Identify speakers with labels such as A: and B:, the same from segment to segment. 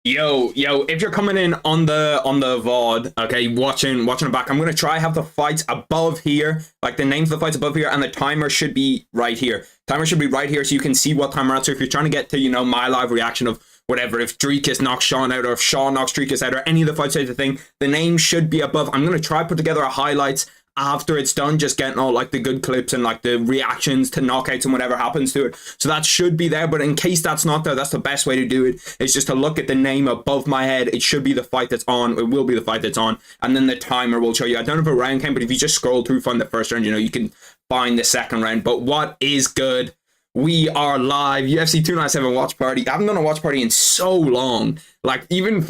A: Yo, if you're coming in on the VOD, okay, watching it back, I'm gonna try have the fights above here, like the names of the fights above here, and the timer should be right here. Timer should be right here so you can see what time we're at. So if you're trying to get to, my live reaction of whatever, if Dricus knocks Sean out, or if Sean knocks Dricus out, or any of the fights type of thing, the name should be above. I'm gonna try put together a highlights after it's done, just getting all like the good clips and like the reactions to knockouts and whatever happens to it. So that should be there, but in case that's not there, that's the best way to do it, is just to look at the name above my head. It should be the fight that's on. It will be the fight that's on, and then the timer will show you. I don't have a round count, but if you just scroll through, find the first round, you can find the second round. But what is good? We are live. UFC 297 watch party. I haven't done a watch party in so long. Like even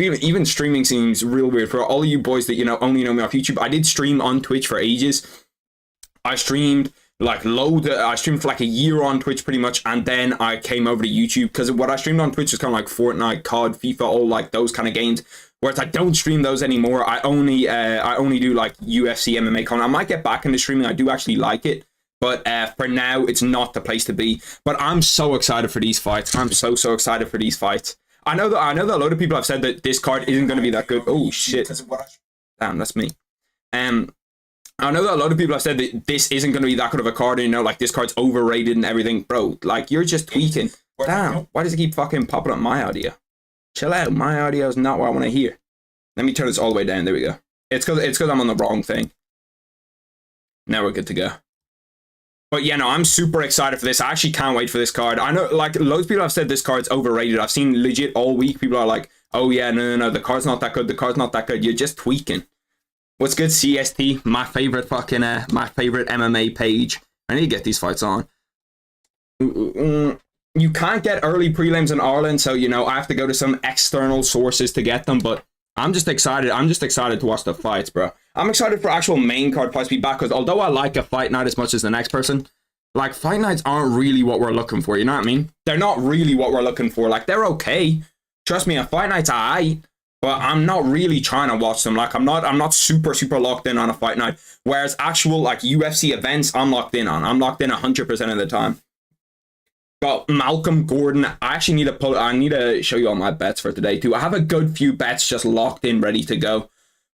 A: streaming seems real weird for all of you boys that only know me off YouTube. I did stream on Twitch for ages. I streamed I streamed for like a year on Twitch pretty much, and then I came over to YouTube because what I streamed on Twitch was kind of like Fortnite, COD, FIFA, all like those kind of games. Whereas I don't stream those anymore. I only do like UFC MMA content. I might get back into streaming. I do actually like it. But for now, it's not the place to be. But I'm so excited for these fights. I'm so excited for these fights. I know that a lot of people have said that this card isn't going to be that good. Oh shit! Damn, that's me. I know that a lot of people have said that this isn't going to be that good of a card. Like this card's overrated and everything, bro. Like you're just tweaking. Damn, why does it keep fucking popping up my audio? Chill out. My audio is not what I want to hear. Let me turn this all the way down. There we go. It's because I'm on the wrong thing. Now we're good to go. But yeah, no, I'm super excited for this. I actually can't wait for this card. I know, like, loads of people have said this card's overrated. I've seen legit all week. People are like, oh yeah, no, the card's not that good. The card's not that good. You're just tweaking. What's good, CST? My favorite MMA page. I need to get these fights on. You can't get early prelims in Ireland, so, I have to go to some external sources to get them, but I'm just excited. I'm just excited to watch the fights, bro. I'm excited for actual main card fights to be back, because although I like a fight night as much as the next person, like, fight nights aren't really what we're looking for, you know what I mean? They're not really what we're looking for. Like, they're okay. Trust me, a fight night's alright, but I'm not really trying to watch them. Like, I'm not super locked in on a fight night. Whereas actual, like, UFC events, I'm locked in on. I'm locked in 100% of the time. But Malcolm Gordon, I need to show you all my bets for today too. I have a good few bets just locked in, ready to go.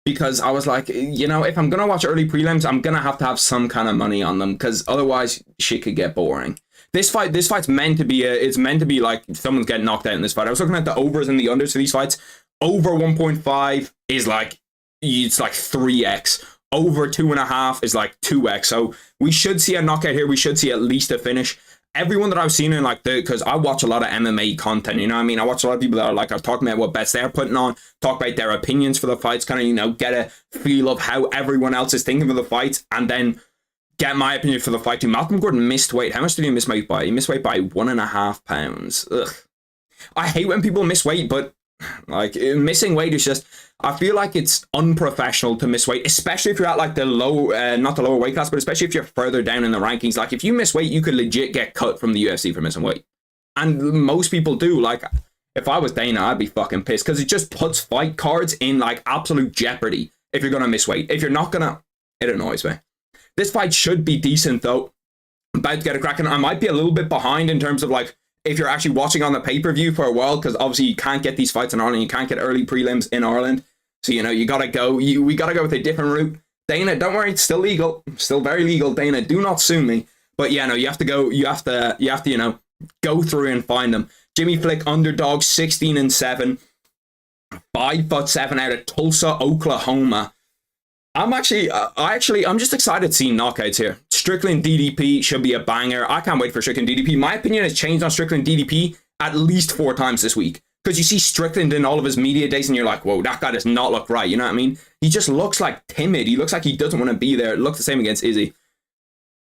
A: Because I was like, if I'm going to watch early prelims, I'm going to have some kind of money on them, because otherwise shit could get boring. This fight's meant to be it's meant to be like someone's getting knocked out in this fight. I was looking at the overs and the unders for these fights. Over 1.5 is like, it's like 3x. Over 2.5 is like 2x. So we should see a knockout here. We should see at least a finish. Everyone that I've seen in because I watch a lot of MMA content, you know what I mean? I watch a lot of people that are like, I'm talking about what bets they're putting on, talk about their opinions for the fights, kind of, get a feel of how everyone else is thinking of the fights, and then get my opinion for the fight too. Malcolm Gordon missed weight. How much did he miss weight by? He missed weight by 1.5 pounds. Ugh. I hate when people miss weight, but like missing weight is just, I feel like it's unprofessional to miss weight, especially if you're at like the low, not the lower weight class, but especially if you're further down in the rankings. Like if you miss weight, you could legit get cut from the UFC for missing weight. And most people do. Like if I was Dana, I'd be fucking pissed, because it just puts fight cards in like absolute jeopardy if you're going to miss weight. If you're not going to, it annoys me. This fight should be decent though. I'm about to get a cracking. I might be a little bit behind in terms of like, if you're actually watching on the pay-per-view for a while, because obviously you can't get these fights in Ireland, you can't get early prelims in Ireland. So, you gotta go, we gotta go with a different route. Dana, don't worry, it's still legal. Still very legal, Dana. Do not sue me. But yeah, no, you have to go, you have to, go through and find them. Jimmy Flick, underdog, 16-7. 5'7" out of Tulsa, Oklahoma. I'm just excited to see knockouts here. Strickland DDP should be a banger. I can't wait for Strickland DDP. My opinion has changed on Strickland DDP at least 4 times this week. Because you see Strickland in all of his media days and you're like, whoa, that guy does not look right. You know what I mean? He just looks like timid. He looks like he doesn't want to be there. It looked the same against Izzy.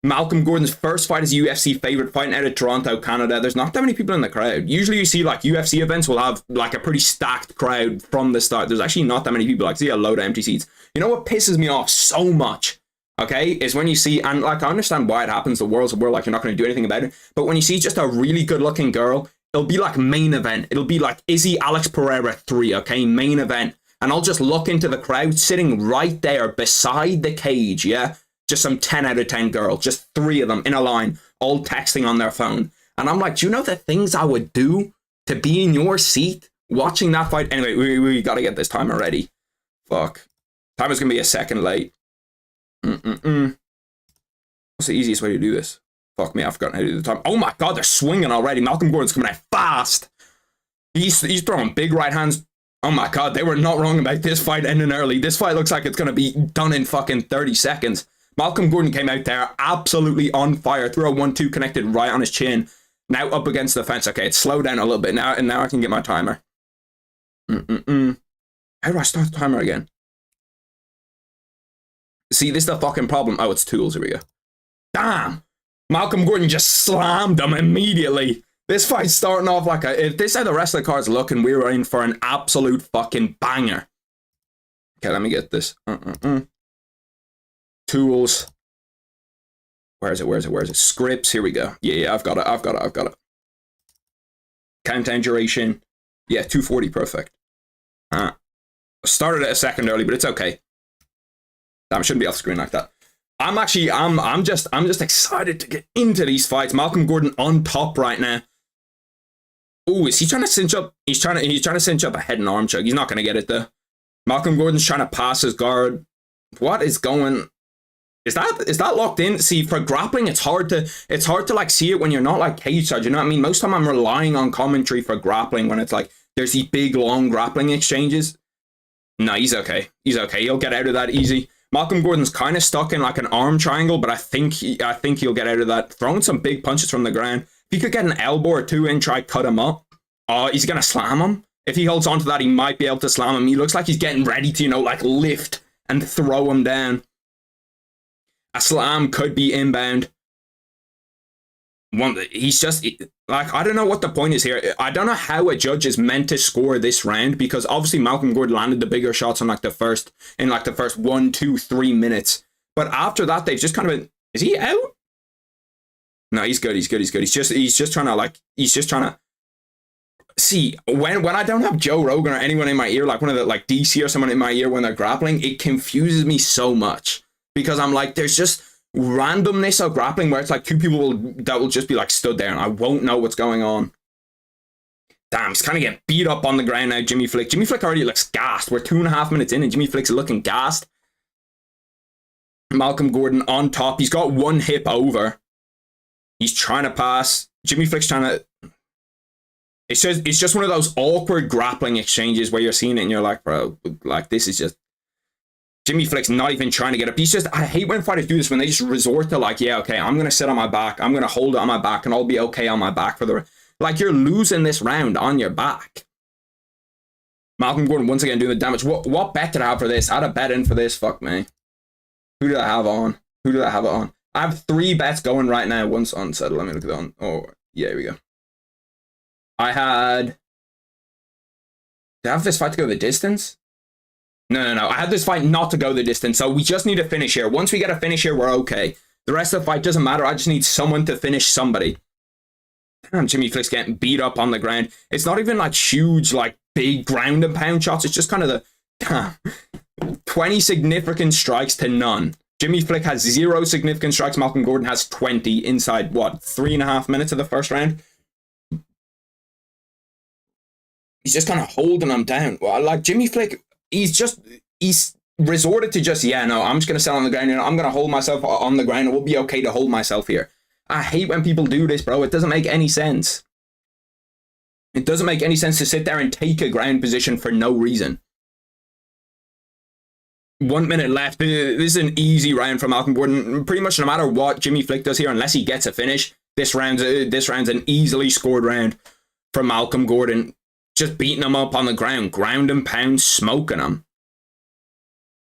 A: Malcolm Gordon's first fight is UFC favorite, fighting out of Toronto, Canada. There's not that many people in the crowd. Usually you see like UFC events will have like a pretty stacked crowd from the start. There's actually not that many people. Like, see a load of empty seats. You know what pisses me off so much, okay, is when you see, and like I understand why it happens, the world's a world, like you're not going to do anything about it, but when you see just a really good looking girl, it'll be like main event. It'll be like Izzy Alex Pereira 3, okay, main event. And I'll just look into the crowd sitting right there beside the cage, yeah? Just some 10 out of 10 girls, just 3 of them in a line, all texting on their phone. And I'm like, do you know the things I would do to be in your seat watching that fight. Anyway, we got to get this timer ready. Fuck. Timer's going to be a second late. What's the easiest way to do this? Fuck me, I've forgotten how to do the time. Oh my god, they're swinging already. Malcolm Gordon's coming out fast. He's throwing big right hands. Oh my god, they were not wrong about this fight ending early. This fight looks like it's going to be done in fucking 30 seconds. Malcolm Gordon came out there absolutely on fire. Threw a 1-2 connected right on his chin. Now up against the fence. Okay, it's slowed down a little bit now, and now I can get my timer. How do I start the timer again? See, this is the fucking problem. Oh, it's tools. Here we go. Damn! Malcolm Gordon just slammed him immediately. This fight's starting off like a... If this is how the rest of the card's looking, we were in for an absolute fucking banger. Okay, let me get this. Tools. Where is it? Scripts. Here we go. Yeah, I've got it. Countdown duration. Yeah, 240. Perfect. Started it a second early, but it's okay. Damn, I shouldn't be off screen like that. I'm just excited to get into these fights. Malcolm Gordon on top right now. Oh, is he trying to cinch up? He's trying to cinch up a head and arm choke. He's not going to get it though. Malcolm Gordon's trying to pass his guard. What is going? Is that locked in? See, for grappling, it's hard to like see it when you're not like cage side. You know what I mean? Most of the time I'm relying on commentary for grappling when it's like there's these big long grappling exchanges. No, he's okay. He'll get out of that easy. Malcolm Gordon's kind of stuck in like an arm triangle, but I think he'll get out of that. Throwing some big punches from the ground. If he could get an elbow or two in, try cut him up. He's gonna slam him. If he holds on to that, he might be able to slam him. He looks like he's getting ready to, like lift and throw him down. A slam could be inbound. He's just like, I don't know what the point is here. I don't know how a judge is meant to score this round, because obviously Malcolm Gordon landed the bigger shots on the first 1, 2, 3 minutes. But after that, they've just kind of is he out? No, he's good. He's just trying to see when I don't have Joe Rogan or anyone in my ear, like one of the like DC or someone in my ear when they're grappling, it confuses me so much, because I'm like, there's just randomness of grappling where it's like two people that will just be like stood there and I won't know what's going on. Damn, he's kind of getting beat up on the ground now, Jimmy Flick. Jimmy Flick already looks gassed. We're 2.5 minutes in and Jimmy Flick's looking gassed. Malcolm Gordon on top. He's got one hip over. He's trying to pass. Jimmy Flick's trying to... It's just one of those awkward grappling exchanges where you're seeing it and you're like, bro, like this is just... Jimmy Flick's not even trying to get up. He's just... I hate when fighters do this, when they just resort to like, yeah, okay, I'm going to sit on my back. I'm going to hold it on my back and I'll be okay on my back for the... Like, you're losing this round on your back. Malcolm Gordon once again doing the damage. What bet did I have for this? I had a bet in for this. Fuck me. Who did I have on? I have 3 bets going right now. One's unsettled. Let me look at that one. Oh, yeah, here we go. I had... Did I have this fight to go the distance? No. I had this fight not to go the distance. So we just need a finish here. Once we get a finish here, we're okay. The rest of the fight doesn't matter. I just need someone to finish somebody. Damn, Jimmy Flick's getting beat up on the ground. It's not even like huge, like big ground and pound shots. It's just kind of the 20 significant strikes to none. Jimmy Flick has 0 significant strikes. Malcolm Gordon has 20 inside, what, 3.5 minutes of the first round? He's just kind of holding him down. Well, like Jimmy Flick, he's resorted to just, yeah, no, I'm just going to sit on the ground and I'm going to hold myself on the ground. It will be okay to hold myself here. I hate when people do this, bro. It doesn't make any sense. It doesn't make any sense to sit there and take a ground position for no reason. 1 minute left. This is an easy round for Malcolm Gordon. Pretty much no matter what Jimmy Flick does here, unless he gets a finish, this round's an easily scored round for Malcolm Gordon. Just beating him up on the ground. Ground and pound, smoking him.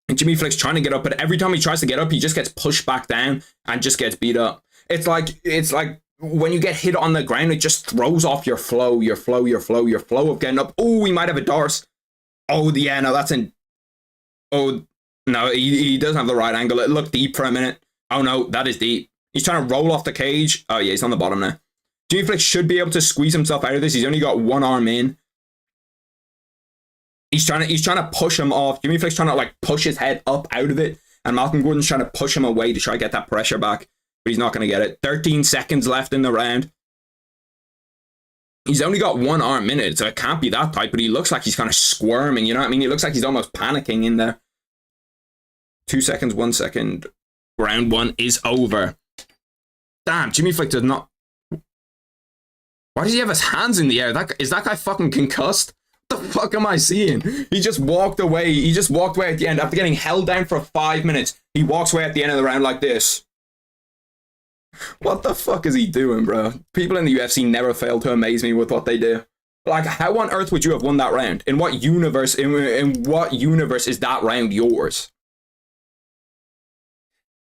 A: And Jimmy Flick's trying to get up, but every time he tries to get up, he just gets pushed back down and just gets beat up. It's like when you get hit on the ground, it just throws off your flow of getting up. Oh, we might have a Dars. Oh, yeah, no, that's in... Oh, no, he doesn't have the right angle. It looked deep for a minute. Oh, no, that is deep. He's trying to roll off the cage. Oh, yeah, he's on the bottom now. Jimmy Flick should be able to squeeze himself out of this. He's only got one arm in. He's trying to push him off. Jimmy Flick's trying to, like, push his head up out of it. And Malcolm Gordon's trying to push him away to try to get that pressure back. But he's not going to get it. 13 seconds left in the round. He's only got one arm in it, so it can't be that tight, but he looks like he's kind of squirming, you know what I mean? He looks like he's almost panicking in there. 2 seconds, 1 second. Round 1 is over. Damn, Jimmy Flick does not... Why does he have his hands in the air? Is that guy fucking concussed? What the fuck am I seeing? He just walked away. He just walked away at the end. After getting held down for 5 minutes, he walks away at the end of the round like this. What the fuck is he doing, bro? People in the UFC never fail to amaze me with what they do. Like, how on earth would you have won that round? In what universe? In what universe is that round yours?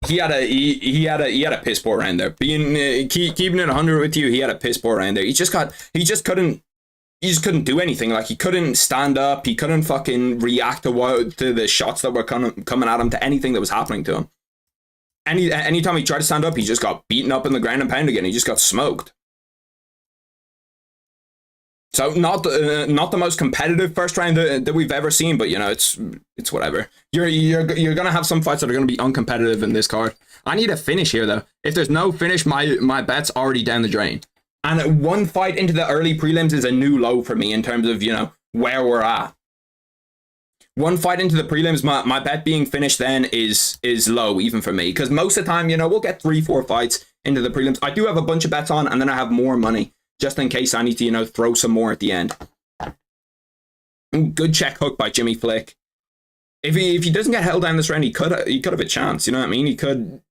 A: He had a piss poor round there. Keeping it 100 with you, he had a piss poor round there. He just couldn't do anything. Like, he couldn't stand up. He couldn't fucking react to the shots that were coming at him, to anything that was happening to him. Anytime he tried to stand up, he just got beaten up in the ground and pound again. He just got smoked. So not the most competitive first round that we've ever seen, but you know, it's whatever. You're gonna have some fights that are gonna be uncompetitive in this card. I need a finish here though. If there's no finish, my bet's already down the drain. And one fight into the early prelims is a new low for me in terms of, you know, where we're at. One fight into the prelims, my bet being finished then is low even for me, because most of the time, you know, we'll get 3-4 fights into the prelims. I do have a bunch of bets on, and then I have more money just in case I need to, you know, throw some more at the end. Good check hook by Jimmy Flick. If he doesn't get held down this round, he could have a chance. You know what I mean? He could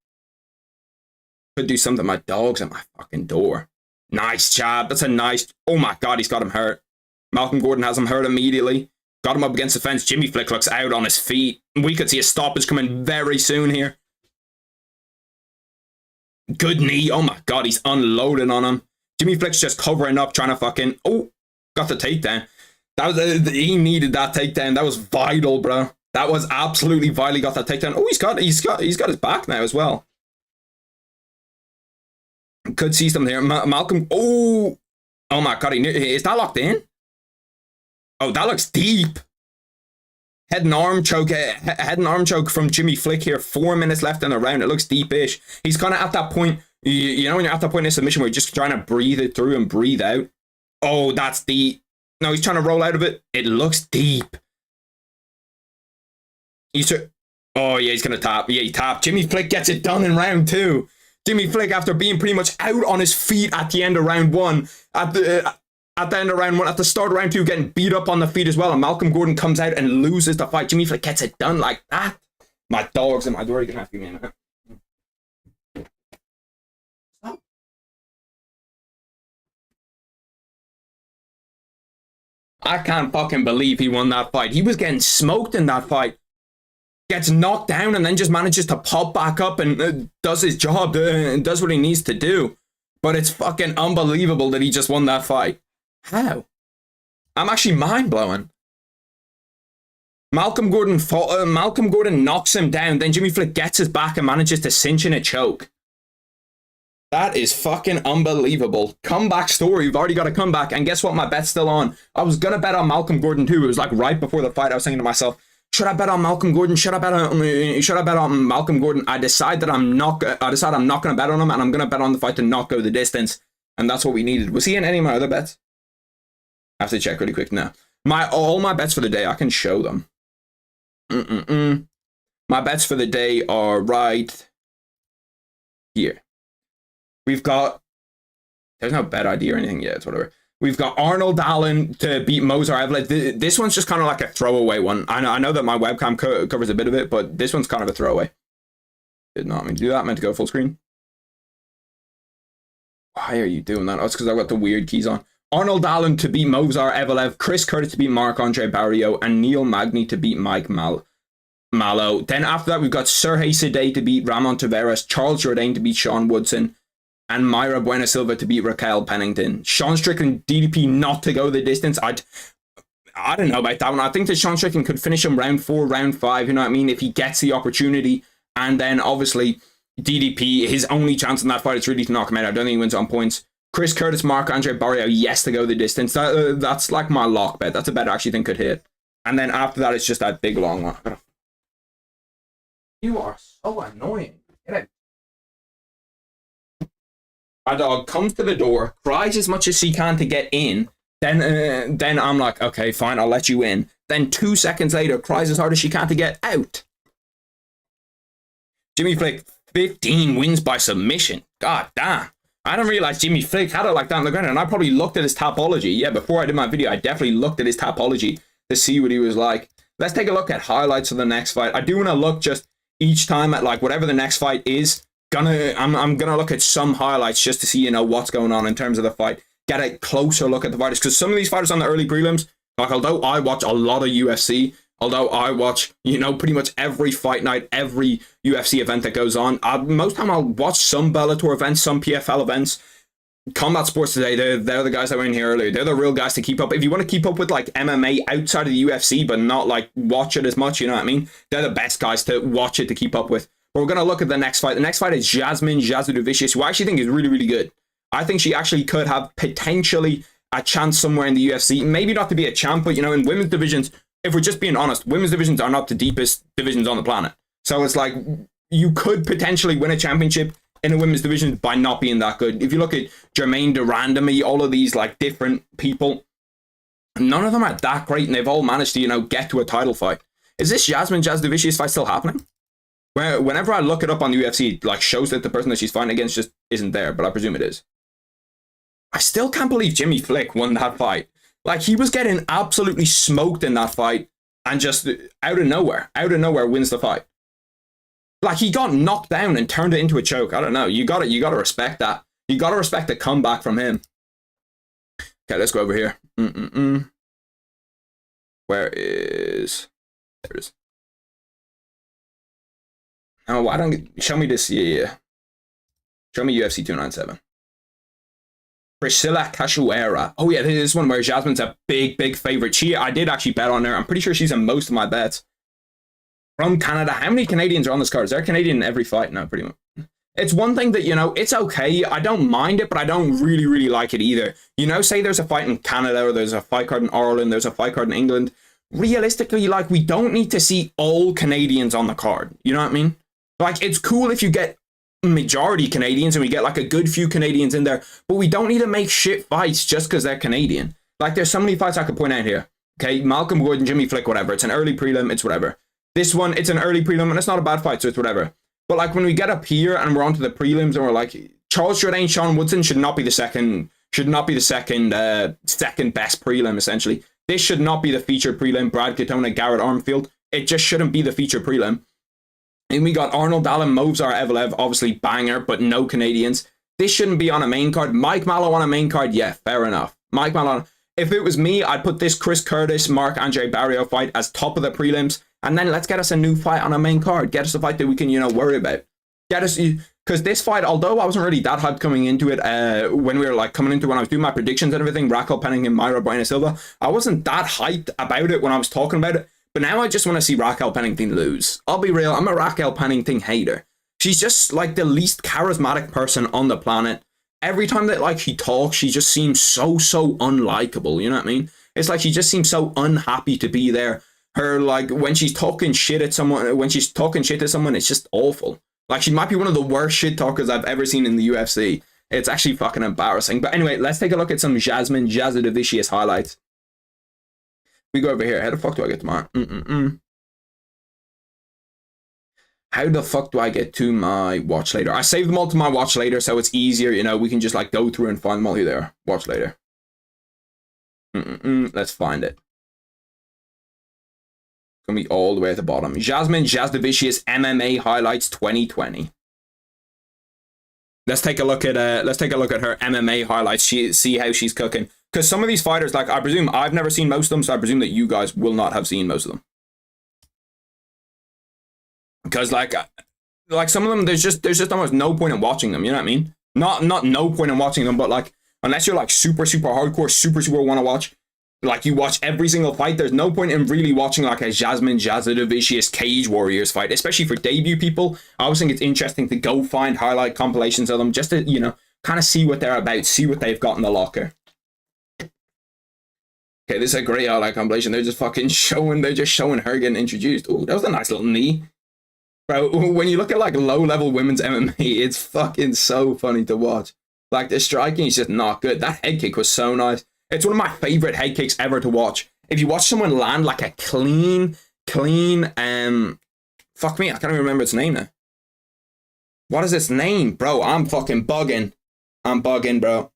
A: do something. My dog's at my fucking door. Nice jab. That's a nice. Oh my god, he's got him hurt. Malcolm Gordon has him hurt immediately. Got him up against the fence. Jimmy Flick looks out on his feet. We could see a stoppage coming very soon here. Good knee. Oh my god, he's unloading on him. Jimmy Flick's just covering up, trying to fucking... Oh, got the takedown. That was he needed that takedown. That was vital, bro. That was absolutely vital. He got that takedown. Oh, he's got his back now as well. Could see something here. Malcolm... Oh my god, is that locked in? Oh, that looks deep. Head and arm choke from Jimmy Flick here. 4 minutes left in the round. It looks deep-ish. He's kind of at that point, you know, when you're at that point in submission where you're just trying to breathe it through and breathe out. Oh, that's deep. No, he's trying to roll out of it. It looks deep. Oh, yeah, he's going to tap. Yeah, he tapped. Jimmy Flick gets it done in round 2. Jimmy Flick, after being pretty much out on his feet at the end of round 1, at the end of round 1, at the start of round 2, getting beat up on the feet as well, and Malcolm Gordon comes out and loses the fight. Jimmy Flick gets it done like that. My dog's in my door. You're going to have to give me a minute. Stop. I can't fucking believe he won that fight. He was getting smoked in that fight. Gets knocked down and then just manages to pop back up and does his job and does what he needs to do. But it's fucking unbelievable that he just won that fight. How? I'm actually mind-blowing. Malcolm Gordon knocks him down, then Jimmy Flick gets his back and manages to cinch in a choke. That is fucking unbelievable. Comeback story. We've already got a comeback, and guess what? My bet's still on. I was gonna bet on Malcolm Gordon too. It was like right before the fight. I was thinking to myself, should I bet on Malcolm Gordon? Should I bet on Malcolm Gordon? I decide I'm not gonna bet on him, and I'm gonna bet on the fight to not go the distance. And that's what we needed. Was he in any of my other bets? I have to check really quick now. All my bets for the day, I can show them. My bets for the day are right here. We've got... There's no bet ID or anything yet. It's whatever. We've got Arnold Allen to beat Mozar Evlet. This one's just kind of like a throwaway one. I know that my webcam covers a bit of it, but this one's kind of a throwaway. Did not mean to do that. Meant to go full screen. Why are you doing that? Oh, it's because I've got the weird keys on. Arnold Allen to beat Mozar Evelev, Chris Curtis to beat Marc-Andre Barrio, and Neil Magny to beat Mike Mallow. Then after that, we've got Sergey Sidey to beat Ramon Taveras, Charles Jourdain to beat Sean Woodson, and Myra Buena Silva to beat Raquel Pennington. Sean Strickland, DDP not to go the distance. I don't know about that one. I think that Sean Strickland could finish him round 4, round 5, you know what I mean, if he gets the opportunity. And then obviously DDP, his only chance in that fight is really to knock him out. I don't think he wins on points. Chris Curtis, Marc-Andre Barrio, yes to go the distance. That's like my lock bet. That's a bet I actually think could hit. And then after that, it's just that big long one. You are so annoying. Get out. My dog comes to the door, cries as much as she can to get in. Then I'm like, okay, fine, I'll let you in. Then 2 seconds later, cries as hard as she can to get out. Jimmy Flick, 15 wins by submission. God damn. I didn't realize Jimmy Flick had it like that on the ground, and I probably looked at his Tapology. Yeah, before I did my video, I definitely looked at his Tapology to see what he was like. Let's take a look at highlights of the next fight. I do want to look just each time at like whatever the next fight is. I'm gonna look at some highlights just to see, you know, what's going on in terms of the fight. Get a closer look at the fighters, because some of these fighters on the early prelims, like, although I watch a lot of UFC, although I watch, you know, pretty much every fight night, every UFC event that goes on, most time I'll watch some Bellator events, some PFL events. Combat Sports Today, they're the guys that were in here earlier. They're the real guys to keep up. If you want to keep up with like MMA outside of the UFC, but not like watch it as much, you know what I mean? They're the best guys to watch it, to keep up with. But we're going to look at the next fight. The next fight is Jasmine Jasou Du Plessis, who I actually think is really, really good. I think she actually could have potentially a chance somewhere in the UFC. Maybe not to be a champ, but, you know, in women's divisions, if we're just being honest, women's divisions are not the deepest divisions on the planet. So it's like, you could potentially win a championship in a women's division by not being that good. If you look at Jermaine Durandamy, all of these like different people, none of them are that great, and they've all managed to, you know, get to a title fight. Is this Jasmine Jasou Du Plessis fight still happening? Whenever I look it up on the UFC, it like shows that the person that she's fighting against just isn't there, but I presume it is. I still can't believe Jimmy Flick won that fight. Like, he was getting absolutely smoked in that fight, and just out of nowhere wins the fight. Like, he got knocked down and turned it into a choke. I don't know. You gotta respect that. You gotta respect the comeback from him. Okay, let's go over here. Where is... There it is. Oh, why don't... Show me this. Yeah. Show me UFC 297. Priscilla Cachoeira. Oh, yeah, this is one where Jasmine's a big favorite. I did actually bet on her. I'm pretty sure she's in most of my bets. From Canada. How many Canadians are on this card? Is there a Canadian in every fight? No, pretty much. It's one thing that, you know, it's okay. I don't mind it, but I don't really like it either. You know, say there's a fight in Canada, or there's a fight card in Ireland, there's a fight card in England. Realistically, like, we don't need to see all Canadians on the card. You know what I mean? Like, it's cool if you get majority Canadians and we get like a good few Canadians in there, but we don't need to make shit fights just because they're Canadian. Like, there's so many fights I could point out here. Okay, Malcolm Gordon, Jimmy Flick, whatever. It's an early prelim, it's whatever. This one, it's an early prelim, and it's not a bad fight, so it's whatever. But like, when we get up here and we're onto the prelims and we're like, Charles Jourdain, Sean Woodson should not be the second best prelim, essentially. This should not be the featured prelim. Brad Katona, Garrett Armfield. It just shouldn't be the featured prelim. And we got Arnold Allen, Movsar Evelev, obviously banger, but no Canadians. This shouldn't be on a main card. Mike Mallow on a main card, yeah, fair enough. Mike Mallow. If it was me, I'd put this Chris Curtis, Marc-Andre Barrio fight as top of the prelims, and then let's get us a new fight on a main card. Get us a fight that we can, you know, worry about. Get us, because this fight, although I wasn't really that hyped coming into it, when we were like coming into when I was doing my predictions and everything, Raquel Pennington, Mayra Buena Silva, I wasn't that hyped about it when I was talking about it. But now I just want to see Raquel Pennington lose. I'll be real, I'm a Raquel Pennington hater. She's just like the least charismatic person on the planet. Every time that like she talks, she just seems so unlikable, you know what I mean? It's like she just seems so unhappy to be there. Her, like, when she's talking shit at someone, it's just awful. Like, she might be one of the worst shit talkers I've ever seen in the UFC. It's actually fucking embarrassing. But anyway, let's take a look at some Jasmine Jasou Du Plessis highlights. We go over here. How the fuck do I get to my... How the fuck do I get to my watch later? I saved them all to my watch later, so it's easier, you know. We can just, like, go through and find them all here. There. Watch later. Let's find it. It's going to be all the way at the bottom. Jasmine Jasou Du Plessis MMA highlights 2020. Let's take a look at her MMA highlights. See how she's cooking. Because some of these fighters, like, I presume I've never seen most of them, so I presume that you guys will not have seen most of them. Because like some of them, there's just almost no point in watching them. You know what I mean? Not no point in watching them, but like, unless you're like super hardcore, super want to watch, like, you watch every single fight, there's no point in really watching like a Jasmine Jasou Du Plessis Cage Warriors fight, especially for debut people. I always think it's interesting to go find highlight compilations of them just to, you know, kind of see what they're about, see what they've got in the locker. Okay, this is a great highlight compilation. They're just showing her getting introduced. Oh, that was a nice little knee. Bro, when you look at like low-level women's MMA, it's fucking so funny to watch. Like, the striking is just not good. That head kick was so nice. It's one of my favorite head kicks ever to watch. If you watch someone land like a clean, fuck me, I can't even remember its name now. What is its name, bro? I'm fucking bugging. I'm bugging, bro.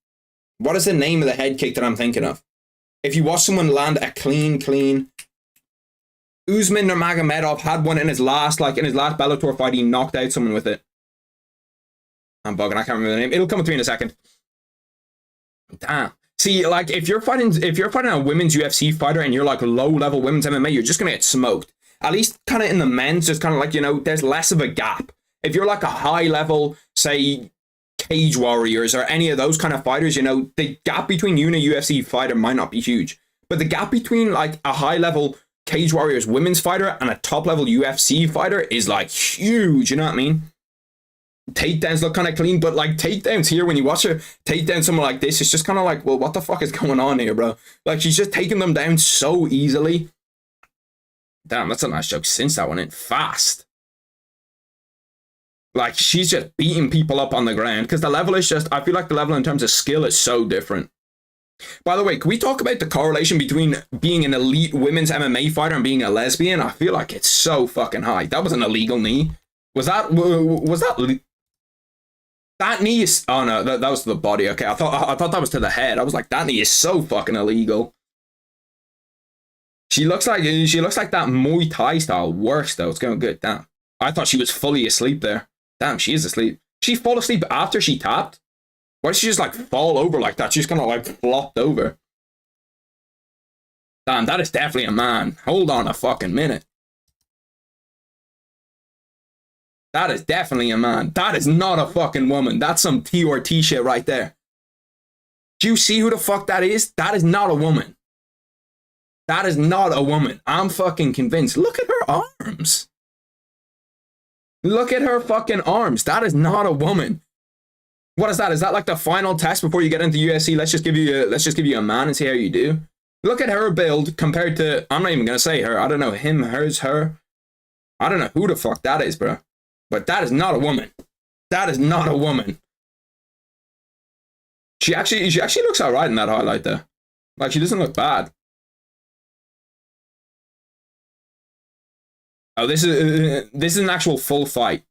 A: What is the name of the head kick that I'm thinking of? If you watch someone land a clean, Usman Nurmagomedov had one in his last Bellator fight. He knocked out someone with it. I'm bugging. I can't remember the name. It'll come to me in a second. Damn. See, like, if you're fighting a women's UFC fighter and you're like low-level women's MMA, you're just gonna get smoked. At least kind of in the men's, just kind of like, you know, there's less of a gap. If you're like a high-level, say, Cage Warriors or any of those kind of fighters, you know, the gap between you and a UFC fighter might not be huge. But the gap between like a high-level Cage Warriors women's fighter and a top-level UFC fighter is like huge, you know what I mean? Takedowns look kind of clean, but like takedowns here, when you watch her takedown someone like this, it's just kind of like, well, what the fuck is going on here, bro? Like, she's just taking them down so easily. Damn, that's a nice joke. Since that one in fast. Like, she's just beating people up on the ground because the level is just, I feel like the level in terms of skill is so different. By the way, can we talk about the correlation between being an elite women's MMA fighter and being a lesbian? I feel like it's so fucking high. That was an illegal knee. Was that that knee is, oh no, that was to the body. Okay, I thought that was to the head. I was like, that knee is so fucking illegal. She looks like that Muay Thai style works though. It's going good. Damn. I thought she was fully asleep there. Damn, she is asleep. She fall asleep after she tapped? Why did she just like fall over like that? She's kind of like flopped over. Damn, that is definitely a man. Hold on a fucking minute. That is definitely a man. That is not a fucking woman. That's some T or T shit right there. Do you see who the fuck that is? That is not a woman. That is not a woman. I'm fucking convinced. Look at her arms. Look at her fucking arms. That is not a woman. What is that? Is that like the final test before you get into UFC? Let's just give you a man and see how you do. Look at her build compared to, I'm not even gonna say her. I don't know, him, hers, her. I don't know who the fuck that is, bro. But that is not a woman. That is not a woman. She actually looks alright in that highlight there. Like, she doesn't look bad. Oh, this is an actual full fight.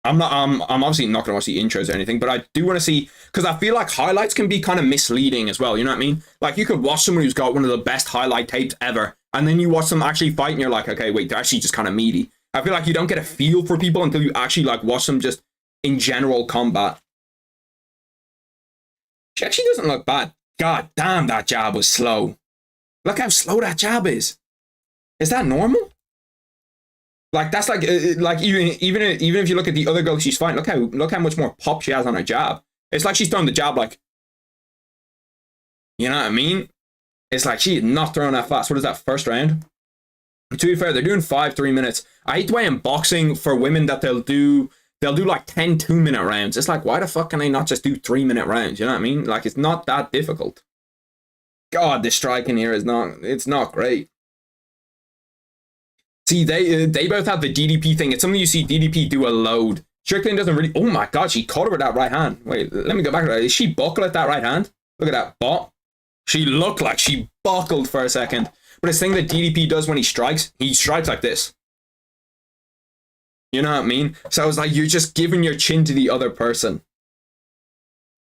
A: I'm obviously not gonna watch the intros or anything, but I do want to see, because I feel like highlights can be kind of misleading as well. You know what I mean? Like, you could watch someone who's got one of the best highlight tapes ever, and then you watch them actually fight, and you're like, okay, wait, they're actually just kind of meaty. I feel like you don't get a feel for people until you actually like watch them just in general combat. She actually doesn't look bad. God damn, that jab was slow. Look how slow that jab is. Is that normal? Like, that's like even if you look at the other girl she's fighting, look how much more pop she has on her jab. It's like she's throwing the jab like, you know what I mean? It's like she's not throwing that fast. What is that, first round? To be fair, they're doing 5 3-minutes. I hate the way in boxing for women that they'll do like 10 2-minute rounds. It's like, why the fuck can they not just do 3-minute rounds? You know what I mean? Like, it's not that difficult. God, the striking here is not great. See, they both have the DDP thing. It's something you see DDP do a load. Strickland doesn't really, oh my god, she caught her with that right hand. Wait, let me go back to that. Is she buckle at that right hand? Look at that bot. She looked like she buckled for a second. But this thing that DDP does when he strikes like this. You know what I mean? So it's like you're just giving your chin to the other person.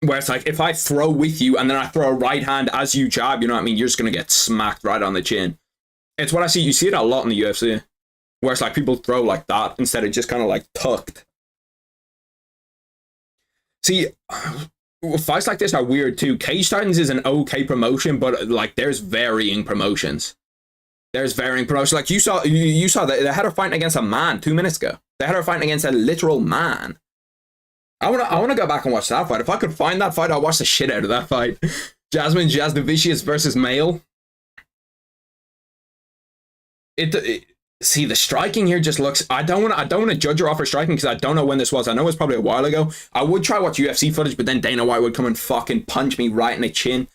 A: Where it's like, if I throw with you and then I throw a right hand as you jab, you know what I mean? You're just going to get smacked right on the chin. It's what I see. You see it a lot in the UFC. Where it's like people throw like that instead of just kind of like tucked. See, fights like this are weird too. Cage Titans is an okay promotion, but like there's varying promotions. There's varying promotions. Like you saw that they had her fighting against a man 2 minutes ago. They had her fighting against a literal man. I wanna go back and watch that fight. If I could find that fight, I'll watch the shit out of that fight. Jasmine Jasnovicius versus Male. See, the striking here just looks. I don't want to judge her off her striking because I don't know when this was. I know it's probably a while ago. I would try watch UFC footage, but then Dana White would come and fucking punch me right in the chin.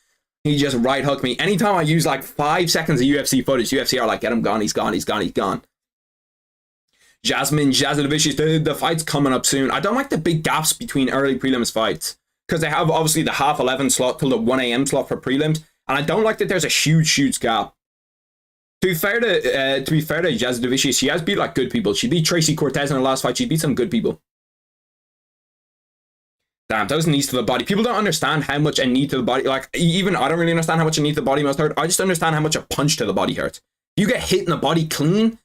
A: He just right hook me. Anytime I use like 5 seconds of UFC footage, UFC are like, get him gone, he's gone, he's gone, he's gone. Jasmine Jasnovicius, the fight's coming up soon. I don't like the big gaps between early prelims fights. because they have obviously the 11:30 slot till the 1 a.m. slot for prelims, and I don't like that there's a huge gap. To be fair to Jazz Du Plessis, she has beat like good people. She beat Tracy Cortez in her last fight. She beat some good people. Damn, those knees to the body. People don't understand how much a knee to the body, like, even I don't really understand how much a knee to the body must hurt. I just understand how much a punch to the body hurts. You get hit in the body clean,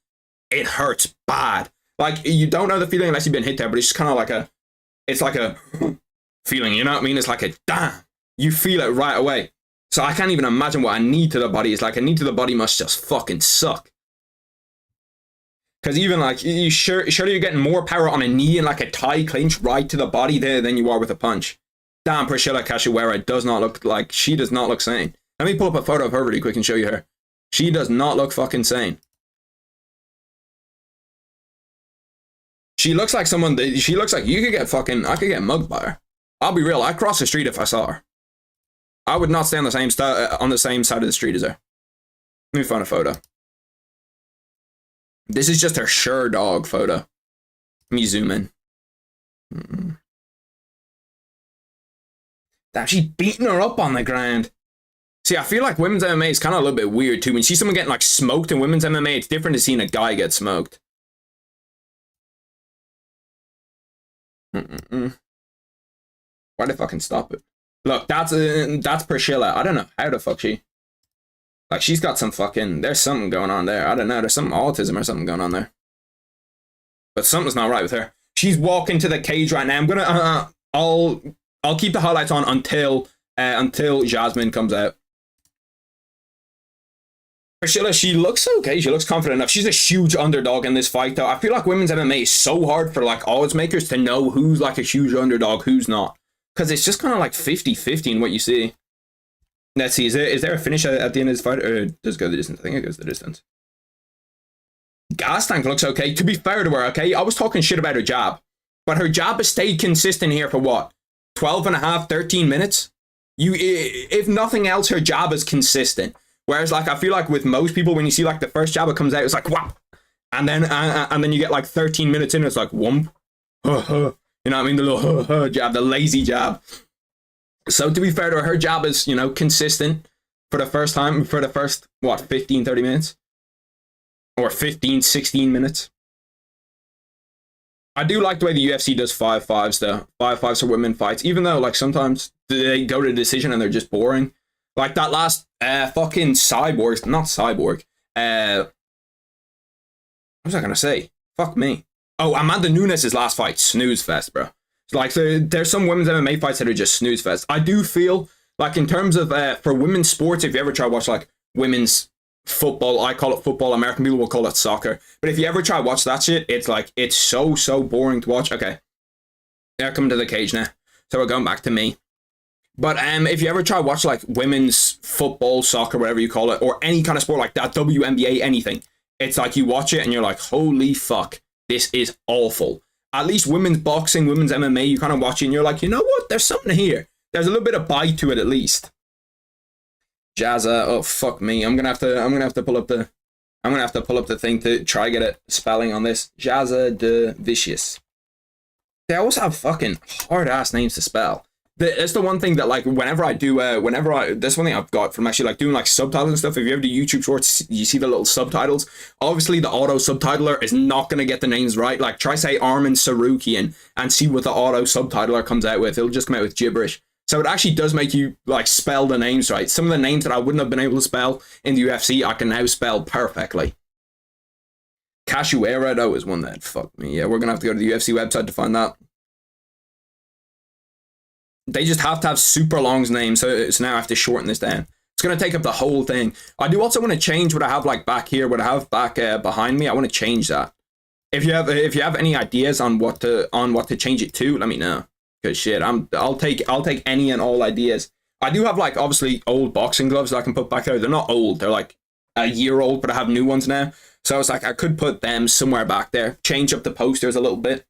A: it hurts bad. Like, you don't know the feeling unless you've been hit there, but it's just kind of like it's like a feeling, you know what I mean? It's like a damn. You feel it right away. So I can't even imagine what a knee to the body is like. A knee to the body must just fucking suck. Because even like, surely you're getting more power on a knee and like a tie clinch right to the body there than you are with a punch. Damn, Priscilla Cachoeira does not look like, she does not look sane. Let me pull up a photo of her really quick and show you her. She does not look fucking sane. She looks like someone, she looks like you could get fucking, I could get mugged by her. I'll be real, I'd cross the street if I saw her. I would not stay on the same side of the street as her. Let me find a photo. This is just her sure dog photo. Let me zoom in. Damn, she's beating her up on the ground. See, I feel like women's MMA is kind of a little bit weird too. When you see someone getting like smoked in women's MMA, it's different to seeing a guy get smoked. Why the fucking stop it? Look, that's Priscilla. I don't know how the fuck she. Like, she's got some fucking, there's something going on there. I don't know, there's some autism or something going on there. But something's not right with her. She's walking to the cage right now. I'm gonna, I'll keep the highlights on until Jasmine comes out. Priscilla, she looks okay. She looks confident enough. She's a huge underdog in this fight, though. I feel like women's MMA is so hard for, like, odds makers to know who's, like, a huge underdog, who's not. Because it's just kind of like 50-50 in what you see. Let's see, is there a finish at the end of this fight, or does it go the distance? I think it goes the distance. Gas tank looks okay. To be fair to her, okay, I was talking shit about her jab, but her jab has stayed consistent here for what? 12 and a half, 13 minutes? If nothing else, her jab is consistent. Whereas, like, I feel like with most people, when you see, like, the first jab that comes out, it's like, whap! And then you get, like, 13 minutes in, it's like, whump. You know what I mean? The little jab, the lazy jab. So to be fair to her, her jab is, you know, consistent for the first time, for the first, what, 15, 30 minutes? Or 15, 16 minutes? I do like the way the UFC does 5-5s, though. 5-5s for women fights, even though, like, sometimes they go to decision and they're just boring. Like that last fucking Cyborg, not Cyborg. What was I going to say? Fuck me. Oh, Amanda Nunes' last fight, snooze fest, bro. Like, so there's some women's MMA fights that are just snooze fest. I do feel like in terms of for women's sports, if you ever try to watch like women's football, I call it football, American people will call it soccer. But if you ever try to watch that shit, it's like, it's so boring to watch. Okay. Yeah, coming to the cage now. So we're going back to me. But if you ever try to watch like women's football, soccer, whatever you call it, or any kind of sport like that, WNBA, anything, it's like you watch it and you're like, holy fuck, this is awful. At least women's boxing, women's MMA, you kind of watch it and you're like, you know what? There's something here. There's a little bit of bite to it at least. Jazza, oh fuck me. I'm gonna have to pull up the thing to try get a spelling on this. Jazza Du Plessis. They always have fucking hard ass names to spell. That's the one thing that, like, whenever I do, that's one thing I've got from actually, like, doing, like, subtitles and stuff. If you ever do YouTube shorts, you see the little subtitles. Obviously, the auto subtitler is not going to get the names right. Like, try say Armin Sarukian and see what the auto subtitler comes out with. It'll just come out with gibberish. So it actually does make you, like, spell the names right. Some of the names that I wouldn't have been able to spell in the UFC, I can now spell perfectly. Cachoeira, though, is one that, fuck me. Yeah, we're going to have to go to the UFC website to find that. They just have to have super long names, so now I have to shorten this down. It's going to take up the whole thing. I do also want to change what I have like back here, what I have back behind me. I want to change that. If you have any ideas on what to change it to, let me know. Because shit, I'll take any and all ideas. I do have like obviously old boxing gloves that I can put back there. They're not old. They're like a year old, but I have new ones now. So I was like, I could put them somewhere back there. Change up the posters a little bit.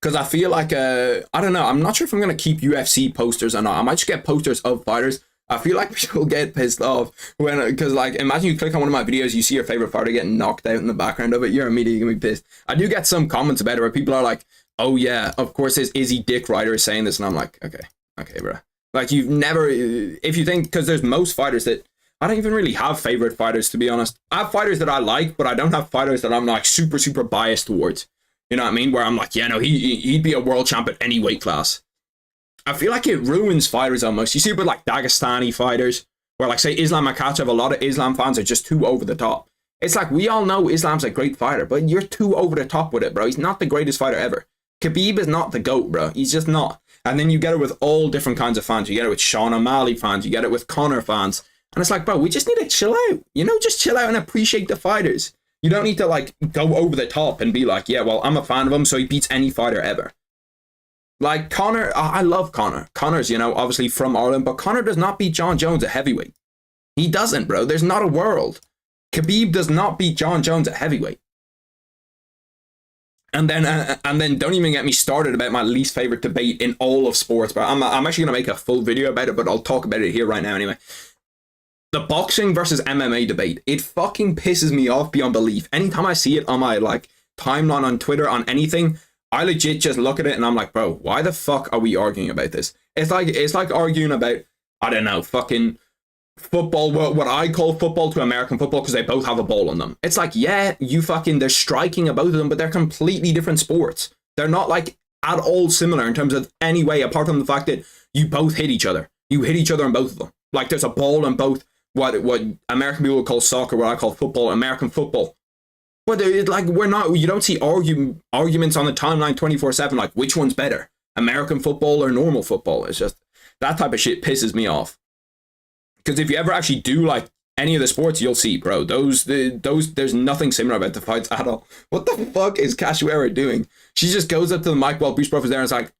A: Because I feel like, I don't know, I'm not sure if I'm going to keep UFC posters or not. I might just get posters of fighters. I feel like people get pissed off because, like, imagine you click on one of my videos, you see your favorite fighter getting knocked out in the background of it, you're immediately going to be pissed. I do get some comments about it where people are like, oh yeah, of course there's Izzy Dick Ryder saying this, and I'm like, okay, bro. Like, you've never, if you think, because there's most fighters that, I don't even really have favorite fighters, to be honest. I have fighters that I like, but I don't have fighters that I'm like super, super biased towards. You know what I mean? Where I'm like, yeah, no, he'd be a world champ at any weight class. I feel like it ruins fighters almost. You see it with like Dagestani fighters, where like say Islam Makhachev, a lot of Islam fans are just too over the top. It's like, we all know Islam's a great fighter, but you're too over the top with it, bro. He's not the greatest fighter ever. Khabib is not the GOAT, bro. He's just not. And then you get it with all different kinds of fans. You get it with Sean O'Malley fans. You get it with Conor fans. And it's like, bro, we just need to chill out. You know, just chill out and appreciate the fighters. You don't need to, like, go over the top and be like, yeah, well, I'm a fan of him, so he beats any fighter ever. Like, Conor, I love Conor. Conor's, you know, obviously from Ireland, but Conor does not beat John Jones at heavyweight. He doesn't, bro. There's not a world. Khabib does not beat John Jones at heavyweight. And then don't even get me started about my least favorite debate in all of sports, but I'm actually going to make a full video about it, but I'll talk about it here right now anyway. The boxing versus MMA debate. It fucking pisses me off beyond belief. Anytime I see it on my like timeline on Twitter, on anything, I legit just look at it and I'm like, bro, why the fuck are we arguing about this? It's like arguing about, I don't know, fucking football, what I call football to American football, because they both have a ball on them. It's like, yeah, they're striking about them, but they're completely different sports. They're not like at all similar in terms of any way, apart from the fact that you both hit each other. You hit each other in both of them. Like, there's a ball in both what American people would call soccer, what I call football, American football. But like, you don't see arguments on the timeline 24/7, like which one's better, American football or normal football. It's just, that type of shit pisses me off. Because if you ever actually do like any of the sports, you'll see, bro, there's nothing similar about the fights at all. What the fuck is Cachoeira doing? She just goes up to the mic while Bruce Buffer's there and it's like,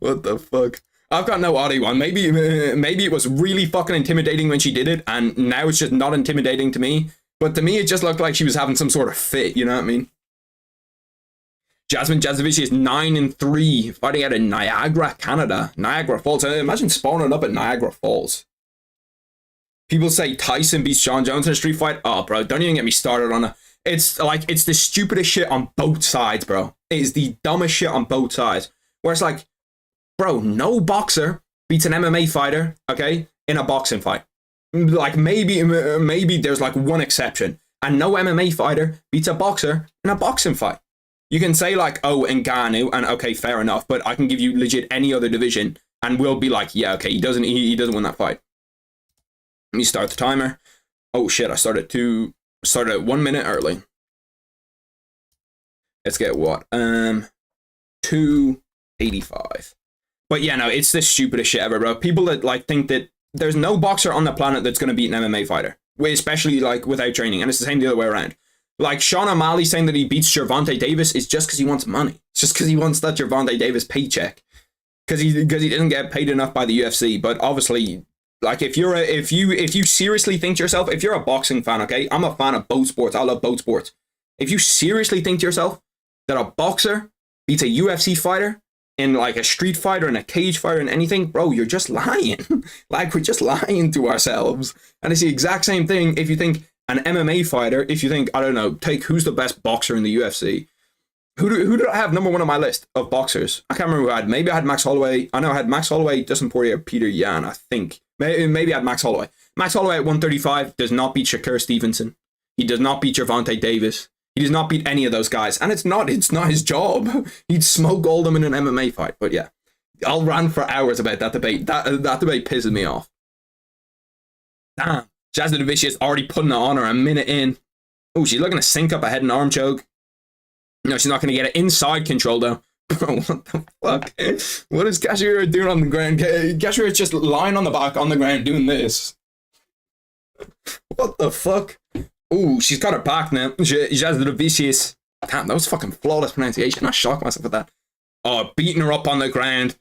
A: what the fuck? I've got no audio on. Maybe it was really fucking intimidating when she did it, and now it's just not intimidating to me. But to me, it just looked like she was having some sort of fit, you know what I mean? Jasmine Jasovich is 9-3, fighting out of Niagara, Canada. Niagara Falls. Imagine spawning up at Niagara Falls. People say Tyson beats John Jones in a street fight. Oh, bro, don't even get me started on it. It's like, it's the stupidest shit on both sides, bro. It is the dumbest shit on both sides. Where it's like, bro, no boxer beats an MMA fighter, okay, in a boxing fight. Like, maybe there's like one exception. And no MMA fighter beats a boxer in a boxing fight. You can say like, oh, Ngannou, and okay, fair enough, but I can give you legit any other division, and we'll be like, yeah, okay, he doesn't win that fight. Let me start the timer. Oh shit, I started 1 minute early. Let's get what? 2:85. But yeah, no, it's the stupidest shit ever, bro. People that like think that there's no boxer on the planet that's gonna beat an MMA fighter, especially like without training, and it's the same the other way around. Like, Sean O'Malley saying that he beats Gervonta Davis is just because he wants money. It's just because he wants that Gervonta Davis paycheck. Because he didn't get paid enough by the UFC. But obviously, like, if you seriously think to yourself, if you're a boxing fan, okay, I'm a fan of both sports. I love both sports. If you seriously think to yourself that a boxer beats a UFC fighter in like a street fighter and a cage fighter and anything, bro, you're just lying. Like, we're just lying to ourselves. And it's the exact same thing if you think an MMA fighter, if you think, I don't know, take who's the best boxer in the UFC. Who did I have number one on my list of boxers? I can't remember who I had. Maybe I had Max Holloway. I know I had Max Holloway, Dustin Poirier, Peter Yan, I think. Maybe I had Max Holloway. Max Holloway at 135 does not beat Shakur Stevenson. He does not beat Gervonta Davis. He does not beat any of those guys. And it's not his job. He'd smoke all them in an MMA fight. But yeah, I'll rant for hours about that debate. That debate pisses me off. Damn. Jasmine Vicious already putting it on her a minute in. Oh, she's looking to sync up a head and arm choke. No, she's not going to get it. Inside control, though. Bro, what the fuck? What is Cachoeira doing on the ground? Cachoeira's just lying on the back on the ground doing this. What the fuck? Oh, she's got her back now. Jasmine Vicious. Damn, that was fucking flawless pronunciation. I shocked myself with that. Oh, beating her up on the ground.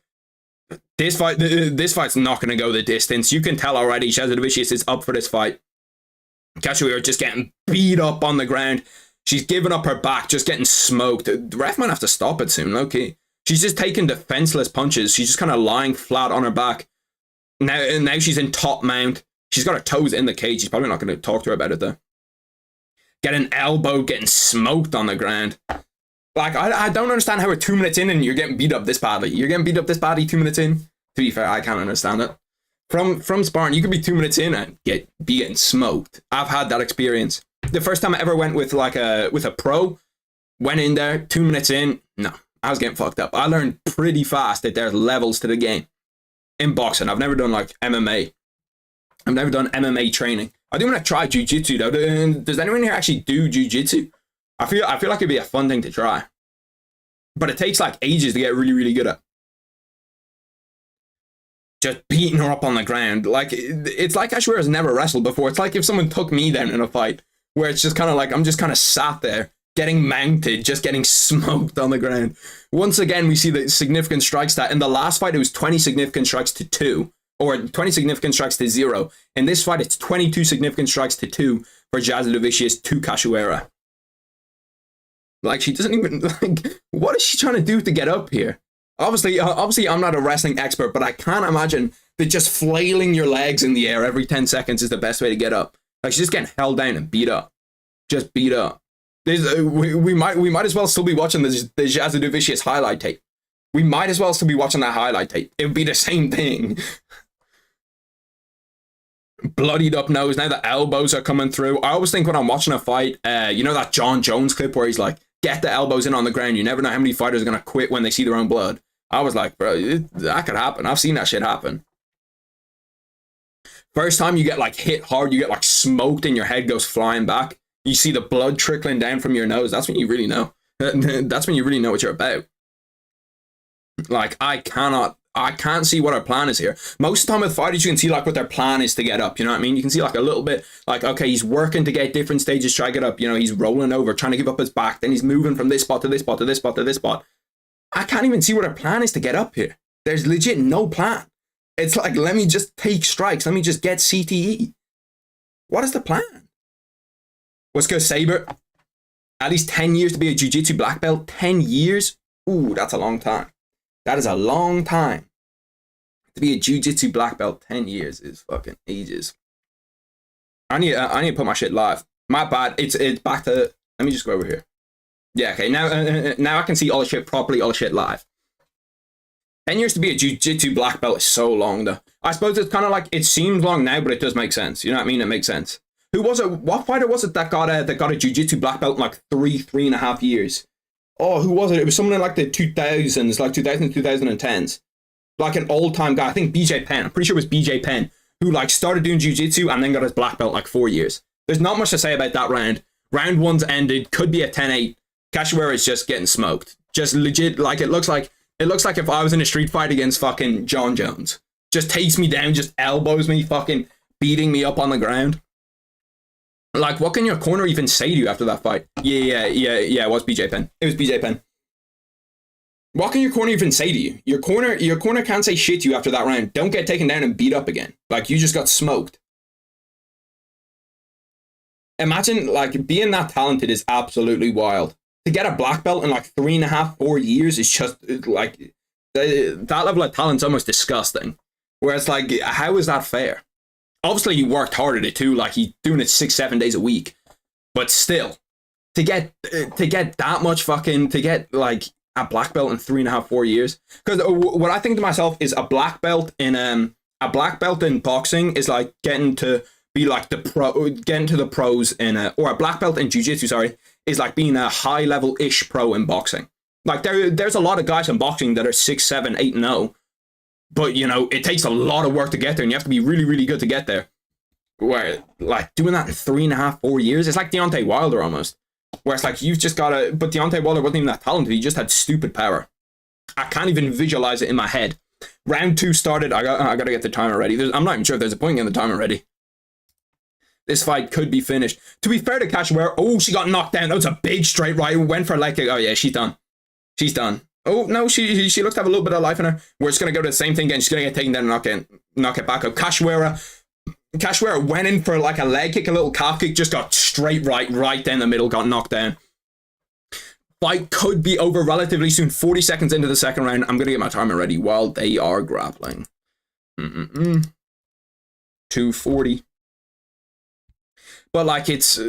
A: This fight's not going to go the distance. You can tell already Jasudavicius is up for this fight. Cachoeira just getting beat up on the ground. She's giving up her back, just getting smoked. The ref might have to stop it soon, okay? She's just taking defenseless punches. She's just kind of lying flat on her back. Now she's in top mount. She's got her toes in the cage. She's probably not going to talk to her about it, though. Getting elbowed, getting smoked on the ground. Like, I don't understand how we're 2 minutes in and you're getting beat up this badly. You're getting beat up this badly 2 minutes in. To be fair, I can't understand it. From sparring, you could be 2 minutes in and be getting smoked. I've had that experience. The first time I ever went with a pro, went in there, 2 minutes in, no, I was getting fucked up. I learned pretty fast that there's levels to the game. In boxing, I've never done like MMA. I've never done MMA training. I do want to try jiu-jitsu though. Does anyone here actually do jiu-jitsu? I feel like it'd be a fun thing to try. But it takes like ages to get really, really good at. Just beating her up on the ground. Like, it's like Cachoeira's never wrestled before. It's like if someone took me down in a fight, where it's just kind of like, I'm just kind of sat there, getting mounted, just getting smoked on the ground. Once again, we see the significant strike stat. In the last fight, it was 20 significant strikes to 2, or 20 significant strikes to 0. In this fight, it's 22 significant strikes to 2 for Jazzy Dovicius to Cachoeira. Like, she doesn't even, like, what is she trying to do to get up here? Obviously, I'm not a wrestling expert, but I can't imagine that just flailing your legs in the air every 10 seconds is the best way to get up. Like, she's just getting held down and beat up. Just beat up. We might as well still be watching the Jazzy Dovicius highlight tape. We might as well still be watching that highlight tape. It would be the same thing. Bloodied up nose. Now the elbows are coming through. I always think when I'm watching a fight, you know that John Jones clip where he's like, get the elbows in on the ground. You never know how many fighters are going to quit when they see their own blood. I was like, bro, that could happen. I've seen that shit happen. First time you get like hit hard, you get like smoked and your head goes flying back. You see the blood trickling down from your nose. That's when you really know. That's when you really know what you're about. Like, I can't see what our plan is here. Most of the time with fighters, you can see like what their plan is to get up. You know what I mean? You can see like a little bit like, okay, he's working to get different stages, try to get up. You know, he's rolling over, trying to give up his back. Then he's moving from this spot to this spot to this spot to this spot. I can't even see what our plan is to get up here. There's legit no plan. It's like, let me just take strikes. Let me just get CTE. What is the plan? Let's go Saber. At least 10 years to be a jiu-jitsu black belt. 10 years? Ooh, that's a long time. That is a long time. To be a jiu-jitsu black belt, 10 years is fucking ages. I need to put my shit live. My bad. It's back to... Let me just go over here. Yeah, okay. Now I can see all the shit properly, all the shit live. 10 years to be a jiu-jitsu black belt is so long, though. I suppose it's kind of like... It seems long now, but it does make sense. You know what I mean? It makes sense. Who was it? What fighter was it that got a jiu-jitsu black belt in like 3.5 years? Oh, who was it? It was someone in like the 2000s, like 2000s, 2010s. Like an old-time guy. I think BJ Penn. I'm pretty sure it was BJ Penn who like started doing jiu-jitsu and then got his black belt like 4 years. There's not much to say about that round. Round one's ended. Could be a 10-8. Cachoeira is just getting smoked. Just legit. Like it looks like if I was in a street fight against fucking John Jones. Just takes me down, just elbows me, fucking beating me up on the ground. Like, what can your corner even say to you after that fight? Yeah, it was BJ Penn. It was BJ Penn. What can your corner even say to you? Your corner can't say shit to you after that round. Don't get taken down and beat up again. Like, you just got smoked. Imagine, like, being that talented is absolutely wild. To get a black belt in, like, 3.5, 4 years is just, like, that level of talent's almost disgusting. Whereas, like, how is that fair? Obviously, he worked hard at it too. Like, he's doing it 6-7 days a week. But still, to get that much fucking, to get like a black belt in 3.5, 4 years. Because what I think to myself is a black belt in boxing is like getting to be like getting to the pros in or a black belt in jiu-jitsu. Sorry, is like being a high level ish pro in boxing. Like there's a lot of guys in boxing that are 6, 7, 8-0. But, you know, it takes a lot of work to get there, and you have to be really, really good to get there. Where, like, doing that in 3.5, 4 years, it's like Deontay Wilder almost. Where it's like, you've just got to... But Deontay Wilder wasn't even that talented, he just had stupid power. I can't even visualize it in my head. Round 2 started, I got to get the timer ready. I'm not even sure if there's a point in the timer ready. This fight could be finished. To be fair to Cachoeira, oh, she got knocked down. That was a big straight right. Went for a leg kick. Oh, yeah, she's done. She's done. Oh, no, she looks to have a little bit of life in her. We're just going to go to the same thing again. She's going to get taken down and knock it back up. Cachoeira went in for like a leg kick, a little calf kick, just got straight right down the middle, got knocked down. Fight could be over relatively soon. 40 seconds into the second round. I'm going to get my timer ready while they are grappling. 240. But like it's...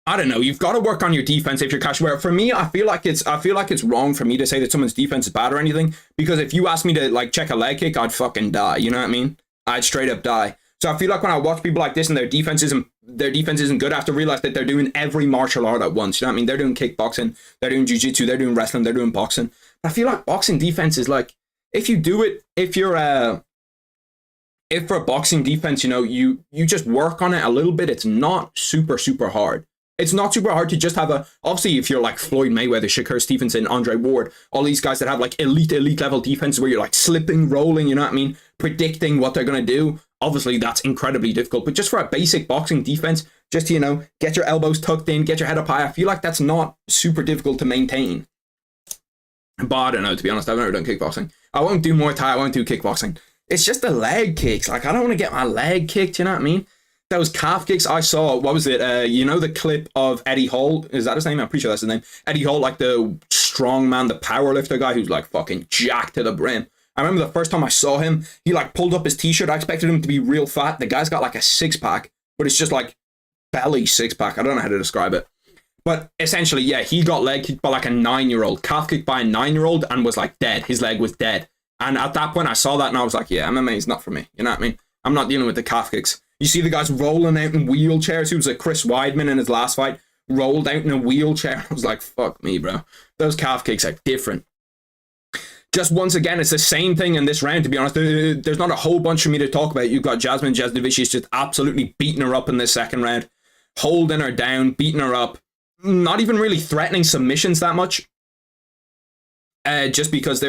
A: I don't know. You've got to work on your defense if you're Cachoeira. For me, I feel like it's wrong for me to say that someone's defense is bad or anything, because if you ask me to like check a leg kick, I'd fucking die. You know what I mean? I'd straight up die. So I feel like when I watch people like this and their defense isn't good, I have to realize that they're doing every martial art at once. You know what I mean? They're doing kickboxing, they're doing jiu-jitsu, they're doing wrestling, they're doing boxing. But I feel like boxing defense is like, if you do it, if for boxing defense, you know, you just work on it a little bit, it's not super, super hard. It's not super hard to just have obviously if you're like Floyd Mayweather, Shakur Stevenson, Andre Ward, all these guys that have like elite level defense where you're like slipping, rolling, you know what I mean? Predicting what they're going to do. Obviously that's incredibly difficult, but just for a basic boxing defense, just, you know, get your elbows tucked in, get your head up high. I feel like that's not super difficult to maintain. But I don't know, to be honest, I've never done kickboxing. I won't do Muay Thai, I won't do kickboxing. It's just the leg kicks. Like, I don't want to get my leg kicked, you know what I mean? Those calf kicks I saw, what was it? You know the clip of Eddie Hall? Is that his name? I'm pretty sure that's his name. Eddie Hall, like the strong man, the powerlifter guy who's like fucking jacked to the brim. I remember the first time I saw him, he like pulled up his t-shirt. I expected him to be real fat. The guy's got like a six-pack, but it's just like belly six-pack. I don't know how to describe it. But essentially, yeah, he got leg kicked by like a 9-year-old, calf kicked by a 9-year-old, and was like dead. His leg was dead. And at that point, I saw that and I was like, yeah, MMA is not for me. You know what I mean? I'm not dealing with the calf kicks. You see the guys rolling out in wheelchairs. Who was like Chris Weidman in his last fight, rolled out in a wheelchair. I was like, fuck me, bro. Those calf kicks are different. Just once again, it's the same thing in this round, to be honest. There's not a whole bunch for me to talk about. You've got Jasmine Jasudavicius just absolutely beating her up in this second round. Holding her down, beating her up. Not even really threatening submissions that much. Just because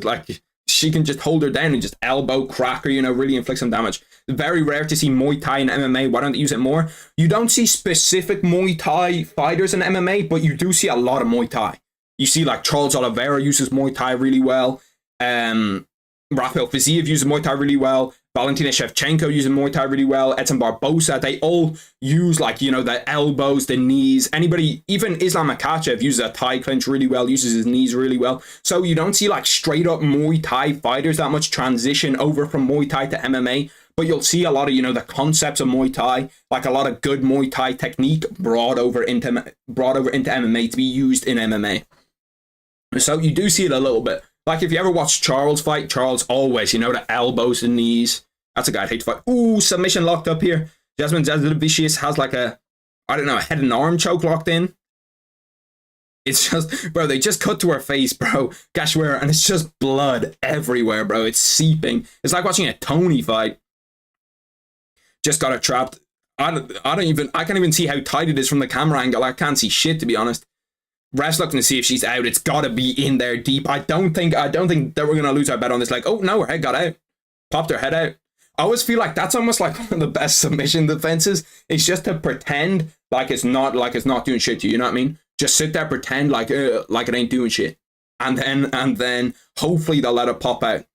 A: like she can just hold her down and just elbow crack her, you know, really inflict some damage. Very rare to see Muay Thai in MMA. Why don't they use it more? You don't see specific Muay Thai fighters in MMA, but you do see a lot of Muay Thai. You see like Charles Oliveira uses Muay Thai really well. Rafael Fiziev uses Muay Thai really well. Valentina Shevchenko uses Muay Thai really well. Edson Barbosa, they all use like, you know, the elbows, the knees. Anybody, even Islam Makhachev uses a Thai clinch really well, uses his knees really well. So you don't see like straight up Muay Thai fighters that much transition over from Muay Thai to MMA. But you'll see a lot of, you know, the concepts of Muay Thai, like a lot of good Muay Thai technique brought over into MMA to be used in MMA. So you do see it a little bit. Like if you ever watch Charles fight, Charles always, you know, the elbows and knees. That's a guy I'd hate to fight. Ooh, submission locked up here. Jasmine Jasudavicius has like a head and arm choke locked in. It's just, bro, they just cut to her face, bro. Cachoeira, and it's just blood everywhere, bro. It's seeping. It's like watching a Tony fight. Just got her trapped. I can't even see how tight it is from the camera angle. I can't see shit, to be honest. Ref's looking to see if she's out. It's got to be in there deep. I don't think that we're going to lose our bet on this. Like, oh, no, her head got out. Popped her head out. I always feel like that's almost like one of the best submission defenses. It's just to pretend like it's not doing shit to you. You know what I mean? Just sit there, pretend like it ain't doing shit. And then hopefully they'll let it pop out.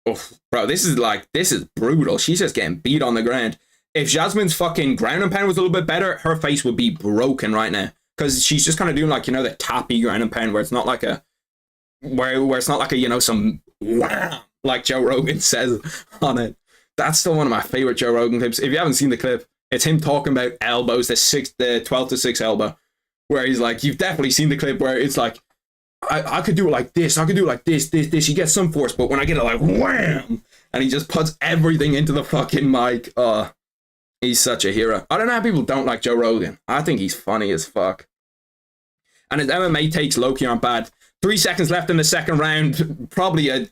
A: Oh, bro, this is brutal. She's just getting beat on the ground. If Jasmine's fucking ground and pound was a little bit better, her face would be broken right now. Because she's just kind of doing like, you know, the tappy ground and pound where it's not like where it's not like a, you know, some wham, like Joe Rogan says on it. That's still one of my favorite Joe Rogan clips. If you haven't seen the clip, it's him talking about elbows, the 12 to 6 elbow, where he's like, you've definitely seen the clip where it's like, I could do it like this, I could do it like this. He gets some force, but when I get it like wham, and he just puts everything into the fucking mic. He's such a hero. I don't know how people don't like Joe Rogan. I think he's funny as fuck. And his MMA takes low-key aren't bad. 3 seconds left in the second round. Probably I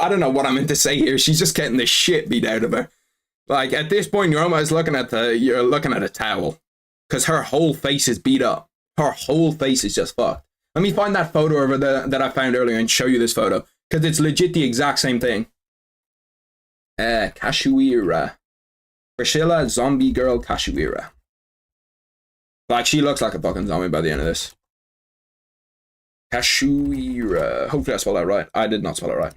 A: don't know what I'm meant to say here. She's just getting the shit beat out of her. Like at this point, you're almost looking at a towel, because her whole face is beat up. Her whole face is just fucked. Let me find that photo of her that I found earlier and show you this photo, because it's legit the exact same thing. Cachoeira. Priscilla Zombie Girl Cachoeira. Like, she looks like a fucking zombie by the end of this. Cachoeira. Hopefully I spelled that right. I did not spell it right.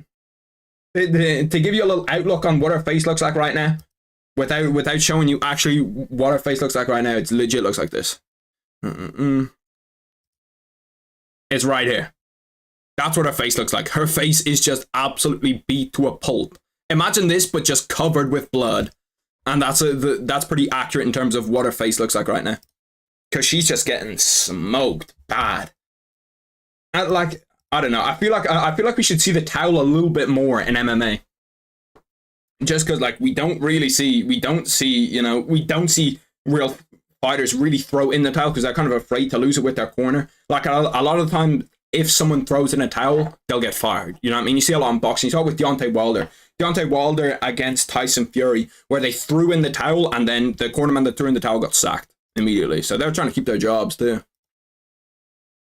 A: To give you a little outlook on what her face looks like right now, without showing you actually what her face looks like right now, it's legit looks like this. It's right here. That's what her face looks like. Her face is just absolutely beat to a pulp. Imagine this, but just covered with blood. And that's pretty accurate in terms of what her face looks like right now. Because she's just getting smoked bad. And like, I don't know. I feel like we should see the towel a little bit more in MMA. Just because, like, we don't see real fighters really throw in the towel because they're kind of afraid to lose it with their corner. Like, a lot of the time, if someone throws in a towel, they'll get fired. You know what I mean? You see a lot in boxing. You saw it with Deontay Wilder. Deontay Wilder against Tyson Fury, where they threw in the towel and then the cornerman that threw in the towel got sacked immediately. So they're trying to keep their jobs too.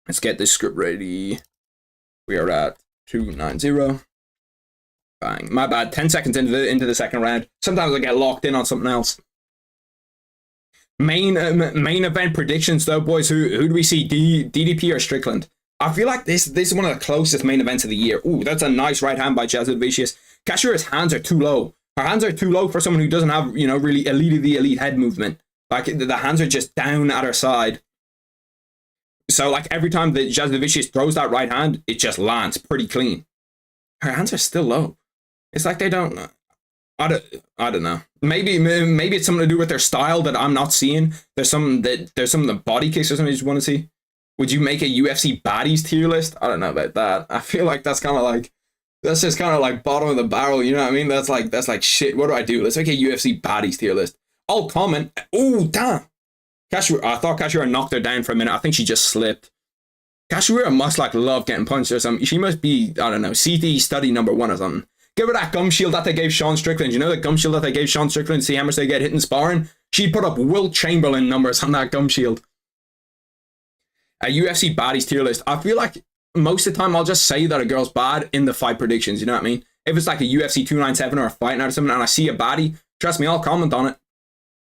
A: Let's get this script ready. We are at 290. Bang. My bad. 10 seconds into the second round. Sometimes I get locked in on something else. Main event predictions though, boys. Who do we see? DDP or Strickland? I feel like this is one of the closest main events of the year. Ooh, that's a nice right hand by Jasmine Vicious. Kashira's hands are too low. Her hands are too low for someone who doesn't have, really elite of the elite head movement. Like, the hands are just down at her side. So, like, every time that Jasmine Vicious throws that right hand, it just lands pretty clean. Her hands are still low. It's like they don't... I don't know. Maybe it's something to do with their style that I'm not seeing. There's some of the body kicks or something you just want to see. Would you make a UFC baddies tier list? I don't know about that. I feel like that's just kind of like bottom of the barrel. You know what I mean? That's like shit. What do I do? Let's make a UFC baddies tier list. I'll comment. Oh damn! Kashira. I thought Kashira knocked her down for a minute. I think she just slipped. Kashira must like love getting punched or something. She must be, I don't know, CT study number 1 or something. Give her that gum shield that they gave Sean Strickland. You know the gum shield that they gave Sean Strickland? See how much they get hit in sparring? She'd put up Wilt Chamberlain numbers on that gum shield. A UFC baddies tier list. I feel like most of the time I'll just say that a girl's bad in the fight predictions. You know what I mean? If it's like a UFC 297 or a fight night or something and I see a baddie, trust me, I'll comment on it.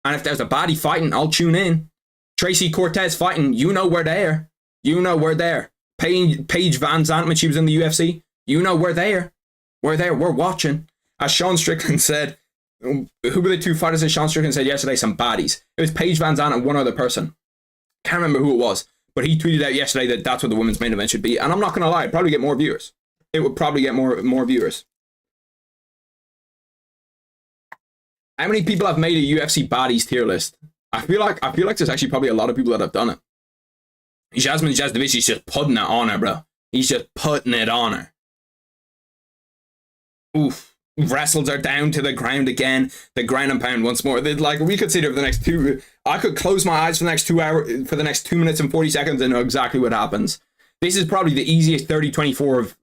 A: And if there's a baddie fighting, I'll tune in. Tracy Cortez fighting, we're there. We're there. Paige Van Zandt when she was in the UFC, we're there. We're there. We're watching. As Sean Strickland said, who were the 2 fighters that Sean Strickland said yesterday? Some baddies. It was Paige Van Zandt and one other person. Can't remember who it was. But he tweeted out yesterday that that's what the women's main event should be. And I'm not going to lie, it'd probably get more viewers. It would probably get more viewers. How many people have made a UFC baddies tier list? I feel like there's actually probably a lot of people that have done it. Jasmine Jasdovic is just putting it on her, bro. He's just putting it on her. Oof. Wrestles are down to the ground again. The ground and pound once more. Like, we could sit there for the next 2... I could close my eyes for the next 2 hours, for the next 2 minutes and 40 seconds and know exactly what happens. This is probably the easiest 30-24 of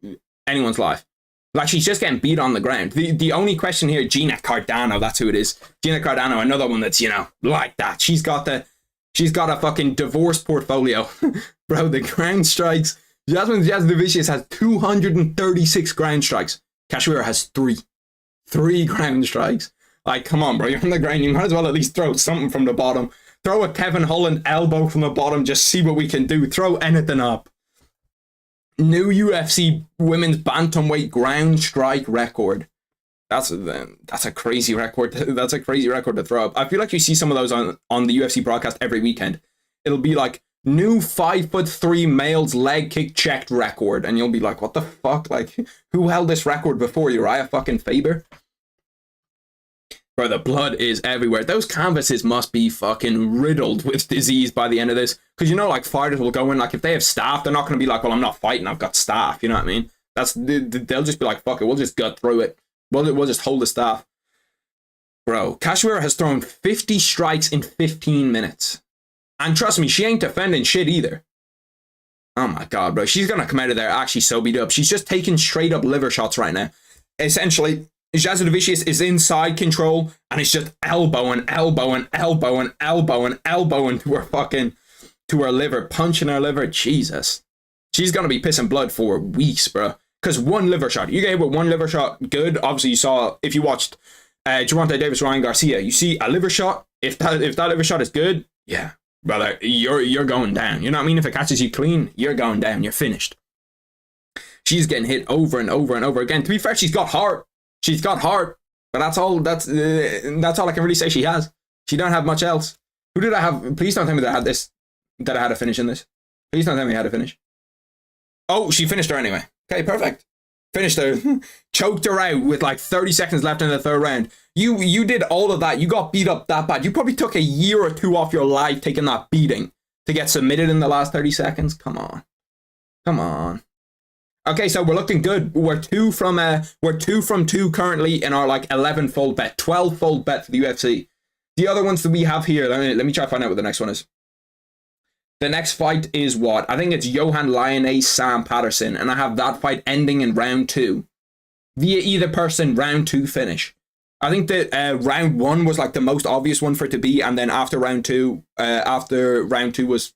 A: anyone's life. Like, she's just getting beat on the ground. The only question here, Gina Cardano, that's who it is. Gina Cardano, another one that's, like that. She's got a fucking divorce portfolio. Bro, the ground strikes. Jasmine Jasdovic has 236 ground strikes. Kashira has 3. 3 ground strikes. Like, come on, bro. You're on the ground. You might as well at least throw something from the bottom. Throw a Kevin Holland elbow from the bottom. Just see what we can do. Throw anything up. New UFC women's bantamweight ground strike record. That's a crazy record. That's a crazy record to throw up. I feel like you see some of those on the UFC broadcast every weekend. It'll be like new 5'3" male's leg kick checked record, and you'll be like, what the fuck? Like, who held this record before? Uriah fucking Faber? Bro, the blood is everywhere. Those canvases must be fucking riddled with disease by the end of this. Because like fighters will go in, like if they have staff, they're not going to be like, well, I'm not fighting, I've got staff. You know what I mean? They'll just be like, fuck it, we'll just gut through it. We'll just hold the staff. Bro, Kashmir has thrown 50 strikes in 15 minutes. And trust me, she ain't defending shit either. Oh my god, bro. She's going to come out of there actually so beat up. She's just taking straight up liver shots right now. Essentially, Jasudavicius is inside control and it's just elbowing to her liver, punching her liver. Jesus. She's going to be pissing blood for weeks, bro. Because one liver shot, you get hit with one liver shot, good. Obviously, you saw, if you watched Gervonta Davis, Ryan Garcia, you see a liver shot. If that liver shot is good, yeah, brother, you're going down. You know what I mean? If it catches you clean, you're going down. You're finished. She's getting hit over and over and over again. To be fair, she's got heart. She's got heart, but that's all. That's all I can really say she has. She don't have much else. Who did I have? Please don't tell me that I had this. That I had a finish in this. Please don't tell me I had a finish. Oh, she finished her anyway. Okay, perfect. Finished her. Choked her out with like 30 seconds left in the third round. You did all of that. You got beat up that bad. You probably took a year or two off your life taking that beating to get submitted in the last 30 seconds. Come on. Come on. Okay, so we're looking good. We're two from two currently in our like 11-fold bet, 12-fold bet for the UFC. The other ones that we have here, let me try to find out what the next one is. The next fight is what? I think it's Johan Lyonnais, Sam Patterson, and I have that fight ending in round 2 via either person round 2 finish. I think that round 1 was like the most obvious one for it to be, and then after round 2 was,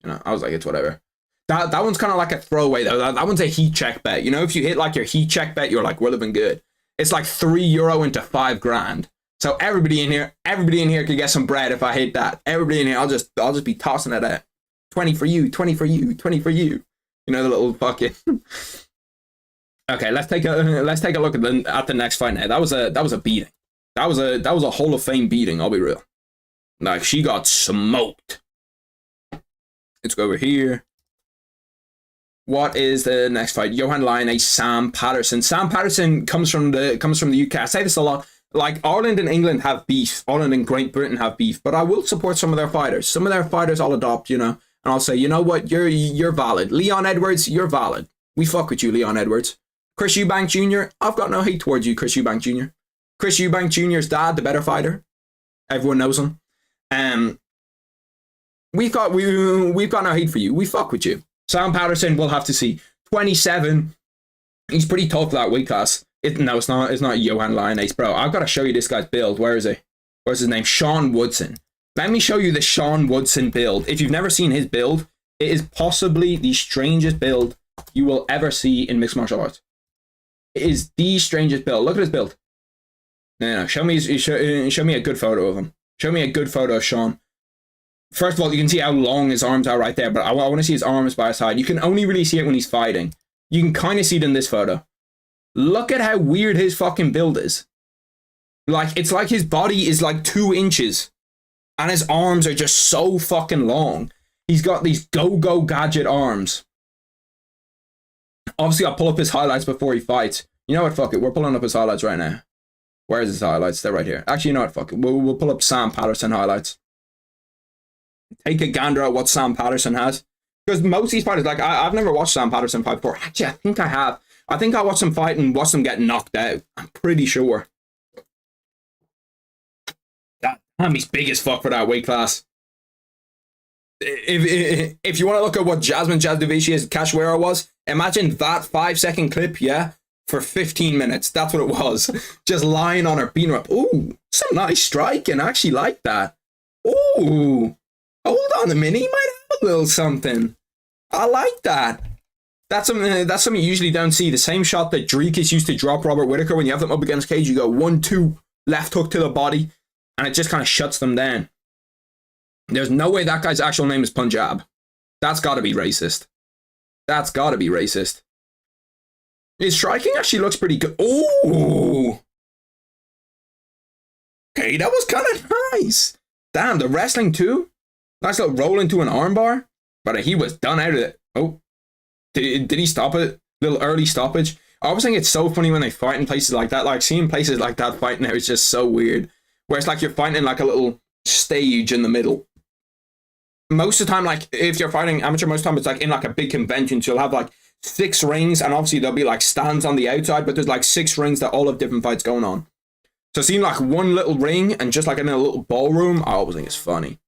A: I was like, it's whatever. That one's kind of like a throwaway though. That one's a heat check bet. If you hit like your heat check bet, you're like, we're living good. It's like €3 into $5,000. So everybody in here could get some bread if I hit that. Everybody in here, I'll just be tossing it out. 20 for you, 20 for you, 20 for you. The little fucking. Okay, let's take a look at the next fight now. That was a beating. That was a Hall of Fame beating, I'll be real. Like, she got smoked. Let's go over here. What is the next fight? Johan Lyonnais, Sam Patterson. Sam Patterson comes from the UK. I say this a lot. Like, Ireland and England have beef. Ireland and Great Britain have beef. But I will support some of their fighters. Some of their fighters I'll adopt, and I'll say, you know what? You're valid. Leon Edwards, you're valid. We fuck with you, Leon Edwards. Chris Eubank Jr., I've got no hate towards you, Chris Eubank Jr. Chris Eubank Jr.'s dad, the better fighter. Everyone knows him. We've got no hate for you. We fuck with you. Sam Patterson, we'll have to see. 27. He's pretty tough for that weight class. It's not Johan Lyonnais, bro. I've got to show you this guy's build. Where is he? Where's his name? Sean Woodson. Let me show you the Sean Woodson build. If you've never seen his build, it is possibly the strangest build you will ever see in mixed martial arts. It is the strangest build. Look at his build. No. Show me a good photo of him. Show me a good photo of Sean. First of all, you can see how long his arms are right there, but I want to see his arms by his side. You can only really see it when he's fighting. You can kind of see it in this photo. Look at how weird his fucking build is. Like, it's like his body is like 2 inches. And his arms are just so fucking long. He's got these go-go gadget arms. Obviously, I'll pull up his highlights before he fights. You know what? Fuck it. We're pulling up his highlights right now. Where's his highlights? They're right here. Actually, you know what? Fuck it. We'll pull up Sam Patterson highlights. Take a gander at what Sam Patterson has. Because most of these fighters, like, I've never watched Sam Patterson fight before. Actually, I think I have. I think I watched him fight and watched him get knocked out. I'm pretty sure. Damn, he's big as fuck for that weight class. If you want to look at what Jasmine Jasdovicius Cachoeira was, imagine that 5-second clip, yeah, for 15 minutes. That's what it was. Just lying on her, beating her up. Ooh, some nice striking. I actually like that. Ooh, hold on a minute. He might have a little something. I like that. That's something you usually don't see. The same shot that Dricus used to drop Robert Whittaker. When you have them up against cage, you go 1-2, left hook to the body, and it just kind of shuts them down. There's no way that guy's actual name is Punjab. That's got to be racist. That's got to be racist. His striking actually looks pretty good. Ooh. Okay, that was kind of nice. Damn, the wrestling too. Nice little roll into an armbar. But he was done out of it. Oh. Did he stop it? Little early stoppage. I always think it's so funny when they fight in places like that. Like, seeing places like that fight now is just so weird. Where it's like you're fighting in like a little stage in the middle. Most of the time, like, if you're fighting amateur, most of the time it's like in like a big convention. So you'll have like 6 rings, and obviously there'll be like stands on the outside, but there's like 6 rings that all have different fights going on. So seeing like one little ring and just like in a little ballroom, I always think it's funny.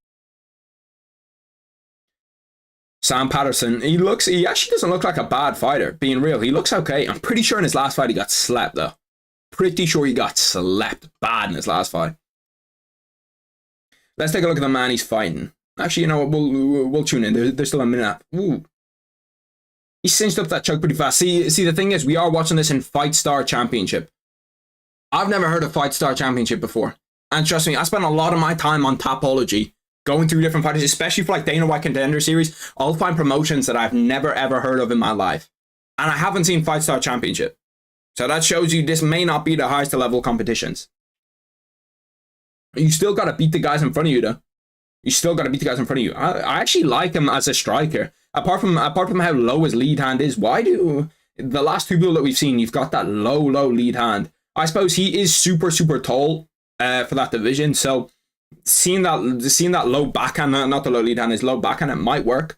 A: Sam Patterson, he actually doesn't look like a bad fighter, being real. He looks okay. I'm pretty sure in his last fight he got slapped though. Pretty sure he got slapped bad in his last fight. Let's take a look at the man he's fighting. Actually, you know what? We'll tune in. There's still a minute. Ooh. He cinched up that choke pretty fast. See, the thing is, we are watching this in Fight Star Championship. I've never heard of Fight Star Championship before. And trust me, I spent a lot of my time on Tapology, going through different fighters, especially for like Dana White Contender Series. I'll find promotions that I've never ever heard of in my life. And I haven't seen Fight Star Championship. So that shows you this may not be the highest level competitions. You still got to beat the guys in front of you, though. You still got to beat the guys in front of you. I actually like him as a striker. Apart from how low his lead hand is, why do the last two people that we've seen, you've got that low lead hand. I suppose he is super tall for that division. So seeing that low backhand, not the low lead hand, is low backhand, it might work.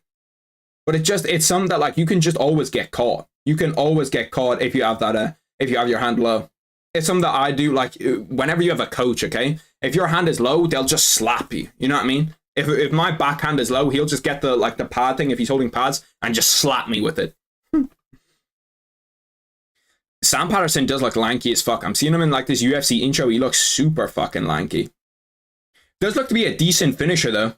A: But it's something that like you can just always get caught. You can always get caught if you have that if you have your hand low. It's something that I do, like whenever you have a coach, okay? If your hand is low, they'll just slap you. You know what I mean? If my backhand is low, he'll just get the pad thing if he's holding pads and just slap me with it. Sam Patterson does look lanky as fuck. I'm seeing him in like this UFC intro. He looks super fucking lanky. Does look to be a decent finisher though.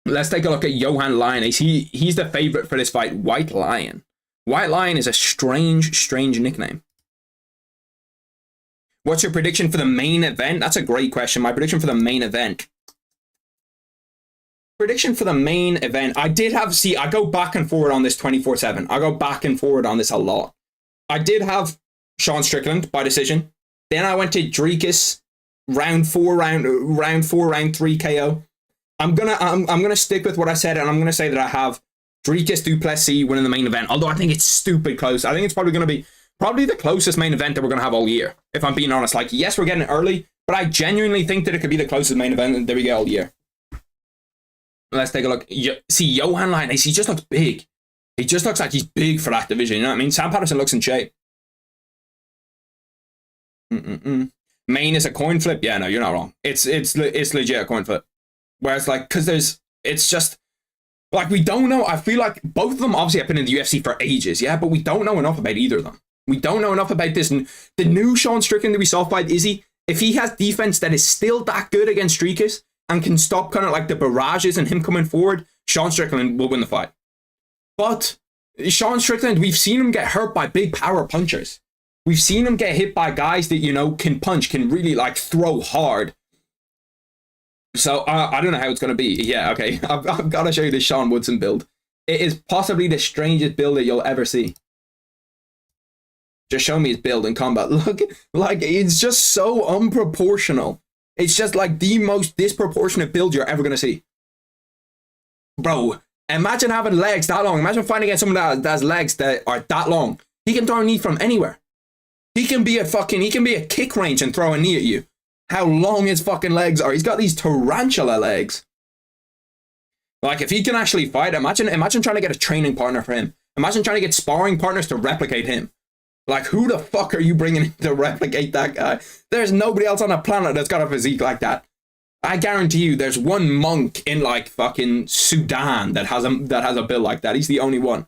A: Let's take a look at Johan Lion. He's the favorite for this fight. White Lion. White Lion is a strange nickname. What's your prediction for the main event? That's a great question. My prediction for the main event. Prediction for the main event. I did have, I go back and forward on this 24/7. I go back and forward on this a lot. I did have Sean Strickland by decision. Then I went to Dricus round 3 KO. I'm gonna stick with what I said, and I'm gonna say that I have Dricus Du Plessis winning the main event. Although I think it's stupid close. I think it's probably gonna be the closest main event that we're gonna have all year. If I'm being honest, like yes, we're getting it early, but I genuinely think that it could be the closest main event that we get all year. Let's take a look. See, Johan Lion, he just looks big. He just looks like he's big for that division. You know what I mean? Sam Patterson looks in shape. Main is a coin flip. Yeah, no, you're not wrong. It's legit a coin flip. Whereas like, because it's just like we don't know. I feel like both of them obviously have been in the UFC for ages, yeah, but we don't know enough about either of them. We don't know enough about this. And the new Sean Strickland that we saw fight Izzy, if he has defense that is still that good against Dricus and can stop kind of like the barrages and him coming forward, Sean Strickland will win the fight. But Sean Strickland, we've seen him get hurt by big power punchers. We've seen him get hit by guys that, you know, can punch, can really like throw hard. So I don't know how it's going to be. Yeah, okay. I've got to show you this Sean Woodson build. It is possibly the strangest build that you'll ever see. Just show me his build in combat. Look, like, it's just so unproportional. It's just like the most disproportionate build you're ever going to see. Bro, imagine having legs that long. Imagine fighting against someone that has legs that are that long. He can throw a knee from anywhere. He can be a kick range and throw a knee at you. How long his fucking legs are. He's got these tarantula legs. Like, if he can actually fight, imagine trying to get a training partner for him. Imagine trying to get sparring partners to replicate him. Like, who the fuck are you bringing in to replicate that guy? There's nobody else on the planet that's got a physique like that. I guarantee you there's one monk in, like, fucking Sudan that has a build like that. He's the only one.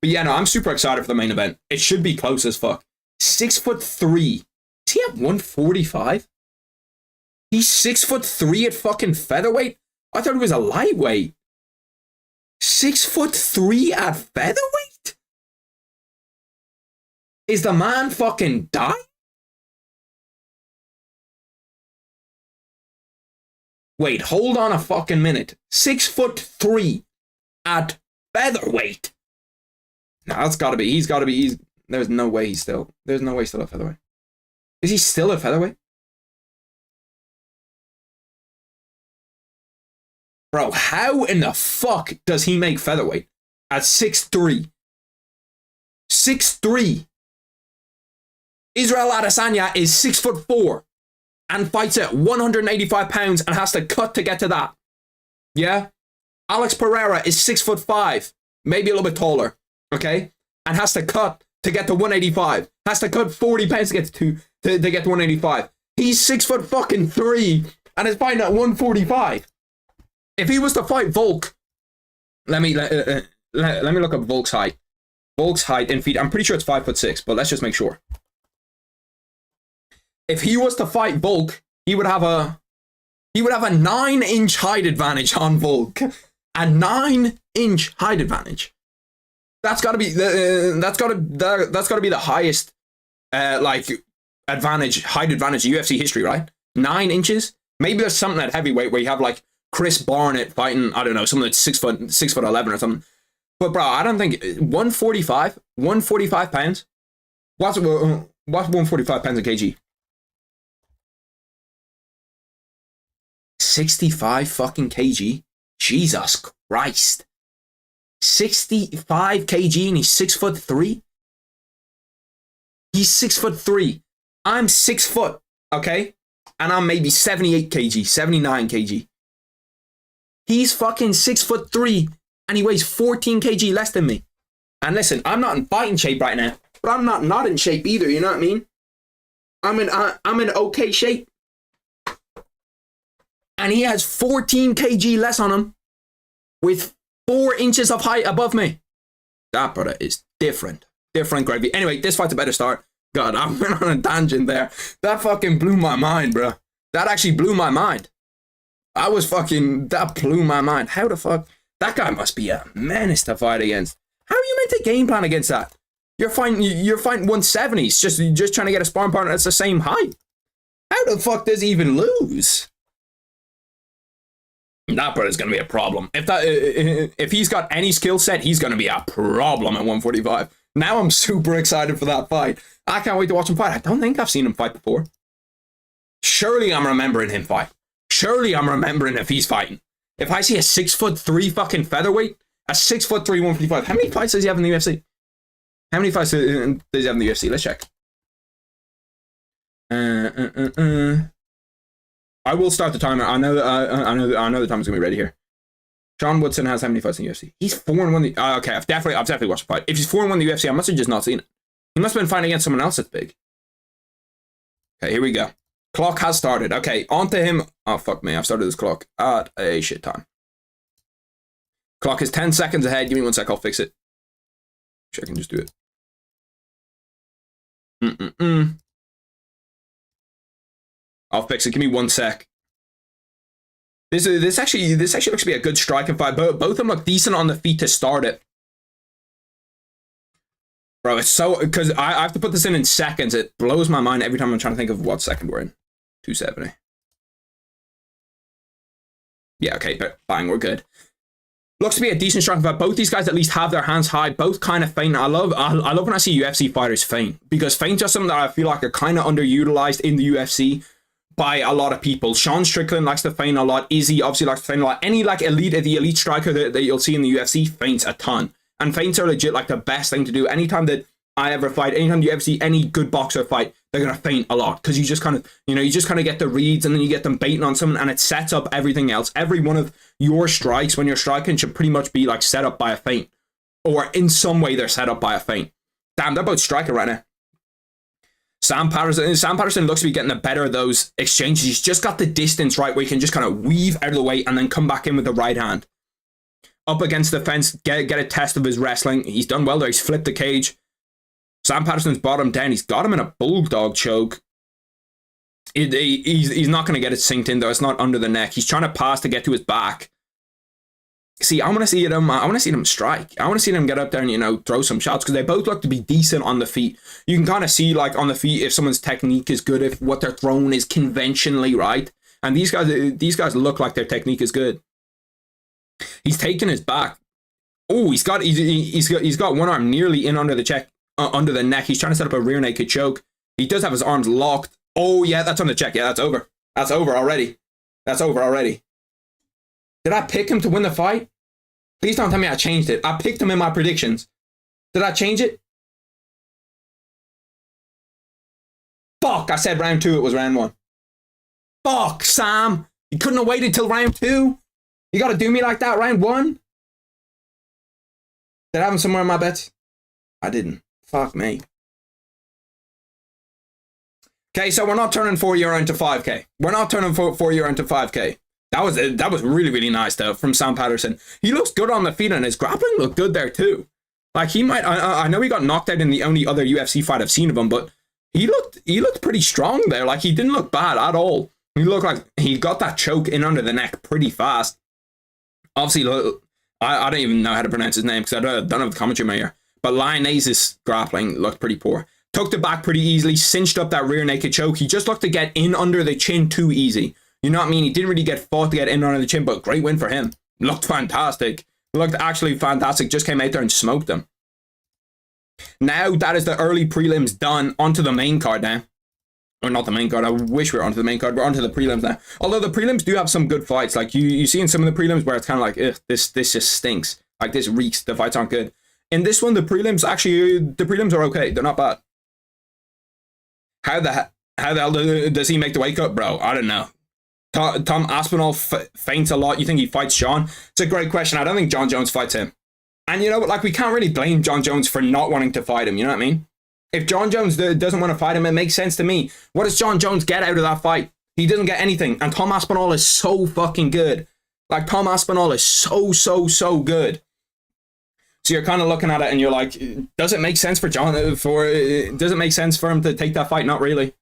A: But yeah, no, I'm super excited for the main event. It should be close as fuck. 6'3". Is he at 145? He's 6'3" at fucking featherweight? I thought he was a lightweight. 6'3" at featherweight? Is the man fucking dying? Wait, hold on a fucking minute. 6'3" at featherweight. No, that's gotta be. There's no way he's still at featherweight. Is he still at featherweight? Bro, how in the fuck does he make featherweight at 6'3"? 6'3". Israel Adesanya is 6'4" and fights at 185 pounds and has to cut to get to that. Yeah? Alex Pereira is 6'5", maybe a little bit taller, okay? And has to cut to get to 185. Has to cut 40 pounds to get to 185. He's 6'3" and is fighting at 145. If he was to fight Volk, let me look up Volk's height. Volk's height in feet. I'm pretty sure it's 5'6", but let's just make sure. If he was to fight Volk, he would have a 9-inch height advantage on Volk. A 9-inch height advantage. That's got to be the highest height advantage in UFC history, right? 9 inches. Maybe there's something at heavyweight where you have like Chris Barnett fighting, I don't know, someone that's 6'11" or something. But bro, I don't think 145 pounds. What's 145 pounds a kg? 65 fucking kg. Jesus Christ. 65 kg and he's 6'3"? He's 6'3". I'm 6 foot, okay? And I'm maybe 78 kg, 79 kg. He's fucking 6'3" and he weighs 14 kg less than me. And listen, I'm not in fighting shape right now, but I'm not in shape either, you know what I mean? I'm in okay shape. And he has 14 kg less on him with 4 inches of height above me. That brother is different. Different gravy. Anyway, this fight's a better start. God, I went on a tangent there. That fucking blew my mind, bro. That actually blew my mind. That blew my mind. How the fuck? That guy must be a menace to fight against. How are you meant to game plan against that? You're fighting 170s, just trying to get a sparring partner that's the same height. How the fuck does he even lose? That brother's gonna be a problem. If he's got any skill set, he's gonna be a problem at 145. Now I'm super excited for that fight. I can't wait to watch him fight. I don't think I've seen him fight before. Surely I'm remembering him fight. Surely I'm remembering if he's fighting. If I see a 6'3" fucking featherweight, a 6'3" 155. How many fights does he have in the UFC? How many fights does he have in the UFC? Let's check. I will start the timer. I know the timer's gonna be ready here. Sean Woodson has how many fights in the UFC? He's 4-1. Okay, I've definitely watched the fight. If he's 4-1 in the UFC, I must have just not seen it. He must have been fighting against someone else that's big. Okay, here we go. Clock has started. Okay, on to him. Oh, fuck me. I've started this clock at a shit time. Clock is 10 seconds ahead. Give me 1 sec. I'll fix it. Sure, I can just do it. I'll fix it. Give me 1 sec. This actually looks to be a good striking fight. Both of them look decent on the feet to start it. Bro, it's so... Because I have to put this in seconds. It blows my mind every time I'm trying to think of what second we're in. 270. Yeah, okay. Bang, we're good. Looks to be a decent striking fight. Both these guys at least have their hands high. Both kind of feint. I love when I see UFC fighters feint. Because feint is something that I feel like are kind of underutilized in the UFC by a lot of people. Sean Strickland likes to feint a lot. Izzy obviously likes to feint a lot. Any like elite striker that you'll see in the UFC feints a ton. And feints are legit like the best thing to do. Anytime that I ever fight, anytime you ever see any good boxer fight, they're gonna feint a lot. Because you just kind of get the reads and then you get them baiting on someone and it sets up everything else. Every one of your strikes when you're striking should pretty much be like set up by a feint. Or in some way they're set up by a feint. Damn, they're both striking right now. Sam Patterson looks to be getting the better of those exchanges. He's just got the distance right where he can just kind of weave out of the way and then come back in with the right hand. Up against the fence, get a test of his wrestling. He's done well there. He's flipped the cage. Sam Patterson's brought him down. He's got him in a bulldog choke. He's not going to get it synced in though. It's not under the neck. He's trying to pass to get to his back. See, I want to see them strike. I want to see them get up there and, throw some shots because they both look to be decent on the feet. You can kind of see, like, on the feet if someone's technique is good, if what they're throwing is conventionally right. And these guys look like their technique is good. He's taking his back. Oh, he's got one arm nearly in under the check, under the neck. He's trying to set up a rear naked choke. He does have his arms locked. Oh, yeah, that's on the check. Yeah, that's over. That's over already. Did I pick him to win the fight? Please don't tell me I changed it. I picked him in my predictions. Did I change it? Fuck, I said round 2, it was round 1. Fuck, Sam. You couldn't have waited till round 2? You gotta do me like that, round 1? Did I have him somewhere in my bets? I didn't. Fuck me. Okay, so we're not turning €4 into 5k. We're not turning €4 into 5k. That was really, really nice though from Sam Patterson. He looks good on the feet and his grappling looked good there too. Like he might, I know he got knocked out in the only other UFC fight I've seen of him, but he looked pretty strong there. Like he didn't look bad at all. He looked like he got that choke in under the neck pretty fast. Obviously, I don't even know how to pronounce his name because I don't have the commentary in my ear. But Liones's grappling looked pretty poor. Took the back pretty easily, cinched up that rear naked choke. He just looked to get in under the chin too easy. You know what I mean? He didn't really get fought to get in under the chin, but great win for him. Looked fantastic. Looked actually fantastic. Just came out there and smoked them. Now that is the early prelims done. Onto the main card now. Or not the main card. I wish we were onto the main card. We're onto the prelims now. Although the prelims do have some good fights. Like you see in some of the prelims where it's kind of like, ugh, this just stinks. Like, this reeks. The fights aren't good. In this one, the prelims are okay. They're not bad. How the hell does he make the weight cut, bro? I don't know. Tom Aspinall faints a lot. You think he fights John? It's a great question. I don't think John Jones fights him. And you know what? Like, we can't really blame John Jones for not wanting to fight him. You know what I mean? If John Jones doesn't want to fight him, it makes sense to me. What does John Jones get out of that fight? He doesn't get anything. And Tom Aspinall is so fucking good. Like, Tom Aspinall is so good. So you're kind of looking at it and you're like, does it make sense for does it make sense for him to take that fight? Not really.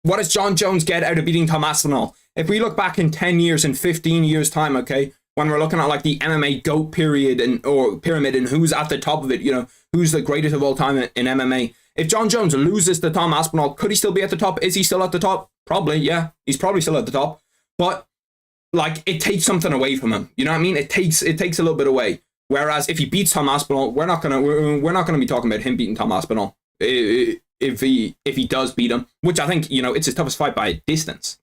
A: What does John Jones get out of beating Tom Aspinall? If we look back in 10 years and 15 years time, okay, when we're looking at like the MMA GOAT period or pyramid and who's at the top of it, you know, who's the greatest of all time in MMA. If John Jones loses to Tom Aspinall, could he still be at the top? Is he still at the top? Probably, yeah. He's probably still at the top. But like, it takes something away from him. You know what I mean? It takes a little bit away. Whereas if he beats Tom Aspinall, we're not gonna be talking about him beating Tom Aspinall. If he does beat him, which I think, you know, it's his toughest fight by a distance.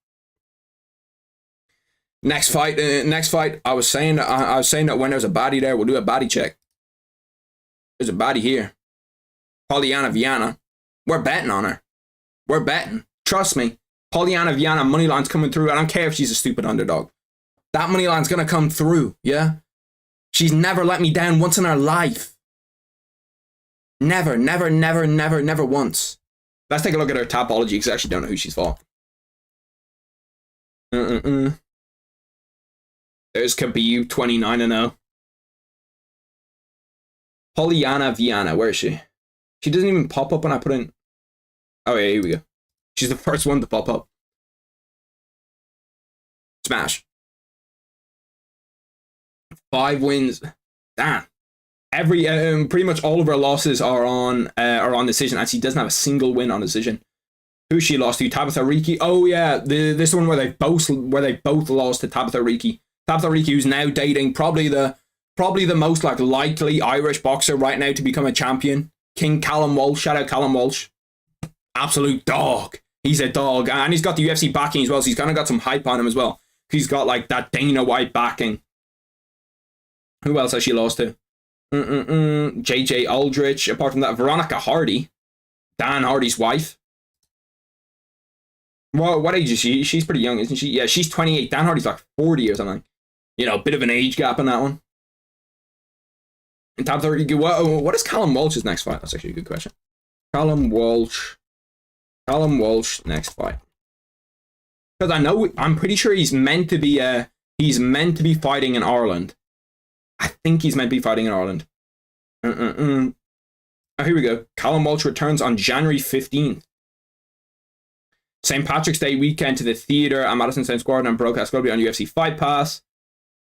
A: Next fight. I was saying that when there's a baddie there, we'll do a baddie check. There's a baddie here. Polyana Viana. We're betting on her. We're betting. Trust me. Polyana Viana money line's coming through. I don't care if she's a stupid underdog. That money line's gonna come through. Yeah. She's never let me down once in her life. Never once. Let's take a look at her topology because I actually don't know who she's fought. There's Khabib 29-0. Polyana Viana, where is she? She doesn't even pop up when I put in. Oh yeah, here we go. She's the first one to pop up. Smash. 5 wins. Damn. Every pretty much all of her losses are on decision, and she doesn't have a single win on decision. Who she lost to? Tabitha Ricci. Oh yeah, this one where they both lost to Tabitha Ricci. Tabitha Ricci, who's now dating probably the most like likely Irish boxer right now to become a champion. King Callum Walsh. Shout out Callum Walsh. Absolute dog. He's a dog, and he's got the UFC backing as well. So he's kind of got some hype on him as well. He's got like that Dana White backing. Who else has she lost to? JJ Aldrich. Apart from that, Veronica Hardy. Dan Hardy's wife. Well, what age is she? She's pretty young, isn't she? Yeah, she's 28. Dan Hardy's like 40 or something. You know, a bit of an age gap on that one. And Tabitha Ricci, what is Callum Walsh's next fight? That's actually a good question. Callum Walsh next fight. Because I'm pretty sure he's meant to be fighting in Ireland. I think he's meant to be fighting in Ireland. Oh, here we go. Callum Walsh returns on January 15th. St. Patrick's Day weekend to the theatre at Madison Square Garden and broadcast globally on UFC Fight Pass.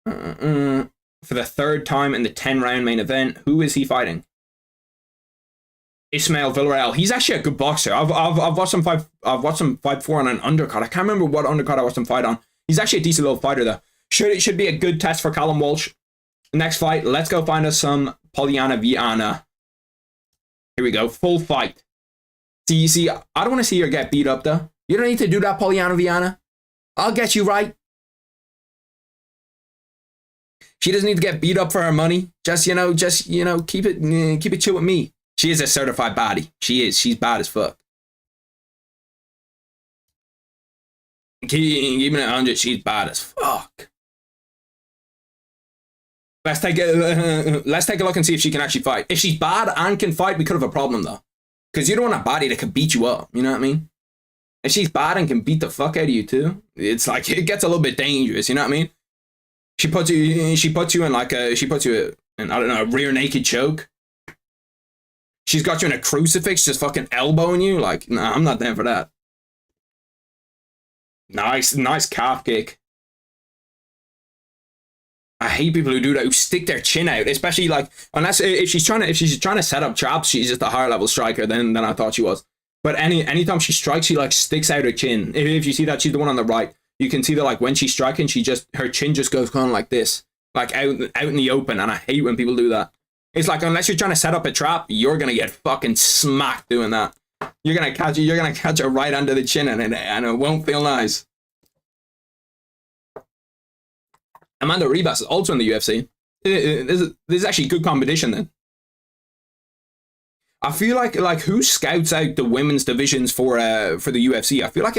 A: For the 3rd time in the 10-round main event. Who is he fighting? Ismael Villarreal. He's actually a good boxer. I've watched him fight. I've watched him fight before on an undercard. I can't remember what undercard I watched him fight on. He's actually a decent little fighter though. It should be a good test for Callum Walsh. Next fight, let's go find us some Polyana Viana. Here we go, full fight. See, I don't want to see her get beat up though. You don't need to do that, Polyana Viana. I'll get you right. She doesn't need to get beat up for her money. Just keep it chill with me. She is a certified baddie. She is. She's bad as fuck. Keeping it 100, she's bad as fuck. Let's take a look and see if she can actually fight. If she's bad and can fight, we could have a problem though. Because you don't want a baddie that can beat you up. You know what I mean? If she's bad and can beat the fuck out of you too, it's like it gets a little bit dangerous. You know what I mean? She puts you in I don't know, a rear naked choke. She's got you in a crucifix, just fucking elbowing you. Like, nah, I'm not down for that. Nice calf kick. I hate people who do that, who stick their chin out, especially like unless if she's trying to set up traps, she's just a higher level striker than I thought she was. But anytime she strikes, she like sticks out her chin. If you see that, she's the one on the right. You can see that like when she's striking, her chin just goes kind of like this, like out in the open, and I hate when people do that. It's like unless you're trying to set up a trap, you're gonna get fucking smacked doing that. You're gonna catch her right under the chin, and it won't feel nice. Amanda Ribas is also in the UFC. This is actually good competition then. I feel like who scouts out the women's divisions for the UFC? I feel like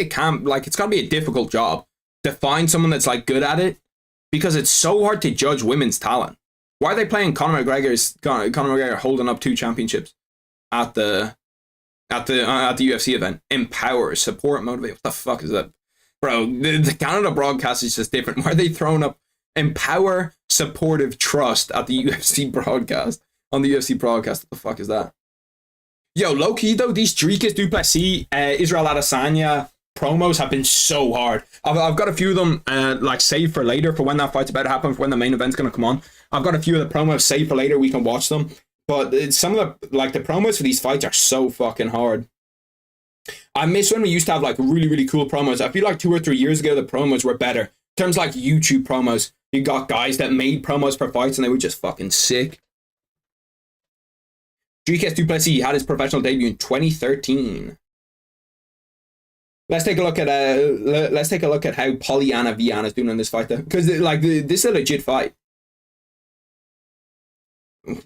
A: it's gotta be a difficult job to find someone that's like good at it, because it's so hard to judge women's talent. Why are they playing Conor McGregor holding up 2 championships at the UFC event? Empower, support, motivate. What the fuck is that, bro? The Canada broadcast is just different. Why are they throwing up empower, supportive, trust at the UFC broadcast on the UFC broadcast? What the fuck is that? Yo, low key though, these Dricus Du Plessis, Israel Adesanya promos have been so hard. I've got a few of them like saved for later, for when that fight's about to happen, for when the main event's gonna come on. I've got a few of the promos saved for later. We can watch them. But some of the promos for these fights are so fucking hard. I miss when we used to have like really, really cool promos. I feel like 2 or 3 years ago the promos were better. In terms of like YouTube promos, you got guys that made promos for fights and they were just fucking sick. Dricus Du Plessis had his professional debut in 2013. Let's take a look at how Polyana Viana is doing in this fight, though, because like this is a legit fight.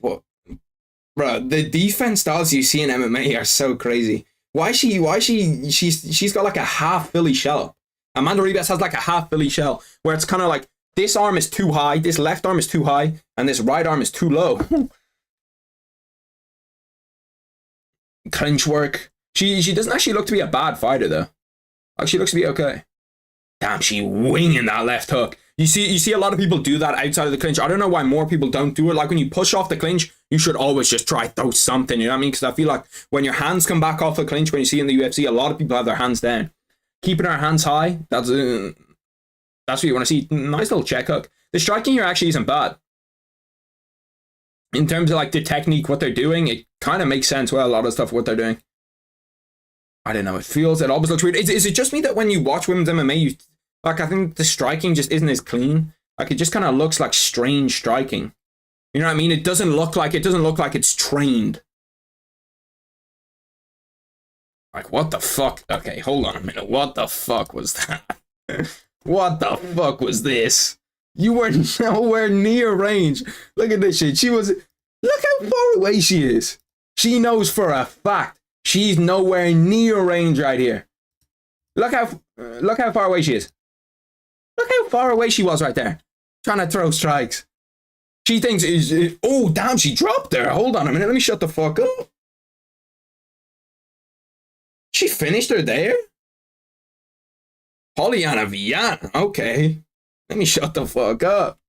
A: What, bro? The defense styles you see in MMA are so crazy. She's got like a half Philly shell. Amanda Ribas has like a half Philly shell, where it's kind of like this arm is too high, this left arm is too high, and this right arm is too low. Clinch work. She doesn't actually look to be a bad fighter though. Like, she looks to be okay. Damn, she winging that left hook. You see a lot of people do that outside of the clinch. I don't know why more people don't do it. Like, when you push off the clinch, you should always just try throw something, you know what I mean? Because I feel like when your hands come back off the clinch, when you see in the UFC, a lot of people have their hands down. Keeping our hands high, that's what you want to see. Nice little check hook. The striking here actually isn't bad. In terms of like the technique, what they're doing, it kind of makes sense. Well, a lot of stuff, what they're doing. I don't know. It always looks weird. Is it just me that when you watch women's MMA, I think the striking just isn't as clean? Like, it just kind of looks like strange striking. You know what I mean? It doesn't look like it's trained. Like, what the fuck? Okay, hold on a minute. What the fuck was that? What the fuck was this? You were nowhere near range. Look at this shit. Look how far away she is. She knows for a fact she's nowhere near range right here. Look how far away she is. Look how far away she was right there, trying to throw strikes. She thinks oh damn, she dropped there. Hold on a minute. Let me shut the fuck up. She finished her there? Polyana Viana. Okay. Let me shut the fuck up.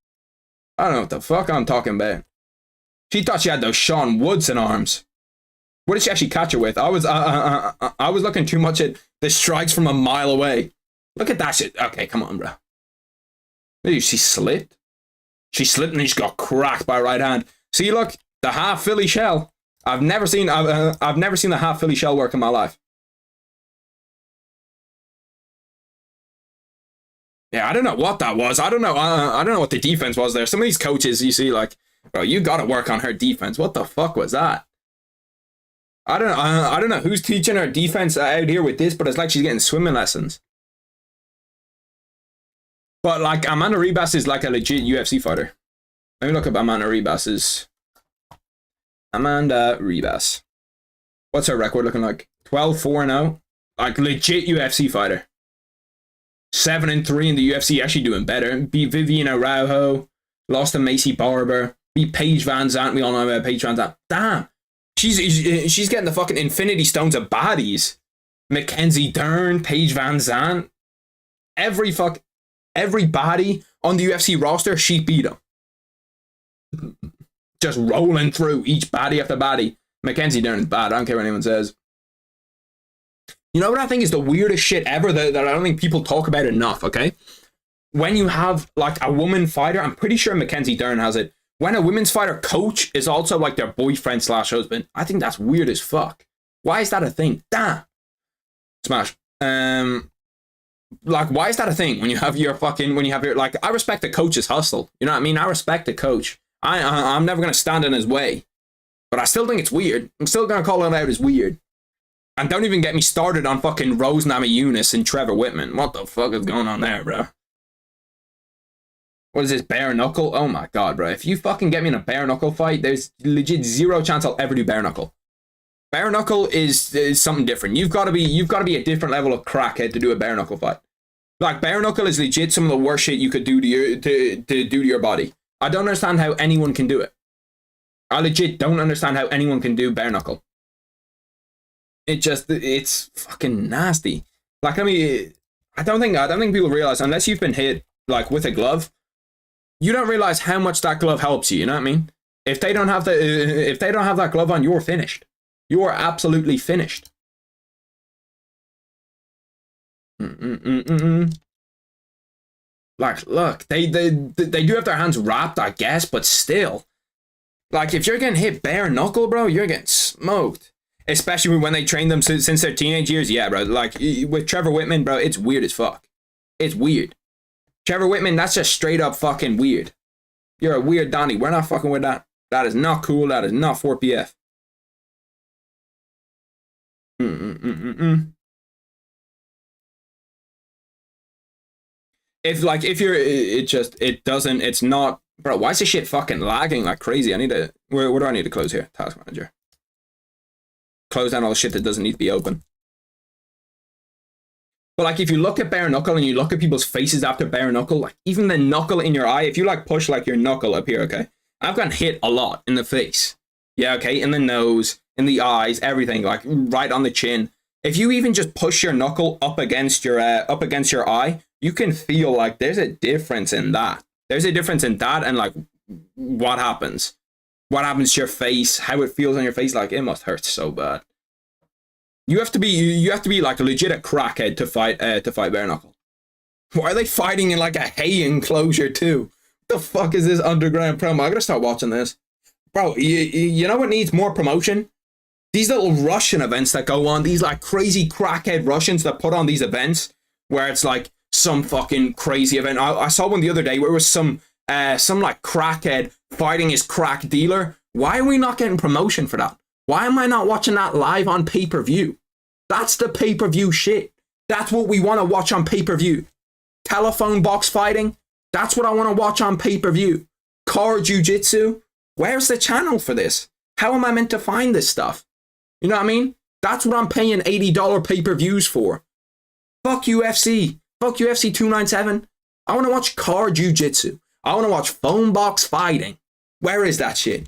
A: I don't know what the fuck I'm talking about. She thought she had those Sean Woodson arms. What did she actually catch her with? I was looking too much at the strikes from a mile away. Look at that shit. Okay, come on, bro. Maybe she slipped. She slipped and she got cracked by right hand. See, look, the half Philly shell. I've never seen the half Philly shell work in my life. Yeah, I don't know what that was. I don't know what the defense was there. Some of these coaches, you see, like, bro, you got to work on her defense. What the fuck was that? I don't know who's teaching her defense out here with this, but it's like she's getting swimming lessons. But like, Amanda Ribas is like a legit UFC fighter. Let me look up Amanda Ribas. Amanda Ribas. What's her record looking like? 12-4-0. Like, legit UFC fighter. 7-3 in the UFC, actually doing better. Beat Vivian Araujo. Lost to Macy Barber. Beat Paige Van Zandt. We all know about Paige Van Zandt. Damn. She's getting the fucking Infinity Stones of baddies. Mackenzie Dern, Paige Van Zandt. Every baddie on the UFC roster, she beat them. Just rolling through each baddie after baddie. Mackenzie Dern is bad. I don't care what anyone says. You know what I think is the weirdest shit ever that I don't think people talk about enough, okay? When you have, like, a woman fighter, I'm pretty sure Mackenzie Dern has it. When a women's fighter coach is also, like, their boyfriend / husband, I think that's weird as fuck. Why is that a thing? Damn. Smash. Like, why is that a thing when you have your like, I respect the coach's hustle. You know what I mean? I respect the coach. I'm never going to stand in his way. But I still think it's weird. I'm still going to call it out as weird. And don't even get me started on fucking Rose Namajunas and Trevor Whitman. What the fuck is going on there, bro? What is this, bare knuckle? Oh my god, bro. If you fucking get me in a bare knuckle fight, there's legit zero chance I'll ever do bare knuckle. Bare knuckle is something different. You've got to be a different level of crackhead to do a bare knuckle fight. Like, bare knuckle is legit some of the worst shit you could do to do to your body. I don't understand how anyone can do it. I legit don't understand how anyone can do bare knuckle. It's fucking nasty. Like, I mean, I don't think people realize, unless you've been hit like with a glove, you don't realize how much that glove helps you. You know what I mean? If they don't have that glove on, you're finished. You are absolutely finished. Like, look, they do have their hands wrapped, I guess, but still. Like, if you're getting hit bare knuckle, bro, you're getting smoked. Especially when they train them since their teenage years. Yeah, bro. Like, with Trevor Whitman, bro, it's weird as fuck. It's weird. Trevor Whitman, that's just straight up fucking weird. You're a weird Donnie. We're not fucking with that. That is not cool. That is not 4PF. It's not, bro, why is this shit fucking lagging like crazy? Where do I need to close here? Task manager. Close down all the shit that doesn't need to be open. But like, if you look at bare knuckle and you look at people's faces after bare knuckle, like even the knuckle in your eye, if you like push like your knuckle up here, okay? I've gotten hit a lot in the face. Yeah, okay, in the nose, in the eyes, everything, like right on the chin. If you even just push your knuckle up against your eye, you can feel like there's a difference in that. There's a difference in that and like what happens. What happens to your face, how it feels on your face, like it must hurt so bad. You have to be like a legit crackhead to fight bare knuckle. Why are they fighting in like a hay enclosure too? What the fuck is this underground promo? I gotta start watching this. Bro, you know what needs more promotion? These little Russian events that go on, these like crazy crackhead Russians that put on these events where it's like some fucking crazy event. I saw one the other day where it was some like crackhead fighting his crack dealer. Why are we not getting promotion for that? Why am I not watching that live on pay-per-view? That's the pay-per-view shit. That's what we want to watch on pay-per-view. Telephone box fighting. That's what I want to watch on pay-per-view. Car jiu-jitsu. Where's the channel for this? How am I meant to find this stuff? You know what I mean? That's what I'm paying $80 pay-per-views for. Fuck UFC. Fuck UFC 297. I want to watch car jiu-jitsu. I want to watch phone box fighting. Where is that shit?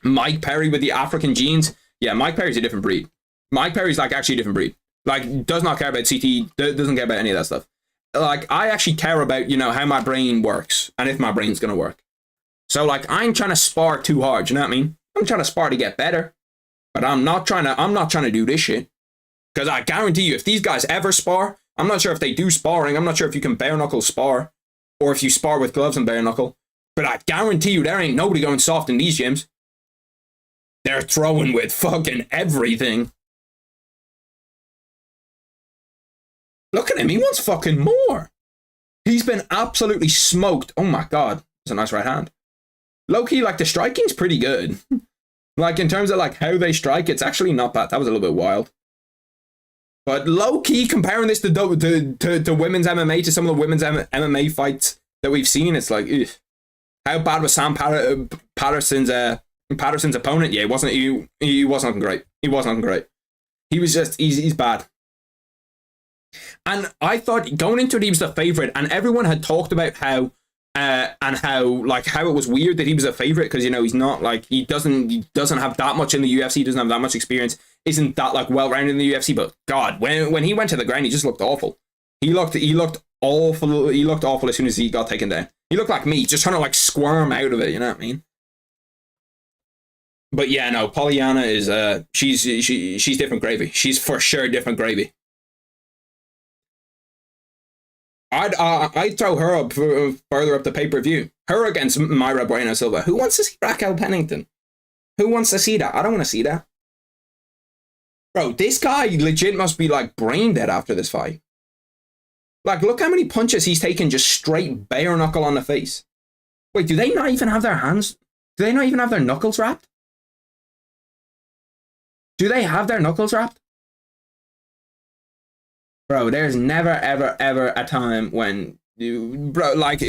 A: Mike Perry with the African genes. Yeah, Mike Perry's a different breed. Mike Perry's like actually a different breed. Like, does not care about CT, doesn't care about any of that stuff. Like, I actually care about, you know, how my brain works and if my brain's gonna work. So like, I'm trying to spar too hard, you know what I mean? I'm trying to spar to get better, but I'm not trying to do this shit. Because I guarantee you, if these guys ever spar, I'm not sure if they do sparring. I'm not sure if you can bare knuckle spar or if you spar with gloves and bare knuckle. But I guarantee you, there ain't nobody going soft in these gyms. They're throwing with fucking everything. Look at him. He wants fucking more. He's been absolutely smoked. Oh my god. That's a nice right hand. Low-key, like, the striking's pretty good. Like, in terms of, like, how they strike, it's actually not bad. That was a little bit wild. But low-key, comparing this to women's MMA, to some of the women's MMA fights that we've seen, it's like, ugh. How bad was Sam Patterson's opponent? Yeah, he wasn't great. He wasn't great. He was just, he's bad. And I thought going into it, he was the favorite, and everyone had talked about how it was weird that he was a favorite because, you know, he's not like, he doesn't have that much in the UFC, doesn't have that much experience, isn't that like well-rounded in the UFC. But God, when he went to the ground, he just looked awful. He looked awful. He looked awful as soon as he got taken down. He looked like me, just trying to like squirm out of it. You know what I mean? But yeah, no, Pollyanna is she's different gravy. She's for sure different gravy. I'd throw her up further up the pay-per-view. Her against Mayra Bueno Silva. Who wants to see Raquel Pennington? Who wants to see that? I don't want to see that. Bro, this guy legit must be like brain dead after this fight. Like, look how many punches he's taken just straight bare knuckle on the face. Wait, do they not even have their hands? Do they not even have their knuckles wrapped? Do they have their knuckles wrapped? Bro, there's never, ever, ever a time when bro, like,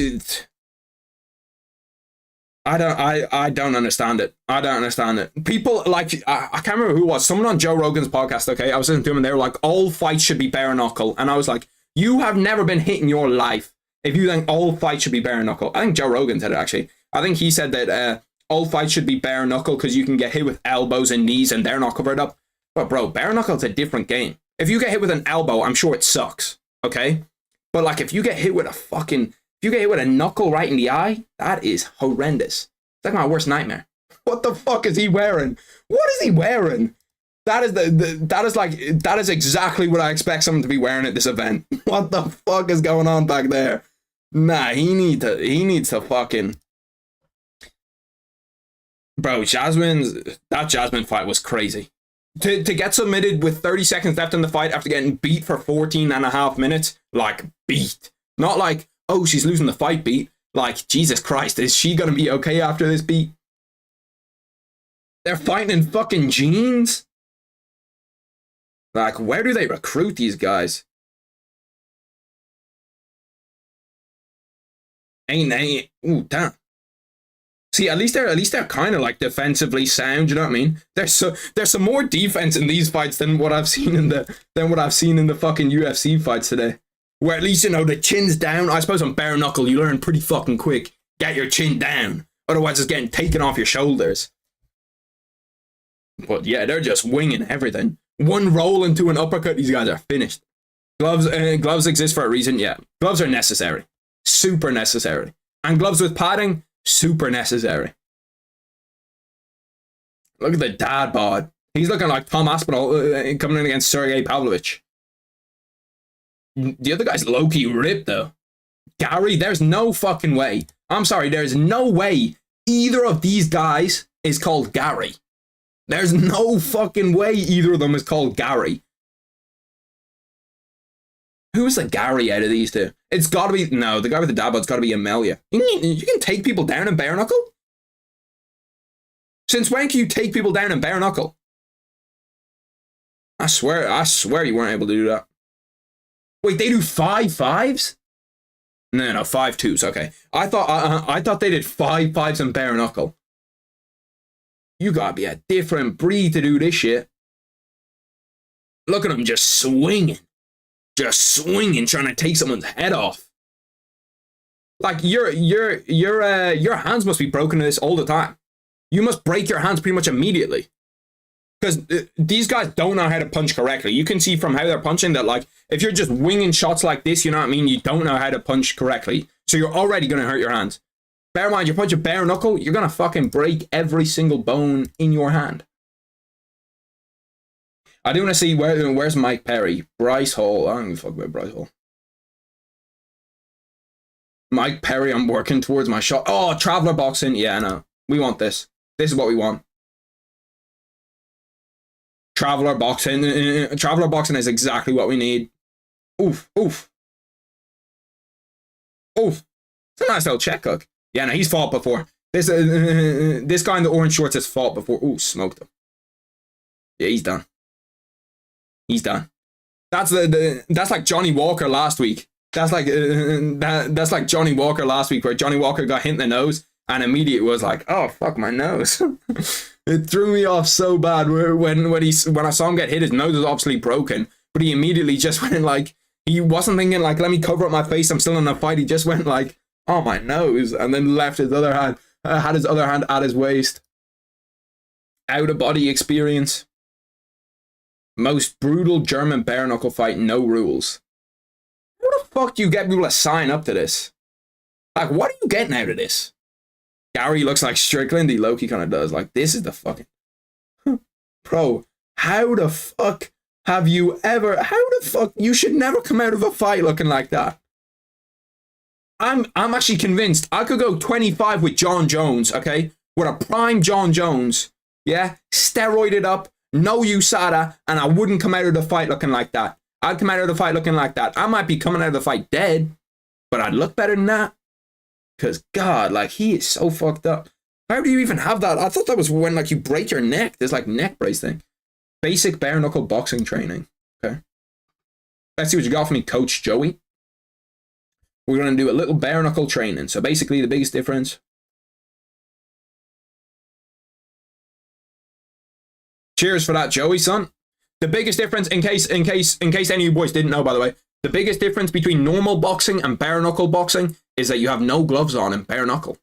A: I don't understand it. I don't understand it. People, like, I can't remember who it was. Someone on Joe Rogan's podcast, okay? I was listening to him and they were like, all fights should be bare knuckle. And I was like, you have never been hit in your life if you think all fights should be bare knuckle. I think Joe Rogan said it, actually. I think he said that all fights should be bare knuckle because you can get hit with elbows and knees and they're not covered up. But, bro, bare knuckle's a different game. If you get hit with an elbow, I'm sure it sucks, okay? But, like, if you get hit with a knuckle right in the eye, that is horrendous. It's like my worst nightmare. What the fuck is he wearing? What is he wearing? That is exactly what I expect someone to be wearing at this event. What the fuck is going on back there? Nah, he needs to fucking... Bro, that Jasmine fight was crazy. To get submitted with 30 seconds left in the fight after getting beat for 14 and a half minutes, like, beat. Not like, oh, she's losing the fight beat. Like, Jesus Christ, is she gonna be okay after this beat? They're fighting in fucking jeans? Like, where do they recruit these guys? Ooh, damn. See, at least they're kind of like defensively sound. You know what I mean? There's some more defense in these fights than what I've seen in the fucking UFC fights today. Where at least, you know, the chin's down. I suppose on bare knuckle you learn pretty fucking quick. Get your chin down, otherwise it's getting taken off your shoulders. But yeah, they're just winging everything. One roll into an uppercut, these guys are finished. Gloves exist for a reason. Yeah, gloves are necessary, super necessary, and gloves with padding. Super necessary. Look at the dad bod. He's looking like Tom Aspinall coming in against Sergey Pavlovich. The other guy's low-key ripped, though. Gary, there's no fucking way. I'm sorry, there's no way either of these guys is called Gary. There's no fucking way either of them is called Gary. Who's the Gary out of these two? It's gotta be... No, the guy with the dad bod's gotta be Amelia. You can take people down in bare knuckle? Since when can you take people down in bare knuckle? I swear you weren't able to do that. Wait, they do 5-5s? No, 5-2s, okay. I thought they did 5-5s in bare knuckle. You gotta be a different breed to do this shit. Look at them just swinging. Just swinging, trying to take someone's head off. Like, your hands must be broken in this all the time. You must break your hands pretty much immediately. Because these guys don't know how to punch correctly. You can see from how they're punching that, like, if you're just winging shots like this, you know what I mean? You don't know how to punch correctly. So you're already going to hurt your hands. Bear in mind, you punch a bare knuckle, you're going to fucking break every single bone in your hand. I do want to see where's Mike Perry? Bryce Hall. I don't give a fuck about Bryce Hall. Mike Perry, I'm working towards my shot. Oh, Traveler boxing. Yeah, no. We want this. This is what we want. Traveler boxing. Traveler boxing is exactly what we need. Oof, oof. Oof. It's a nice little check hook. Yeah, no, he's fought before. This guy in the orange shorts has fought before. Ooh, smoked him. Yeah, he's done. He's done. That's like Johnny Walker last week. That's like Johnny Walker last week, where Johnny Walker got hit in the nose and immediately was like, "Oh fuck, my nose." It threw me off so bad. When I saw him get hit, his nose was obviously broken, but he immediately just went like, he wasn't thinking like, "Let me cover up my face, I'm still in a fight." He just went like, "Oh, my nose," and then left his other hand, had his other hand at his waist. Out of body experience. Most brutal German bare knuckle fight, no rules. How the fuck do you get people to sign up to this? Like, what are you getting out of this? Gary looks like Strickland. He low-key kind of does. Like, this is the fucking... Bro, how the fuck have you ever... How the fuck... You should never come out of a fight looking like that. I'm actually convinced I could go 25 with John Jones, okay? With a prime John Jones. Yeah? Steroided up. No USADA, and I wouldn't come out of the fight looking like that. I'd come out of the fight looking like that. I might be coming out of the fight dead, but I'd look better than that. Because, God, like, he is so fucked up. How do you even have that? I thought that was when, like, you break your neck. There's, like, neck brace thing. Basic bare knuckle boxing training. Okay. Let's see what you got for me, Coach Joey. we're going to do a little bare knuckle training. So basically the biggest difference. Cheers for that, Joey, son. The biggest difference, in case any of you boys didn't know, by the way, the biggest difference between normal boxing and bare knuckle boxing is that you have no gloves on in bare knuckle.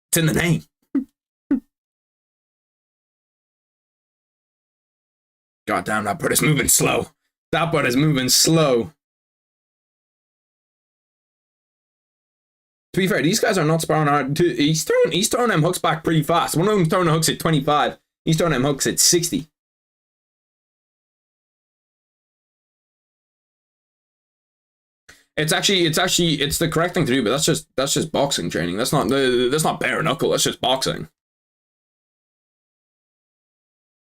A: It's in the name. God damn, that brother's moving slow. That brother's moving slow. To be fair, these guys are not sparring hard. He's throwing them hooks back pretty fast. One of them throwing the hooks at 25. He's throwing them hooks at 60. It's the correct thing to do, but that's just boxing training. That's not bare knuckle. That's just boxing.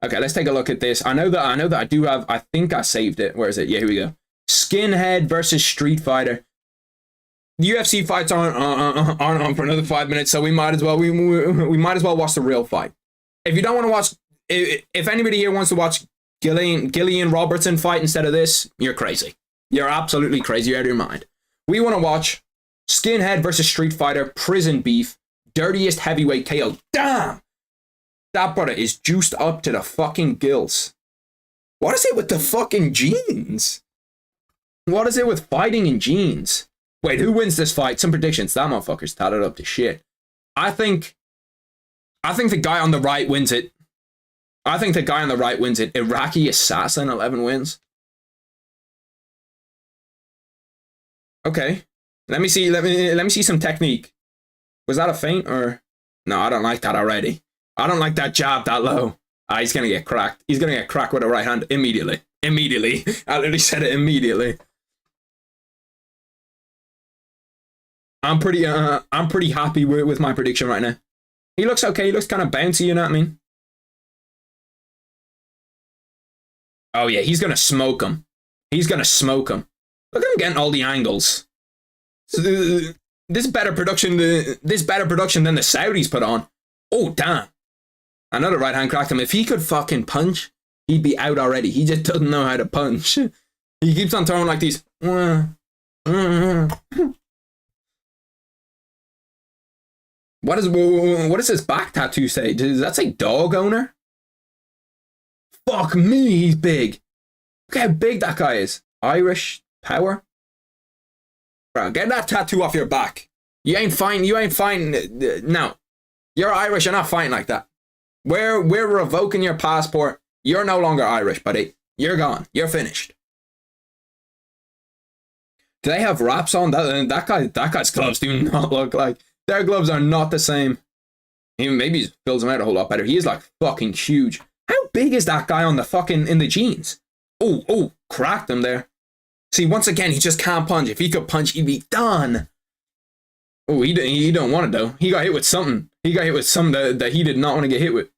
A: Okay, let's take a look at this. I know that I do have. I think I saved it. Where is it? Yeah, here we go. Skinhead versus Street Fighter. UFC fights aren't on for another 5 minutes, so we might as well watch the real fight. If you don't want to watch, if anybody here wants to watch Gillian Robertson fight instead of this, you're crazy. You're absolutely crazy. You're out of your mind. We want to watch Skinhead versus Street Fighter, Prison Beef, Dirtiest Heavyweight KO. Damn! That brother is juiced up to the fucking gills. What is it with the fucking jeans? What is it with fighting in jeans? Wait, who wins this fight? Some predictions. That motherfucker's tatted up to shit. I think the guy on the right wins it. Iraqi Assassin 11 wins. Okay. Let me see some technique. Was that a feint or no, I don't like that already. I don't like that jab that low. He's gonna get cracked. He's gonna get cracked with a right hand immediately. Immediately. I literally said it immediately. I'm pretty happy with my prediction right now. He looks okay. He looks kind of bouncy, you know what I mean? Oh yeah, he's gonna smoke him. He's gonna smoke him. Look at him getting all the angles. This is better production than the Saudis put on. Oh damn. Another right hand cracked him. If he could fucking punch, he'd be out already. He just doesn't know how to punch. He keeps on throwing like these. What does his back tattoo say? Does that say dog owner? Fuck me, he's big. Look how big that guy is. Irish power. Bro, get that tattoo off your back. You ain't fighting. No. You're Irish, you're not fighting like that. We're revoking your passport. You're no longer Irish, buddy. You're gone. You're finished. Do they have wraps on? That guy's gloves do not look like. Their gloves are not the same. Even maybe he fills them out a whole lot better. He is like fucking huge. How big is that guy on the fucking in the jeans? Oh, cracked him there. See, once again, he just can't punch. If he could punch, he'd be done. Oh, he don't want it though. He got hit with something. He got hit with something that he did not want to get hit with.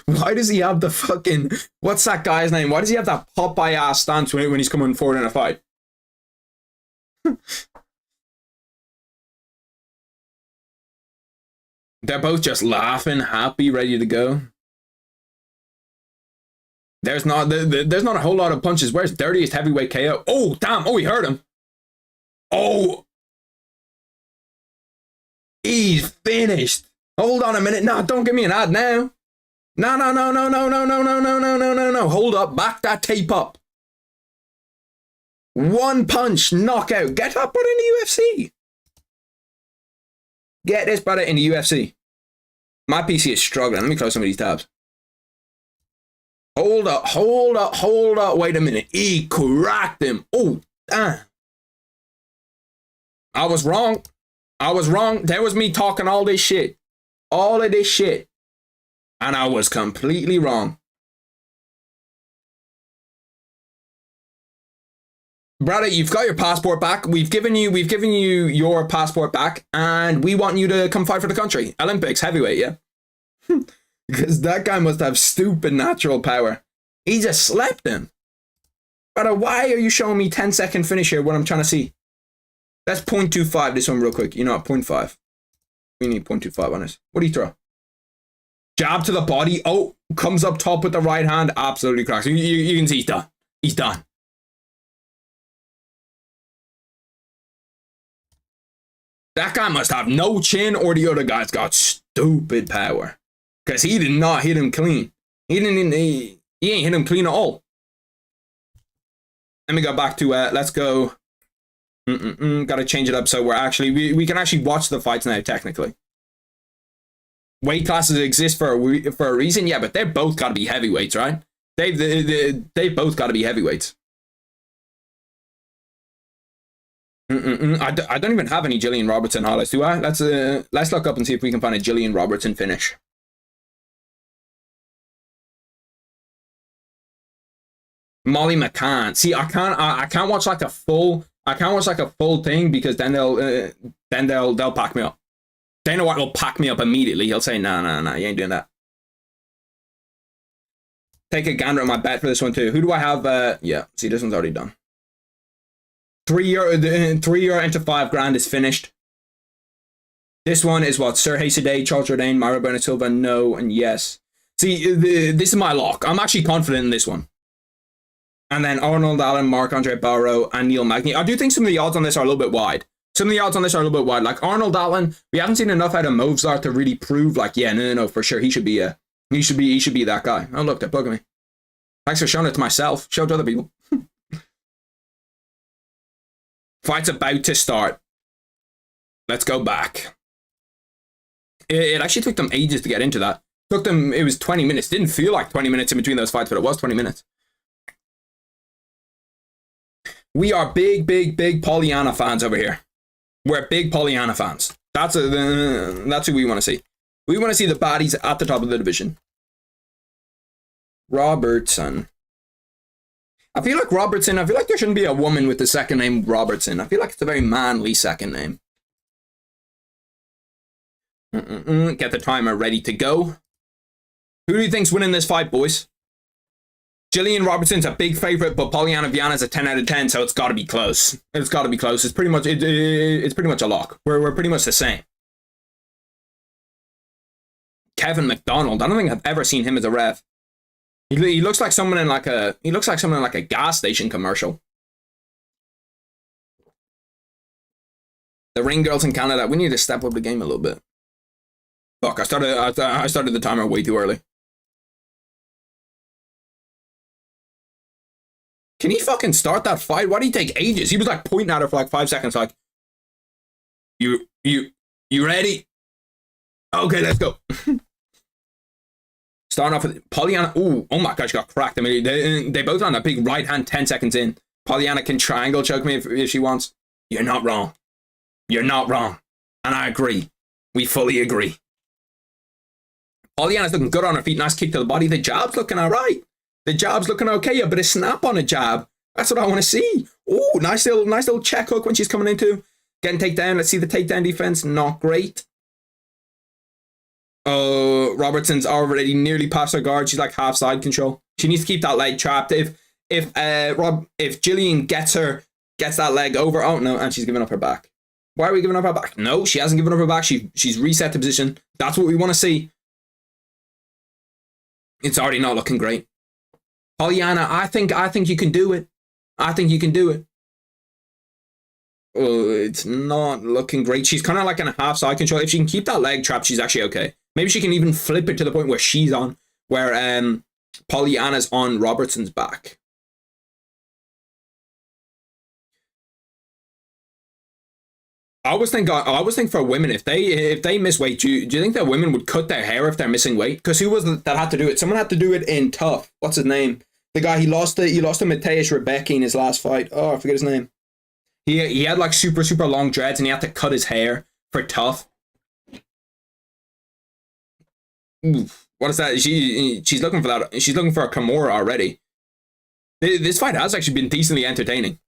A: Why does he have the fucking... What's that guy's name? Why does he have that Popeye ass stance when he's coming forward in a fight? They're both just laughing, happy, ready to go. There's not a whole lot of punches. Where's Dirtiest Heavyweight KO? Oh, damn. Oh, he hurt him. Oh. He's finished. Hold on a minute. No, don't give me an ad now. No. Hold up. Back that tape up. One punch, knockout. Get that brother in the UFC. Get this brother in the UFC. My PC is struggling. Let me close some of these tabs. Hold up. Wait a minute. He cracked him. Oh, damn. I was wrong. There was me talking all this shit. All of this shit. And I was completely wrong. Brother, you've got your passport back. We've given you your passport back, and we want you to come fight for the country. Olympics, heavyweight, yeah? Because that guy must have stupid natural power. He just slept him. Brother, why are you showing me 10-second finish here when I'm trying to see? Let's 0.25 this one real quick. You know what, 0.5. We need 0.25 on this. What do you throw? Jab to the body. Oh, comes up top with the right hand. Absolutely cracks. You can see he's done. He's done. That guy must have no chin, or the other guy's got stupid power. Because he did not hit him clean. He ain't hit him clean at all. Let me go back to, let's go. Gotta change it up so we're actually, we can actually watch the fights now, technically. Weight classes exist for a reason, yeah, but they're both gotta be heavyweights, right? They've both gotta be heavyweights. I don't even have any Jillian Robertson highlights, do I? Let's look up and see if we can find a Jillian Robertson finish. Molly McCann. See, I can't watch like a full thing because then they'll pack me up. Dana White will pack me up immediately. He'll say, no, you ain't doing that. Take a gander at my bet for this one too. Who do I have? Yeah, see, this one's already done. 3 year into $5,000 is finished. This one is what? Sergey Sade, Charles Jourdain, Mauro Bernat Silva, no, and yes. See, this is my lock. I'm actually confident in this one. And then Arnold Allen, Marc-Andre Barreau, and Neil Magny. I do think some of the odds on this are a little bit wide. Like Arnold Allen, we haven't seen enough out of Movsar to really prove, like, yeah, no, for sure, he should be that guy. Oh, look, they're bugging me. Thanks for showing it to myself. Show it to other people. Fight's about to start. Let's go back. It actually took them ages to get into that. It was 20 minutes. Didn't feel like 20 minutes in between those fights, but it was 20 minutes. We are big Pollyanna fans over here. We're big Pollyanna fans. That's who we want to see. We want to see the baddies at the top of the division. Robertson. I feel like there shouldn't be a woman with the second name Robertson. I feel like it's a very manly second name. Get the timer ready to go. Who do you think's winning this fight, boys? Jillian Robertson's a big favorite, but Polyana Viana's a 10 out of 10, so it's got to be close. It's got to be close. It's pretty much a lock. We're pretty much the same. Kevin McDonald. I don't think I've ever seen him as a ref. He looks like someone in like a gas station commercial. The ring girls in Canada. We need to step up the game a little bit. Fuck! I started the timer way too early. Can he fucking start that fight? Why did he take ages? He was like pointing at her for like 5 seconds, like, you ready? Okay, let's go. Starting off with Pollyanna. Ooh, oh my gosh, she got cracked. I mean, they both on that big right hand 10 seconds in. Pollyanna can triangle choke me if she wants. You're not wrong. You're not wrong. And I agree. We fully agree. Pollyanna's looking good on her feet. Nice kick to the body. The jab's looking all right. The jab's looking okay. A bit of snap on a jab. That's what I want to see. Ooh, nice little check hook when she's coming into. Getting takedown. Let's see the takedown defense. Not great. Oh, Robertson's already nearly past her guard. She's like half side control. She needs to keep that leg trapped. If Jillian gets that leg over. Oh no, and she's giving up her back. Why are we giving up her back? No, she hasn't given up her back. She's reset the position. That's what we want to see. It's already not looking great. Pollyanna, I think you can do it. I think you can do it. Oh, it's not looking great. She's kind of like in a half side control. If she can keep that leg trapped, she's actually okay. Maybe she can even flip it to the point where she's on, where Pollyanna's on Robertson's back. I always think for women, if they miss weight, do you think that women would cut their hair if they're missing weight? Because who was it that had to do it? Someone had to do it in Tough. What's his name? The guy he lost to Mateusz Rebecki in his last fight. Oh, I forget his name. He had like super long dreads and he had to cut his hair for Tough. Oof. What is that? She's looking for that. She's looking for a Kimura already. This fight has actually been decently entertaining.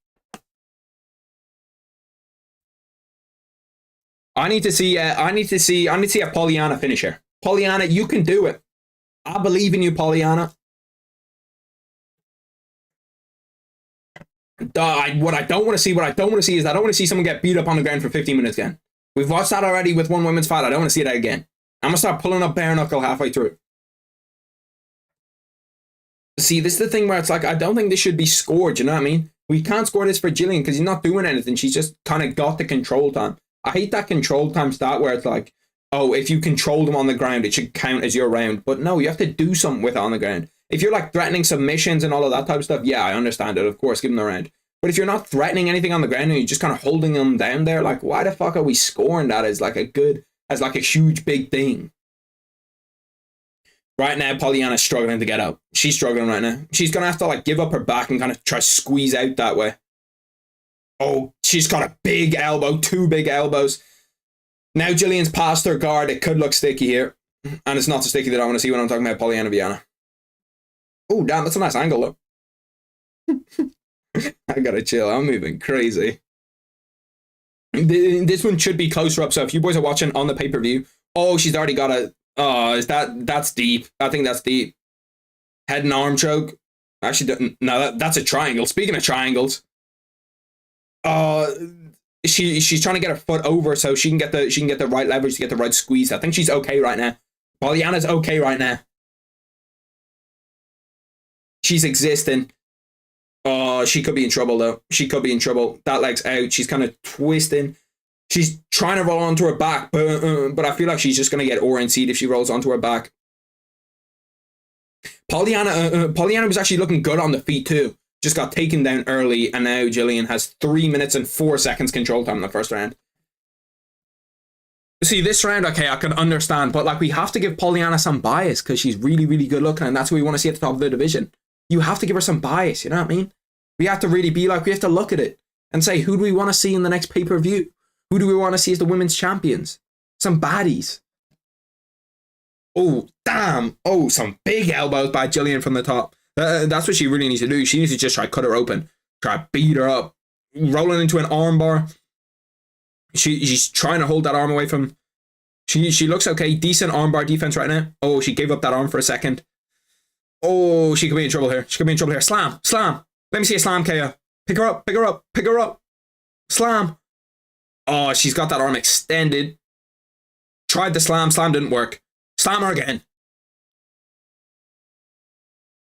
A: I need to see a Pollyanna finish here. Pollyanna, you can do it. I believe in you, Pollyanna. What I don't want to see is I don't want to see someone get beat up on the ground for 15 minutes again. We've watched that already with one women's fight. I don't want to see that again. I'm gonna start pulling up bare knuckle halfway through. See, this is the thing where it's like, I don't think this should be scored, you know what I mean? We can't score this for Jillian because he's not doing anything. She's just kind of got the control time. I hate that control time stat where it's like, oh, if you control them on the ground, it should count as your round. But no, you have to do something with it on the ground. If you're like threatening submissions and all of that type of stuff, yeah, I understand it. Of course, give them the round. But if you're not threatening anything on the ground and you're just kind of holding them down there, like, why the fuck are we scoring that as like a huge big thing? Right now, Pollyanna's struggling to get out. She's struggling right now. She's going to have to like give up her back and kind of try to squeeze out that way. Oh, she's got a big elbow, 2 big elbows. Now Jillian's past her guard. It could look sticky here. And it's not so sticky that I want to see when I'm talking about Pollyanna Viana. Oh, damn, that's a nice angle, though. I gotta chill. I'm moving crazy. This one should be closer up. So if you boys are watching on the pay-per-view, oh, she's already got a... Oh, that's deep. I think that's deep. Head and arm choke. Actually, no, that's a triangle. Speaking of triangles, she's trying to get her foot over so she can get the right leverage to get the right squeeze. I think she's okay right now. Pollyanna's okay right now. She's existing. Oh, she could be in trouble though. She could be in trouble. That leg's out. She's kind of twisting. She's trying to roll onto her back, but I feel like she's just going to get RNC'd if she rolls onto her back. Pollyanna was actually looking good on the feet too. Just got taken down early, and now Jillian has 3 minutes and 4 seconds control time in the first round. See, this round, okay, I can understand, but like we have to give Pollyanna some bias because she's really, really good looking, and that's what we want to see at the top of the division. You have to give her some bias, you know what I mean? We have to really be like, we have to look at it and say, who do we want to see in the next pay-per-view? Who do we want to see as the women's champions? Some baddies. Oh, damn. Oh, some big elbows by Jillian from the top. That's what she really needs to do. She needs to just try to cut her open. Try to beat her up. Rolling into an armbar. She's trying to hold that arm away from... She looks okay. Decent armbar defense right now. Oh, she gave up that arm for a second. Oh, she could be in trouble here. She could be in trouble here. Slam. Slam. Let me see a slam, KO. Pick her up. Pick her up. Pick her up. Slam. Oh, she's got that arm extended. Tried the slam. Slam didn't work. Slam her again.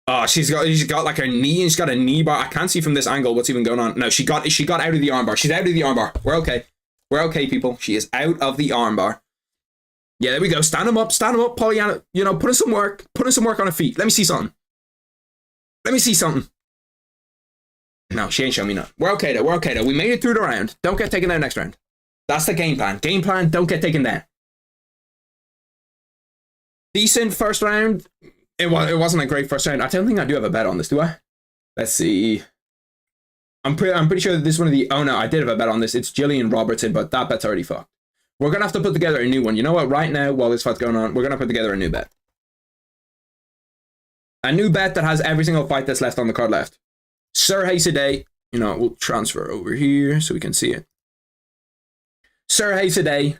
A: Oh, she's got like her knee, and she's got a knee bar. I can't see from this angle what's even going on. No, she got out of the armbar. She's out of the armbar. We're okay. We're okay, people. She is out of the armbar. Yeah, there we go. Stand him up, Pollyanna. You know, put in some work. Put in some work on her feet. Let me see something. Let me see something. No, she ain't showing me nothing. We're okay though. We're okay though. We made it through the round. Don't get taken down next round. That's the game plan. Game plan, don't get taken down. Decent first round. It wasn't a great first round. I don't think I do have a bet on this, do I? Let's see. I'm pretty sure that this is one of the... Oh no, I did have a bet on this. It's Jillian Robertson, but that bet's already fucked. We're going to have to put together a new one. You know what? Right now, while this fight's going on, we're going to put together a new bet. A new bet that has every single fight that's left on the card left. Sergey Sadeh. You know, we'll transfer over here so we can see it. Sergey Sadeh.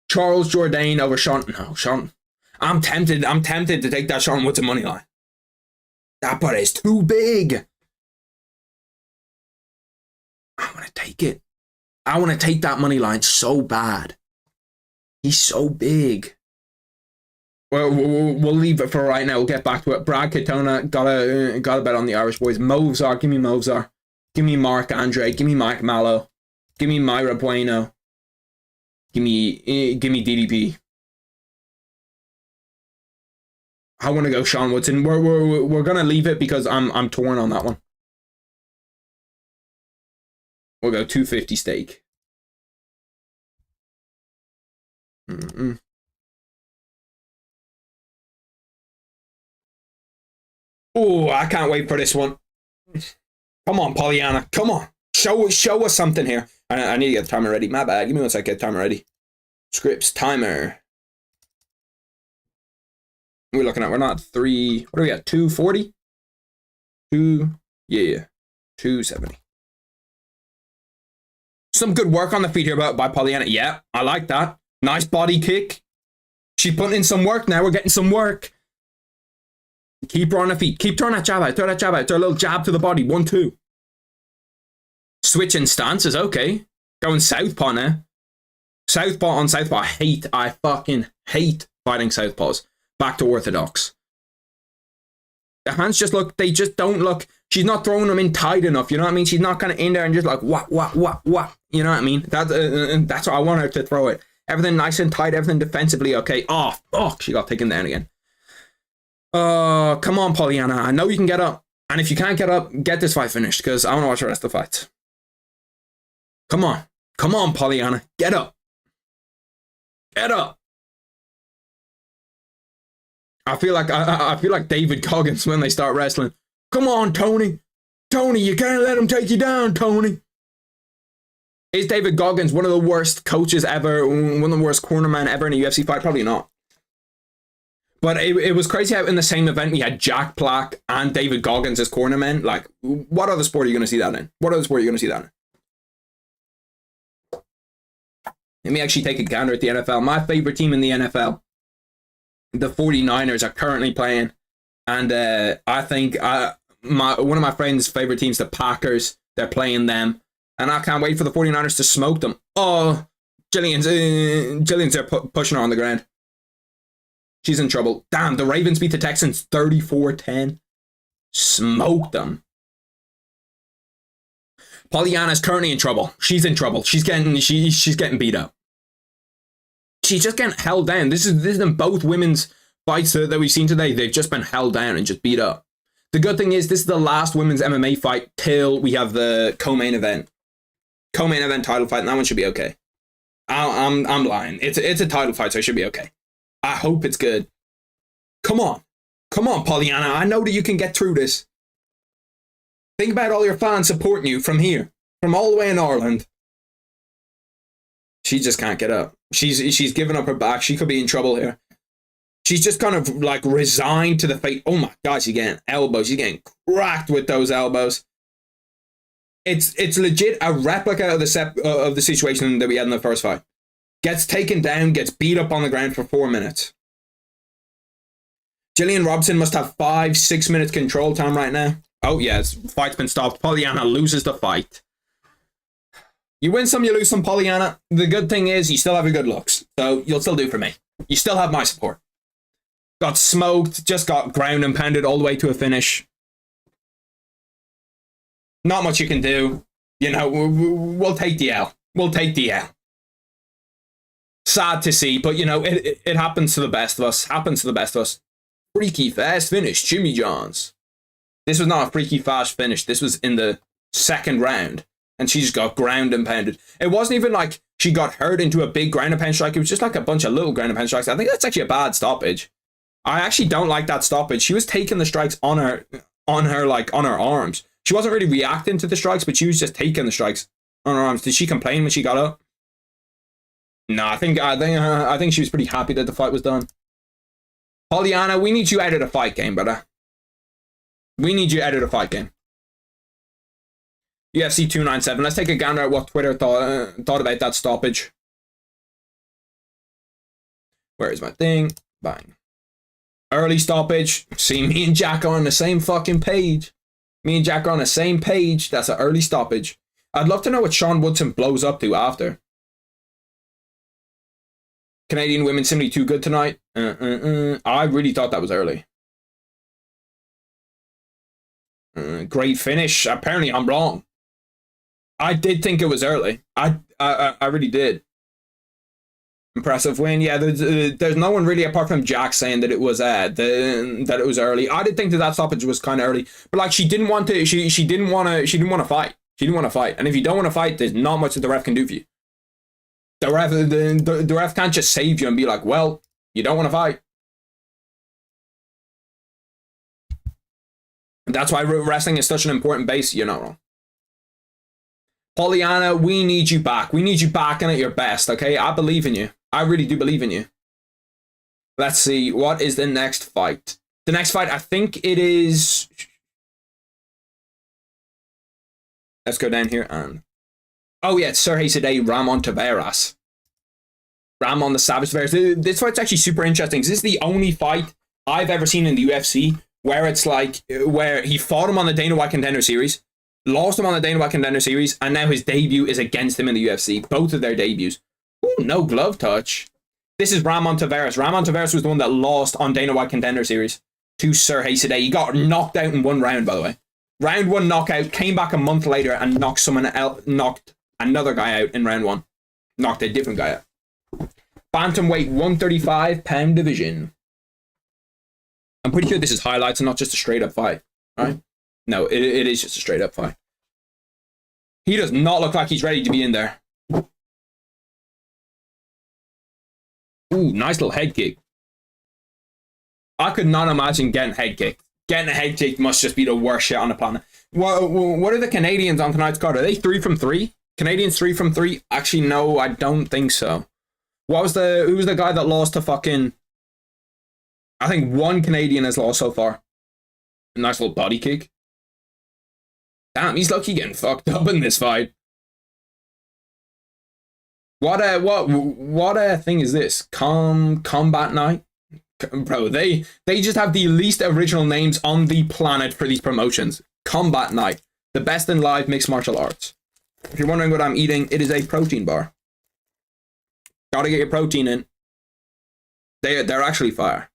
A: Charles Jourdain over Sean... No, Sean... I'm tempted to take that Sean Woodson money line. That butt is too big. I want to take it. I want to take that money line so bad. He's so big. Well, we'll leave it for right now. We'll get back to it. Brad Katona got a bet on the Irish boys. Movzar, give me Movzar. Give me Mark Andre. Give me Mike Mallow. Give me Myra Bueno. Give me DDP. I want to go Sean Woodson. We're gonna leave it because I'm torn on that one. We'll go 250 stake. Oh, I can't wait for this one. Come on, Pollyanna. Come on. Show us something here. I need to get the timer ready. My bad. Give me one sec. Get the timer ready. Scripts timer. What are we looking at? We're not 3. What are we at? 240? 270. Some good work on the feet here by Pollyanna. Yeah, I like that. Nice body kick. She's putting in some work now. We're getting some work. Keep her on her feet. Keep throwing that jab out. Throw that jab out. Throw a little jab to the body. 1, 2. Switching stances. Okay. Going southpaw now. Southpaw on southpaw. I fucking hate fighting southpaws. Back to orthodox. The hands just look, they just don't look, she's not throwing them in tight enough, you know what I mean? She's not kind of in there and just like, what, you know what I mean? That's what I want her to throw it. Everything nice and tight, everything defensively okay. Oh, fuck, she got taken down again. Come on, Pollyanna, I know you can get up. And if you can't get up, get this fight finished, because I want to watch the rest of the fights. Come on, Pollyanna, get up. Get up. I feel like David Goggins when they start wrestling. Come on, Tony. Tony, you can't let him take you down, Tony. Is David Goggins one of the worst coaches ever, one of the worst cornermen ever in a UFC fight? Probably not. But it was crazy how in the same event we had Jack Black and David Goggins as cornermen. Like, what other sport are you going to see that in? What other sport are you going to see that in? Let me actually take a gander at the NFL. My favorite team in the NFL, the 49ers, are currently playing. And I think one of my friend's favorite teams, the Packers, they're playing them. And I can't wait for the 49ers to smoke them. Oh, Jillian's there pushing her on the ground. She's in trouble. Damn, the Ravens beat the Texans 34-10. Smoked them. Pollyanna's currently in trouble. She's in trouble. She's getting beat up. She's just getting held down. This is in both women's fights that we've seen today. They've just been held down and just beat up. The good thing is this is the last women's MMA fight till we have the co-main event. Co-main event title fight, and that one should be okay. I'm lying. It's a title fight, so it should be okay. I hope it's good. Come on, Pollyanna. I know that you can get through this. Think about all your fans supporting you from here, from all the way in Ireland. She just can't get up. She's given up her back. She could be in trouble here. She's just kind of like resigned to the fate. Oh my God, she's getting elbows. She's getting cracked with those elbows. It's legit a replica of the situation that we had in the first fight. Gets taken down, gets beat up on the ground for 4 minutes. Gillian Robson must have 5-6 minutes control time right now. Oh yes, fight's been stopped. Pollyanna loses the fight. You win some, you lose some, Pollyanna. The good thing is you still have your good looks. So you'll still do for me. You still have my support. Got smoked, just got ground and pounded all the way to a finish. Not much you can do. You know, we'll take the L. We'll take the L. Sad to see, but you know, it happens to the best of us. Happens to the best of us. Freaky fast finish, Jimmy Johns. This was not a freaky fast finish. This was in the second round. And she just got ground and pounded. It wasn't even like she got hurt into a big ground and pound strike. It was just like a bunch of little ground and pound strikes. I think that's actually a bad stoppage. I actually don't like that stoppage. She was taking the strikes on her arms. She wasn't really reacting to the strikes, but she was just taking the strikes on her arms. Did she complain when she got up? No, I think she was pretty happy that the fight was done. Pollyanna, we need you out of the fight game, brother. We need you out of the fight game. UFC 297. Let's take a gander at what Twitter thought about that stoppage. Where is my thing? Bang. Early stoppage. See, me and Jack are on the same fucking page. Me and Jack are on the same page. That's an early stoppage. I'd love to know what Sean Woodson blows up to after. Canadian women simply too good tonight. I really thought that was early. Great finish. Apparently I'm wrong. I did think it was early. I really did. Impressive win. Yeah, there's no one really apart from Jack saying that it was that it was early. I did think that stoppage was kind of early, but like she didn't want to. She didn't want to fight. She didn't want to fight. And if you don't want to fight, there's not much that the ref can do for you. The ref can't just save you and be like, well, you don't want to fight. And that's why wrestling is such an important base. You're not wrong. Pollyanna, we need you back. We need you back and at your best, okay? I believe in you. I really do believe in you. Let's see. What is the next fight? The next fight, I think it is... Let's go down here and... Oh yeah, it's Sergey Sidey, Ramon Taveras. Ramon the Savage Taveras. This fight's actually super interesting. This is the only fight I've ever seen in the UFC where it's like, where he fought him on the Dana White Contender Series, lost him on the Dana White Contender Series, and now his debut is against him in the UFC. Both of their debuts. Ooh, no glove touch. This is Ramon Taveras. Ramon Taveras was the one that lost on Dana White Contender Series to Sir Hasadeh. He got knocked out in 1 round, by the way. Round 1 knockout, came back a month later and knocked another guy out in round 1. Knocked a different guy out. Bantamweight 135-pound division. I'm pretty sure this is highlights and not just a straight-up fight, right? No, it is just a straight-up fight. He does not look like he's ready to be in there. Ooh, nice little head kick. I could not imagine getting head kicked. Getting a head kick must just be the worst shit on the planet. What are the Canadians on tonight's card? Are they 3 from 3? Canadians 3 from 3? Actually, no, I don't think so. Who was the guy that lost to fucking... I think 1 Canadian has lost so far. A nice little body kick. Damn, he's lucky getting fucked up in this fight. What thing is this? Combat Night? Bro, they just have the least original names on the planet for these promotions. Combat Night. The best in live mixed martial arts. If you're wondering what I'm eating, it is a protein bar. Gotta get your protein in. They're actually fire.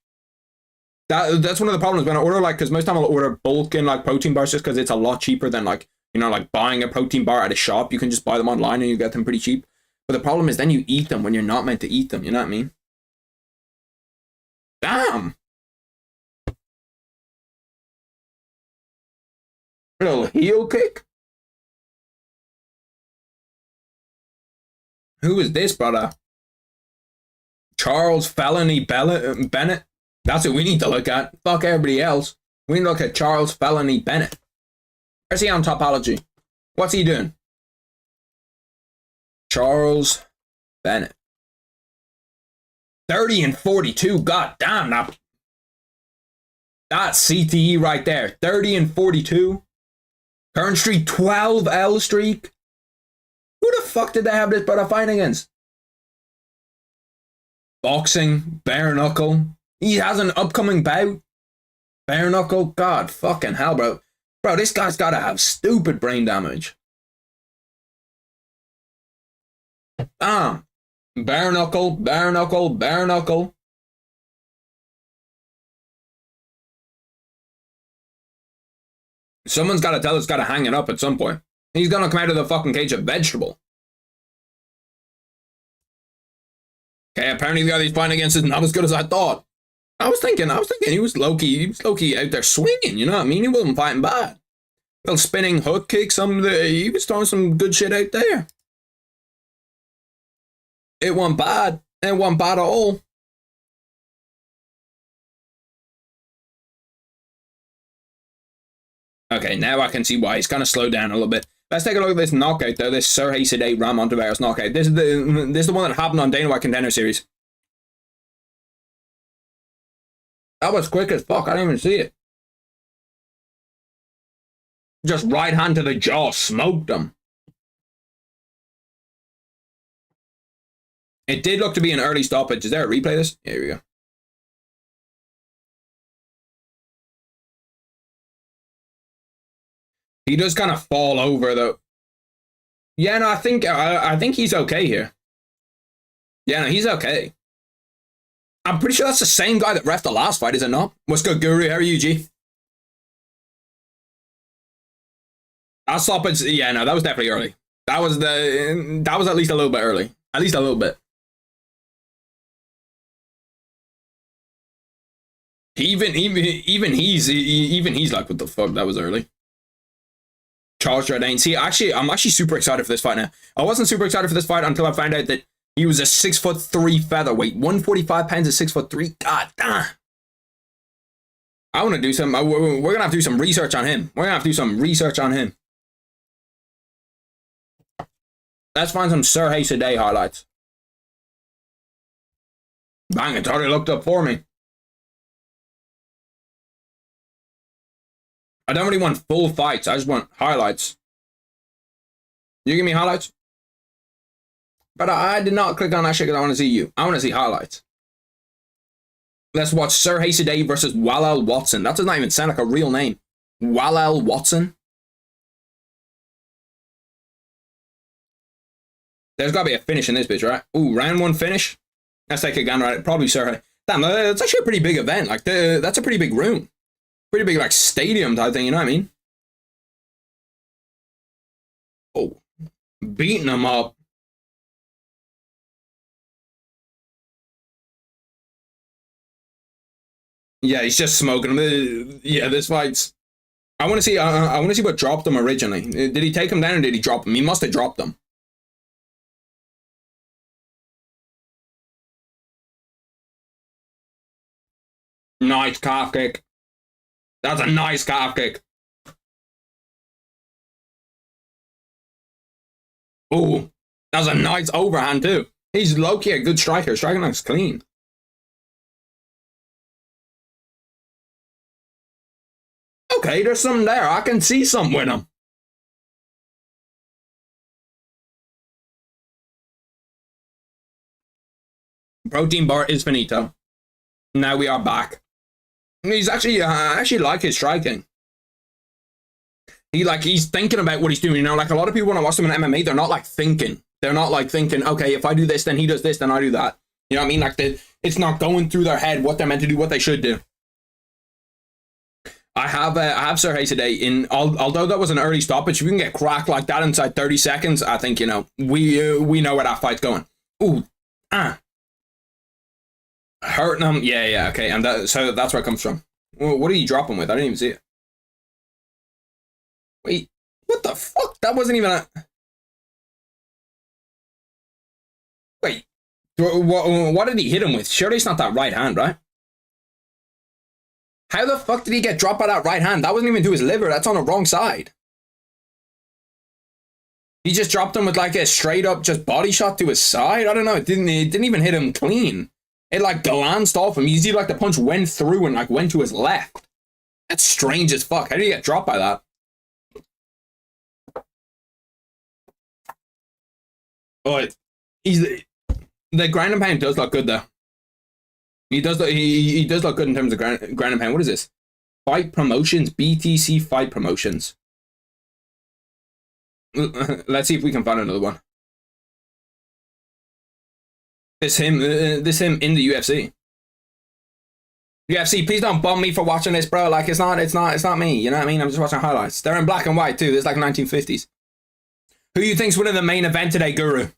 A: That's one of the problems when I order, like, because most time I'll order bulk in, like, protein bars just because it's a lot cheaper than, like, you know, like buying a protein bar at a shop. You can just buy them online and you get them pretty cheap. But the problem is then you eat them when you're not meant to eat them. You know what I mean? Damn! A little heel kick? Who is this, brother? Charles Felony Bennett? That's what we need to look at. Fuck everybody else. We need to look at Charles Felony Bennett. Where's he on Topology? What's he doing? Charles Bennett. 30-42. God damn, that's CTE right there. 30-42. Current streak 12L streak. Who the fuck did they have this brother fighting against? Boxing, bare knuckle. He has an upcoming bout. Bare knuckle. God fucking hell, bro. Bro, this guy's gotta have stupid brain damage. Damn. Bare knuckle, bare knuckle, bare knuckle. Someone's gotta tell us gotta hang it up at some point. He's gonna come out of the fucking cage a vegetable. Okay, apparently the guy he's fighting against is not as good as I thought. I was thinking he was low-key out there swinging, you know what I mean? He wasn't fighting bad. Little spinning hook kick, he was throwing some good shit out there. It wasn't bad. It wasn't bad at all. Okay, now I can see why he's kind of slowed down a little bit. Let's take a look at this knockout, though. This Sir Hasadeh Ramon Tavares knockout. This is the one that happened on Dana White Contender Series. That was quick as fuck. I didn't even see it. Just right hand to the jaw. Smoked him. It did look to be an early stoppage. Is there a replay of this? Here we go. He does kind of fall over, though. Yeah, no, I think he's okay here. Yeah, no, he's okay. I'm pretty sure that's the same guy that reffed the last fight, is it not? What's good, Guru? How are you, G? That stoppage, yeah, no, that was definitely early. That was at least a little bit early. At least a little bit. Even he's like, what the fuck? That was early. Charles Jourdain. See, actually, I'm actually super excited for this fight now. I wasn't super excited for this fight until I found out that he was a 6'3" featherweight, 145 pounds at 6'3". God damn. I want to do some. We're gonna have to do some research on him. Let's find some Sir Hasadeh highlights. Bang! It's already looked up for me. I don't really want full fights. I just want highlights. You give me highlights? But I did not click on that shit because I want to see you. I want to see highlights. Let's watch Sir Hasadeh versus Walal Watson. That does not even sound like a real name. Walal Watson? There's got to be a finish in this bitch, right? Ooh, round 1 finish? Let's take a gander at it. Probably Sir. Damn, that's actually a pretty big event. Like, that's a pretty big room. Pretty big, like, stadium type thing, you know what I mean? Oh, beating him up. Yeah, he's just smoking him. Yeah, this fight's... I want to see. I want to see what dropped him originally. Did he take him down or did he drop him? He must have dropped him. Nice calf kick. That's a nice calf kick. Oh, that was a nice overhand too. He's low-key a good striker. Striking looks clean. Okay, there's something there. I can see something with him. Protein bar is finito. Now we are back. He's actually, I actually like his striking. He's thinking about what he's doing. You know, like a lot of people when I watch them in MMA, they're not like thinking. They're not like thinking, okay, if I do this, then he does this, then I do that. You know what I mean? Like it's not going through their head what they're meant to do, what they should do. I have Sir Hayes today in. Although that was an early stoppage, if we can get cracked like that inside 30 seconds, I think we know where that fight's going. Ooh, hurting him. Yeah, okay, and so that's where it comes from. What are you dropping with? I didn't even see it. Wait, what the fuck? That wasn't even a... Wait, what did he hit him with? Surely it's not that right hand, right? How the fuck did he get dropped by that right hand? That wasn't even to his liver. That's on the wrong side. He just dropped him with like a straight up just body shot to his side. I don't know. It didn't even hit him clean. It like glanced off him. You see like the punch went through and like went to his left. That's strange as fuck. How did he get dropped by that? But the ground and pound does look good though. He does look good in terms of ground and pound. What is this? Fight Promotions, BTC Fight Promotions. Let's see if we can find another one. This him in the UFC. UFC, please don't bomb me for watching this, bro. Like it's not me. You know what I mean? I'm just watching highlights. They're in black and white too. It's like 1950s. Who you think's winning the main event today, Guru?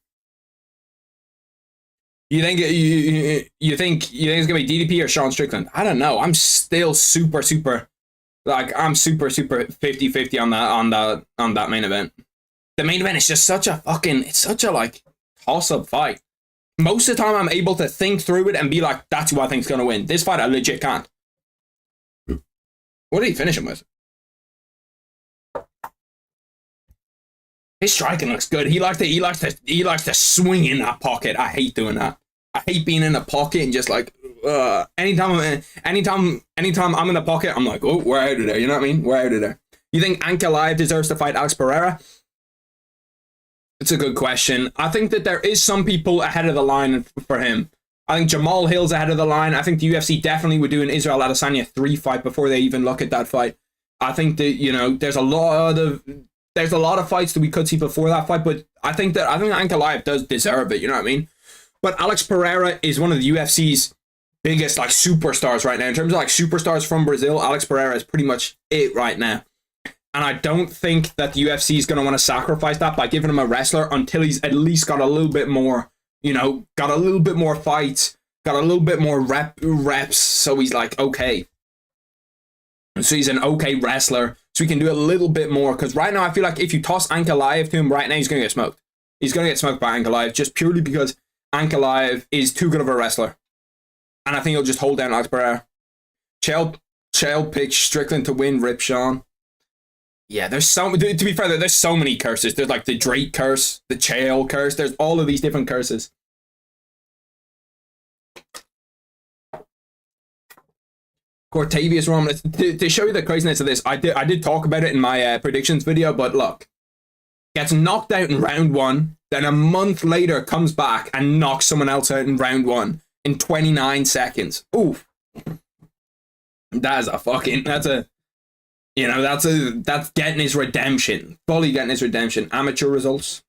A: You think you think it's gonna be DDP or Sean Strickland? I don't know. I'm still super like I'm super 50-50 on that main event. The main event is just such a like toss-up fight. Most of the time I'm able to think through it and be like, that's who I think's gonna win. This fight I legit can't. What did he finish him with? His striking looks good. He likes to swing in that pocket. I hate doing that. I hate being in a pocket and just like anytime I'm in a pocket, I'm like, oh, we're out of there. You know what I mean? We're out of there. You think Ankalaev deserves to fight Alex Pereira? It's a good question. I think that there is some people ahead of the line for him. I think Jamal Hill's ahead of the line. I think the UFC definitely would do an Israel Adesanya 3 fight before they even look at that fight. I think that there's a lot of fights that we could see before that fight, but I think Ankalaev does deserve it. You know what I mean? But Alex Pereira is one of the UFC's biggest like superstars right now. In terms of like superstars from Brazil, Alex Pereira is pretty much it right now. And I don't think that the UFC is going to want to sacrifice that by giving him a wrestler until he's at least got a little bit more, got a little bit more fights, got a little bit more reps. So he's like, okay. So he's an okay wrestler. So he can do a little bit more. Because right now I feel like if you toss Ankalaev to him right now, he's going to get smoked. He's going to get smoked by Ankalaev just purely because Ankalaev is too good of a wrestler. And I think he'll just hold down Alex Pereira. Chael picked Strickland to win, Rip Sean. Yeah, to be fair, there's so many curses. There's like the Drake curse, the Chael curse. There's all of these different curses. Cortavius Roman. To show you the craziness of this, I did talk about it in my predictions video, but look. Gets knocked out in round 1, then a month later comes back and knocks someone else out in round 1 in 29 seconds. Oof. That's getting his redemption. Fully getting his redemption. Amateur results.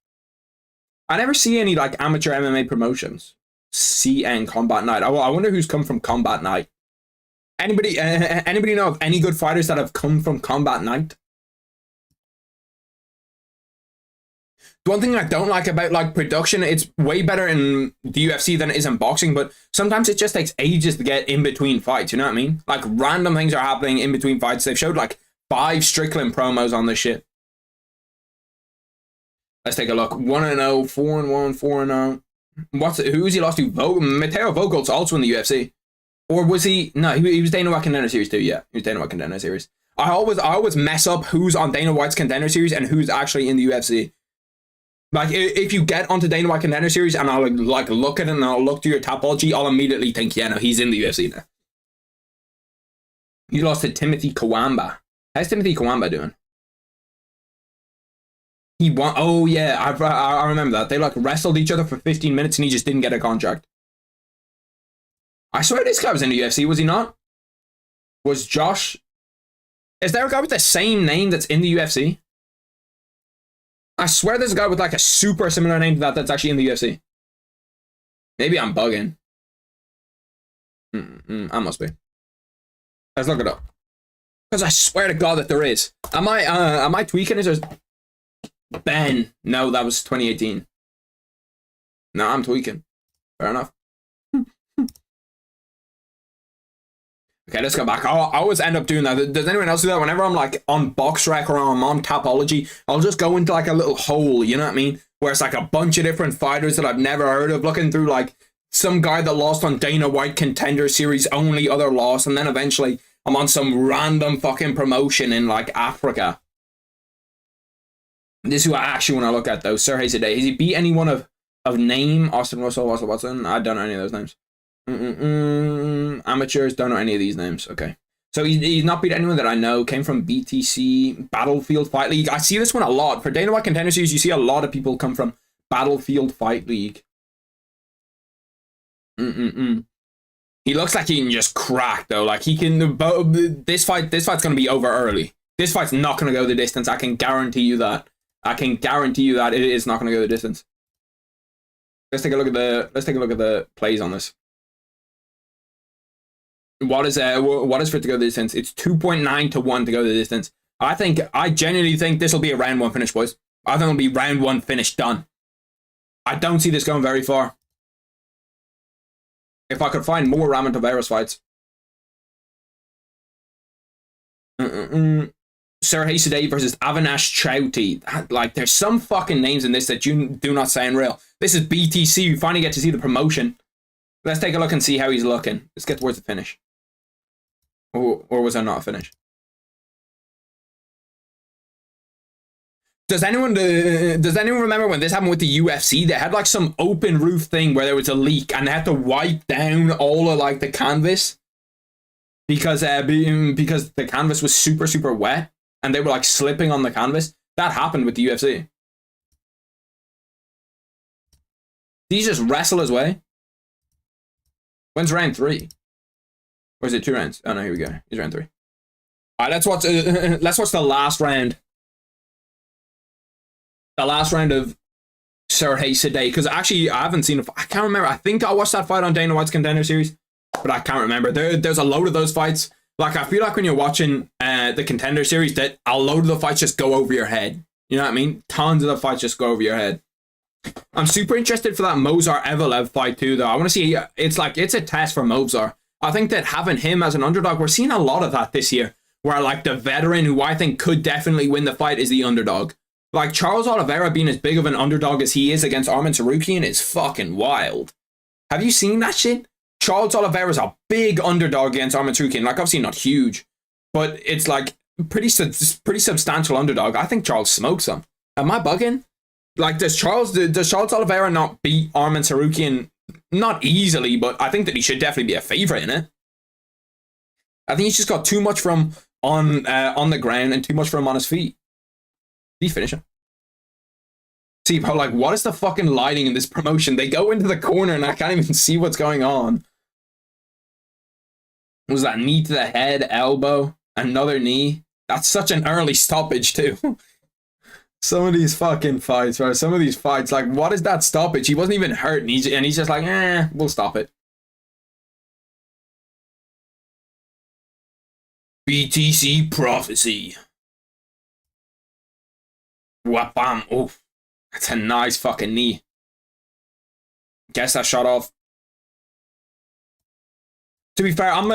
A: I never see any like amateur MMA promotions. CN Combat Night. I wonder who's come from Combat Night. Anybody know of any good fighters that have come from Combat Night? The one thing I don't like about like production, it's way better in the UFC than it is in boxing, but sometimes it just takes ages to get in between fights, you know what I mean? Like random things are happening in between fights. They've showed like 5 Strickland promos on this shit. Let's take a look. 1-0, 4-1, 4-0. Who's he lost to? Mateo Vogel's also in the UFC. Or was he? No, he was Dana White Contender Series too. Yeah, he was Dana White Contender Series. I always mess up who's on Dana White's Contender Series and who's actually in the UFC. Like, if you get onto Dana White Contender Series and I'll like look at it and I'll look to your Tapology, I'll immediately think, yeah, no, he's in the UFC now. You lost to Timothy Kawamba. How's Timothy Kawamba doing? He won. Oh yeah, I remember that. They like wrestled each other for 15 minutes and he just didn't get a contract. I swear this guy was in the UFC, was he not? Was Josh? Is there a guy with the same name that's in the UFC? I swear there's a guy with like a super similar name to that that's actually in the UFC. Maybe I'm bugging. I must be. Let's look it up. Because I swear to God that there is. Am I tweaking it? Or Ben? No, that was 2018. No, I'm tweaking. Fair enough. Okay, let's go back. I always end up doing that. Does anyone else do that? Whenever I'm like on BoxRec or I'm on Tapology, I'll just go into like a little hole, you know what I mean? Where it's like a bunch of different fighters that I've never heard of, looking through like some guy that lost on Dana White Contender Series, only other loss, and then eventually I'm on some random fucking promotion in like Africa. This is who I actually want to look at though. Sergey Zadeh. Has he beat anyone of name? Austin Russell, Russell Watson? I don't know any of those names. Amateurs, don't know any of these names. Okay, so he's not beat anyone that I know. Came from BTC, Battlefield Fight League. I see this one a lot. For Dana White Contender Series, you see a lot of people come from Battlefield Fight League. He looks like he can just crack though. Like he can. This fight's gonna be over early. This fight's not gonna go the distance. I can guarantee you that. I can guarantee you that it is not gonna go the distance. Let's take a look at the plays on this. What is for it to go the distance? It's 2.9 to 1 to go the distance. I genuinely think this will be a round 1 finish, boys. I think it'll be round 1 finish done. I don't see this going very far. If I could find more Ramon Taveras fights. Sergey Zadeh versus Avinash Chowti. Like, there's some fucking names in this that you do not sound real. This is BTC. You finally get to see the promotion. Let's take a look and see how he's looking. Let's get towards the finish. Or was there not a finish? Does anyone remember when this happened with the UFC? They had like some open roof thing where there was a leak and they had to wipe down all of like the canvas because the canvas was super, super wet and they were like slipping on the canvas. That happened with the UFC. These just wrestle his way. When's round 3? Or is it 2 rounds? Oh no, here we go. It's round 3. Alright, let's watch the last round. The last round of Sergey Zadeh. Because actually, I haven't seen I can't remember. I think I watched that fight on Dana White's Contender Series. But I can't remember. There's a load of those fights. Like, I feel like when you're watching the Contender Series, that a load of the fights just go over your head. You know what I mean? Tons of the fights just go over your head. I'm super interested for that Movsar Evelev fight too, though. I want to see. It's a test for Movsar. I think that having him as an underdog, we're seeing a lot of that this year, where like the veteran who I think could definitely win the fight is the underdog. Like Charles Oliveira being as big of an underdog as he is against Arman Tsarukyan is fucking wild. Have you seen that shit? Charles Oliveira's a big underdog against Arman Tsarukyan. Like, obviously not huge, but it's like pretty substantial underdog. I think Charles smokes him. Am I bugging? Like, does Charles Oliveira not beat Arman Tsarukyan? Not easily, but I think that he should definitely be a favorite in it. I think he's just got too much from on the ground and too much from on his feet. Did he finish him? See, bro, like, what is the fucking lighting in this promotion? They go into the corner and I can't even see what's going on. Was that knee to the head, elbow, another knee? That's such an early stoppage too. Some of these fucking fights, bro. Some of these fights, like, what is that stoppage? He wasn't even hurt, and he's just like, we'll stop it. BTC prophecy. Wham! Oh, that's a nice fucking knee. Guess that shot off. To be fair, I'm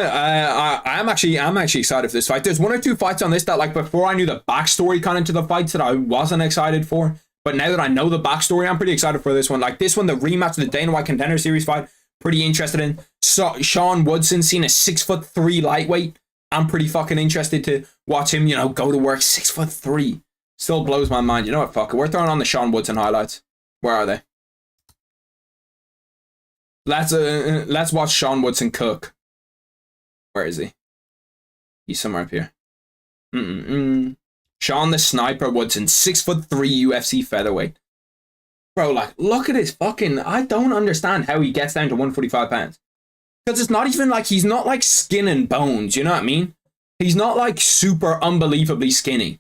A: actually excited for this fight. There's one or two fights on this that, like, before I knew the backstory kind of to the fights, that I wasn't excited for. But now that I know the backstory, I'm pretty excited for this one. Like this one, the rematch of the Dana White Contender Series fight, pretty interested in. So, Sean Woodson, seen a 6'3" lightweight. I'm pretty fucking interested to watch him, you know, go to work. 6'3". Still blows my mind. You know what? Fuck it. We're throwing on the Sean Woodson highlights. Where are they? Let's watch Sean Woodson cook. Where is he? He's somewhere up here. Sean the Sniper Woodson, 6'3" UFC featherweight. Bro, like, look at his fucking... I don't understand how he gets down to 145 pounds. Because it's not even like... He's not like skin and bones, you know what I mean? He's not like super unbelievably skinny.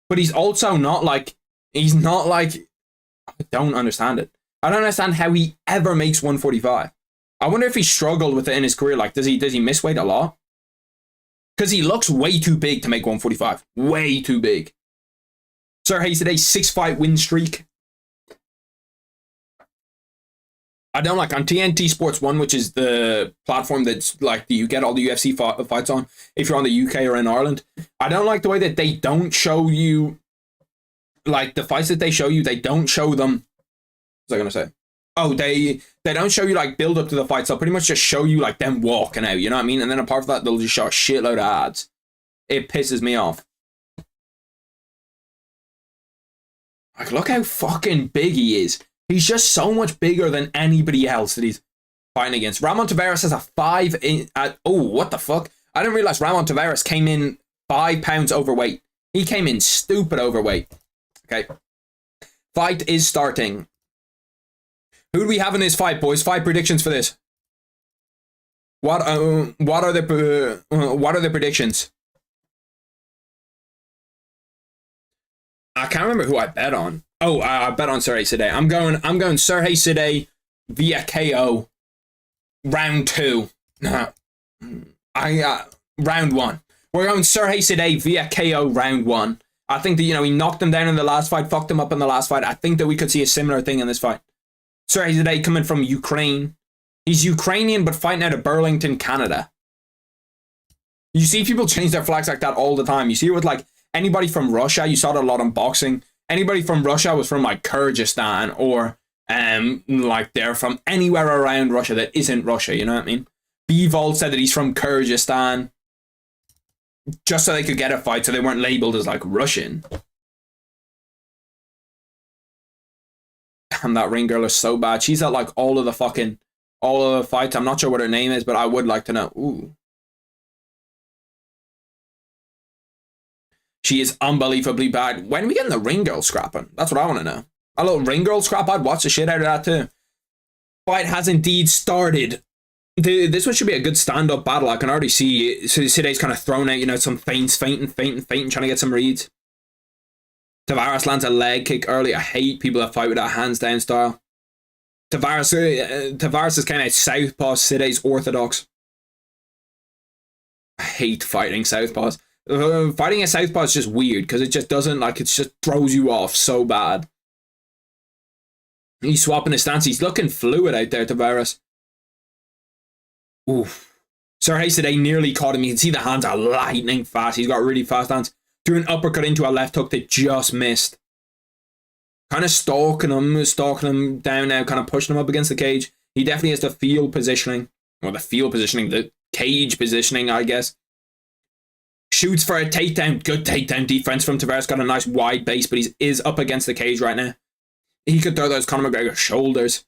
A: But he's also not like... He's not like... I don't understand it. I don't understand how he ever makes 145. I wonder if he struggled with it in his career. Like, does he miss weight a lot? Because he looks way too big to make 145. Way too big. Sir Hayes today, 6-fight win streak. I don't like on TNT Sports 1, which is the platform that's like you get all the UFC fights on if you're on the UK or in Ireland. I don't like the way that they don't show you, like the fights that they show you, they don't show them. What was I going to say? Oh, they don't show you like build up to the fights. They'll pretty much just show you like them walking out, you know what I mean? And then apart from that, they'll just show a shitload of ads. It pisses me off. Like, look how fucking big he is. He's just so much bigger than anybody else that he's fighting against. Ramon Tavares has a 5 in... oh, what the fuck? I didn't realize Ramon Tavares came in 5 pounds overweight. He came in stupid overweight. Okay. Fight is starting. Who do we have in this fight, boys? 5 predictions for this. What are the predictions? I can't remember who I bet on. Oh, I bet on Sergey today. I'm going Sergey today via KO. Round 2. Round 1. We're going Sergey today via KO round 1. I think that, you know, he knocked him down in the last fight, fucked him up in the last fight. I think that we could see a similar thing in this fight. Sergey today coming from Ukraine. He's Ukrainian but fighting out of Burlington, Canada. You see people change their flags like that all the time. You see it with like anybody from Russia. You saw it a lot in boxing. Anybody from Russia was from like Kyrgyzstan or like they're from anywhere around Russia that isn't Russia, you know what I mean? Bivol said that he's from Kyrgyzstan just so they could get a fight so they weren't labeled as like Russian. Damn, that ring girl is so bad. She's at like all of the fights. I'm not sure what her name is, but I would like to know. Ooh. She is unbelievably bad. When are we getting the ring girl scrapping? That's what I want to know. A little ring girl scrap, I'd watch the shit out of that too. Fight has indeed started. This one should be a good stand-up battle. I can already see Sidey's kind of thrown out, you know, some feints, trying to get some reads. Tavares lands a leg kick early. I hate people that fight with that hands down style. Tavares is kind of southpaw. Sidey's orthodox. I hate fighting southpaws. Fighting a southpaw is just weird because it just doesn't, like, it just throws you off so bad. He's swapping his stance. He's looking fluid out there, Tavares. Oof. Sergey today nearly caught him. You can see the hands are lightning fast. He's got really fast hands. Threw an uppercut into a left hook that just missed. Kind of stalking him down now, kind of pushing him up against the cage. He definitely has the field positioning. Or the cage positioning, I guess. Shoots for a takedown. Good takedown defense from Tavares. Got a nice wide base, but he is up against the cage right now. He could throw those Conor McGregor shoulders.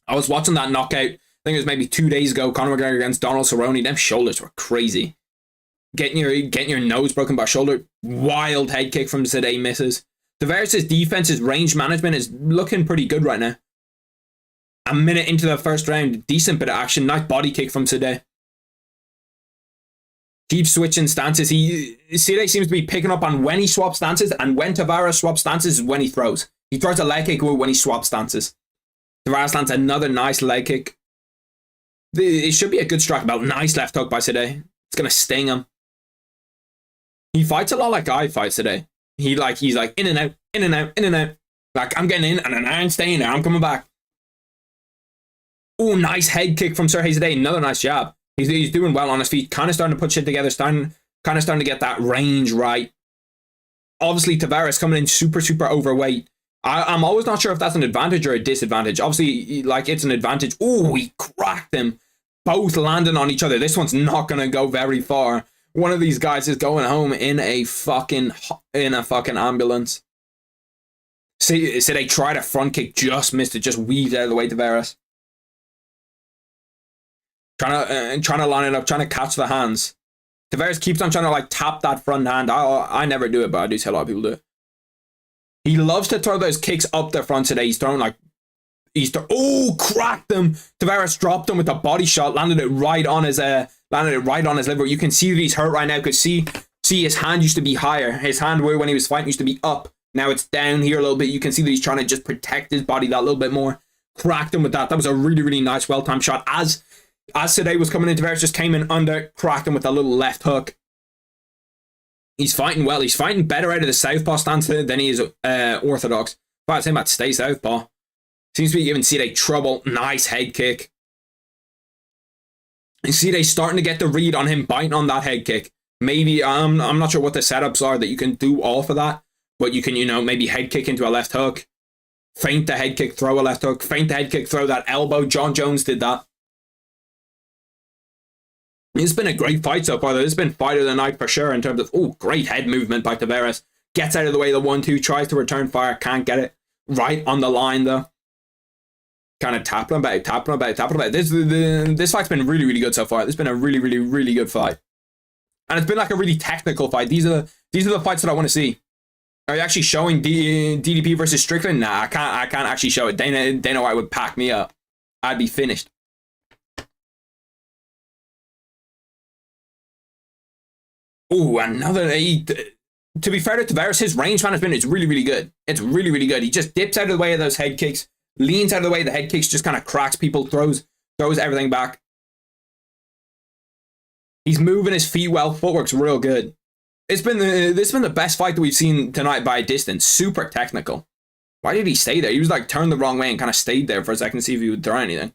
A: I was watching that knockout. I think it was maybe 2 days ago. Conor McGregor against Donald Cerrone. Them shoulders were crazy. Getting your nose broken by a shoulder. Wild head kick from Sidey misses. Tavares' defense, his range management is looking pretty good right now. A minute into the first round. Decent bit of action. Nice body kick from Sidey. Keeps switching stances. Sidey seems to be picking up on when he swaps stances, and when Tavares swaps stances is when he throws. He throws a leg kick when he swaps stances. Tavares lands another nice leg kick. It should be a good strike about. Nice left hook by Sidey. It's going to sting him. He fights a lot like I fights today. He's like in and out, in and out, in and out. Like, I'm getting in and then I'm staying there. I'm coming back. Oh, nice head kick from Sergey today. Another nice jab. He's doing well on his feet. Kind of starting to put shit together. Kind of starting to get that range right. Obviously, Tavares coming in super, super overweight. I'm always not sure if that's an advantage or a disadvantage. Obviously, like, it's an advantage. Oh, he cracked him. Both landing on each other. This one's not going to go very far. One of these guys is going home in a fucking ambulance. See, they tried a front kick, just missed it, just weaved out of the way, Tavares. Trying to line it up, trying to catch the hands. Tavares keeps on trying to like tap that front hand. I never do it, but I do see a lot of people do it. He loves to throw those kicks up the front today. He's throwing like, cracked them. Tavares dropped him with a body shot, landed it right on his liver. You can see that he's hurt right now because see his hand used to be higher. His hand when he was fighting used to be up. Now it's down here a little bit. You can see that he's trying to just protect his body that little bit more. Cracked him with that. That was a really, really nice, well-timed shot. As today was coming in, Tavares just came in under, cracked him with a little left hook. He's fighting well. He's fighting better out of the southpaw stance than he is orthodox. If I was him, I'd stay southpaw. Seems to be giving Side trouble. Nice head kick. And Side starting to get the read on him biting on that head kick. Maybe, I'm not sure what the setups are that you can do off of that. But you can, maybe head kick into a left hook. Feint the head kick, throw a left hook. Feint the head kick, throw that elbow. John Jones did that. It's been a great fight so far, though. It's been fight of the night for sure in terms of, great head movement by Tavares. Gets out of the way of the 1-2, tries to return fire, can't get it. Right on the line, though. Kind of tapping about. This fight's been really, really good so far. This has been a really, really, really good fight. And it's been like a really technical fight. These are the fights that I want to see. Are you actually showing DDP versus Strickland? Nah, I can't actually show it. Dana White would pack me up. I'd be finished. Oh, another. To be fair to Tavares, his range management is really, really good. It's really, really good. He just dips out of the way of those head kicks, leans out of the way of the head kicks, just kind of cracks people, throws everything back. He's moving his feet well. Footwork's real good. This has been the best fight that we've seen tonight by a distance. Super technical. Why did he stay there? He was like turned the wrong way and kind of stayed there for a second to see if he would throw anything.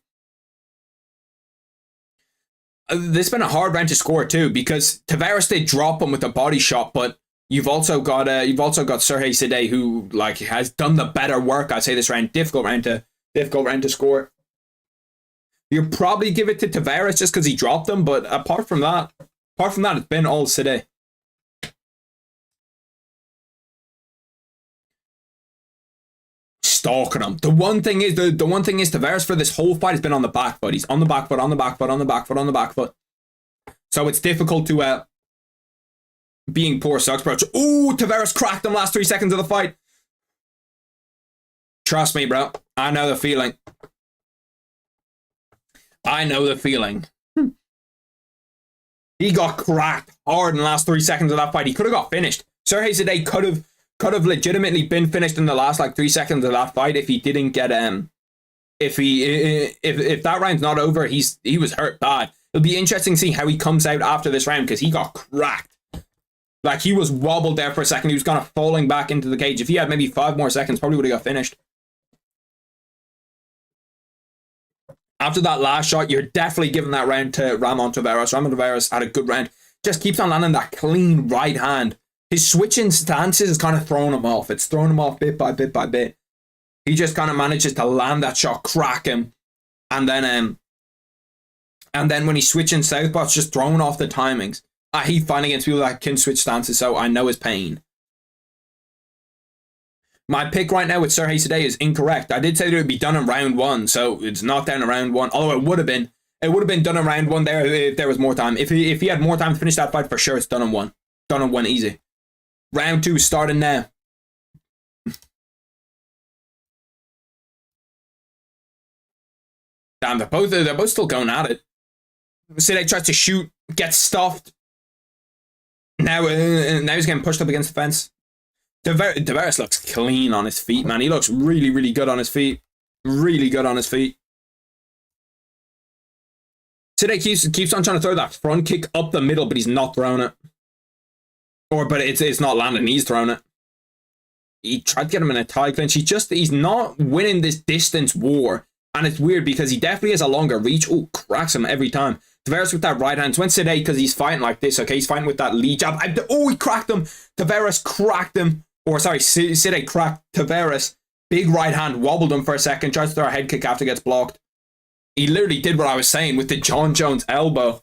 A: This has been a hard round to score too because Tavares did drop him with a body shot, but you've also got Sergey Side who like has done the better work. I'd say this round, difficult round to score. You'll probably give it to Tavares just because he dropped him, but apart from that, it's been all Side. Stalking him. The one thing is Tavares for this whole fight has been on the back foot. He's on the back foot. So it's difficult to being poor sucks, bro. Ooh, Tavares cracked him last 3 seconds of the fight. Trust me, bro. I know the feeling. He got cracked hard in the last 3 seconds of that fight. He could have got finished. Sergey Side could have legitimately been finished in the last like 3 seconds of that fight if he didn't get if that round's not over, he was hurt bad. It'll be interesting to see how he comes out after this round because he got cracked. Like he was wobbled there for a second. He was kind of falling back into the cage. If he had maybe 5 more seconds, probably would have got finished. After that last shot, you're definitely giving that round to Ramon Tavares. Ramon Tavares had a good round. Just keeps on landing that clean right hand. His switching stances is kind of throwing him off. It's throwing him off bit by bit by bit. He just kind of manages to land that shot, crack him, and then when he's switching southpaw, it's just throwing off the timings. I hate fighting against people that can switch stances, so I know his pain. My pick right now with Sergey Side is incorrect. I did say that it would be done in round 1, so it's not down in round 1. Although it would have been. It would have been done in round 1 there if there was more time. If he had more time to finish that fight, for sure it's done in 1. Done in 1 easy. Round 2 starting now. Damn, they're both still going at it. Side tries to shoot, gets stuffed. Now he's getting pushed up against the fence. Tavares looks clean on his feet, man. He looks really, really good on his feet. Really good on his feet. Side keeps on trying to throw that front kick up the middle, but he's not throwing it. But it's not landing. He's throwing it. He tried to get him in a tie clinch. He's not winning this distance war. And it's weird because he definitely has a longer reach. Oh, cracks him every time. Tavares with that right hand. So when Side, because he's fighting like this, okay? He's fighting with that lead jab. He cracked him. Tavares cracked him. Or sorry, Side cracked Tavares. Big right hand, wobbled him for a second. Tries to throw a head kick after gets blocked. He literally did what I was saying with the John Jones elbow.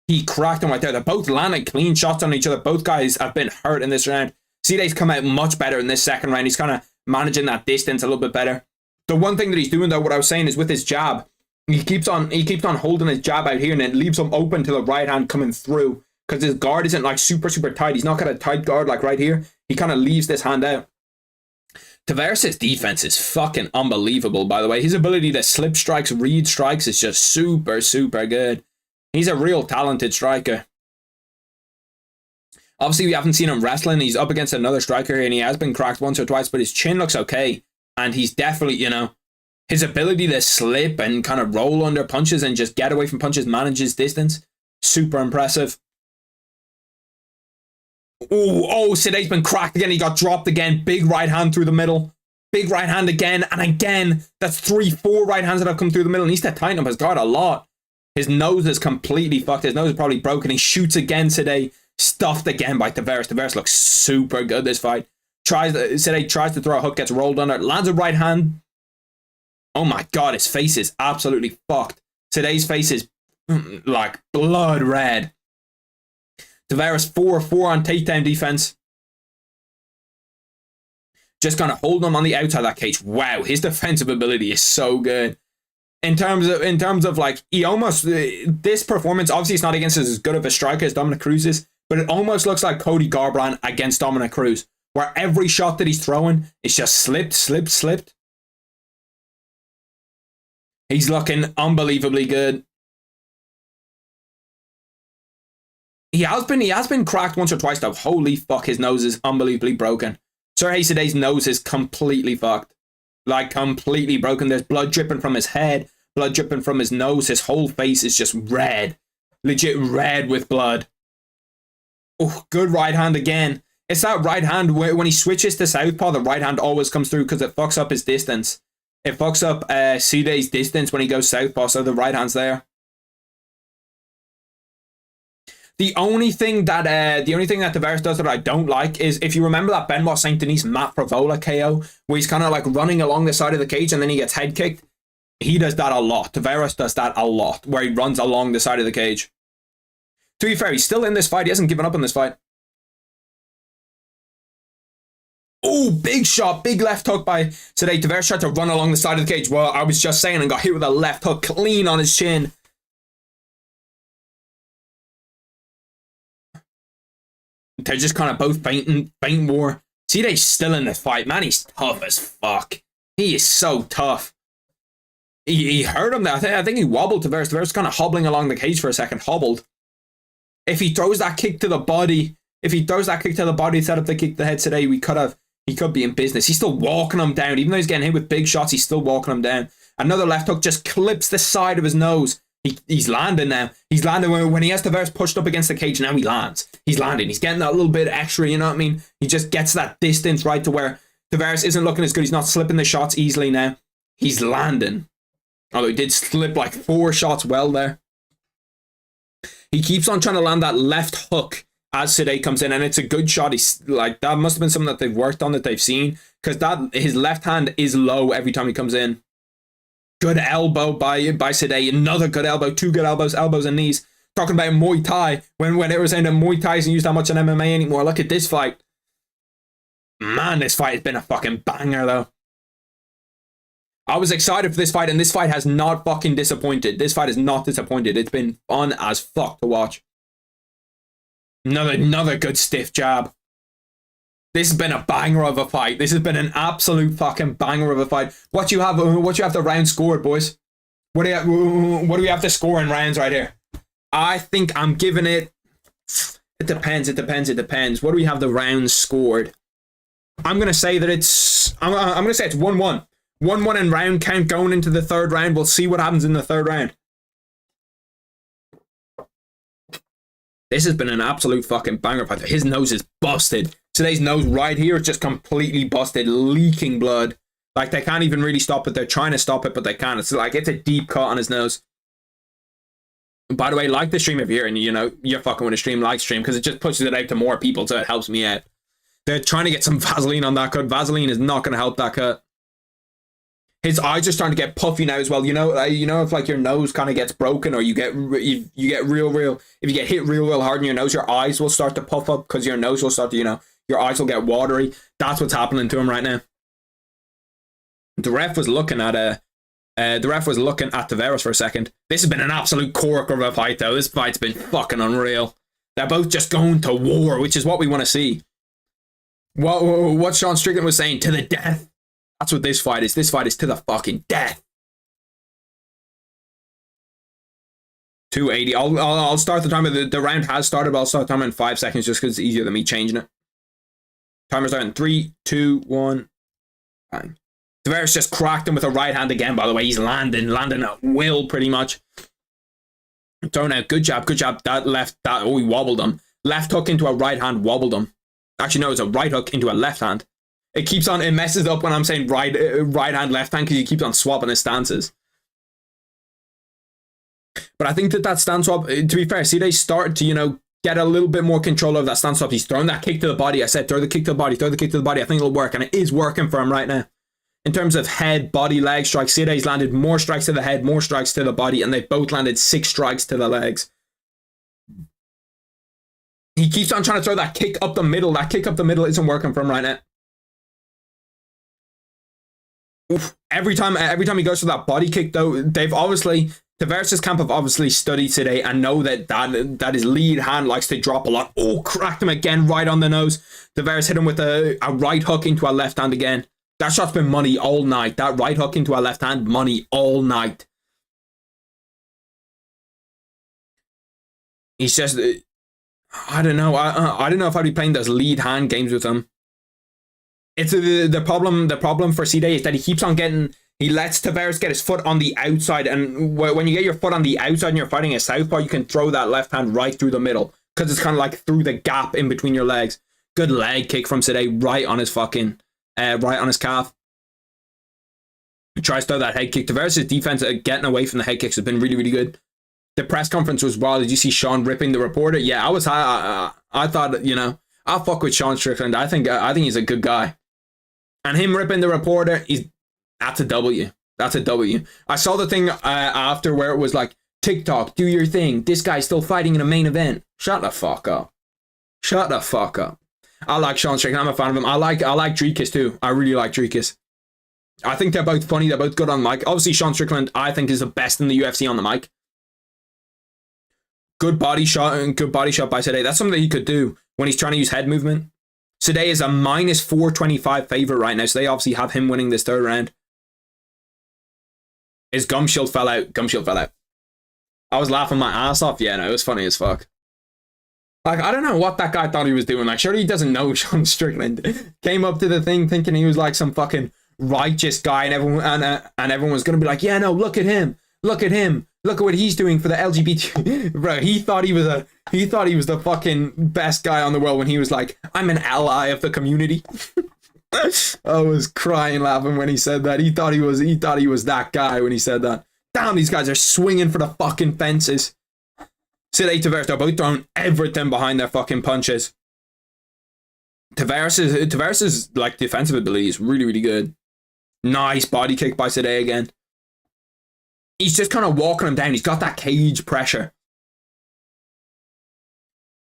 A: He cracked him right there. They're both landing clean shots on each other. Both guys have been hurt in this round. Side's come out much better in this second round. He's kind of managing that distance a little bit better. The one thing that he's doing, though, what I was saying is with his jab, he keeps on holding his jab out here and it leaves him open to the right hand coming through because his guard isn't like super tight. He's not got a tight guard like right here. He kind of leaves this hand out. Tavares' defense is fucking unbelievable, by the way. His ability to slip strikes, read strikes is just super good. He's a real talented striker. Obviously, we haven't seen him wrestling. He's up against another striker and he has been cracked once or twice, but his chin looks okay. And he's definitely, you know, his ability to slip and kind of roll under punches and just get away from punches, manages distance. Super impressive. Side's been cracked again. He got dropped again. Big right hand through the middle. Big right hand again. And again, that's 3-4 right hands that have come through the middle. And he's to tighten up his guard a lot. His nose is completely fucked. His nose is probably broken. He shoots again today. Stuffed again by Tavares. Tavares looks super good this fight. Side tries to throw a hook, gets rolled under, lands a right hand. Oh my god, his face is absolutely fucked. Side's face is like blood red. Tavares 4-4 on takedown defense. Just kind of holding him on the outside of that cage. Wow, his defensive ability is so good. In terms of like, he almost, this performance, obviously it's not against as good of a striker as Dominic Cruz is, but it almost looks like Cody Garbrandt against Dominic Cruz, where every shot that he's throwing is just slipped. He's looking unbelievably good. He has been cracked once or twice though. Holy fuck, his nose is unbelievably broken. Sergey Side's nose is completely fucked. Like, completely broken. There's blood dripping from his head, blood dripping from his nose. His whole face is just red. Legit red with blood. Oh, good right hand again. It's that right hand where when he switches to southpaw, the right hand always comes through because it fucks up his distance. It fucks up Side's distance when he goes southpaw, so the right hand's there. The only thing that Tavares does that I don't like is, if you remember that Benoit Saint Denis Matt Favola KO, where he's kind of like running along the side of the cage and then he gets head kicked. He does that a lot. Tavares does that a lot, where he runs along the side of the cage. To be fair, he's still in this fight. He hasn't given up on this fight. Oh, big shot, big left hook by Side. Tavares tried to run along the side of the cage. Well, I was just saying, and got hit with a left hook clean on his chin. They're just kind of both fainting war. Side's still in this fight, man. He's tough as fuck. He is so tough. He hurt him there. I think he wobbled Tavares. Tavares kind of hobbling along the cage for a second, hobbled. If he throws that kick to the body, instead of the kick to the head today, he could be in business. He's still walking him down. Even though he's getting hit with big shots, he's still walking him down. Another left hook just clips the side of his nose. He's landing now. He's landing when he has Tavares pushed up against the cage. Now he lands. He's landing. He's getting that little bit extra, you know what I mean? He just gets that distance right to where Tavares isn't looking as good. He's not slipping the shots easily now. He's landing. Although he did slip like 4 shots well there. He keeps on trying to land that left hook as Side comes in, and it's a good shot. He's like, that must have been something that they've worked on, that they've seen, because his left hand is low every time he comes in. Good elbow by Side. Another good elbow. 2 good elbows and knees. Talking about Muay Thai. When they were saying that Muay Thai isn't used that much in MMA anymore. Look at this fight. Man, this fight has been a fucking banger though. I was excited for this fight, and this fight has not fucking disappointed. This fight is not disappointed. It's been fun as fuck to watch. Another good stiff jab. This has been a banger of a fight. This has been an absolute fucking banger of a fight. What you have the round scored, boys? What do we have to score in rounds right here? I think I'm giving it. It depends. What do we have the rounds scored? I'm gonna say that it's. I'm gonna say it's 1-1. 1-1 in round count going into the third round. We'll see what happens in the third round. This has been an absolute fucking banger fight. His nose is busted. Today's nose right here is just completely busted, leaking blood. Like, they can't even really stop it. They're trying to stop it, but they can't. It's like, it's a deep cut on his nose. By the way, like the stream if you're here and, you know, you're fucking with a stream, like stream, because it just pushes it out to more people, so it helps me out. They're trying to get some Vaseline on that cut. Vaseline is not going to help that cut. His eyes are starting to get puffy now as well. You know, if like your nose kind of gets broken, or you get if you get if you get hit real hard in your nose, your eyes will start to puff up because your nose will start to, you know, your eyes will get watery. That's what's happening to him right now. The ref was looking at Tavares for a second. This has been an absolute cork of a fight, though. This fight's been fucking unreal. They're both just going to war, which is what we want to see. What Sean Strickland was saying, to the death. That's what this fight is. This fight is to the fucking death. 280. I'll start the timer. The round has started, but I'll start the timer in 5 seconds just because it's easier than me changing it. Timer's out in 3, 2, 1. Bang. Tavares just cracked him with a right hand again, by the way. He's landing at will, pretty much. Throwing out. Good jab. That left, oh, he wobbled him. Left hook into a right hand, wobbled him. Actually, no, it's a right hook into a left hand. It keeps on, it messes up when I'm saying right hand, left hand, because he keeps on swapping his stances. But I think that stance swap, to be fair, see, they started to, you know, get a little bit more control of that stance swap. He's throwing that kick to the body. I said, throw the kick to the body. I think it'll work, and it is working for him right now. In terms of head, body, leg strikes, Side's landed more strikes to the head, more strikes to the body, and they've both landed 6 strikes to the legs. He keeps on trying to throw that kick up the middle. That kick up the middle isn't working for him right now. Oof. Every time he goes for that body kick, though, they've obviously, Tavares' camp have obviously studied today and know that his lead hand likes to drop a lot. Oh, cracked him again right on the nose. Tavares hit him with a right hook into a left hand again. That shot's been money all night. That right hook into a left hand, money all night. He's just, I don't know. I don't know if I'd be playing those lead hand games with him. It's the problem for Side is that he keeps on he lets Tavares get his foot on the outside, and when you get your foot on the outside and you're fighting a southpaw, you can throw that left hand right through the middle, because it's kind of like through the gap in between your legs. Good leg kick from Side right on his fucking, right on his calf. He tries to throw that head kick. Tavares' defense getting away from the head kicks has been really good. The press conference was wild. Did you see Sean ripping the reporter? Yeah, I thought, you know, I'll fuck with Sean Strickland. I think he's a good guy. And him ripping the reporter, that's a W. That's a W. I saw the thing after where it was like, TikTok, do your thing. This guy's still fighting in a main event. Shut the fuck up. Shut the fuck up. I like Sean Strickland. I'm a fan of him. I like Dricus too. I really like Dricus. I think they're both funny. They're both good on mic. Obviously, Sean Strickland, I think, is the best in the UFC on the mic. Good body shot by Sade. That's something that he could do when he's trying to use head movement. Sade is a minus 425 favorite right now, so they obviously have him winning this third round. His gum shield fell out. I was laughing my ass off. Yeah, no, it was funny as fuck. Like, I don't know what that guy thought he was doing. Like, surely he doesn't know Sean Strickland. Came up to the thing thinking he was like some fucking righteous guy, and everyone was gonna be like, yeah, no, look at him. Look at what he's doing for the LGBT. Bro, he thought he was the fucking best guy on the world when he was like, I'm an ally of the community. I was crying laughing when he said that. He thought he was that guy when he said that. Damn, these guys are swinging for the fucking fences. Side Tavares, they're both throwing everything behind their fucking punches. Tavares' like defensive ability is really good. Nice body kick by Sade again. He's just kind of walking him down. He's got that cage pressure.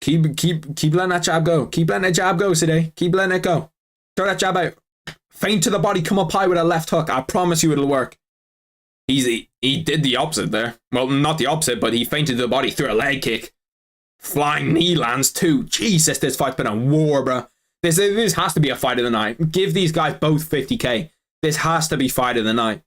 A: Keep letting that jab go. Keep letting that jab go, Sade. Keep letting it go. Throw that jab out. Feint to the body. Come up high with a left hook. I promise you it'll work. He did the opposite there. Well, not the opposite, but he feinted to the body through a leg kick. Flying knee lands too. Jesus, this fight's been a war, bro. This has to be a fight of the night. Give these guys both 50k. This has to be fight of the night.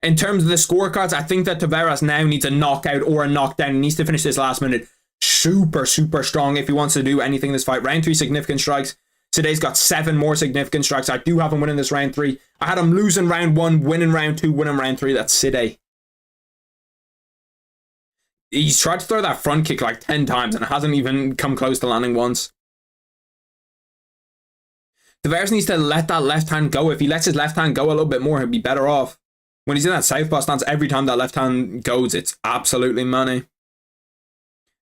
A: In terms of the scorecards, I think that Tavares now needs a knockout or a knockdown. He needs to finish this last minute super strong if he wants to do anything in this fight. Round 3 significant strikes. Today's got 7 more significant strikes. I do have him winning this round 3. I had him losing round 1, winning round 2, winning round 3. That's Side. He's tried to throw that front kick like 10 times and it hasn't even come close to landing once. Tavares needs to let that left hand go. If he lets his left hand go a little bit more, he'll be better off. When he's in that southpaw stance, every time that left hand goes, it's absolutely money.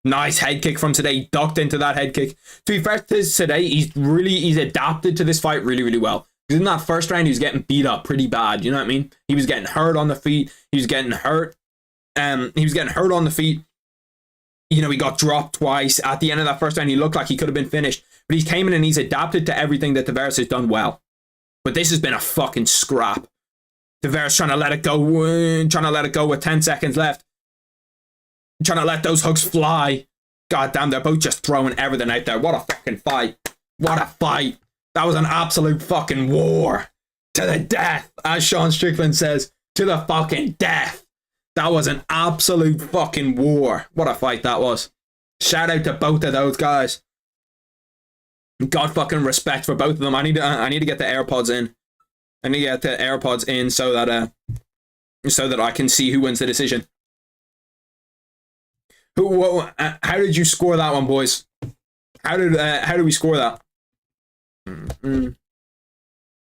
A: Nice head kick from today. Ducked into that head kick. To be fair to today, he's adapted to this fight really, really well. Because in that first round, he was getting beat up pretty bad. You know what I mean? He was getting hurt on the feet. He was getting hurt. He was getting hurt on the feet. You know, he got dropped twice. At the end of that first round, he looked like he could have been finished. But he came in and he's adapted to everything that Tavares has done well. But this has been a fucking scrap. Tavares trying to let it go with 10 seconds left. Trying to let those hooks fly. God damn, they're both just throwing everything out there. What a fucking fight. What a fight. That was an absolute fucking war. To the death. As Sean Strickland says, to the fucking death. That was an absolute fucking war. What a fight that was. Shout out to both of those guys. God fucking respect for both of them. I need to get the AirPods in. I need to get the AirPods in so that I can see who wins the decision. How did you score that one, boys? How did we score that?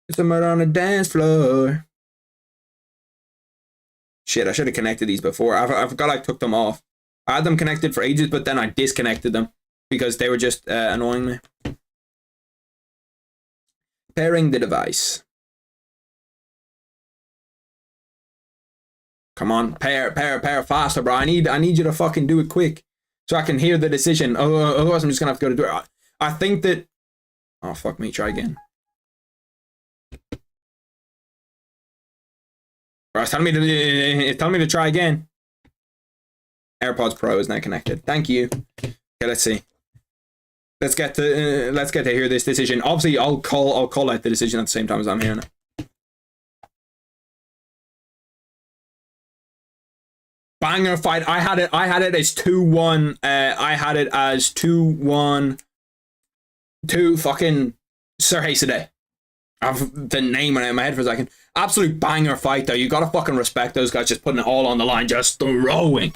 A: It's a murder on the dance floor. Shit, I should have connected these before. I forgot I took them off. I had them connected for ages, but then I disconnected them because they were just annoying me. Pairing the device. Come on, pair faster, bro. I need you to fucking do it quick so I can hear the decision. Otherwise, I'm just gonna have to go to do it. I think that. Oh fuck me! Try again. Bro, it's telling me to try again. AirPods Pro is now connected. Thank you. Okay, let's see. Let's get to hear this decision. Obviously, I'll call out the decision at the same time as I'm hearing it. Banger fight. I had it as 2-1. I had it as 2-1 to fucking Sergey Sadeh. I have the name in my head for a second. Absolute banger fight though. You gotta fucking respect those guys just putting it all on the line, just throwing.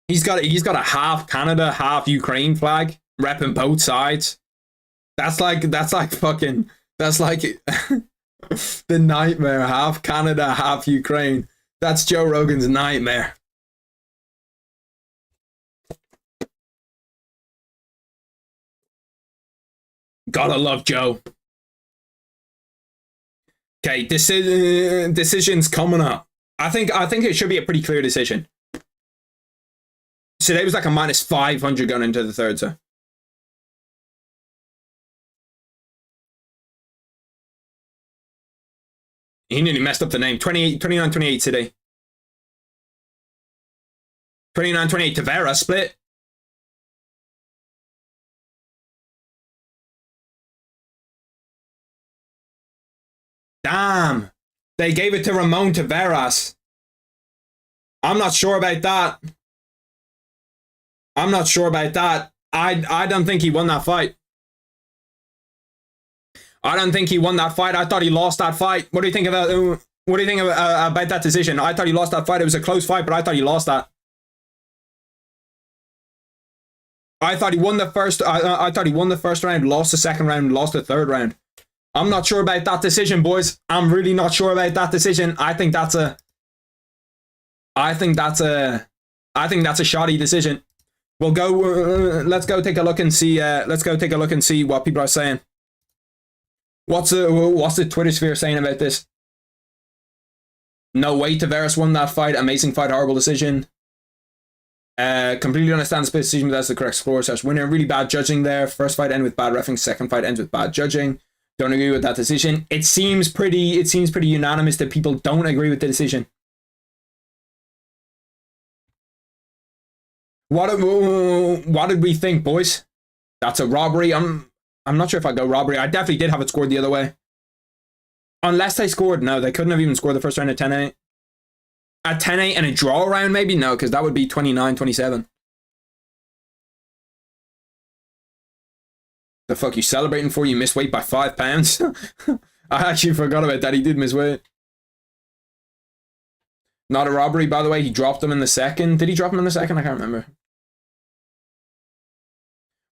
A: He's got a half Canada, half Ukraine flag, repping both sides. That's like the nightmare. Half Canada, half Ukraine. That's Joe Rogan's nightmare. Gotta love Joe. Okay, decision's coming up. I think it should be a pretty clear decision. Today was like a -500 going into the third, so. He nearly messed up the name. 29-28 today. 29-28 Tavares split. Damn. They gave it to Ramon Tavares. I'm not sure about that. I'm not sure about that. I don't think he won that fight. I don't think he won that fight. I thought he lost that fight. What do you think about that decision? I thought he lost that fight. It was a close fight, but I thought he lost that. I thought he won the first. I thought he won the first round, lost the second round, lost the third round. I'm not sure about that decision, boys. I'm really not sure about that decision. I think that's a shoddy decision. We'll go. Let's go take a look and see. Let's go take a look and see what people are saying. What's the Twitter sphere saying about this? No way Tavares won that fight. Amazing fight, horrible decision. Completely understand the split decision, but that's the correct score. Winner. Really bad judging there. First fight ended with bad reffing. Second fight ends with bad judging. Don't agree with that decision. It seems pretty unanimous that people don't agree with the decision. What did we think, boys? That's a robbery. I'm not sure if I go robbery. I definitely did have it scored the other way. Unless they scored. No, they couldn't have even scored the first round at 10-8. At 10-8 and a draw round, maybe? No, because that would be 29-27. The fuck you celebrating for? You missed weight by 5 pounds? I actually forgot about that. He did miss weight. Not a robbery, by the way. He dropped him in the second. Did he drop him in the second? I can't remember.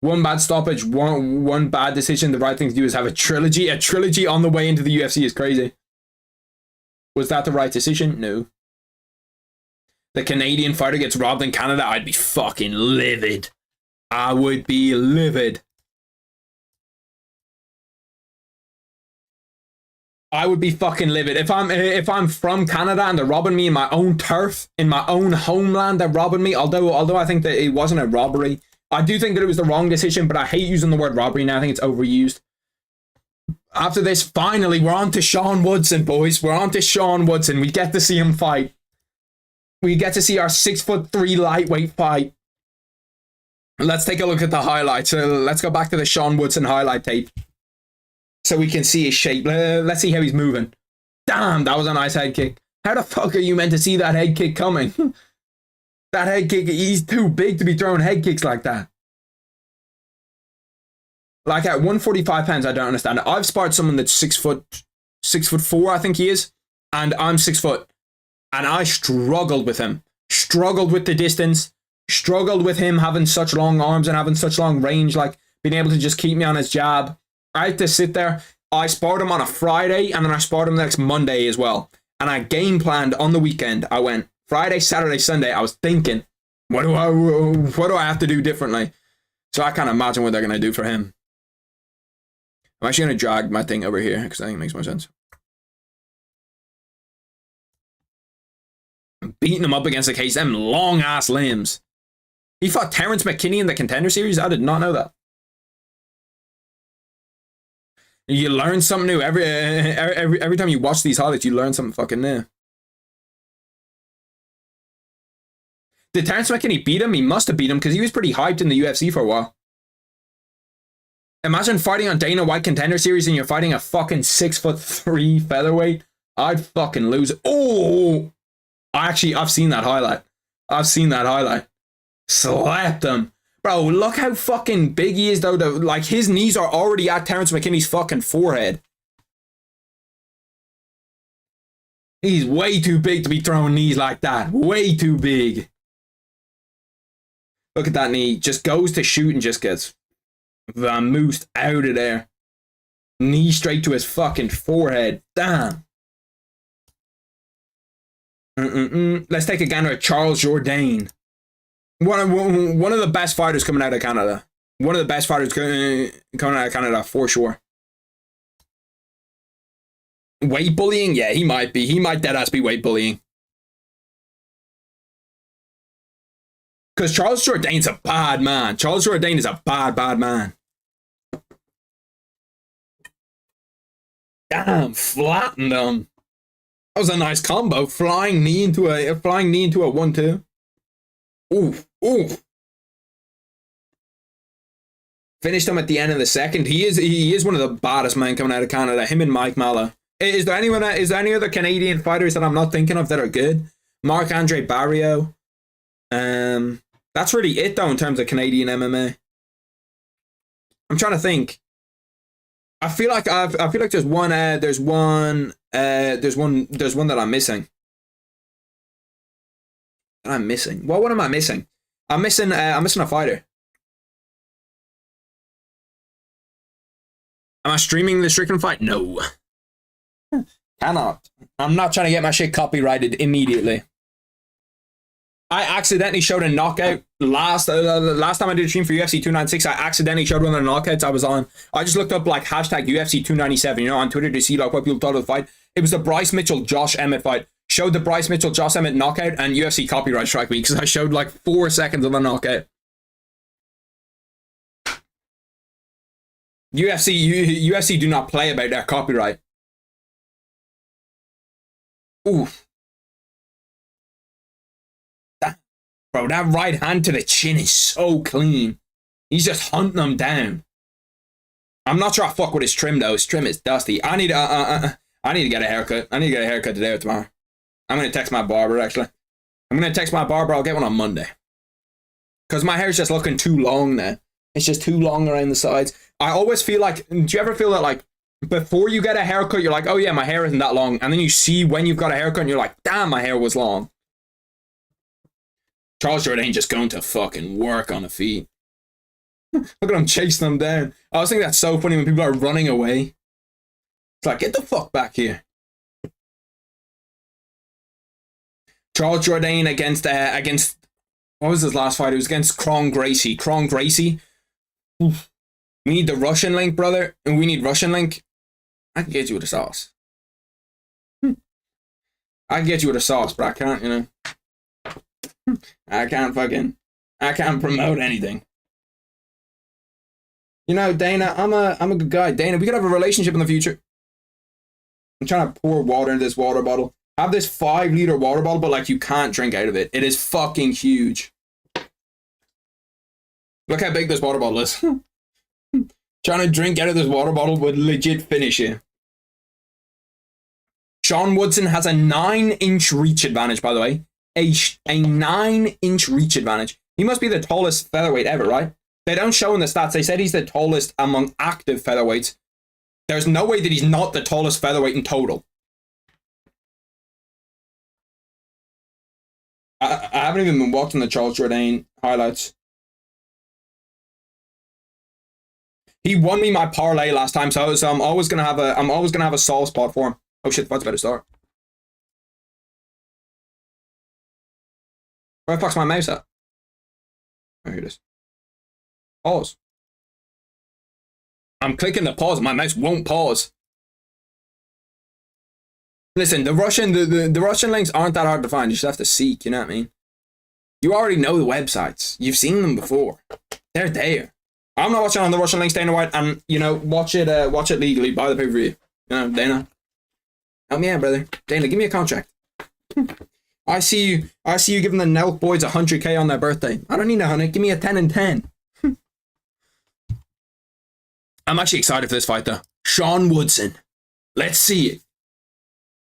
A: One bad stoppage, one bad decision. The right thing to do is have a trilogy. A trilogy on the way into the UFC is crazy. Was that the right decision? No. The Canadian fighter gets robbed in Canada. I'd be fucking livid. I would be livid. I would be fucking livid. If I'm from Canada and they're robbing me in my own turf, in my own homeland, they're robbing me. Although I think that it wasn't a robbery. I do think that it was the wrong decision, but I hate using the word robbery now. I think it's overused. After this, finally, we're on to Sean Woodson, boys. We're on to Sean Woodson. We get to see him fight. We get to see our 6'3" lightweight fight. Let's take a look at the highlights. Let's go back to the Sean Woodson highlight tape so we can see his shape. Let's see how he's moving. Damn, that was a nice head kick. How the fuck are you meant to see that head kick coming? That head kick, he's too big to be throwing head kicks like that. Like at 145 pounds, I don't understand it. I've sparred someone that's 6'4", I think he is, and I'm 6 foot, and I struggled with him. Struggled with the distance. Struggled with him having such long arms and having such long range, like being able to just keep me on his jab. I had to sit there. I sparred him on a Friday, and then I sparred him next Monday as well. And I game planned on the weekend. I went Friday, Saturday, Sunday. I was thinking, what do I have to do differently? So I can't imagine what they're gonna do for him. I'm actually gonna drag my thing over here because I think it makes more sense. I'm beating him up against the case. Them long ass limbs. He fought Terrence McKinney in the Contender Series. I did not know that. You learn something new every time you watch these highlights. You learn something fucking new. Did Terrence McKinney beat him? He must have beat him because he was pretty hyped in the UFC for a while. Imagine fighting on Dana White Contender Series and you're fighting a fucking 6'3" featherweight. I'd fucking lose. Oh, I've seen that highlight. I've seen that highlight. Slapped him. Bro, look how fucking big he is though. Like his knees are already at Terrence McKinney's fucking forehead. He's way too big to be throwing knees like that. Way too big. Look at that knee. Just goes to shoot and just gets vamoosed out of there. Knee straight to his fucking forehead. Damn. Let's take a gander at Charles Jourdain. One of the best fighters coming out of Canada. One of the best fighters coming out of Canada for sure. Weight bullying? Yeah, he might be. He might deadass be weight bullying. Because Charles Jourdain's a bad man. Charles Jourdain is a bad man. Damn, flattened him. That was a nice combo. Flying knee into a 1-2. Oof, oof. Finished him at the end of the second. He is one of the baddest men coming out of Canada. Him and Mike Mallow. Is there any other Canadian fighters that I'm not thinking of that are good? Marc-Andre Barrio. That's really it though in terms of Canadian MMA. I'm trying to think. I feel like there's one that I'm missing. What am I missing? I'm missing a fighter. Am I streaming the Strickland fight? No. Cannot. I'm not trying to get my shit copyrighted immediately. I accidentally showed a knockout last time I did a stream for UFC 296. I accidentally showed one of the knockouts I was on. I just looked up like hashtag UFC 297, on Twitter to see like what people thought of the fight. It was the Bryce Mitchell Josh Emmett fight. Showed the Bryce Mitchell Josh Emmett knockout and UFC copyright strike me because I showed like 4 seconds of the knockout. UFC do not play about their copyright. Oof. Bro, that right hand to the chin is so clean. He's just hunting them down. I'm not sure I fuck with his trim though. His trim is dusty. I need to get a haircut. I need to get a haircut today or tomorrow. I'm gonna text my barber actually. I'm gonna text my barber. I'll get one on Monday. Cause my hair's just looking too long now. It's just too long around the sides. I always feel like. Do you ever feel that like before you get a haircut, you're like, oh yeah, my hair isn't that long. And then you see when you've got a haircut and you're like, damn, my hair was long. Charles Jourdain just going to fucking work on the feet. Look at him chasing them down. I was thinking that's so funny when people are running away. It's like, get the fuck back here. Charles Jourdain against what was his last fight? It was against Kron Gracie. Kron Gracie. Oof. We need the Russian link, brother. And we need Russian link. I can get you with a sauce. I can get you with a sauce, but I can't, you know. I can't promote anything. You know, Dana, I'm a good guy. Dana, we could have a relationship in the future. I'm trying to pour water into this water bottle. I have this 5-liter water bottle, but like you can't drink out of it. It is fucking huge. Look how big this water bottle is. Trying to drink out of this water bottle would legit finish you. Sean Woodson has a 9-inch reach advantage, by the way. A 9-inch reach advantage. He must be the tallest featherweight ever, right? They don't show in the stats. They said he's the tallest among active featherweights. There's no way that he's not the tallest featherweight in total. I haven't even been watching the Charles Jourdain highlights. He won me my parlay last time, so I'm always gonna have a soft spot for him. Oh shit, the fight's about to start. Where the fuck's my mouse at? Oh, here it is. Pause. I'm clicking the pause. My mouse won't pause. Listen, the Russian links aren't that hard to find. You just have to seek. You know what I mean? You already know the websites. You've seen them before. They're there. I'm not watching on the Russian links, Dana White, and you know, watch it legally. Buy the pay-per-view. You know, Dana, help me out, brother. Dana, give me a contract. I see you giving the Nelk boys 100k on their birthday. I don't need 100. Give me a 10 and 10. I'm actually excited for this fight, though. Sean Woodson. Let's see it.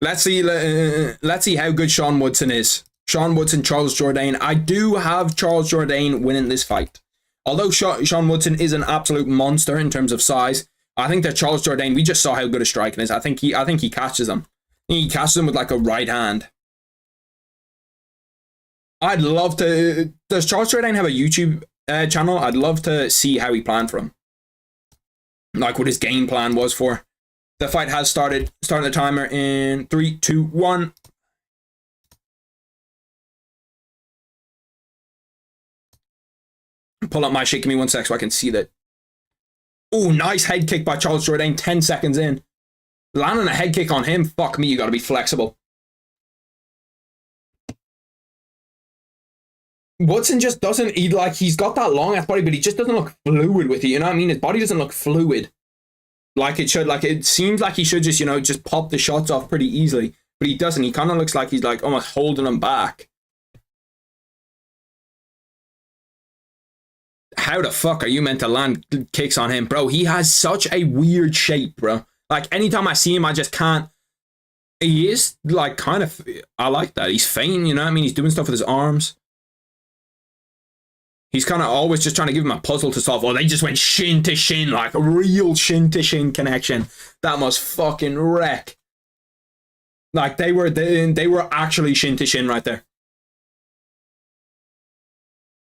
A: Let's see how good Sean Woodson is. Sean Woodson, Charles Jourdain. I do have Charles Jourdain winning this fight. Although Sean Woodson is an absolute monster in terms of size, I think that Charles Jourdain, we just saw how good a striking is. I think he catches him. He catches him with like a right hand. I'd love to. Does Charles Jourdain have a YouTube channel? I'd love to see how he planned for him. Like what his game plan was for. The fight has started. Starting the timer in 3, 2, 1. Pull up my shit. Give me 1 sec so I can see that. Oh, nice head kick by Charles Jourdain. 10 seconds in. Landing a head kick on him. Fuck me. You got to be flexible. Woodson just doesn't, he's got that long ass body, but he just doesn't look fluid with it, you know what I mean? His body doesn't look fluid like it should. Like, it seems like he should just, you know, just pop the shots off pretty easily, but he doesn't. He kind of looks like he's like almost holding them back. How the fuck are you meant to land kicks on him, bro? He has such a weird shape, bro. Like, anytime I see him, I just can't. He is, like, kind of, I like that. He's faint, you know what I mean? He's doing stuff with his arms. He's kind of always just trying to give him a puzzle to solve. Oh, they just went shin to shin, like a real shin to shin connection. That must fucking wreck. Like they were actually shin to shin right there.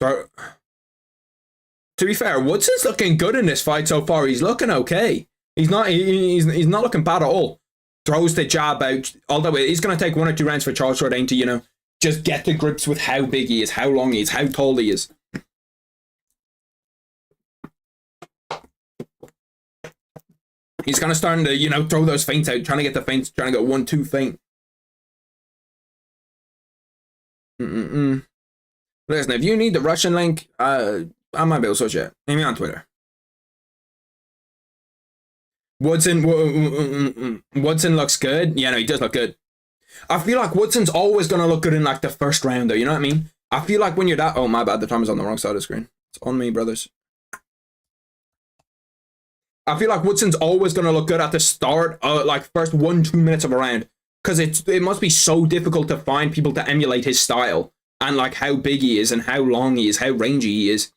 A: Bro, to be fair, Woodson's looking good in this fight so far. He's looking okay. He's not looking bad at all. Throws the jab out. Although it's going to take 1 or 2 rounds for Charles Jourdain to, you know, just get to grips with how big he is, how long he is, how tall he is. He's kind of starting to, you know, throw those feints out, trying to get the feints, trying to go 1-2 feint. Listen, if you need the Russian link, I might be able to search it. Hit me on Twitter. Woodson looks good. Yeah, no, he does look good. I feel like Woodson's always going to look good in, like, the first round, though. You know what I mean? I feel like when you're that... Oh, my bad. The timer's on the wrong side of the screen. It's on me, brothers. I feel like Woodson's always going to look good at the start, like first 1-2 minutes of a round, because it must be so difficult to find people to emulate his style and like how big he is and how long he is, how rangy he is.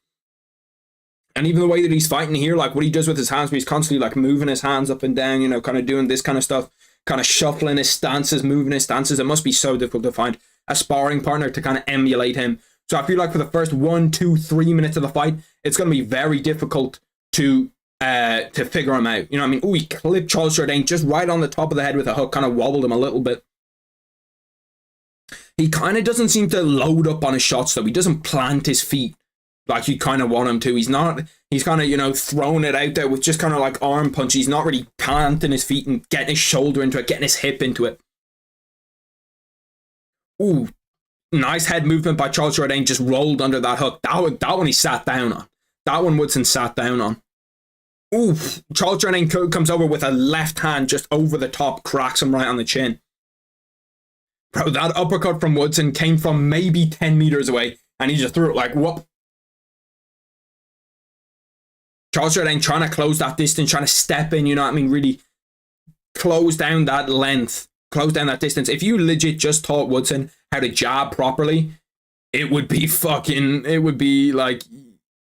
A: And even the way that he's fighting here, like what he does with his hands, where he's constantly like moving his hands up and down, you know, kind of doing this kind of stuff, kind of shuffling his stances, moving his stances. It must be so difficult to find a sparring partner to kind of emulate him. So I feel like for the first 1, 2, 3 minutes of the fight, it's going to be very difficult to figure him out. You know what I mean? Oh, he clipped Charles Jourdain just right on the top of the head with a hook, kind of wobbled him a little bit. He kind of doesn't seem to load up on his shots, though. He doesn't plant his feet like you kind of want him to. He's kind of, you know, throwing it out there with just kind of like arm punch. He's not really planting his feet and getting his shoulder into it, getting his hip into it. Ooh, nice head movement by Charles Jourdain, just rolled under that hook. That one he sat down on. That one Woodson sat down on. Ooh, Charles Jourdain comes over with a left hand just over the top, cracks him right on the chin. Bro, that uppercut from Woodson came from maybe 10 meters away, and he just threw it like, whoop. Charles Jourdain trying to close that distance, trying to step in, you know what I mean? Really close down that length, close down that distance. If you legit just taught Woodson how to jab properly, it would be like,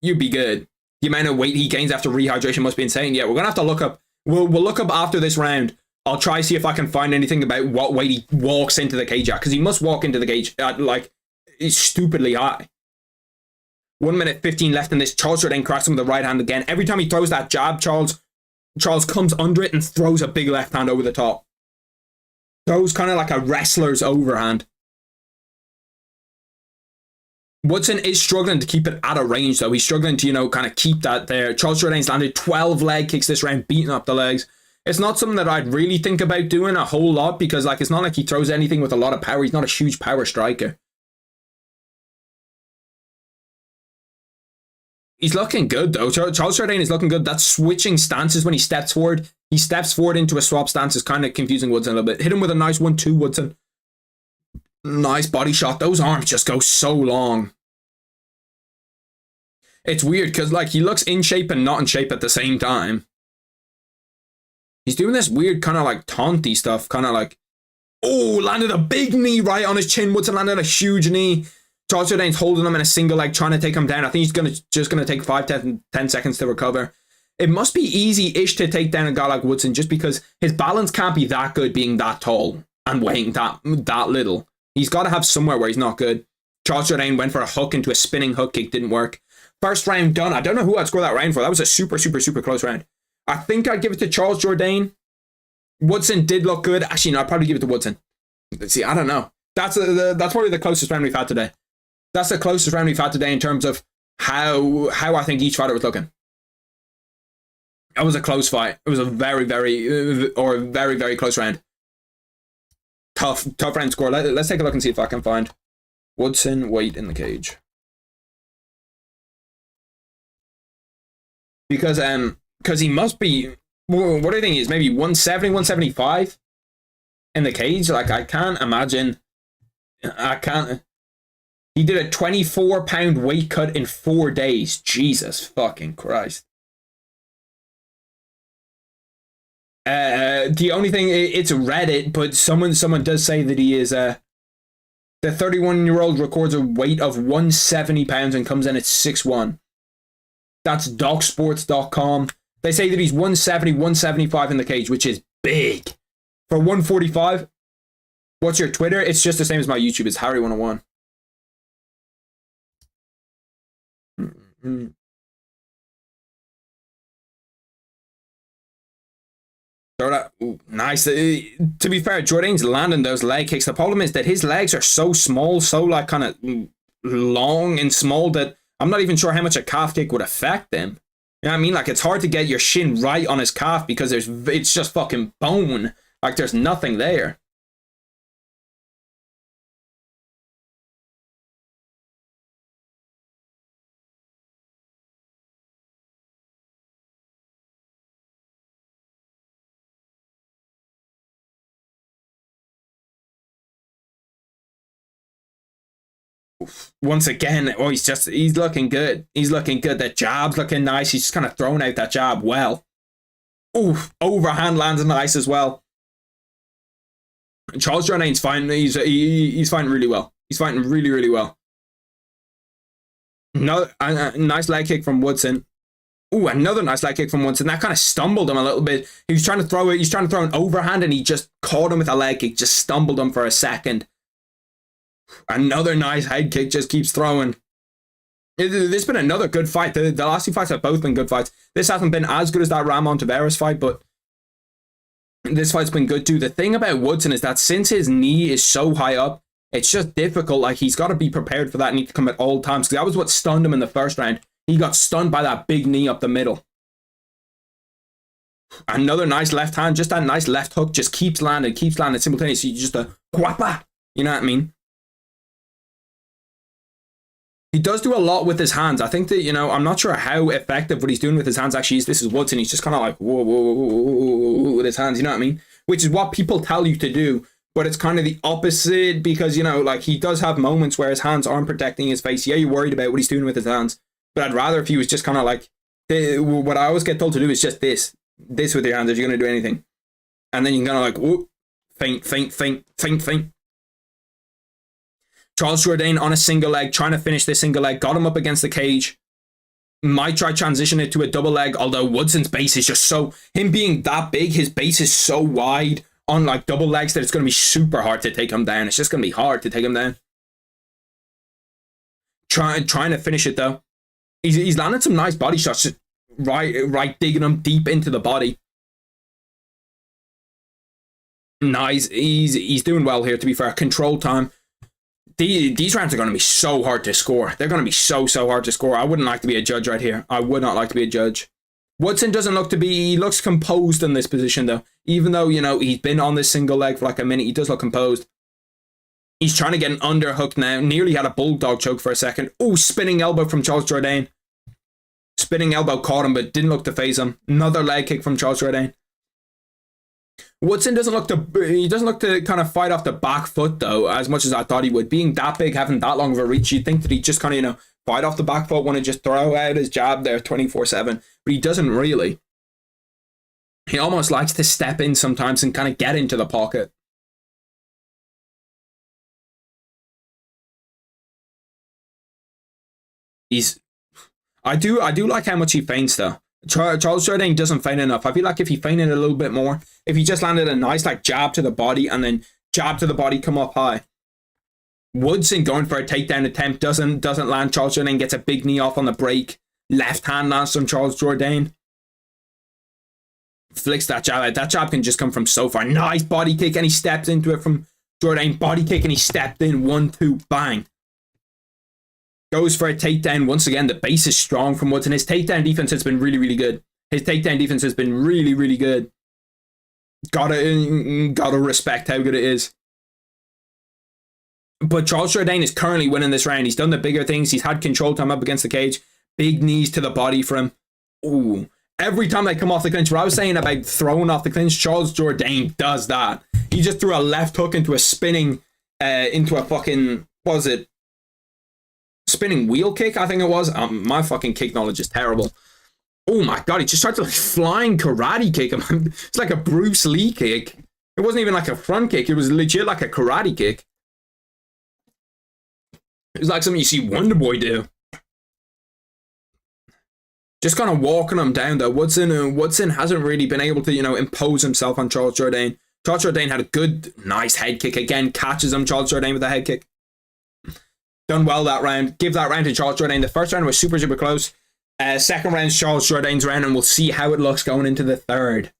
A: you'd be good. The amount of weight he gains after rehydration must be insane. Yeah, we're going to have to look up. We'll look up after this round. I'll try see if I can find anything about what weight he walks into the cage at, because he must walk into the cage at, like, it's stupidly high. 1 minute 15 left in this. Charles Jourdain cracks him with the right hand again. Every time he throws that jab, Charles comes under it and throws a big left hand over the top. Throws kind of like a wrestler's overhand. Woodson is struggling to keep it at a range, though. He's struggling to, you know, kind of keep that there. Charles Jourdain's landed 12 leg kicks this round, beating up the legs. It's not something that I'd really think about doing a whole lot, because, like, it's not like he throws anything with a lot of power. He's not a huge power striker. He's looking good, though. Charles Jourdain is looking good. That switching stances when he steps forward. He steps forward into a swap stance is kind of confusing Woodson a little bit. Hit him with a nice 1-2, Woodson. Nice body shot. Those arms just go so long. It's weird because, like, he looks in shape and not in shape at the same time. He's doing this weird kind of like taunty stuff. Kind of like, oh, landed a big knee right on his chin. Woodson landed a huge knee. Charles Jourdain's holding him in a single leg, trying to take him down. I think he's just gonna take 10 seconds to recover. It must be easy-ish to take down a guy like Woodson, just because his balance can't be that good being that tall and weighing that little. He's got to have somewhere where he's not good. Charles Jourdain went for a hook into a spinning hook kick, didn't work. First round done. I don't know who I'd score that round for. That was a super, super, super close round. I think I'd give it to Charles Jourdain. Woodson did look good. Actually, no, I'd probably give it to Woodson. See, I don't know. That's probably the closest round we've had today. That's the closest round we've had today in terms of how I think each fighter was looking. That was a close fight. It was a very, very close round. Tough round score. Let's take a look and see if I can find Woodson weight in the cage. Because he must be, what do you think he is? Maybe 170, 175 in the cage? Like, I can't imagine. He did a 24-pound weight cut in 4 days. Jesus fucking Christ. The only thing, it's Reddit, but someone does say that he is, the 31-year-old records a weight of 170 pounds and comes in at 6'1". That's docsports.com. They say that he's 170, 175 in the cage, which is big. For 145, what's your Twitter? It's just the same as my YouTube. It's Harry101. Ooh, nice. To be fair, Jourdain's landing those leg kicks. The problem is that his legs are so small, so like kind of long and small, that I'm not even sure how much a calf kick would affect him. You know what I mean? Like, it's hard to get your shin right on his calf because it's just fucking bone. Like, there's nothing there. Once again, he's looking good. He's looking good. The jab's looking nice. He's just kind of throwing out that jab well. Oof, overhand lands nice as well. Charles Jourdain's fine. He's fighting really well. He's fighting really, really well. No, nice leg kick from Woodson. Ooh, another nice leg kick from Woodson. That kind of stumbled him a little bit. He was trying to throw it. He's trying to throw an overhand, and he just caught him with a leg kick. Just stumbled him for a second. Another nice head kick. Just keeps throwing. There's been another good fight. The last two fights have both been good fights. This hasn't been as good as that Ramon Tavares fight, but this fight's been good too. The thing about Woodson is that since his knee is so high up, it's just difficult. Like, he's got to be prepared for that knee to come at all times, because that was what stunned him in the first round. He got stunned by that big knee up the middle. Another nice left hand. Just that nice left hook just keeps landing simultaneously. Just a guapa. You know what I mean? He does do a lot with his hands. I think that, you know, I'm not sure how effective what he's doing with his hands actually is. This is Woodson. He's just kind of like, whoa, whoa, whoa, whoa, whoa, with his hands. You know what I mean? Which is what people tell you to do. But it's kind of the opposite, because, you know, like, he does have moments where his hands aren't protecting his face. Yeah, you're worried about what he's doing with his hands. But I'd rather if he was just kind of like, what I always get told to do is just this with your hands if you're going to do anything. And then you can kind of like, whoop, feint. Charles Jourdain on a single leg, trying to finish this single leg, got him up against the cage. Might try transition it to a double leg, although Woodson's base is just so, him being that big, his base is so wide on like double legs that it's going to be super hard to take him down. It's just going to be hard to take him down. Trying to finish it though. He's landed some nice body shots, just right digging him deep into the body. Nice. He's doing well here, to be fair. Control time. These rounds are going to be so hard to score. They're going to be so hard to score. I wouldn't like to be a judge right here. I would not like to be a judge. Woodson doesn't look to be... He looks composed in this position, though. Even though, you know, he's been on this single leg for like a minute, he does look composed. He's trying to get an underhook now. Nearly had a bulldog choke for a second. Oh, spinning elbow from Charles Jourdain. Spinning elbow caught him, but didn't look to phase him. Another leg kick from Charles Jourdain. Woodson doesn't look to kind of fight off the back foot, though, as much as I thought he would. Being that big, having that long of a reach, you'd think that he'd just kind of, you know, fight off the back foot, want to just throw out his jab there 24/7. But he doesn't really. He almost likes to step in sometimes and kind of get into the pocket. I do like how much he feints, though. Charles Jourdain doesn't feint enough. I feel like if he feinted a little bit more, if he just landed a nice like jab to the body and then jab to the body, come up high. Woodson going for a takedown attempt doesn't land. Charles Jourdain gets a big knee off on the break. Left hand lands from Charles Jourdain. Flicks that jab out. That jab can just come from so far. Nice body kick, and he steps into it from Jourdain. Body kick, and he stepped in. 1-2, bang. Goes for a takedown. Once again, the base is strong from Woodson. His takedown defense has been really good. His takedown defense has been really good. Gotta respect how good it is. But Charles Jourdain is currently winning this round. He's done the bigger things. He's had control time up against the cage. Big knees to the body for him. Ooh. Every time they come off the clinch, what I was saying about throwing off the clinch, Charles Jourdain does that. He just threw a left hook into a spinning, into a fucking, what was it? Spinning wheel kick, I think it was. My fucking kick knowledge is terrible. Oh my god, he just tried to like flying karate kick him. It's like a Bruce Lee kick. It wasn't even like a front kick. It was legit like a karate kick. It was like something you see Wonder Boy do. Just kind of walking him down though. Woodson hasn't really been able to, you know, impose himself on Charles Jourdain. Charles Jourdain had a good, nice head kick. Again, catches him, Charles Jourdain, with a head kick. Done well that round. Give that round to Charles Jourdain. The first round was super close. Second round's Charles Jourdain's round, and we'll see how it looks going into the third.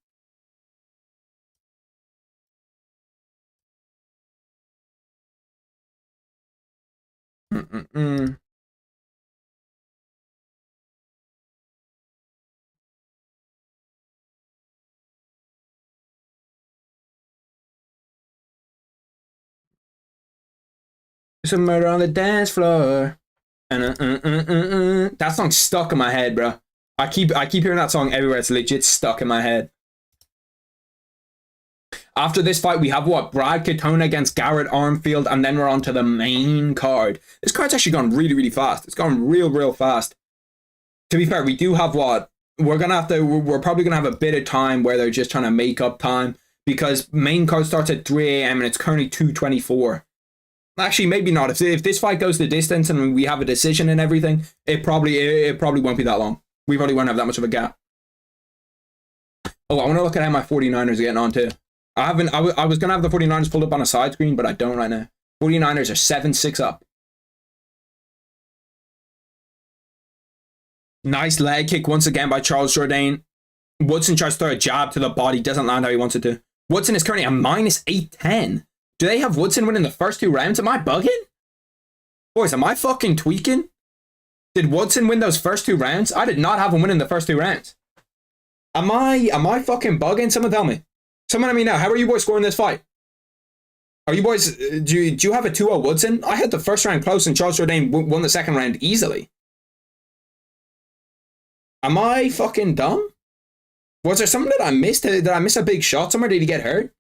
A: Some murder on the dance floor. That song's stuck in my head, bro. I keep hearing that song everywhere. It's legit stuck in my head. After this fight, we have what? Brad Katona against Garrett Armfield, and then we're on to the main card. This card's actually gone really fast. It's gone real fast. To be fair, we do have what? We're probably gonna have a bit of time where they're just trying to make up time, because main card starts at 3 a.m. and it's currently 2:24. Actually, maybe not. If this fight goes the distance and we have a decision and everything, it probably won't be that long. We probably won't have that much of a gap. Oh, I want to look at how my 49ers are getting on too. I was going to have the 49ers pulled up on a side screen, but I don't right now. 49ers are 7-6 up. Nice leg kick once again by Charles Jourdain. Woodson tries to throw a jab to the body. Doesn't land how he wants it to. Woodson is currently a minus 810. Do they have Woodson winning the first 2 rounds? Am I bugging? Boys, am I fucking tweaking? Did Woodson win those first 2 rounds? I did not have him winning the first 2 rounds. Am I fucking bugging? Someone tell me. Someone let me know. How are you boys scoring this fight? Are you boys... Do you have a 2-0 Woodson? I had the first round close and Charles Jourdain won the second round easily. Am I fucking dumb? Was there something that I missed? Did I miss a big shot somewhere? Did he get hurt?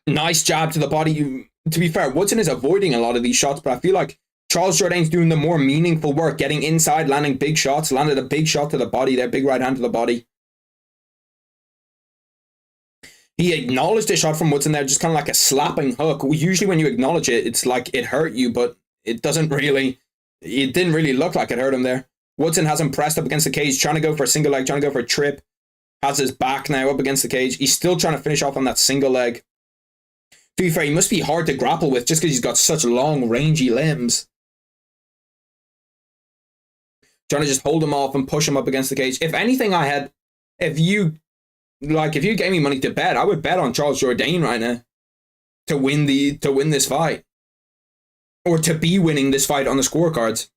A: Nice jab to the body. To be fair, Woodson is avoiding a lot of these shots, but I feel like Charles Jourdain's doing the more meaningful work, getting inside, landing big shots, landed a big shot to the body there, big right hand to the body. He acknowledged the shot from Woodson there, just kind of like a slapping hook. Usually when you acknowledge it, it's like it hurt you, but it didn't really look like it hurt him there. Woodson has him pressed up against the cage, trying to go for a single leg, trying to go for a trip. Has his back now up against the cage. He's still trying to finish off on that single leg. To be fair, he must be hard to grapple with just because he's got such long, rangy limbs. Trying to just hold him off and push him up against the cage. If anything, if you gave me money to bet, I would bet on Charles Jourdain right now to win this fight. Or to be winning this fight on the scorecards.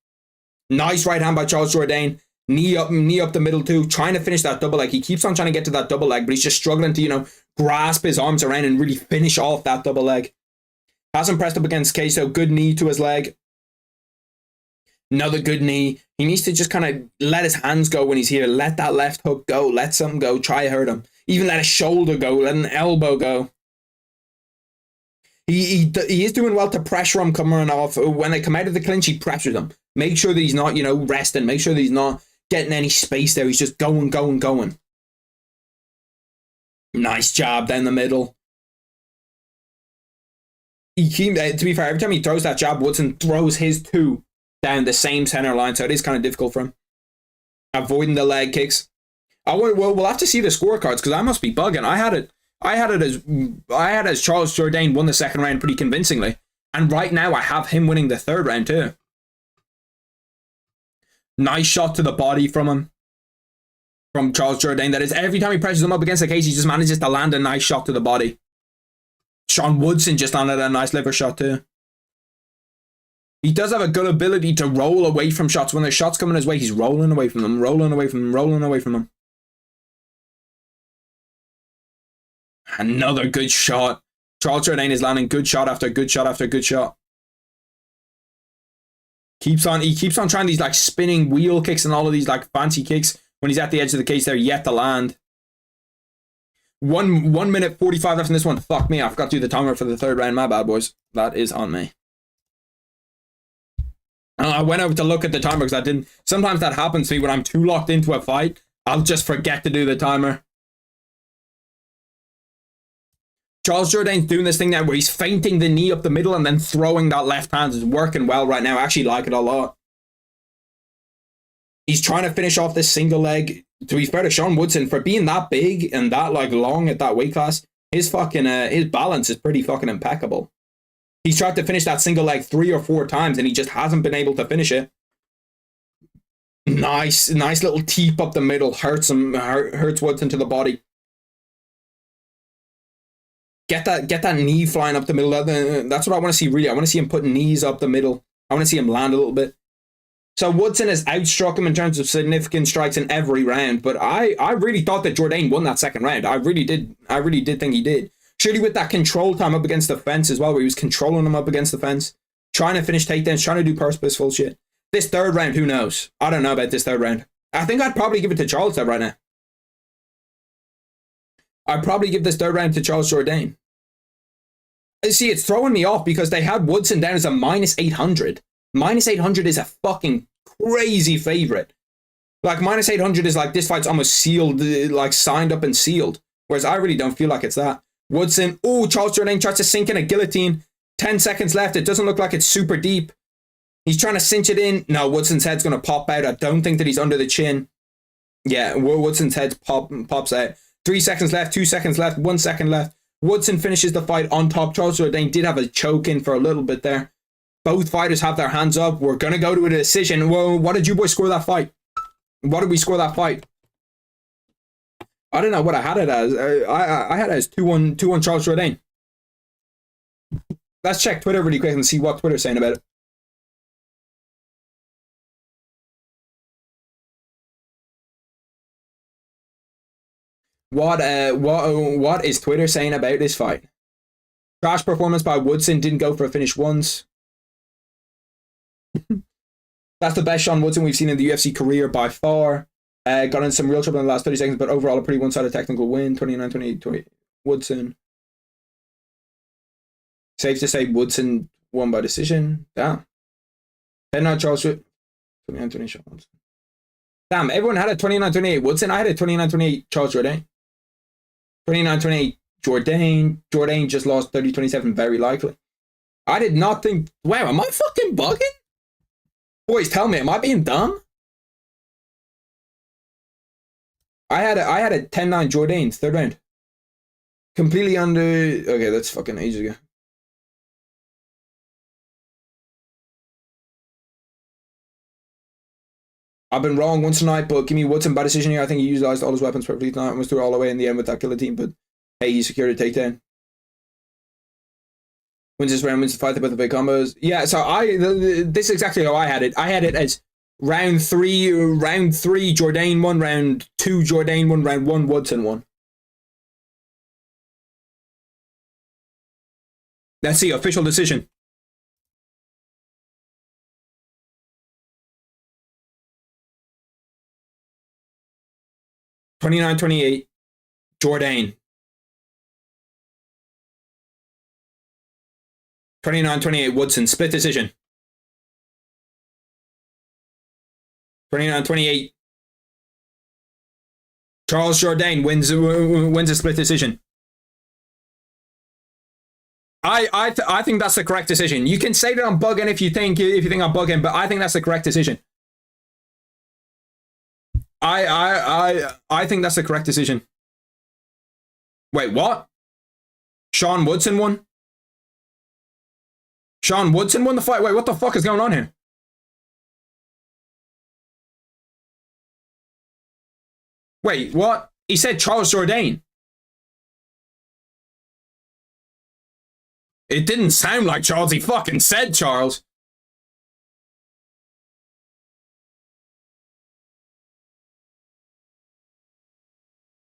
A: Nice right hand by Charles Jourdain. Knee up the middle too. Trying to finish that double leg. He keeps on trying to get to that double leg, but he's just struggling to, grasp his arms around and really finish off that double leg. Has him pressed up against cage, so good knee to his leg. Another good knee. He needs to just kind of let his hands go when he's here. Let that left hook go. Let something go. Try to hurt him. Even let a shoulder go. Let an elbow go. He is doing well to pressure him coming off. When they come out of the clinch, he pressures them. Make sure that he's not, resting. Make sure that he's not getting any space there. He's just going. Nice jab down the middle. To be fair, every time he throws that jab, Woodson throws his 2 down the same center line, so it is kind of difficult for him. Avoiding the leg kicks. We'll have to see the scorecards because I must be bugging. I had it as Charles Jourdain won the second round pretty convincingly, and right now I have him winning the third round too. Nice shot to the body from Charles Jourdain. That is, every time he presses him up against the cage, he just manages to land a nice shot to the body. Sean Woodson just landed a nice liver shot too. He does have a good ability to roll away from shots. When there's shots coming his way, he's rolling away from them, rolling away from them. Another good shot. Charles Jourdain is landing good shot after good shot after good shot. He keeps on trying these like spinning wheel kicks and all of these like fancy kicks when he's at the edge of the cage. They're yet to land. 1 minute 45 left in this one. Fuck me, I forgot to do the timer for the third round. My bad, boys. That is on me. I went over to look at the timer because I didn't. Sometimes that happens to me when I'm too locked into a fight. I'll just forget to do the timer. Charles Jourdain's doing this thing now where he's feinting the knee up the middle and then throwing that left hand. Is working well right now. I actually like it a lot. He's trying to finish off this single leg. To be fair to Sean Woodson, for being that big and that like long at that weight class, his balance is pretty fucking impeccable. He's tried to finish that single leg 3 or 4 times and he just hasn't been able to finish it. Nice little teep up the middle. Hurts Woodson to the body. Get that knee flying up the middle. That's what I want to see, really. I want to see him putting knees up the middle. I want to see him land a little bit. So Woodson has outstruck him in terms of significant strikes in every round, but I really thought that Jourdain won that second round. I really did think he did. Surely with that control time up against the fence as well, where he was controlling him up against the fence, trying to finish takedowns, trying to do purposeful shit. This third round, who knows? I don't know about this third round. I think I'd probably give it to Charles right now. I'd probably give this third round to Charles Jourdain. See, it's throwing me off because they had Woodson down as a minus 800. Minus 800 is a fucking crazy favorite. Like, minus 800 is like, this fight's almost sealed, like signed up and sealed. Whereas I really don't feel like it's that. Woodson, Charles Jourdain tries to sink in a guillotine. 10 seconds left. It doesn't look like it's super deep. He's trying to cinch it in. No, Woodson's head's going to pop out. I don't think that he's under the chin. Yeah, Woodson's head pops out. 3 seconds left, 2 seconds left, 1 second left. Woodson finishes the fight on top. Charles Jourdain did have a choke in for a little bit there. Both fighters have their hands up. We're going to go to a decision. Well, what did you boys score that fight? What did we score that fight? I don't know what I had it as. I had it as 2-1 Charles Jourdain. Let's check Twitter really quick and see what Twitter's saying about it. What is Twitter saying about this fight? Trash performance by Woodson, didn't go for a finish once. That's the best Sean Woodson we've seen in the UFC career by far. Got in some real trouble in the last 30 seconds, but overall a pretty one-sided technical win. 29-28 Woodson. Safe to say Woodson won by decision. Damn. 10-9 Charles 29-28 Sean Woodson. Damn, everyone had a 29-28 Woodson. I had a 29-28 Charles Jourdain. 29-28 Jourdain. Jourdain just lost 30-27, very likely. I did not think... Wow, am I fucking bugging? Boys, tell me, am I being dumb? I had a 10-9 Jourdain, third round. Completely under... Okay, that's fucking ages ago. I've been wrong once tonight, but give me Woodson by decision here. I think he utilized all his weapons perfectly tonight and was through all the way in the end with that guillotine, but hey, he secured a takedown. Wins this round, wins the fight, about the big combos. Yeah, so this is exactly how I had it. I had it as round three, Jourdain won, round 2, Jourdain won, round 1, Woodson won. Let's see, official decision. $29-28, Jourdain. 29-28, Woodson, split decision. 29-28. Charles Jourdain wins a split decision. I think that's the correct decision. You can say that I'm bugging if you think I'm bugging, but I think that's the correct decision. I think that's the correct decision. Wait, what? Sean Woodson won? Sean Woodson won the fight? Wait, what the fuck is going on here? Wait, what? He said Charles Jourdain. It didn't sound like Charles. He fucking said Charles.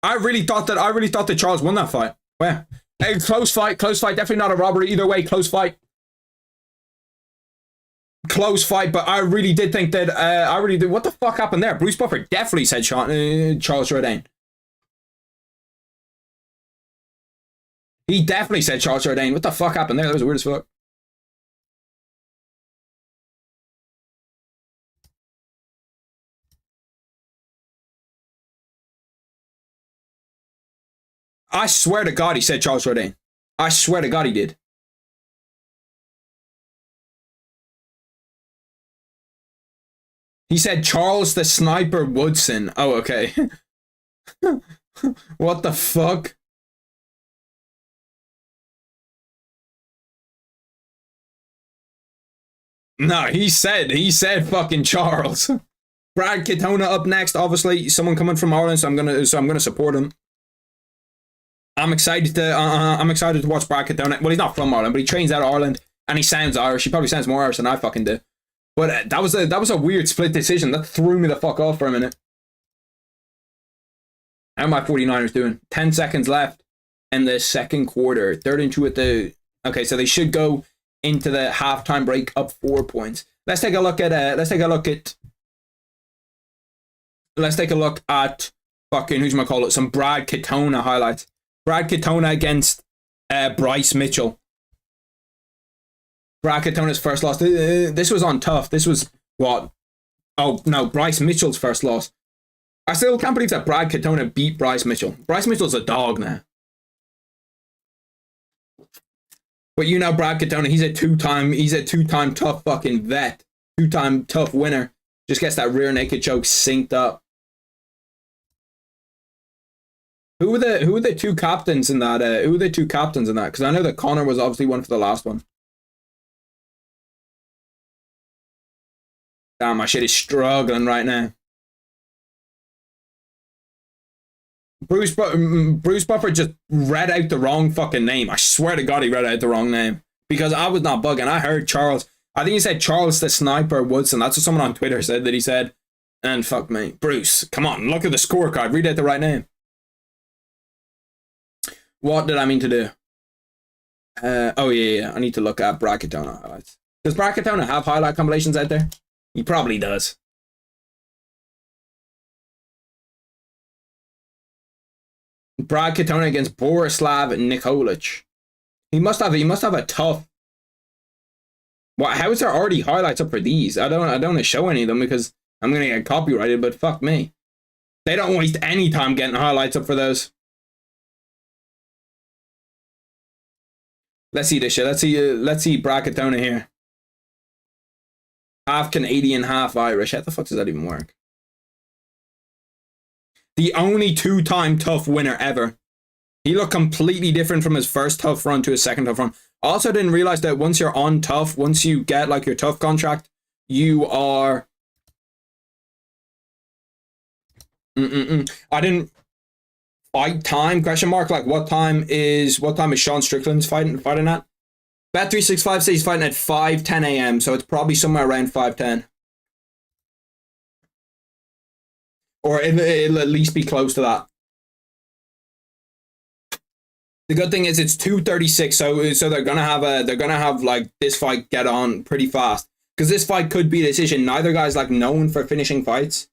A: I really thought that Charles won that fight. Well, hey, close fight, definitely not a robbery either way, close fight. Close fight, but I really did think that, what the fuck happened there? Bruce Buffer definitely said Charles Jourdain. He definitely said Charles Jourdain. What the fuck happened there? That was weird as fuck. I swear to God he said Charles Jourdain. I swear to God he did. He said Charles the Sniper Woodson. Oh, okay. What the fuck? No, he said fucking Charles. Brad Katona up next. Obviously, someone coming from Ireland, so I'm gonna support him. I'm excited to watch Brad Katona. Well, he's not from Ireland, but he trains out of Ireland, and he sounds Irish. He probably sounds more Irish than I fucking do. But that was a weird split decision. That threw me the fuck off for a minute. How are my 49ers doing? 10 seconds left in the second quarter. 3rd and 2 at the... Okay, so they should go into the halftime break up 4 points. Let's take a look at fucking, who's gonna call it? Some Brad Katona highlights. Brad Katona against Bryce Mitchell. Brad Katona's first loss. This was on tough. This was what? Oh no, Bryce Mitchell's first loss. I still can't believe that Brad Katona beat Bryce Mitchell. Bryce Mitchell's a dog now. But you know Brad Katona, he's a two-time tough fucking vet. Two-time tough winner. Just gets that rear naked choke synced up. Who were the two captains in that? Who were the two captains in that? Because I know that Connor was obviously one for the last one. Damn, my shit is struggling right now. Bruce Buffer just read out the wrong fucking name. I swear to God he read out the wrong name. Because I was not bugging. I heard Charles. I think he said Charles the Sniper Woodson. That's what someone on Twitter said that he said. And fuck me. Bruce, come on. Look at the scorecard. Read out the right name. What did I mean to do? Oh, yeah. I need to look at Bracketona highlights. Does Bracketona have highlight compilations out there? He probably does. Brad Katona against Borislav Nikolic. He must have a tough. What? How is there already highlights up for these? I don't want to show any of them because I'm gonna get copyrighted. But fuck me, they don't waste any time getting highlights up for those. Let's see this shit. Let's see Brad Katona here. Half Canadian, half Irish. How the fuck does that even work? The only two-time tough winner ever. He looked completely different from his first tough run to his second tough run. Also didn't realize that once you're on tough, once you get like your tough contract, you are... I didn't... Fight time? Question mark. Like what time is Sean Strickland's fighting at? Bet365 says he's fighting at 5:10 a.m. So it's probably somewhere around 5:10. Or it'll at least be close to that. The good thing is it's 2:36, so they're gonna have like this fight get on pretty fast because this fight could be a decision. Neither guy's like known for finishing fights,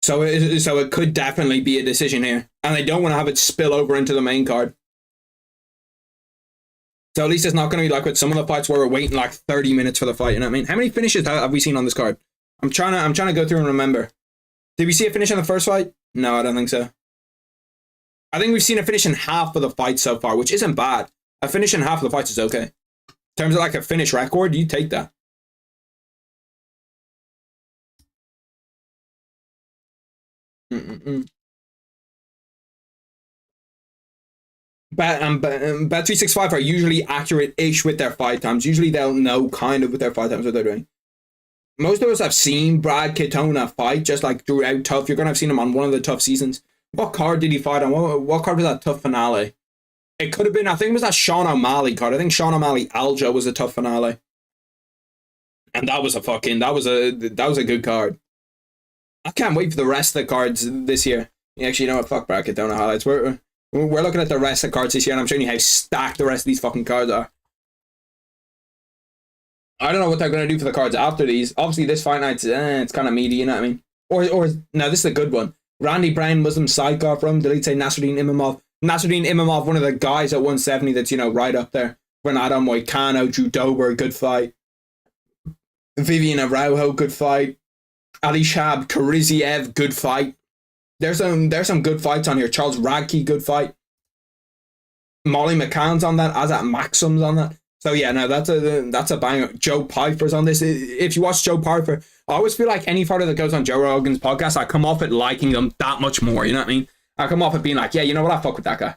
A: so it could definitely be a decision here, and they don't want to have it spill over into the main card. So at least it's not going to be like with some of the fights where we're waiting like 30 minutes for the fight. You know what I mean? How many finishes have we seen on this card? I'm trying to go through and remember. Did we see a finish in the first fight? No, I don't think so. I think we've seen a finish in half of the fights so far, which isn't bad. A finish in half of the fights is okay. In terms of like a finish record, you take that. Bet365 are usually accurate-ish with their fight times. Usually they'll know kind of with their fight times what they're doing. Most of us have seen Brad Katona fight just like throughout tough. You're going to have seen him on one of the tough seasons. What card did he fight on? What card was that tough finale? It could have been, I think it was that Sean O'Malley card. I think Sean O'Malley Aljo was a tough finale. And that was a good card. I can't wait for the rest of the cards this year. Actually, you know what? Fuck Brad Katona highlights. We're looking at the rest of the cards this year, and I'm showing you how stacked the rest of these fucking cards are. I don't know what they're going to do for the cards after these. Obviously, this fight night's it's kind of meaty, you know what I mean? Or no, this is a good one. Randy Brown, Muslim Sidecar from, did he say Nasruddin Imamov? Nasruddin Imamov, one of the guys at 170 that's, you know, right up there. Bernardo Moicano, Drew Dober, good fight. Vivian Araujo, good fight. Ali Shab, Kariziev, good fight. There's some good fights on here. Charles Radke, good fight. Molly McCann's on that. Azat Maxim's on that. So yeah, no, that's a banger. Joe Piper's on this. If you watch Joe Piper, I always feel like any fighter that goes on Joe Rogan's podcast, I come off it liking them that much more. You know what I mean? I come off it being like, yeah, you know what? I fuck with that guy.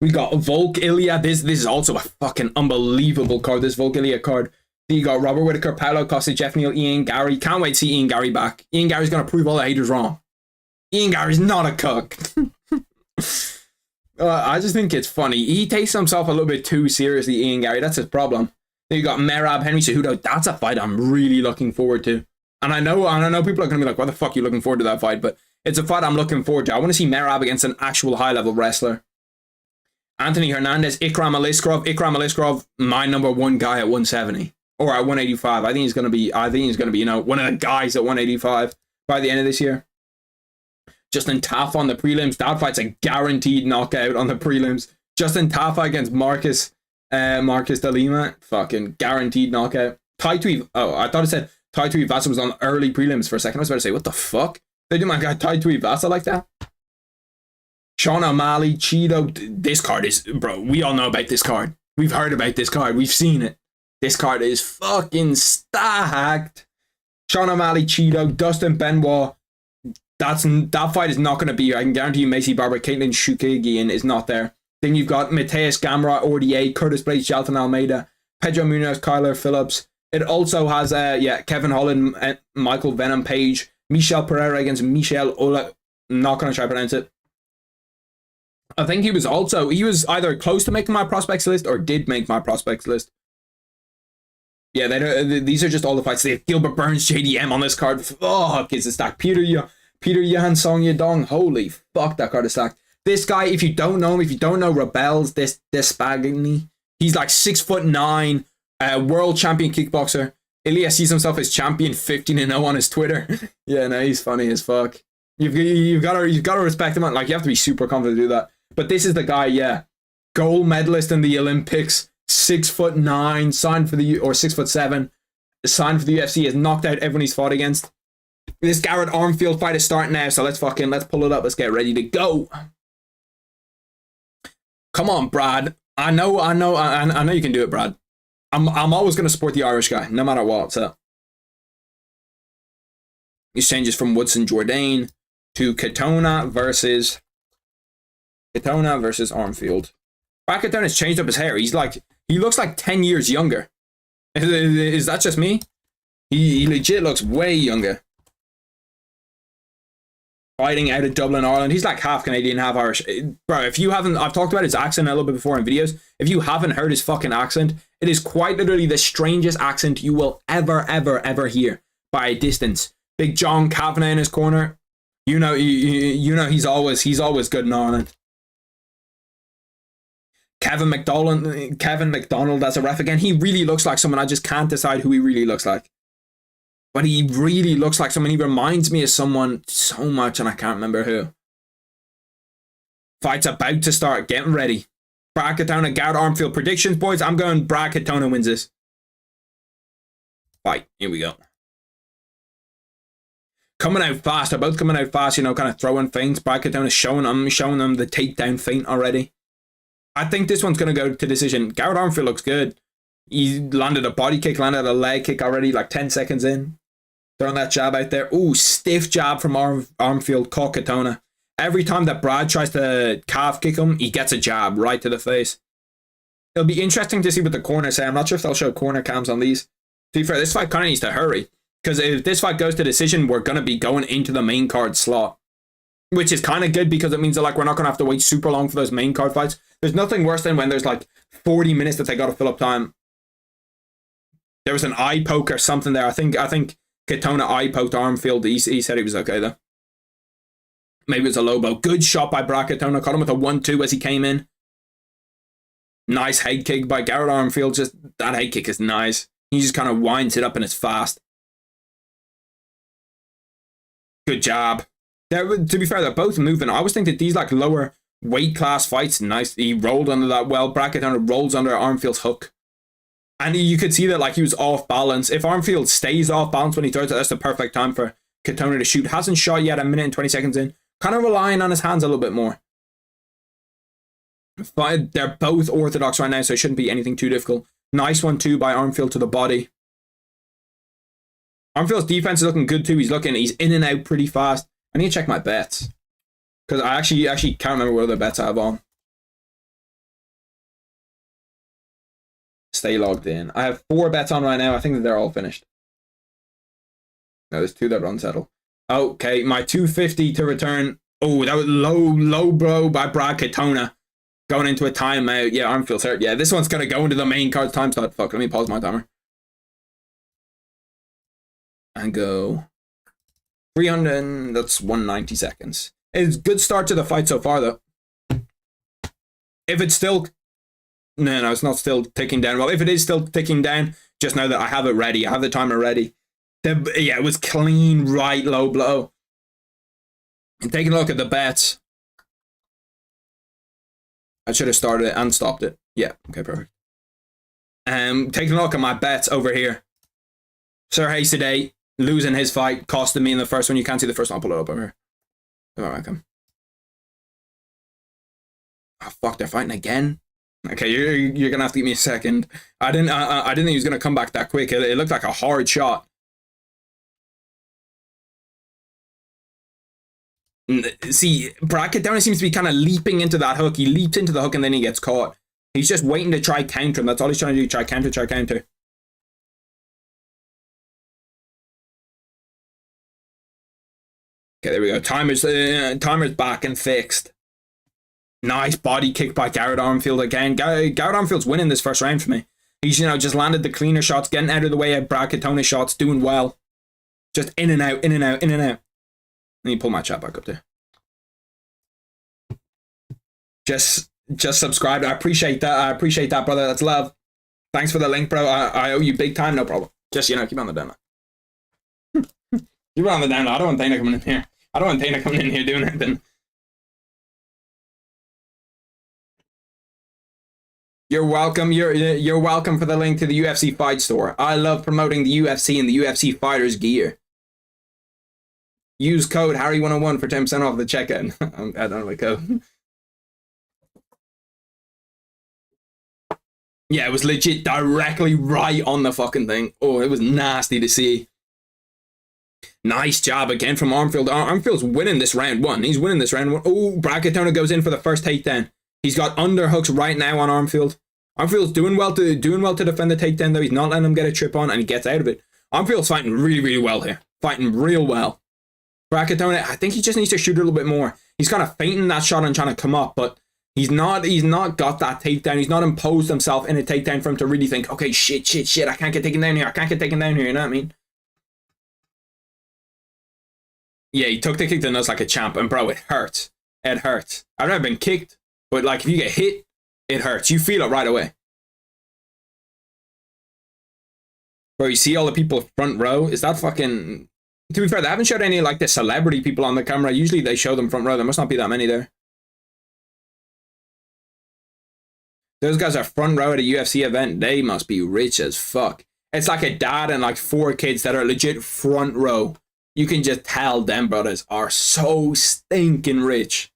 A: We got Volk Ilya. This is also a fucking unbelievable card. This Volk Ilya card. You got Robert Whittaker, Paolo Costa, Jeff Neal, Ian Gary. Can't wait to see Ian Gary back. Ian Gary's gonna prove all the haters wrong. Ian Gary's not a cook. I just think it's funny. He takes himself a little bit too seriously, Ian Gary. That's his problem. Then you got Merab, Henry Cejudo. That's a fight I'm really looking forward to. And I know people are going to be like, why the fuck are you looking forward to that fight? But it's a fight I'm looking forward to. I want to see Merab against an actual high-level wrestler. Anthony Hernandez, Ikram Aliskerov. Ikram Aliskerov, my number one guy at 170. Or at 185. I think he's going to be, you know, one of the guys at 185 by the end of this year. Justin Taffa on the prelims. That fight's a guaranteed knockout on the prelims. Justin Taffa against Marcus de Lima. Fucking guaranteed knockout. I thought it said Tai Tuivasa was on early prelims for a second. I was about to say, what the fuck? They do my guy Tai Tuivasa like that? Sean O'Malley, Cheeto. This card is, bro, we all know about this card. We've heard about this card. We've seen it. This card is fucking stacked. Sean O'Malley, Cheeto, Dustin Benoit. That fight is not going to be here. I can guarantee you Macy Barber, Caitlin Shukagian is not there. Then you've got Mateus Gamrot, RDA, Curtis Blades, Jalton Almeida, Pedro Munoz, Kyler Phillips. It also has Kevin Holland, Michael Venom Page, Michel Pereira against Michel Ola. I'm not going to try to pronounce it. I think he was either close to making my prospects list or did make my prospects list. Yeah, these are just all the fights. They have Gilbert Burns, JDM on this card. Fuck, it's a stack. Peter Johan Song Yadong. Holy fuck, that card is stacked. This guy, if you don't know him, if you don't know Rebels, this Spagni, he's like 6'9", world champion kickboxer. Ilya sees himself as champion, 15-0 on his Twitter. Yeah, no, he's funny as fuck. You've got to respect him. Like, you have to be super confident to do that. But this is the guy, yeah, gold medalist in the Olympics, 6'9", signed for the or 6'7", signed for the UFC, has knocked out everyone he's fought against. This Garrett Armfield fight is starting now, so let's pull it up. Let's get ready to go. Come on, Brad. I know you can do it, Brad. I'm always going to support the Irish guy, no matter what. So these changes from Woodson Jourdain to Katona versus Armfield. Brad Katona's changed up his hair. He looks like 10 years younger. Is that just me? He legit looks way younger. Fighting out of Dublin, Ireland. He's like half Canadian, half Irish. Bro, if you haven't, I've talked about his accent a little bit before in videos. If you haven't heard his fucking accent, it is quite literally the strangest accent you will ever hear by a distance. Big John Kavanagh in his corner. You know he's always good in Ireland. Kevin McDonald as a ref again. He really looks like someone. I just can't decide who he really looks like. But he really looks like someone. He reminds me of someone so much, and I can't remember who. Fight's about to start. Getting ready. Brad Katona, Garrett Armfield. Predictions, boys. I'm going Brad Katona wins this. Fight. Here we go. Coming out fast. They're both coming out fast, kind of throwing feints. Brad Katona's showing them the takedown feint already. I think this one's going to go to decision. Garrett Armfield looks good. He landed a body kick, landed a leg kick already, like 10 seconds in. Throwing that jab out there. Ooh, stiff jab from Armfield, caught Katona. Every time that Brad tries to calf kick him, he gets a jab right to the face. It'll be interesting to see what the corners say. I'm not sure if they'll show corner cams on these. To be fair, this fight kind of needs to hurry. Because if this fight goes to decision, we're going to be going into the main card slot. Which is kind of good because it means that we're not going to have to wait super long for those main card fights. There's nothing worse than when there's 40 minutes that they got to fill up time. There was an eye poke or something there. I think Katona eye poked Armfield. He said he was okay though. Maybe it was a low blow. Good shot by Brad Katona. Caught him with a 1-2 as he came in. Nice head kick by Garrett Armfield. Just that head kick is nice. He just kind of winds it up and it's fast. Good job. To be fair, they're both moving. I always think that these lower weight class fights, nice. He rolled under that well. Brad Katona rolls under Armfield's hook. And you could see that he was off balance. If Armfield stays off balance when he throws it, that's the perfect time for Katona to shoot. Hasn't shot yet, a minute and 20 seconds in. Kind of relying on his hands a little bit more. But they're both orthodox right now, so it shouldn't be anything too difficult. Nice one too by Armfield to the body. Armfield's defense is looking good too. He's in and out pretty fast. I need to check my bets. Because I actually can't remember what other bets I have on. Stay logged in. I have 4 bets on right now. I think that they're all finished. No, there's 2 that are unsettled. Okay, my 250 to return. Oh, that was low blow by Brad Katona. Going into a timeout. Yeah, Armfield's hurt. Yeah, this one's going to go into the main card time slot. Fuck, let me pause my timer. And go. 300, that's 190 seconds. It's a good start to the fight so far, though. If it's still... No, it's not still ticking down. Well, if it is still ticking down, just know that I have it ready. I have the timer ready. Yeah, it was clean, right, low blow. And taking a look at the bets. I should have started it and stopped it. Yeah, okay, perfect. Taking a look at my bets over here. Sir Hayes losing his fight, costing me in the first one. You can't see the first one. I'll pull it up over here. Alright, come. Oh, fuck, they're fighting again? Okay, you're gonna have to give me a second. I didn't think he was gonna come back that quick. It looked like a hard shot. See, Bracket Downer seems to be kind of leaping into that hook. He leaps into the hook and then he gets caught. He's just waiting to try counter him. That's all he's trying to do. Try counter, try counter. Okay, there we go. Timer's back and fixed. Nice body kick by Garrett Armfield again. Garrett Armfield's winning this first round for me. He's, just landed the cleaner shots, getting out of the way of Bracketona shots, doing well. Just in and out, in and out, in and out. Let me pull my chat back up there. Just subscribe. I appreciate that, brother. That's love. Thanks for the link, bro. I owe you big time. No problem. Just, keep on the down. Keep on the down. I don't want Dana coming in here. I don't want Dana coming in here doing anything. You're welcome. You're welcome for the link to the UFC Fight Store. I love promoting the UFC and the UFC fighters gear. Use code Harry101 for 10% off the checkout. I don't know the code. Yeah, it was legit directly right on the fucking thing. Oh, it was nasty to see. Nice job again from Armfield. Armfield's winning this round one. He's winning this round one. Oh, Bracketona goes in for the first takedown. He's got underhooks right now on Armfield. Armfield's doing well to defend the takedown, though. He's not letting him get a trip on, and he gets out of it. Armfield's fighting really, really well here. Fighting real well. Bracketona, I think he just needs to shoot a little bit more. He's kind of feinting that shot and trying to come up, but he's not got that takedown. He's not imposed himself in a takedown for him to really think, okay, shit, I can't get taken down here. I can't get taken down here, you know what I mean? Yeah, he took the kick to the nuts like a champ, and bro, it hurts. It hurts. I've never been kicked, but like if you get hit, it hurts. You feel it right away. Bro, you see all the people front row? Is that fucking... To be fair, they haven't showed any like the celebrity people on the camera. Usually they show them front row. There must not be that many there. Those guys are front row at a UFC event. They must be rich as fuck. It's like a dad and like 4 kids that are legit front row. You can just tell them brothers are so stinking rich.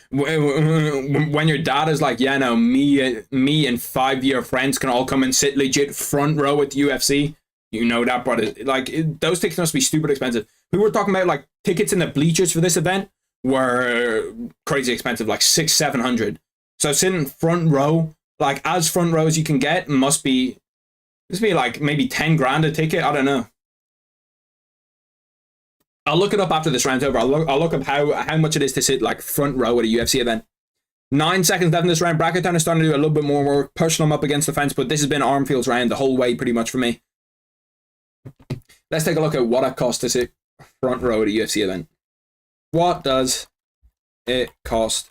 A: When your dad is like, yeah, no, me and 5-year friends can all come and sit legit front row at the UFC. You know that, brother. Like, those tickets must be stupid expensive. We were talking about like tickets in the bleachers for this event were crazy expensive, like $600-700. So sitting front row, like as front row as you can get, must be like maybe 10 grand a ticket. I don't know. I'll look it up after this round's over. I'll look up how much it is to sit like front row at a UFC event. 9 seconds left in this round. Bracketown is starting to do a little bit more work, pushing them up against the fence, but this has been Armfield's round the whole way pretty much for me. Let's take a look at what it costs to sit front row at a UFC event. What does it cost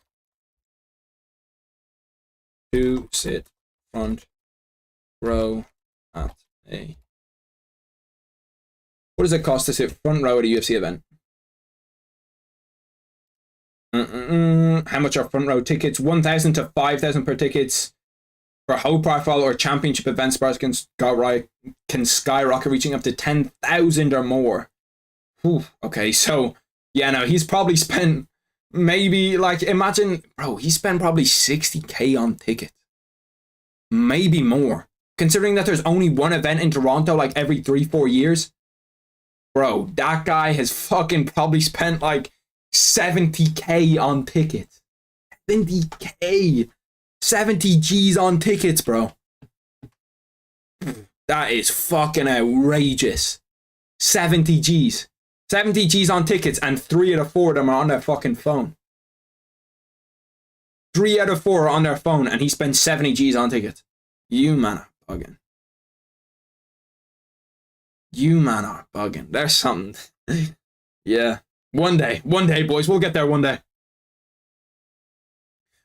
A: to sit front row at a... What does it cost to sit front row at a UFC event? How much are front row tickets? 1,000 to 5,000 per tickets. For high profile or championship events, bars can skyrocket, reaching up to 10,000 or more. Whew. Okay, so yeah, no, he's probably spent maybe like, imagine, bro, he spent probably 60k on tickets. Maybe more. Considering that there's only one event in Toronto like every 3-4 years. Bro, that guy has fucking probably spent like 70k on tickets. 70k. 70 G's on tickets, bro. That is fucking outrageous. 70 G's. 70 G's on tickets, and 3 out of 4 of them are on their fucking phone. 3 out of 4 are on their phone, and he spent 70 G's on tickets. You man are bugging. You man are bugging. There's something. Yeah. One day, boys. We'll get there one day.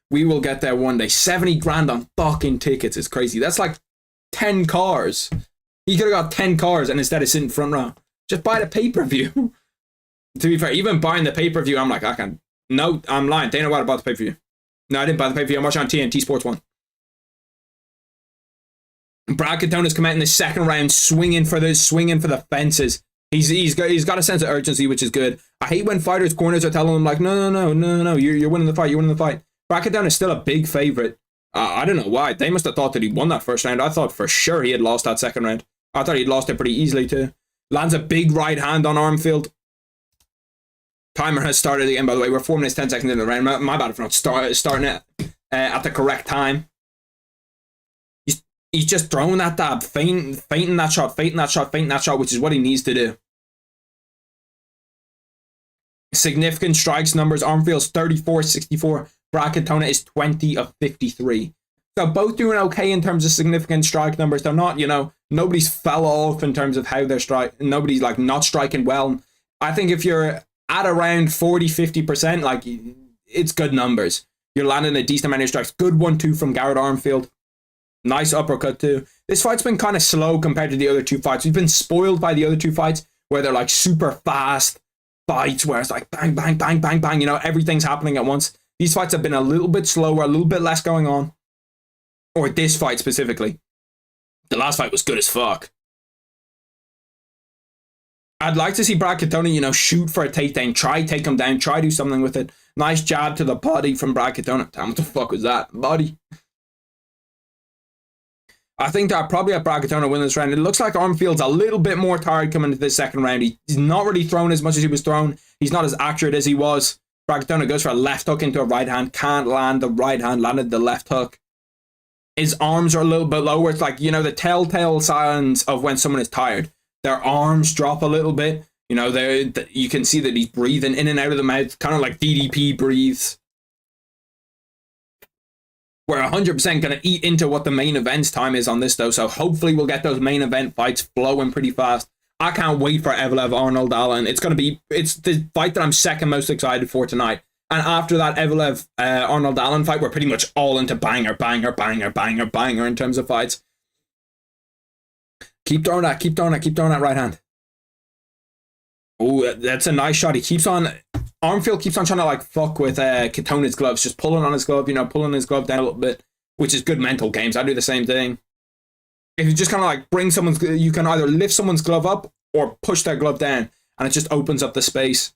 A: We will get there one day. 70 grand on fucking tickets is crazy. That's like 10 cars. He could have got 10 cars and instead of sitting front row. Just buy the pay-per-view. To be fair, even buying the pay-per-view, I'm like, I can't. No, I'm lying. Dana White bought the pay-per-view. No, I didn't buy the pay-per-view. I'm watching on TNT Sports 1. Bracketona's come out in the second round, swinging for the fences. He's got a sense of urgency, which is good. I hate when fighters' corners are telling him like, no, you're winning the fight. Brackettone is still a big favorite. I don't know why. They must have thought that he won that first round. I thought for sure he had lost that second round. I thought he'd lost it pretty easily too. Lands a big right hand on Armfield. Timer has started again, by the way. We're 4 minutes, 10 seconds into the round. My bad for not starting it at the correct time. He's just throwing that dab, feinting that shot, which is what he needs to do. Significant strikes numbers. Armfield's 34-64. Brackettone is 20 of 53. So both doing okay in terms of significant strike numbers. They're not, you know, nobody's fell off in terms of how they're striking. Nobody's like not striking well. I think if you're at around 40-50%, like it's good numbers. You're landing a decent amount of strikes. Good 1-2 from Garrett Armfield. Nice uppercut too. This fight's been kind of slow compared to the other two fights. We've been spoiled by the other two fights where they're like super fast fights where it's like bang, bang, bang, bang, bang. You know, everything's happening at once. These fights have been a little bit slower, a little bit less going on. Or this fight specifically. The last fight was good as fuck. I'd like to see Brackettone, you know, shoot for a takedown. Try take him down. Try do something with it. Nice jab to the body from Brackettone. Damn, what the fuck was that? Body. I think that probably at Brackettone win this round. It looks like Armfield's a little bit more tired coming into this second round. He's not really thrown as much as he was thrown. He's not as accurate as he was. Brackettone goes for a left hook into a right hand. Can't land the right hand. Landed the left hook. His arms are a little bit lower. It's like, you know, the telltale signs of when someone is tired. Their arms drop a little bit. You know, you can see that he's breathing in and out of the mouth. Kind of like DDP breathes. We're 100% going to eat into what the main event's time is on this, though. So hopefully we'll get those main event fights flowing pretty fast. I can't wait for Evelev Arnold Allen. It's the fight that I'm second most excited for tonight. And after that Evelev Arnold Allen fight, we're pretty much all into banger in terms of fights. Keep throwing that right hand. Oh, that's a nice shot. He keeps on... Armfield keeps on trying to like fuck with Katona's gloves, just pulling on his glove, you know, pulling his glove down a little bit, which is good mental games. I do the same thing. If you just kind of like bring someone's... You can either lift someone's glove up or push their glove down, and it just opens up the space.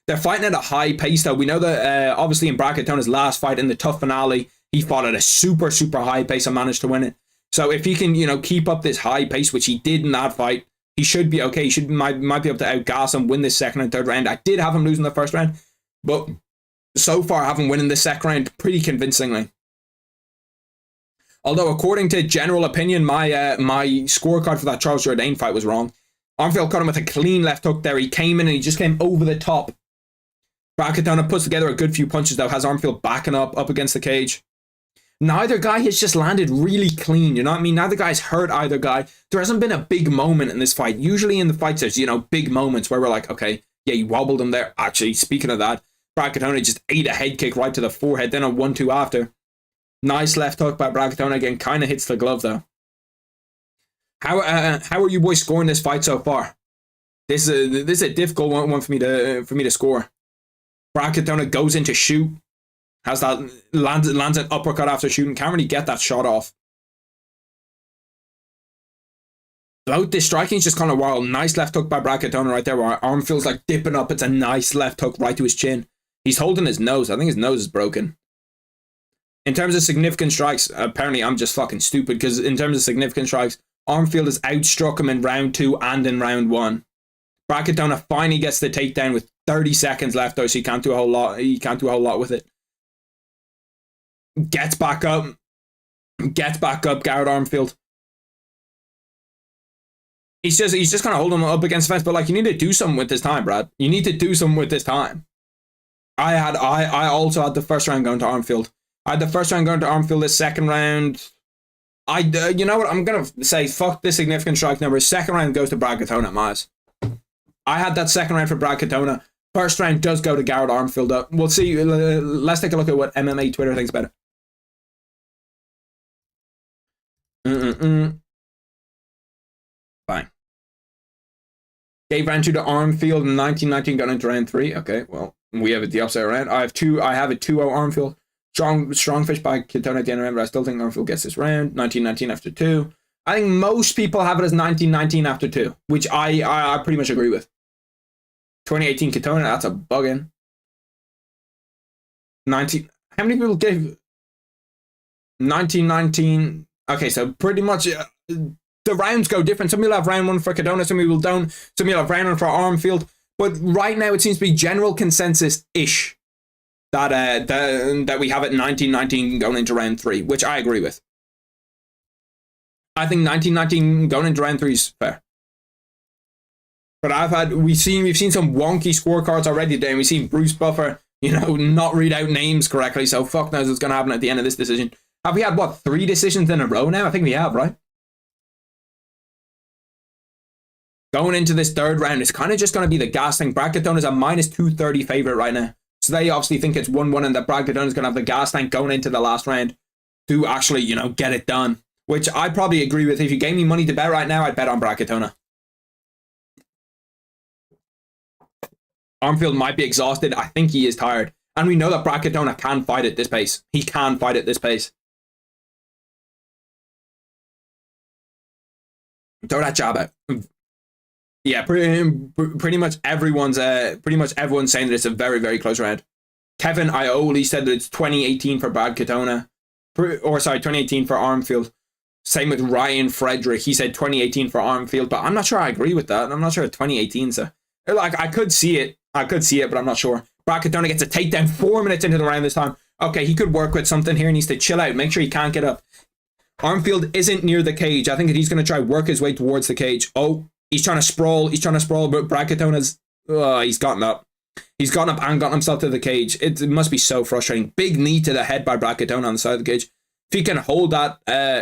A: They're fighting at a high pace, though. We know that obviously in Brackettone's last fight in the tough finale, he fought at a super, super high pace and managed to win it. So if he can, you know, keep up this high pace, which he did in that fight, he should be okay. He might be able to outgas him, win this second and third round. I did have him losing the first round, but so far I have him winning the second round pretty convincingly. Although according to general opinion, my scorecard for that Charles Jourdain fight was wrong. Armfield caught him with a clean left hook there. He came in and he just came over the top. Brackettone puts together a good few punches, though, has Armfield backing up against the cage. Neither guy has just landed really clean, you know what I mean? Neither guy's hurt either guy. There hasn't been a big moment in this fight. Usually in the fights, there's, you know, big moments where we're like, okay, yeah, you wobbled him there. Actually, speaking of that, Brackettone just ate a head kick right to the forehead, then a 1-2 after. Nice left hook by Brackettone again, kind of hits the glove, though. How are you boys scoring this fight so far? This is a difficult one for me to score. Brackettone goes in to shoot. Has that lands an uppercut after shooting. Can't really get that shot off. Both this striking is just kind of wild. Nice left hook by Brackettone right there where our arm feels like dipping up. It's a nice left hook right to his chin. He's holding his nose. I think his nose is broken. In terms of significant strikes, apparently I'm just fucking stupid because in terms of significant strikes, Armfield has outstruck him in round 2 and in round 1. Brackettone finally gets the takedown with 30 seconds left, though, so he can't do a whole lot. He can't do a whole lot with it. Gets back up, Garrett Armfield. He's just kind of holding him up against the fence, but like you need to do something with this time, Brad. You need to do something with this time. I also had the first round going to Armfield. I had the first round going to Armfield. This second round, you know what? I'm gonna say fuck the significant strike number. Second round goes to Brackettone at Maz. I had that second round for Brackettone. First round does go to Garrett Armfield. We'll see. Let's take a look at what MMA Twitter thinks about it. Fine. Gave round 2 to Armfield in 1919, got into round 3. Okay, well, we have it the opposite round. I have a 2-0 Armfield. Strong fish by Katona at the end of the round, but I still think Armfield gets this round. 1919 after 2. I think most people have it as 1919 after 2, which I pretty much agree with. 2018 Katona, that's a buggin'. How many people gave 1919? Okay, so pretty much the rounds go different. Some people have round 1 for Cardona, some people don't. Some people have round 1 for Armfield. But right now it seems to be general consensus-ish that we have it 1919 going into round 3, which I agree with. I think 1919 going into round 3 is fair. But we've seen some wonky scorecards already today, and we've seen Bruce Buffer, not read out names correctly, so fuck knows what's going to happen at the end of this decision. Have we had, 3 decisions in a row now? I think we have, right? Going into this third round, it's kind of just going to be the gas thing. Brad Cardona is a minus 230 favorite right now. So they obviously think it's 1-1 and that Brad Cardona is going to have the gas tank going into the last round to actually, get it done. Which I probably agree with. If you gave me money to bet right now, I'd bet on Brad Cardona. Armfield might be exhausted. I think he is tired. And we know that Brad Cardona can fight at this pace. He can fight at this pace. Throw that jab out. Yeah, pretty much everyone's saying that it's a very, very close round. Kevin Ioli said that it's 2018 for Brad Cardona. 2018 for Armfield. Same with Ryan Frederick. He said 2018 for Armfield, but I'm not sure I agree with that. I'm not sure 2018. So, I could see it, but I'm not sure. Brad Cardona gets a takedown 4 minutes into the round this time. Okay, he could work with something here. He needs to chill out. Make sure he can't get up. Armfield isn't near the cage. I think that he's going to try work his way towards the cage. Oh, he's trying to sprawl. But Brad Cardona's... he's gotten up. He's gotten up and gotten himself to the cage. It must be so frustrating. Big knee to the head by Brad Cardona on the side of the cage. If he can hold that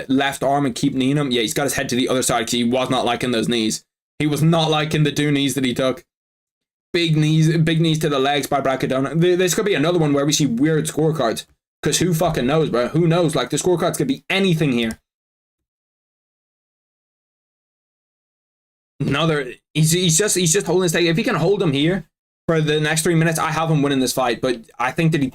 A: left arm and keep kneeing him, yeah, he's got his head to the other side because he was not liking those knees. He was not liking the 2 knees that he took. Big knees to the legs by Brad Cardona. This could be another one where we see weird scorecards. Because who fucking knows, bro? Who knows? The scorecards could be anything here. He's just holding his take. If he can hold him here for the next 3 minutes, I have him winning this fight. But I think that he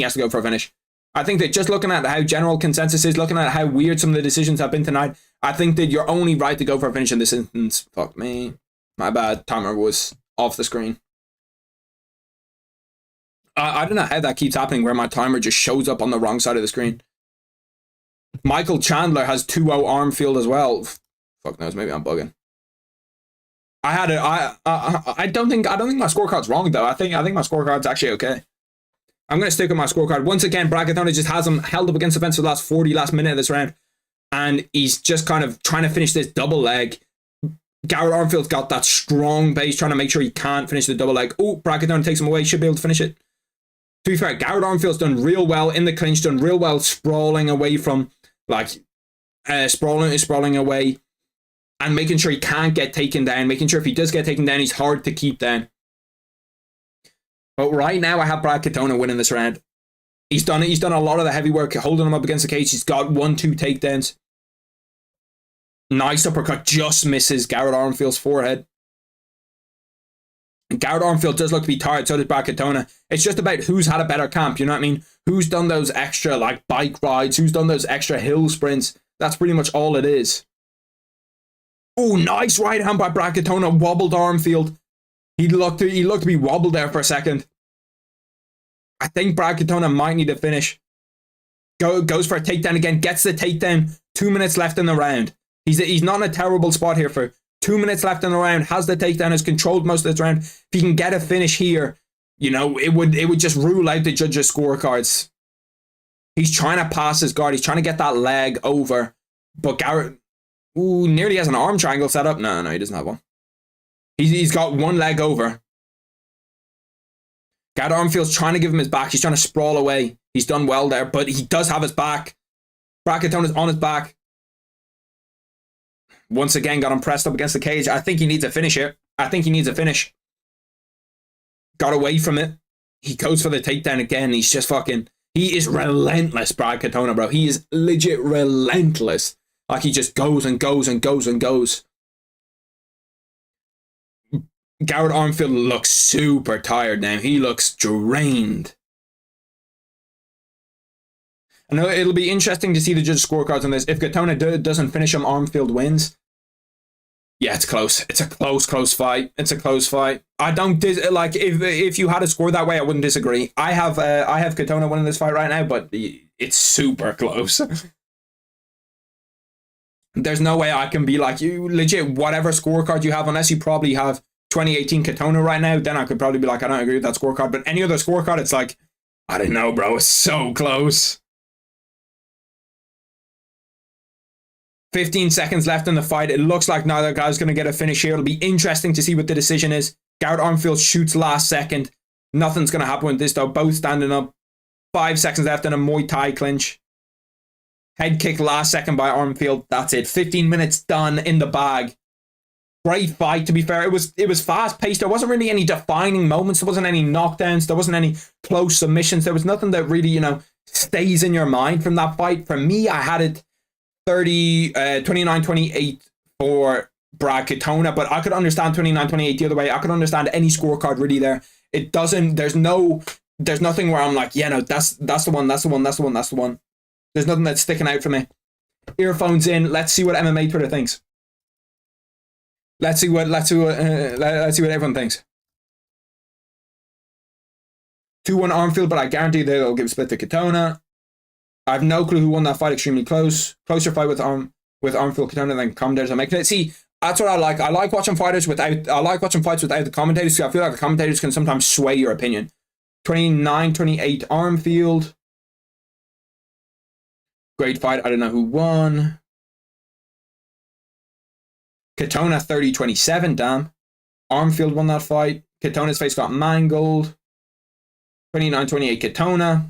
A: has to go for a finish. I think that just looking at how general consensus is, looking at how weird some of the decisions have been tonight, I think that you're only right to go for a finish in this instance. Fuck me. My bad. Timer was off the screen. I don't know how that keeps happening where my timer just shows up on the wrong side of the screen. Michael Chandler has 2-0 Armfield as well. Fuck knows, maybe I'm bugging. I don't think my scorecard's wrong though. I think my scorecard's actually okay. I'm going to stick with my scorecard. Once again, Brad Cardona just has him held up against the fence for the last last minute of this round. And he's just kind of trying to finish this double leg. Garrett Armfield's got that strong base, trying to make sure he can't finish the double leg. Oh, Brad Cardona takes him away. Should be able to finish it. To be fair, Garrett Armfield's done real well in the clinch, done real well sprawling away from, sprawling away and making sure he can't get taken down, making sure if he does get taken down, he's hard to keep down. But right now, I have Brad Cardona winning this round. He's done it. He's done a lot of the heavy work, holding him up against the cage. He's got 1-2 takedowns. Nice uppercut, just misses Garrett Armfield's forehead. And Garrett Armfield does look to be tired, so does Brad Cardona. It's just about who's had a better camp, you know what I mean? Who's done those extra bike rides, who's done those extra hill sprints. That's pretty much all it is. Oh, nice right hand by Brad Cardona, wobbled Armfield. He looked to be wobbled there for a second. I think Brad Cardona might need to finish. Goes for a takedown again, gets the takedown. 2 minutes left in the round. He's not in a terrible spot here for 2 minutes left in the round, has the takedown, has controlled most of this round. If he can get a finish here, it would just rule out the judges' scorecards. He's trying to pass his guard. He's trying to get that leg over. But Garrett, nearly has an arm triangle set up. No, he doesn't have one. He's got one leg over. Garrett Armfield's trying to give him his back. He's trying to sprawl away. He's done well there, but he does have his back. Brad Cardona's on his back. Once again, got him pressed up against the cage. I think he needs a finish here. Got away from it. He goes for the takedown again. He's just he is relentless, Brad Cardona, bro. He is legit relentless. He just goes and goes and goes and goes. Garrett Armfield looks super tired now. He looks drained. I know it'll be interesting to see the judge scorecards on this. If Cardona doesn't finish him, Armfield wins. Yeah, it's close. It's a close fight. It's a close fight. I don't like if you had a score that way, I wouldn't disagree. I have Katona winning this fight right now, but it's super close. There's no way I can be like you legit whatever scorecard you have, unless you probably have 2018 Katona right now, then I could probably be like, I don't agree with that scorecard. But any other scorecard, it's like, I don't know, bro. It's so close. 15 seconds left in the fight. It looks like neither guy's going to get a finish here. It'll be interesting to see what the decision is. Garrett Armfield shoots last second. Nothing's going to happen with this, though. Both standing up. 5 seconds left in a Muay Thai clinch. Head kick last second by Armfield. That's it. 15 minutes done in the bag. Great fight, to be fair. It was fast-paced. There wasn't really any defining moments. There wasn't any knockdowns. There wasn't any close submissions. There was nothing that really, stays in your mind from that fight. For me, I had it 29-28 for Brad Katona, but I could understand 29-28 the other way. I could understand any scorecard really there. It doesn't, there's nothing where I'm like, yeah, no, that's the one. There's nothing that's sticking out for me. Earphones in. Let's see what MMA Twitter thinks. Let's see what everyone thinks. 2-1 Armfield, but I guarantee they'll give a split to Katona. I have no clue who won that fight. Extremely close. Closer fight with Armfield Katona than commentators are making it. See, that's what I like. I like watching fights without the commentators. I feel like the commentators can sometimes sway your opinion. 29-28 Armfield. Great fight. I don't know who won. Katona 30-27, damn. Armfield won that fight. Katona's face got mangled. 29-28 Katona.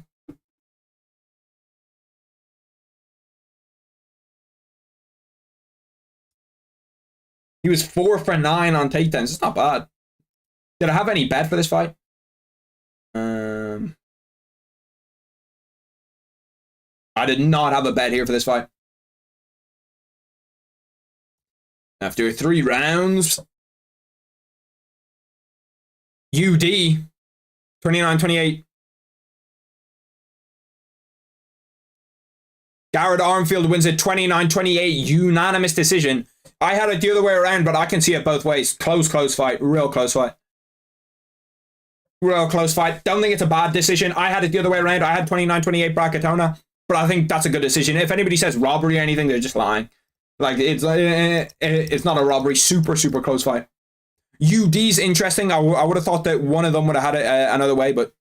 A: He was 4 for 9 on takedowns. It's not bad. Did I have any bet for this fight? I did not have a bet here for this fight. After 3 rounds, UD 29-28. Garrett Armfield wins it 29-28, unanimous decision. I had it the other way around, but I can see it both ways. Close fight. Real close fight. Real close fight. Don't think it's a bad decision. I had it the other way around. I had 29-28 Brad Katona, but I think that's a good decision. If anybody says robbery or anything, they're just lying. Like, it's not a robbery. Super close fight. UD's interesting. I would have thought that one of them would have had it another way, but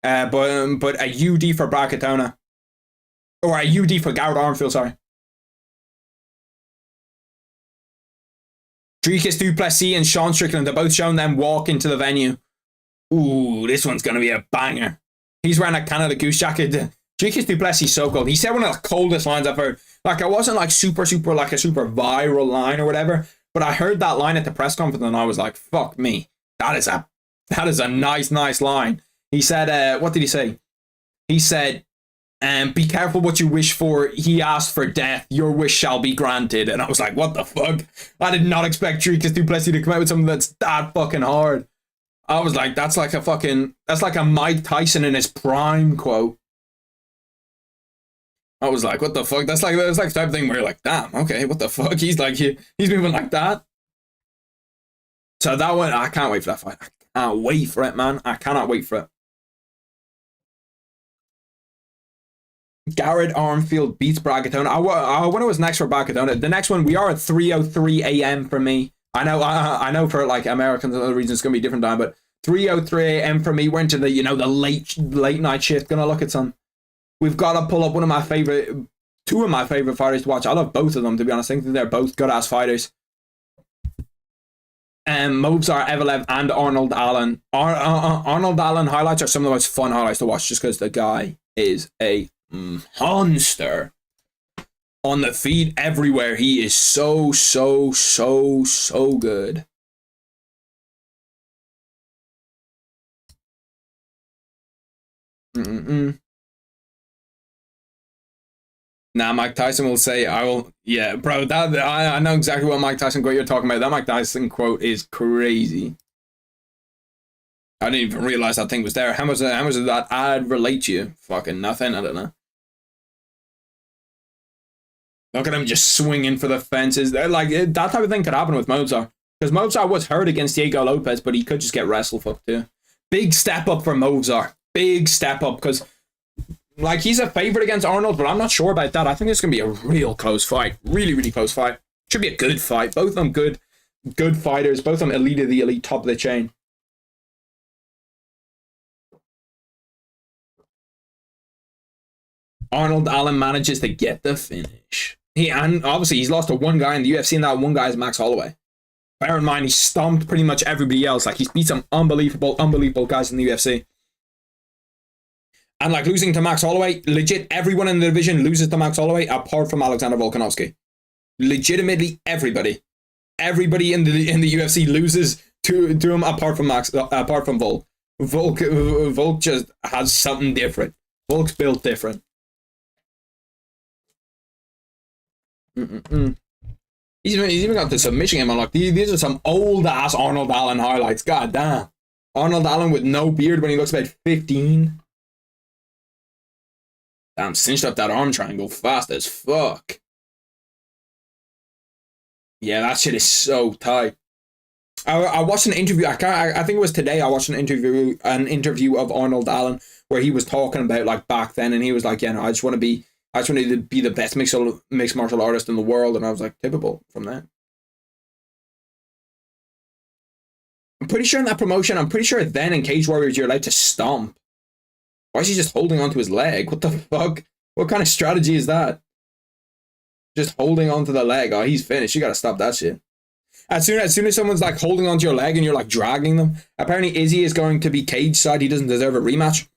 A: a UD for Brad Katona. Or a UD for Garrett Armfield, sorry. Dricus Du Plessis and Sean Strickland, they're both showing them walk into the venue. Ooh, this one's going to be a banger. He's wearing a Canada Goose jacket. Dricus Du Plessis so cold. He said one of the coldest lines I've heard. Like, it wasn't like super like a super viral line or whatever, but I heard that line at the press conference and I was like, fuck me. That is a nice line. He said, what did he say? He said, be careful what you wish for. He asked for death. Your wish shall be granted. And I was like, what the fuck? I did not expect Dricus Du Plessis to come out with something that's that fucking hard. I was like, that's like a Mike Tyson in his prime quote. I was like, what the fuck? That's like the type of thing where you're like, damn, okay, what the fuck? He's moving like that. So that one, I can't wait for that fight. I can't wait for it, man. I cannot wait for it. Garrett Armfield beats Brad Katona. I wonder what's next for Brad Katona. The next one, we are at 3:03 a.m. for me. I know for like Americans and other regions it's gonna be a different time, but 3:03 a.m. for me. We're into the the late night shift. Gonna look at some. We've got to pull up two of my favorite fighters to watch. I love both of them, to be honest. I think they're both good ass fighters. Movsar Evelev and Arnold Allen. Arnold Allen highlights are some of the most fun highlights to watch, just because the guy is a monster on the feet everywhere. He is so good. Nah, Mike Tyson will say, I will. Yeah, bro, I know exactly what Mike Tyson quote you're talking about. That Mike Tyson quote is crazy. I didn't even realize that thing was there. How much did that ad relate to you? Fucking nothing. I don't know. Look at him just swinging for the fences. Like, that type of thing could happen with Mozart. Because Mozart was hurt against Diego Lopez, but he could just get wrestle fucked too. Big step up for Mozart. Big step up, because like he's a favorite against Arnold, but I'm not sure about that. I think it's going to be a real close fight. Really, really close fight. Should be a good fight. Both of them good fighters. Both of them elite of the elite, top of the chain. Arnold Allen manages to get the finish. And obviously he's lost to one guy in the UFC, and that one guy is Max Holloway. Bear in mind, he stomped pretty much everybody else. Like, he's beat some unbelievable guys in the UFC. And like, losing to Max Holloway, legit everyone in the division loses to Max Holloway apart from Alexander Volkanovski. Legitimately everybody. Everybody in the UFC loses to him apart from Volk. Volk just has something different. Volk's built different. He's even got the submission game on. Like, these are some old ass Arnold Allen highlights. God damn. Arnold Allen with no beard when he looks about 15. Damn, cinched up that arm triangle fast as fuck. Yeah, that shit is so tight. I watched an interview. I think it was today. I watched an interview of Arnold Allen where he was talking about like back then, and he was like, "Yeah, no, I just want to be the best mixed martial artist in the world." And I was like, typical from that. I'm pretty sure in that promotion, I'm pretty sure then in Cage Warriors you're allowed to stomp. Why is he just holding onto his leg? What the fuck? What kind of strategy is that? Just holding onto the leg. Oh, he's finished. You gotta stop that shit. As soon as someone's like holding onto your leg and you're like dragging them, apparently Izzy is going to be cage side. He doesn't deserve a rematch.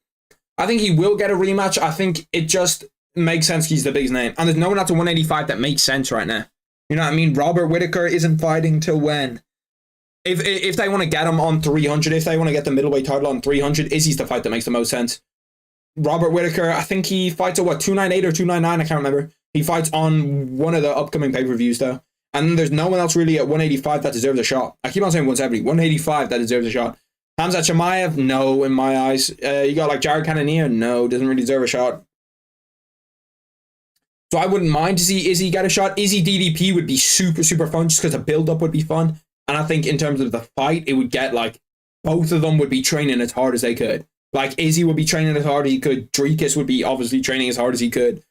A: I think he will get a rematch. I think it just makes sense. He's the biggest name. And there's no one at the 185 that makes sense right now. You know what I mean? Robert Whittaker isn't fighting till when? If they want to get him on 300, if they want to get the middleweight title on 300, Izzy's the fight that makes the most sense. Robert Whittaker, I think he fights at what, 298 or 299? I can't remember. He fights on one of the upcoming pay-per-views though. And there's no one else really at 185 that deserves a shot. I keep on saying 170. 185 that deserves a shot. Hamzat Chimaev, no, in my eyes. You got like Jared Cannonier, no, doesn't really deserve a shot. So I wouldn't mind to see Izzy get a shot. Izzy DDP would be super, super fun just because the build-up would be fun. And I think in terms of the fight, it would get like, both of them would be training as hard as they could. Like, Izzy would be training as hard as he could. Dricus would be obviously training as hard as he could.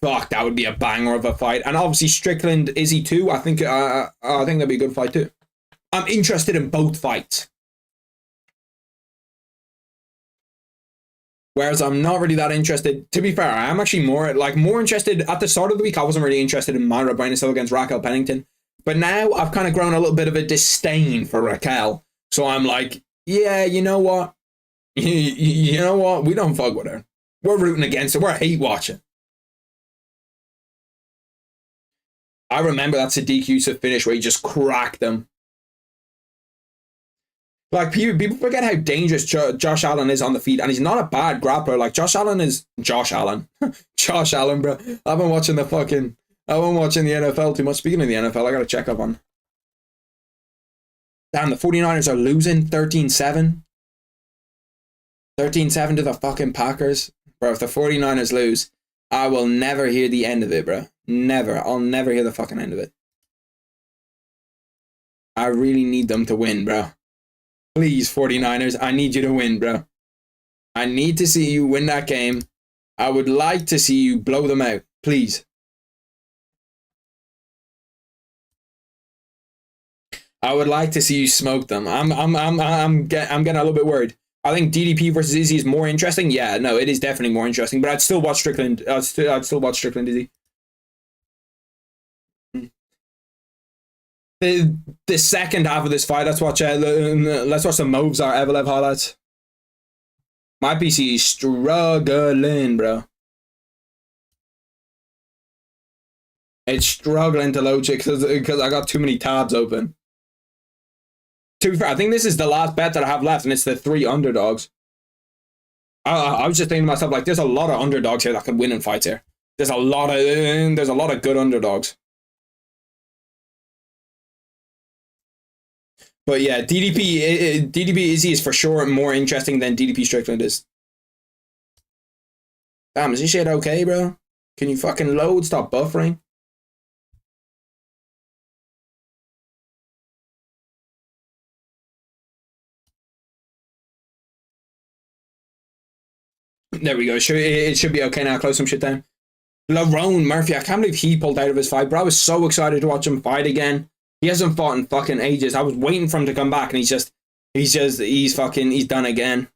A: Fuck, that would be a banger of a fight. And obviously Strickland, Izzy too. I think that'd be a good fight too. I'm interested in both fights. Whereas I'm not really that interested. To be fair, I am actually more interested. At the start of the week, I wasn't really interested in Myra Branislav against Raquel Pennington. But now I've kind of grown a little bit of a disdain for Raquel. So I'm like, yeah, you know what? You know what? We don't fuck with her. We're rooting against her. We're hate watching. I remember that Sadiq Yusuf finish where he just cracked them. Like, people forget how dangerous Josh Allen is on the feet, and he's not a bad grappler. Like, Josh Allen is... Josh Allen, bro. I've been watching the NFL too much. Speaking of the NFL, I gotta check up on... Damn, the 49ers are losing 13-7. 13-7 to the fucking Packers. Bro, if the 49ers lose, I will never hear the end of it, bro. Never. I'll never hear the fucking end of it. I really need them to win, bro. Please, 49ers, I need you to win, bro. I need to see you win that game. I would like to see you blow them out. Please. I would like to see you smoke them. I'm getting a little bit worried. I think DDP versus Izzy is more interesting. Yeah, no, it is definitely more interesting. But I'd still watch Strickland. I'd still watch Strickland Izzy. The second half of this fight, let's watch some Movzar Evelev highlights. My PC is struggling, bro. It's struggling to load shit because I got too many tabs open. To be fair, I think this is the last bet that I have left, and it's the 3 underdogs. I was just thinking to myself, like, there's a lot of underdogs here that could win in fights here. There's a lot of good underdogs. But yeah, DDP Izzy is for sure more interesting than DDP Strickland is. Damn, is this shit okay, bro? Can you fucking load? Stop buffering. There we go. It should be okay now. Close some shit down. Lerone Murphy. I can't believe he pulled out of his fight, but I was so excited to watch him fight again. He hasn't fought in fucking ages. I was waiting for him to come back, and he's done again,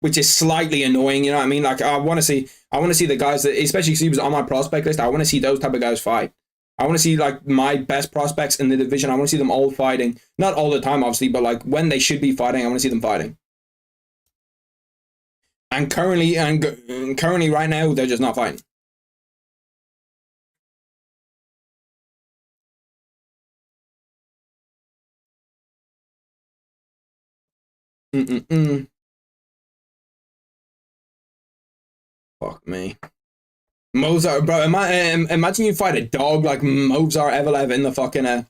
A: which is slightly annoying. You know what I mean? Like, I want to see the guys that, especially because he was on my prospect list. I want to see those type of guys fight. I want to see like my best prospects in the division. I want to see them all fighting. Not all the time, obviously, but like when they should be fighting, I want to see them fighting. And currently right now, they're just not fighting. Fuck me. Mozart, bro, imagine you fight a dog like Mozart Evelev in the fucking,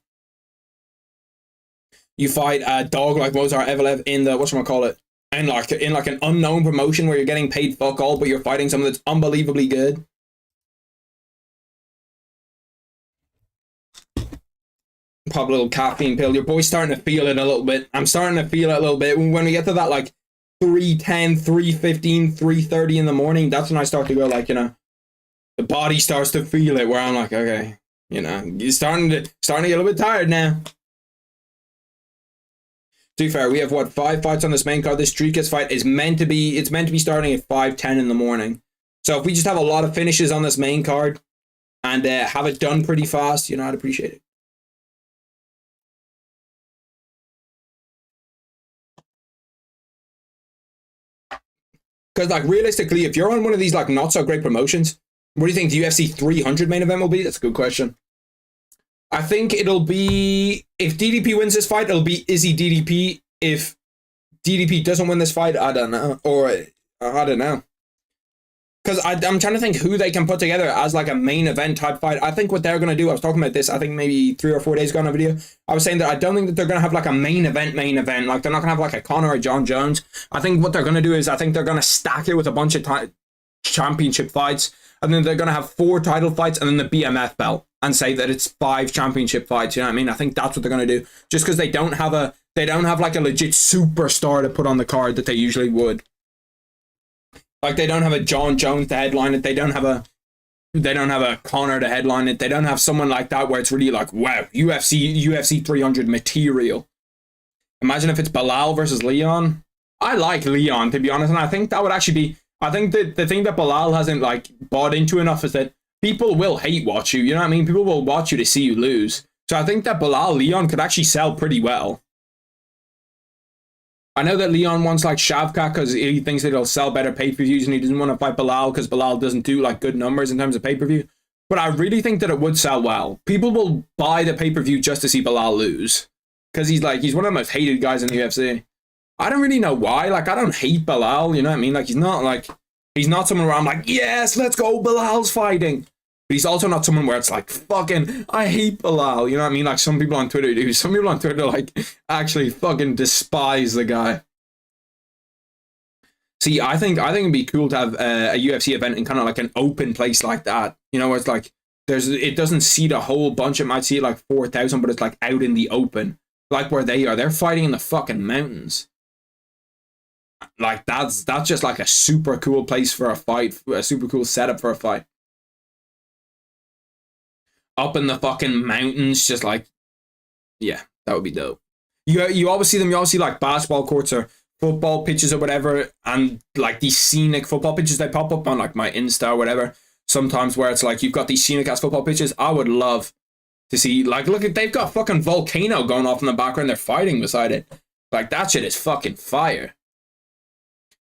A: you fight a dog like Mozart Evelev in the, whatchamacallit, and like in like an unknown promotion where you're getting paid fuck all, but you're fighting someone that's unbelievably good. Pop a little caffeine pill. Your boy's starting to feel it a little bit. I'm starting to feel it a little bit. When we get to that like 3:10, 3:15, 3:30 in the morning, that's when I start to go like, you know, the body starts to feel it, where I'm like, okay, you know, you're starting to get a little bit tired now. To be fair, we have what, 5 fights on this main card. This Dricus fight is meant to be starting at 5:10 in the morning. So if we just have a lot of finishes on this main card and have it done pretty fast, you know, I'd appreciate it. Because like realistically, if you're on one of these like not so great promotions, what do you think the UFC 300 main event will be? That's a good question. I think it'll be, if DDP wins this fight, it'll be Izzy DDP. If DDP doesn't win this fight, I don't know. Or, I don't know. Because I'm trying to think who they can put together as like a main event type fight. I think what they're going to do, I was talking about this, I think maybe 3 or 4 days ago on a video. I was saying that I don't think that they're going to have like a main event. Like they're not going to have like a Conor or John Jones. I think what they're going to do is I think they're going to stack it with a bunch of championship fights. And then they're going to have 4 title fights and then the BMF belt and say that it's 5 championship fights. You know what I mean? I think that's what they're going to do. Just because they don't have like a legit superstar to put on the card that they usually would. Like they don't have a John Jones to headline it. They don't have a Conor to headline it. They don't have someone like that where it's really like, wow, UFC 300 material. Imagine if it's Bilal versus Leon. I like Leon, to be honest, and I think that would actually be, I think that the thing that Bilal hasn't like bought into enough is that people will hate watch you. You know what I mean? People will watch you to see you lose. So I think that Bilal Leon could actually sell pretty well. I know that Leon wants like Shavkat because he thinks that it'll sell better pay-per-views and he doesn't want to fight Bilal because Bilal doesn't do like good numbers in terms of pay-per-view. But I really think that it would sell well. People will buy the pay-per-view just to see Bilal lose. Because he's one of the most hated guys in the UFC. I don't really know why. Like, I don't hate Bilal, you know what I mean? Like, he's not someone where I'm like, yes, let's go, Bilal's fighting. But he's also not someone where it's like, fucking, I hate Bilal, you know what I mean? Like, some people on Twitter do. Some people on Twitter, like, actually fucking despise the guy. See, I think it'd be cool to have a UFC event in kind of like an open place like that. You know, where it's like, it doesn't seat a whole bunch. It might seat like 4,000, but it's like out in the open. Like where they are. They're fighting in the fucking mountains. Like, that's just like a super cool place for a fight, a super cool setup for a fight. Up in the fucking mountains, just like, yeah, that would be dope. You always see them, you always see like basketball courts or football pitches or whatever, and like these scenic football pitches, they pop up on like my Insta or whatever, sometimes where it's like, you've got these scenic ass football pitches. I would love to see, like, look at, they've got fucking volcano going off in the background, they're fighting beside it. Like, that shit is fucking fire.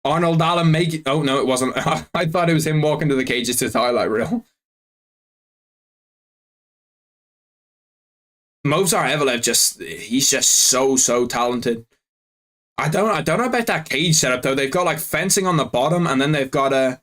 A: Arnold Allen make it. Oh, no, it wasn't. I thought it was him walking to the cages to his highlight reel. Mozart Evelev he's just so talented. I don't know about that cage setup though. They've got like fencing on the bottom, and then they've got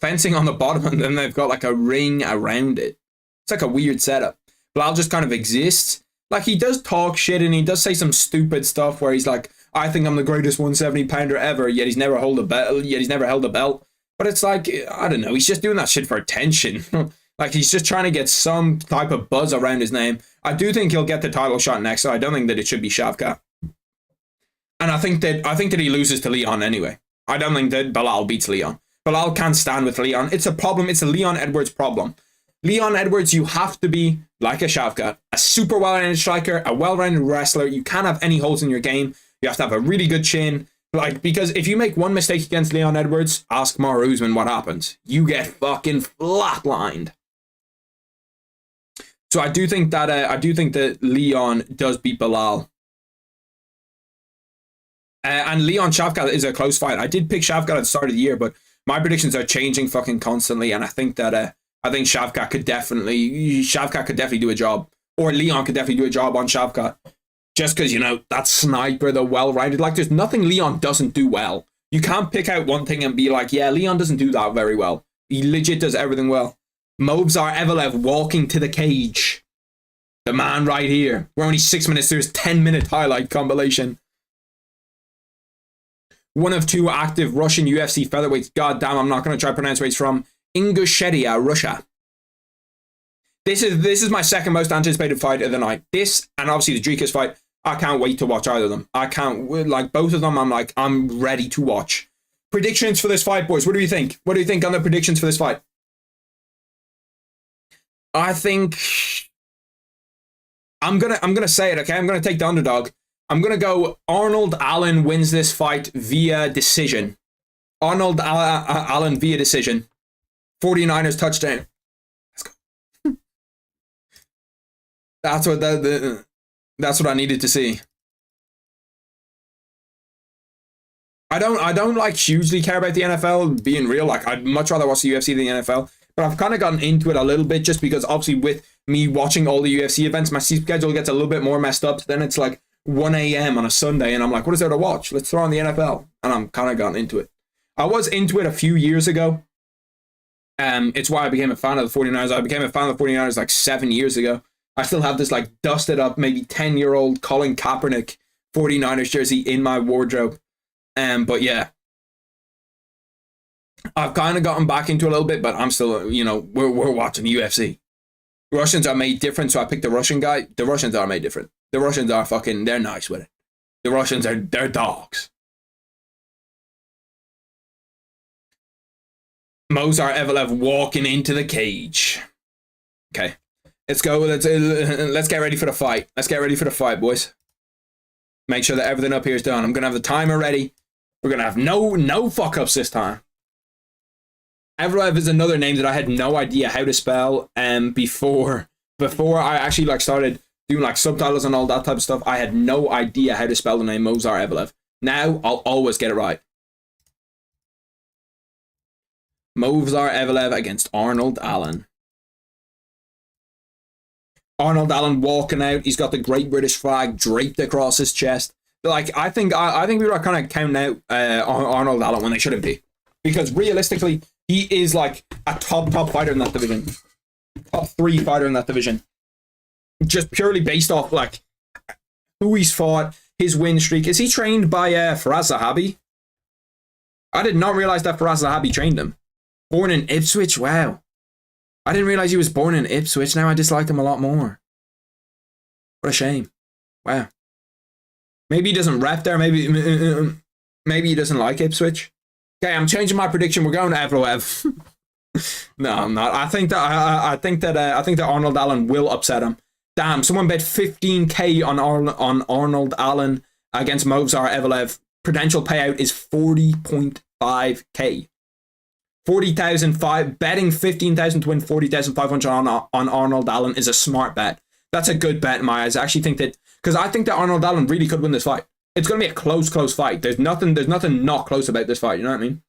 A: fencing on the bottom, and then they've got like a ring around it. It's like a weird setup. Bilal just kind of exists. Like, he does talk shit and he does say some stupid stuff where he's like, I think I'm the greatest 170-pounder ever, yet he's never held a belt. But it's like, I don't know, he's just doing that shit for attention. Like, he's just trying to get some type of buzz around his name. I do think he'll get the title shot next, so I don't think that it should be Shavkat. And I think that he loses to Leon anyway. I don't think that Bilal beats Leon. Bilal can't stand with Leon. It's a problem. It's a Leon Edwards problem. Leon Edwards, you have to be like a Shavkat, a super well-rounded striker, a well-rounded wrestler. You can't have any holes in your game. You have to have a really good chin. Like, because if you make one mistake against Leon Edwards, ask Mar Usman what happens. You get fucking flatlined. So I do think that Leon does beat Bilal. And Leon Shavkat is a close fight. I did pick Shavkat at the start of the year, but my predictions are changing fucking constantly, and I think Shavkat could definitely do a job, or Leon could definitely do a job on Shavkat, just because, you know, that sniper, the well-rounded. Like, there's nothing Leon doesn't do well. You can't pick out one thing and be like, yeah, Leon doesn't do that very well. He legit does everything well. Movsar Evelev walking to the cage. The man right here. We're only 6 minutes. There's 10-minute highlight compilation. One of two active Russian UFC featherweights. God damn, I'm not going to try to pronounce where he's from. Ingushetia, Russia. This is my second most anticipated fight of the night. This, and obviously the Dricus fight, I can't wait to watch either of them. I can't, like, both of them, I'm ready to watch. Predictions for this fight, boys. What do you think? What do you think on the predictions for this fight? I think I'm gonna say it, okay? I'm gonna take the underdog. I'm going to go Arnold Allen wins this fight via decision. Arnold Allen via decision. 49ers touchdown. Let's go. That's what I needed to see. I don't like hugely care about the NFL, being real. Like, I'd much rather watch the UFC than the NFL. But I've kind of gotten into it a little bit just because obviously with me watching all the UFC events, my schedule gets a little bit more messed up. Then it's like 1 a.m. on a Sunday, and I'm like, what is there to watch? Let's throw on the NFL. And I'm kind of gotten into it. I was into it a few years ago. It's why I became a fan of the 49ers. I became a fan of the 49ers like 7 years ago. I still have this like dusted up, maybe 10-year-old Colin Kaepernick 49ers jersey in my wardrobe. But yeah, I've kind of gotten back into it a little bit, but I'm still, you know, we're watching the UFC. Russians are made different, so I picked the Russian guy. The Russians are made different. The Russians are fucking, they're nice with it. The Russians they're dogs. Movsar Evelev walking into the cage. Okay. Let's go. Let's get ready for the fight. Let's get ready for the fight, boys. Make sure that everything up here is done. I'm going to have the timer ready. We're going to have no fuck-ups this time. Evelev is another name that I had no idea how to spell before I actually like started doing like subtitles and all that type of stuff. I had no idea how to spell the name Movsar Evelev. Now I'll always get it right. Movsar Evelev against Arnold Allen. Arnold Allen walking out. He's got the Great British flag draped across his chest. Like, I think we were kind of counting out Arnold Allen when they shouldn't be, because realistically, he is like a top fighter in that division, top 3 fighter in that division. Just purely based off like who he's fought, his win streak. Is he trained by Faraz Zahabi? I did not realize that Faraz Zahabi trained him. Born in Ipswich, wow. I didn't realize he was born in Ipswich. Now I dislike him a lot more. What a shame. Wow. Maybe he doesn't rep there. Maybe he doesn't like Ipswich. Okay, I'm changing my prediction. We're going to Evelev. No, I'm not. I think that Arnold Allen will upset him. Damn, someone bet 15k on Arnold Allen against Movsar Evelev. Potential payout is 40.5k. 40,005 betting 15,000 to win 40,500 on Arnold Allen is a smart bet. That's a good bet in my eyes. I actually think that, because I think that Arnold Allen really could win this fight. It's going to be a close fight. There's nothing not close about this fight. You know what I mean?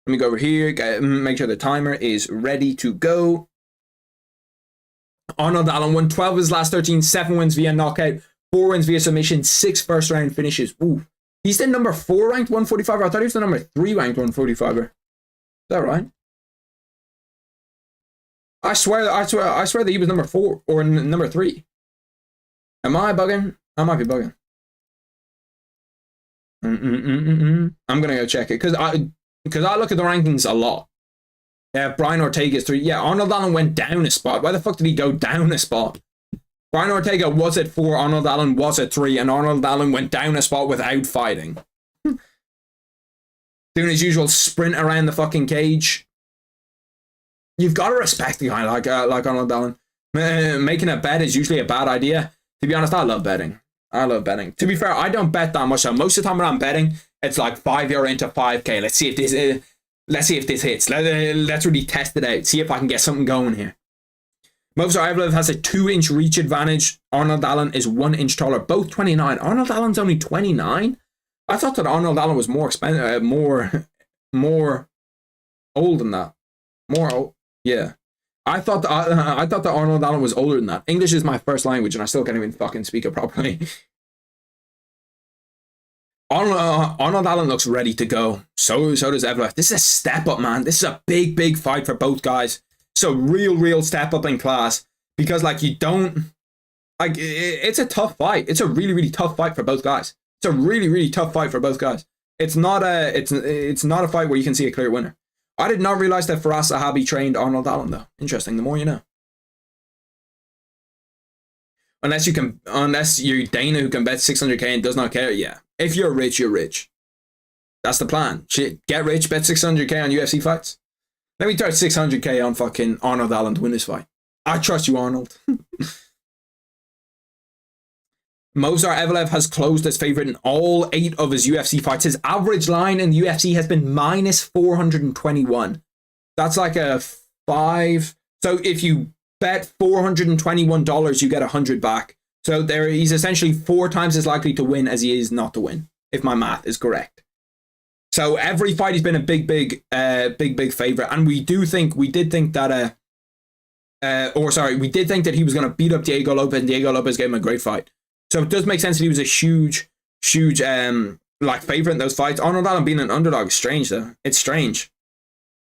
A: Let me go over here. Make sure the timer is ready to go. Arnold Allen won 12 of his last 13, 7 wins via knockout, 4 wins via submission, 6 first round finishes. Ooh. He's the number 4 ranked 145er. I thought he was the number 3 ranked 145er. Is that right? I swear that he was number 4 or number 3. Am I bugging? I might be bugging. I'm gonna go check it because I look at the rankings a lot. Yeah, Brian Ortega's 3. Yeah, Arnold Allen went down a spot. Why the fuck did he go down a spot? Brian Ortega was at 4, Arnold Allen was at 3, and Arnold Allen went down a spot without fighting. Doing his usual sprint around the fucking cage. You've got to respect a guy like Arnold Allen. Making a bet is usually a bad idea. To be honest, I love betting. To be fair, I don't bet that much. So most of the time when I'm betting, it's like €5 into 5k. Let's see if this hits. Let's really test it out. See if I can get something going here. Movsar Evloev has a 2-inch reach advantage. Arnold Allen is 1 inch taller. Both 29. Arnold Allen's only 29. I thought that Arnold Allen was more expensive, more old than that. Yeah. I thought that Arnold Allen was older than that. English is my first language, and I still can't even fucking speak it properly. Arnold Allen looks ready to go. So does Evloev. This is a step up, man. This is a big fight for both guys. So real step up in class, because like you don't like it's a tough fight. It's a really tough fight for both guys. It's a really tough fight for both guys. It's not a fight where you can see a clear winner. I did not realize that Faraz Sahabi trained Arnold Allen though. Interesting. The more you know. Unless you're Dana who can bet 600k and does not care. Yeah. If you're rich, you're rich. That's the plan. Shit, get rich, bet 600k on UFC fights. Let me throw 600k on fucking Arnold Allen to win this fight. I trust you, Arnold. Movsar Evloev has closed as favorite in all 8 of his UFC fights. His average line in the UFC has been minus 421. That's like a 5. So if you bet $421, you get 100 back. So he's essentially 4 times as likely to win as he is not to win, if my math is correct. So every fight he's been a big favorite, and we did think that he was going to beat up Diego Lopez, and Diego Lopez gave him a great fight. So it does make sense that he was a huge favorite in those fights. Arnold Allen being an underdog is strange though. It's strange.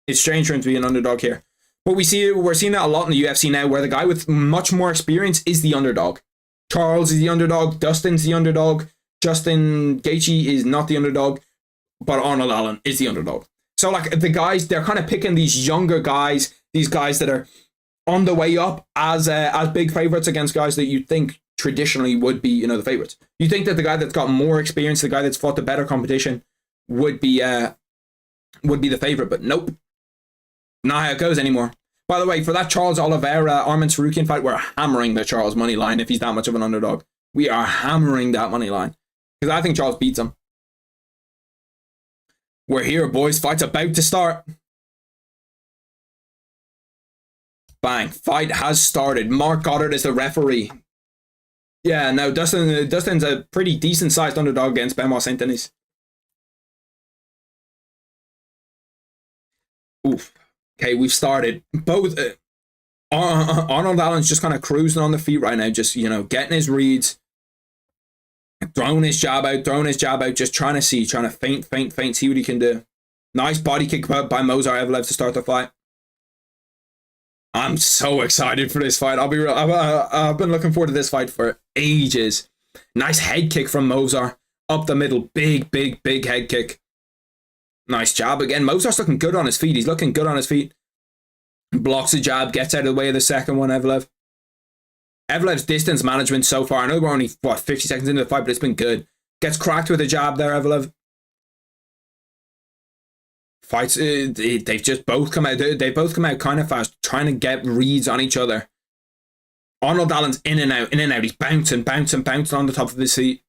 A: It's strange for him to be an underdog here. But we're seeing that a lot in the UFC now, where the guy with much more experience is the underdog. Charles is the underdog. Dustin's the underdog. Justin Gaethje is not the underdog. But Arnold Allen is the underdog. So like the guys, they're kind of picking these younger guys, these guys that are on the way up as big favorites against guys that you think traditionally would be, the favorites. You think that the guy that's got more experience, the guy that's fought the better competition, would be the favorite, but nope, not how it goes anymore. By the way, for that Charles Oliveira Arman Sarukian fight, we're hammering the Charles money line if he's that much of an underdog. We are hammering that money line because I think Charles beats him. We're here, boys. Fight's about to start. Bang. Fight has started. Mark Goddard is the referee. Yeah, no, Dustin's a pretty decent-sized underdog against Benoit Saint-Denis. Oof. Okay, we've started. Both Arnold Allen's just kind of cruising on the feet right now, just, getting his reads. Throwing his jab out, just trying to feint, see what he can do. Nice body kick by Movsar Evloev to start the fight. I'm so excited for this fight. I'll be real. I've been looking forward to this fight for ages. Nice head kick from Movsar. Up the middle. Big head kick. Nice jab again. Movsar's looking good on his feet. He's looking good on his feet. Blocks the jab, gets out of the way of the second one, Evloev. Evloev's distance management so far, I know we're only, 50 seconds into the fight, but it's been good. Gets cracked with a jab there, Evloev. Fights, they've just both come out, kind of fast, trying to get reads on each other. Arnold Allen's in and out. He's bouncing on the top of his feet.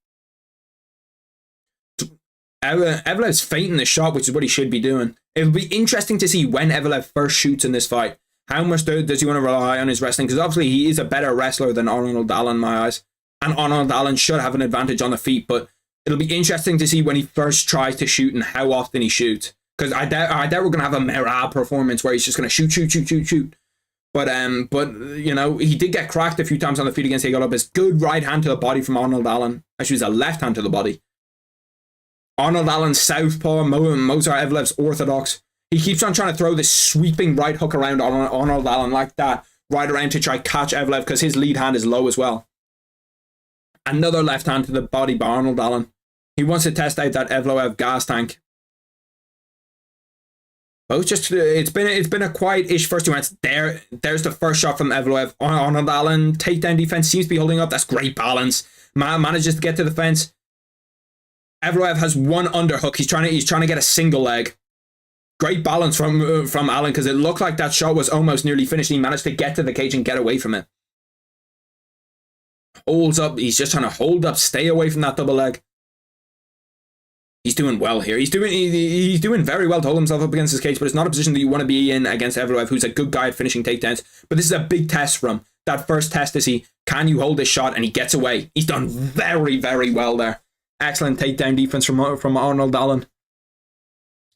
A: Evloev's feinting the shot, which is what he should be doing. It'll be interesting to see when Evloev first shoots in this fight. How much does he want to rely on his wrestling? Because obviously he is a better wrestler than Arnold Allen in my eyes. And Arnold Allen should have an advantage on the feet. But it'll be interesting to see when he first tries to shoot and how often he shoots. Because I doubt we're going to have a Merab performance where he's just going to shoot. But he did get cracked a few times on the feet against Diego Lopez. Good right hand to the body from Arnold Allen. Actually, it was a left hand to the body. Arnold Allen's southpaw, Movsar Evloev's orthodox. He keeps on trying to throw this sweeping right hook around Arnold Allen like that, right around to try catch Evloev because his lead hand is low as well. Another left hand to the body by Arnold Allen. He wants to test out that Evloev gas tank. Both just it's been a quiet-ish first 2 rounds. There's the first shot from Evloev. Arnold Allen takedown defense seems to be holding up. That's great balance. Manages to get to the fence. Evloev has one underhook. He's trying to get a single leg. Great balance from Allen, because it looked like that shot was almost nearly finished. He managed to get to the cage and get away from it. Holds up. He's just trying to hold up, stay away from that double leg. He's doing well here. He's doing very well to hold himself up against his cage, but it's not a position that you want to be in against Evloev, who's a good guy at finishing takedowns. But this is a big test for him. That first test is can you hold this shot? And he gets away. He's done very, very well there. Excellent takedown defense from Arnold Allen.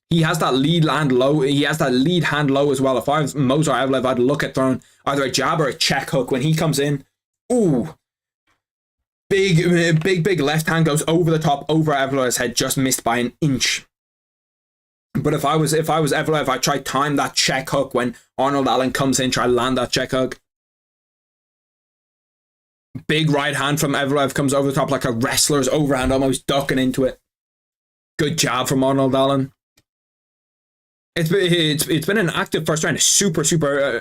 A: He has that lead hand low. He has that lead hand low as well. If I was Movsar Evloev, I'd look at throwing either a jab or a check hook when he comes in. Ooh. Big left hand goes over the top, over Evloev's head, just missed by an inch. But if I was Evloev, I'd try time that check hook when Arnold Allen comes in, try land that check hook. Big right hand from Evloev comes over the top like a wrestler's overhand, almost ducking into it. Good jab from Arnold Allen. It's been an active first round. Super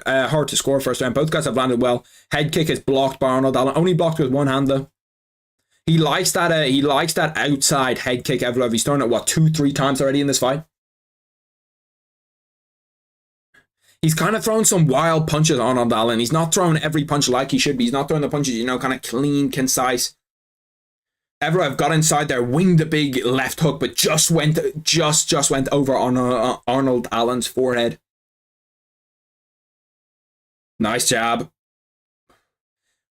A: hard to score first round. Both guys have landed well. Head kick is blocked by Arnold Allen. Only blocked with one hand though. He likes that outside head kick, Evloev. He's thrown it, 2-3 times already in this fight? He's kind of throwing some wild punches on Arnold Allen. He's not throwing every punch like he should be. He's not throwing the punches, kind of clean, concise. Evloev got inside there, winged the big left hook, but just went over on Arnold Allen's forehead. Nice jab.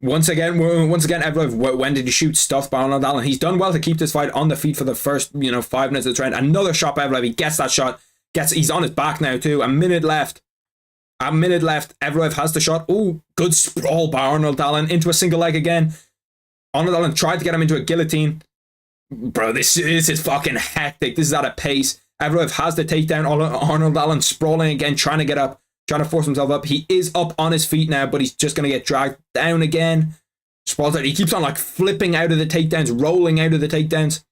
A: Once again, Evloev, when did he shoot? Stuffed by Arnold Allen. He's done well to keep this fight on the feet for the first, 5 minutes of the round. Another shot by Evloev. He gets that shot. He's on his back now too. A minute left. Evloev has the shot. Oh, good sprawl by Arnold Allen into a single leg again. Arnold Allen tried to get him into a guillotine. Bro, this is fucking hectic. This is at a pace. Evloev has the takedown. Arnold Allen sprawling again, trying to get up. Trying to force himself up. He is up on his feet now, but he's just going to get dragged down again. Sprawls out. He keeps on flipping out of the takedowns, rolling out of the takedowns.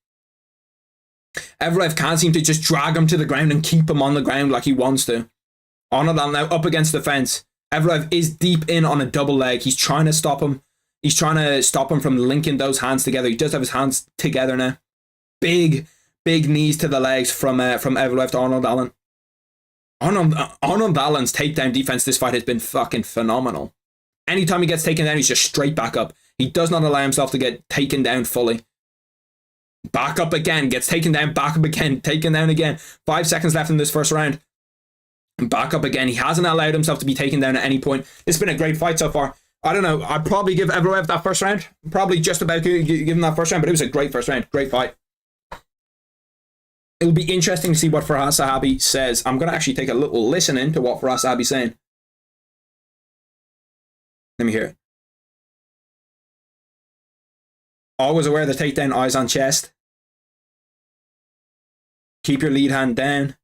A: Evloev can't seem to just drag him to the ground and keep him on the ground like he wants to. Arnold Allen now up against the fence. Evloev is deep in on a double leg. He's trying to stop him. He's trying to stop him from linking those hands together. He does have his hands together now. Big knees to the legs from Evloev to Arnold Allen. Arnold Allen's takedown defense this fight has been fucking phenomenal. Anytime he gets taken down, he's just straight back up. He does not allow himself to get taken down fully. Back up again, gets taken down, back up again, taken down again. 5 seconds left in this first round. Back up again. He hasn't allowed himself to be taken down at any point. It's been a great fight so far. I don't know. I'd probably give Evloev that first round. Probably just about give him that first round, but it was a great first round. Great fight. It'll be interesting to see what Firas Zahabi says. I'm going to actually take a little listen into what Firas Zahabi's saying. Let me hear it. Always aware of the takedown, eyes on chest. Keep your lead hand down.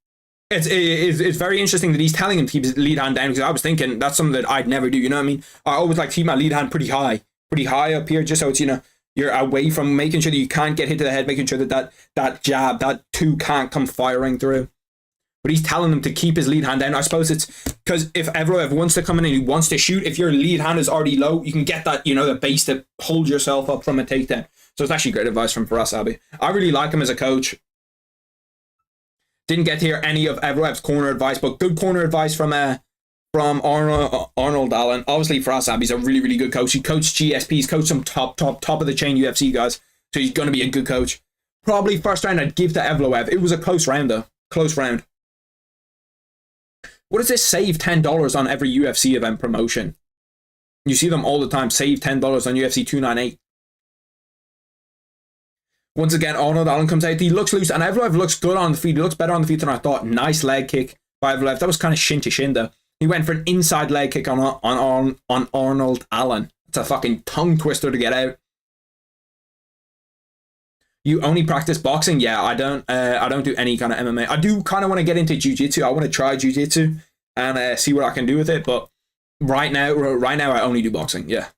A: It's very interesting that he's telling him to keep his lead hand down, because I was thinking that's something that I'd never do. You know what I mean? I always like to keep my lead hand pretty high up here, just so it's, you're away from, making sure that you can't get hit to the head, making sure that jab, that two can't come firing through. But he's telling him to keep his lead hand down. I suppose it's because if Evloev wants to come in and he wants to shoot, if your lead hand is already low, you can get that, the base to hold yourself up from a takedown. So it's actually great advice from Firas Zahabi. I really like him as a coach. Didn't get to hear any of Evloev's corner advice, but good corner advice from Arnold Allen. Obviously, Firas Zahabi's a really, really good coach. He coached GSP. He's coached some top of the chain UFC guys. So he's going to be a good coach. Probably first round I'd give to Evloev. It was a close round, though. Close round. What does this save $10 on every UFC event promotion? You see them all the time. Save $10 on UFC 298. Once again, Arnold Allen comes out. He looks loose, and Evloev looks good on the feet. He looks better on the feet than I thought. Nice leg kick by Evloev. That was kind of shin to shin, though. He went for an inside leg kick on Arnold Allen. It's a fucking tongue twister to get out. You only practice boxing? Yeah, I don't do any kind of MMA. I do kind of want to get into jiu-jitsu. I want to try jiu-jitsu and see what I can do with it. But right now, I only do boxing. Yeah.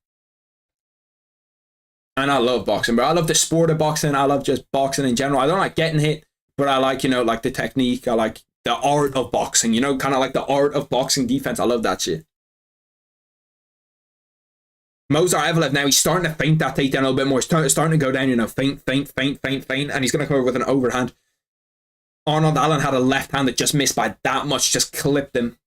A: And I love boxing, bro. I love the sport of boxing. I love just boxing in general. I don't like getting hit, but I like, like the technique. I like the art of boxing, you know, kind of like the art of boxing defense. I love that shit. Movsar Evloev now, he's starting to feint that takedown a little bit more. He's starting to go down, you know, feint, and he's going to come over with an overhand. Arnold Allen had a left hand that just missed by that much, just clipped him.